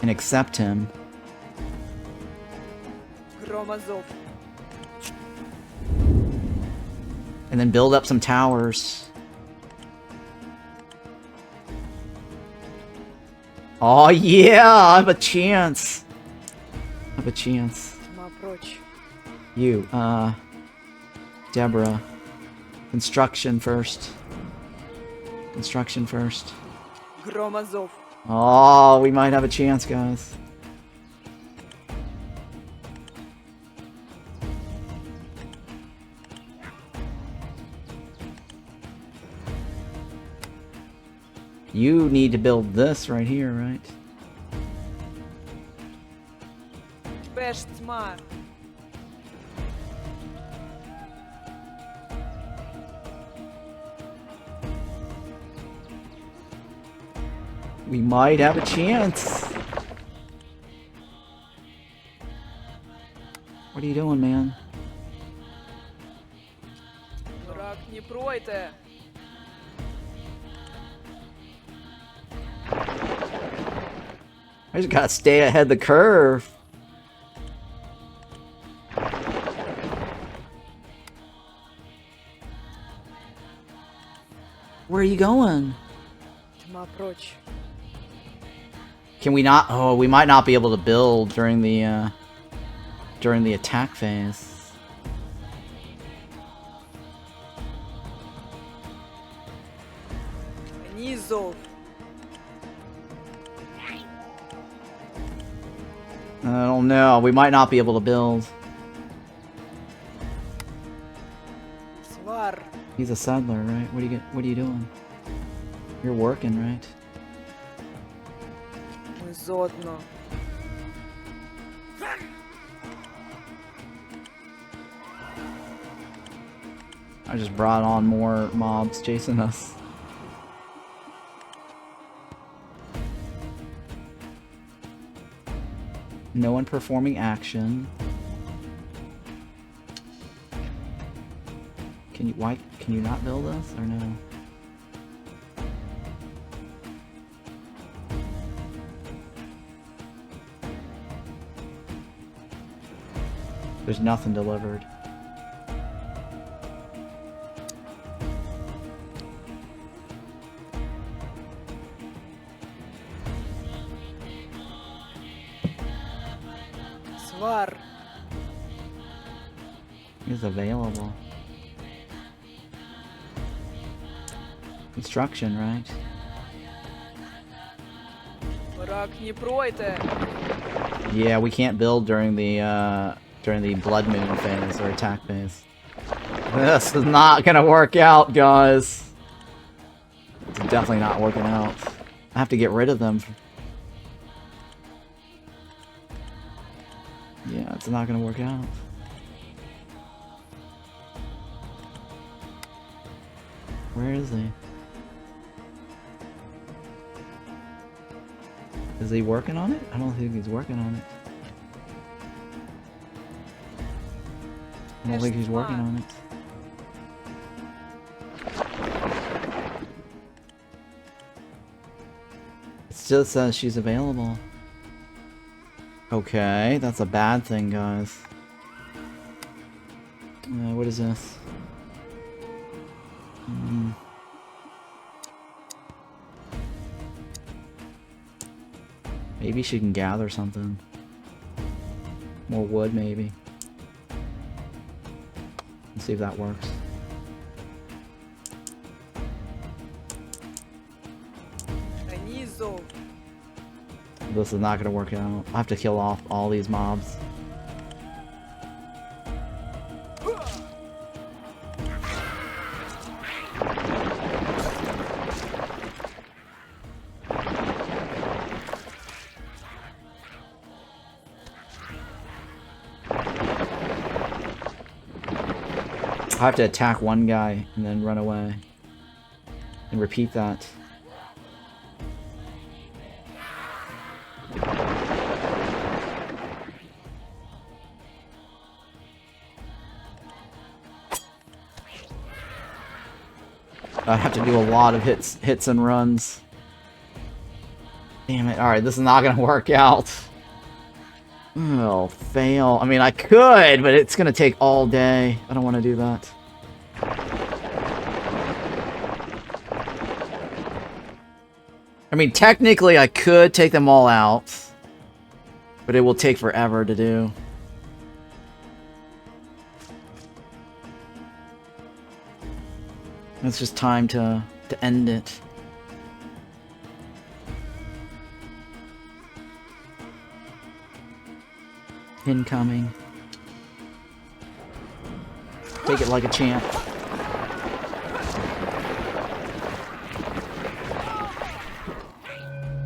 and accept him. And then build up some towers. Oh yeah, I have a chance. I have a chance. You, Deborah. Construction first. Construction first. Oh, we might have a chance, guys. You need to build this right here, right? We might have a chance. What are you doing, man? I just gotta stay ahead of the curve. Where are you going? Can we not? Oh, we might not be able to build during the attack phase. I don't know. We might not be able to build. He's a settler, right? What are you doing? You're working, right? I just brought on more mobs chasing us. No one performing action. Can you not build us or no? There's nothing delivered. Свар. Is available. Construction, right? Враг не пройде. Yeah, we can't build during the blood moon phase or attack phase. This is not gonna work out, guys. It's definitely not working out. I have to get rid of them. Yeah, it's not gonna work out. Where is he? Is he working on it? I don't think he's working on it. I don't think he's working on it. It still says she's available. Okay, that's a bad thing, guys. What is this? Maybe she can gather something. More wood, maybe. Let's see if that works. Они зов. This is not going to work out. I have to kill off all these mobs. I have to attack one guy and then run away. And repeat that. I have to do a lot of hits and runs. Damn it. Alright, this is not gonna work out. Oh, fail. I mean, I could, but it's gonna take all day. I don't want to do that. I mean, technically I could take them all out, but it will take forever to do. It's just time to end it. Incoming. Take it like a champ.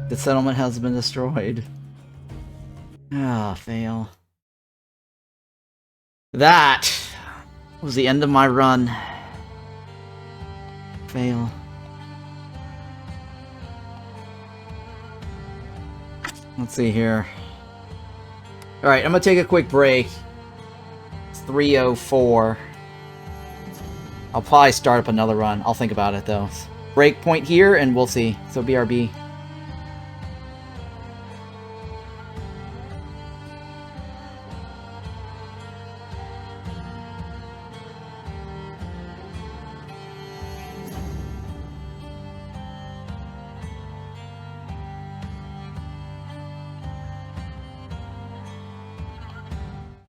The settlement has been destroyed. Ah, fail. That was the end of my run. Fail. Let's see here. Alright, I'm gonna take a quick break. It's 3:04. I'll probably start up another run. I'll think about it though. Break point here and we'll see. So BRB.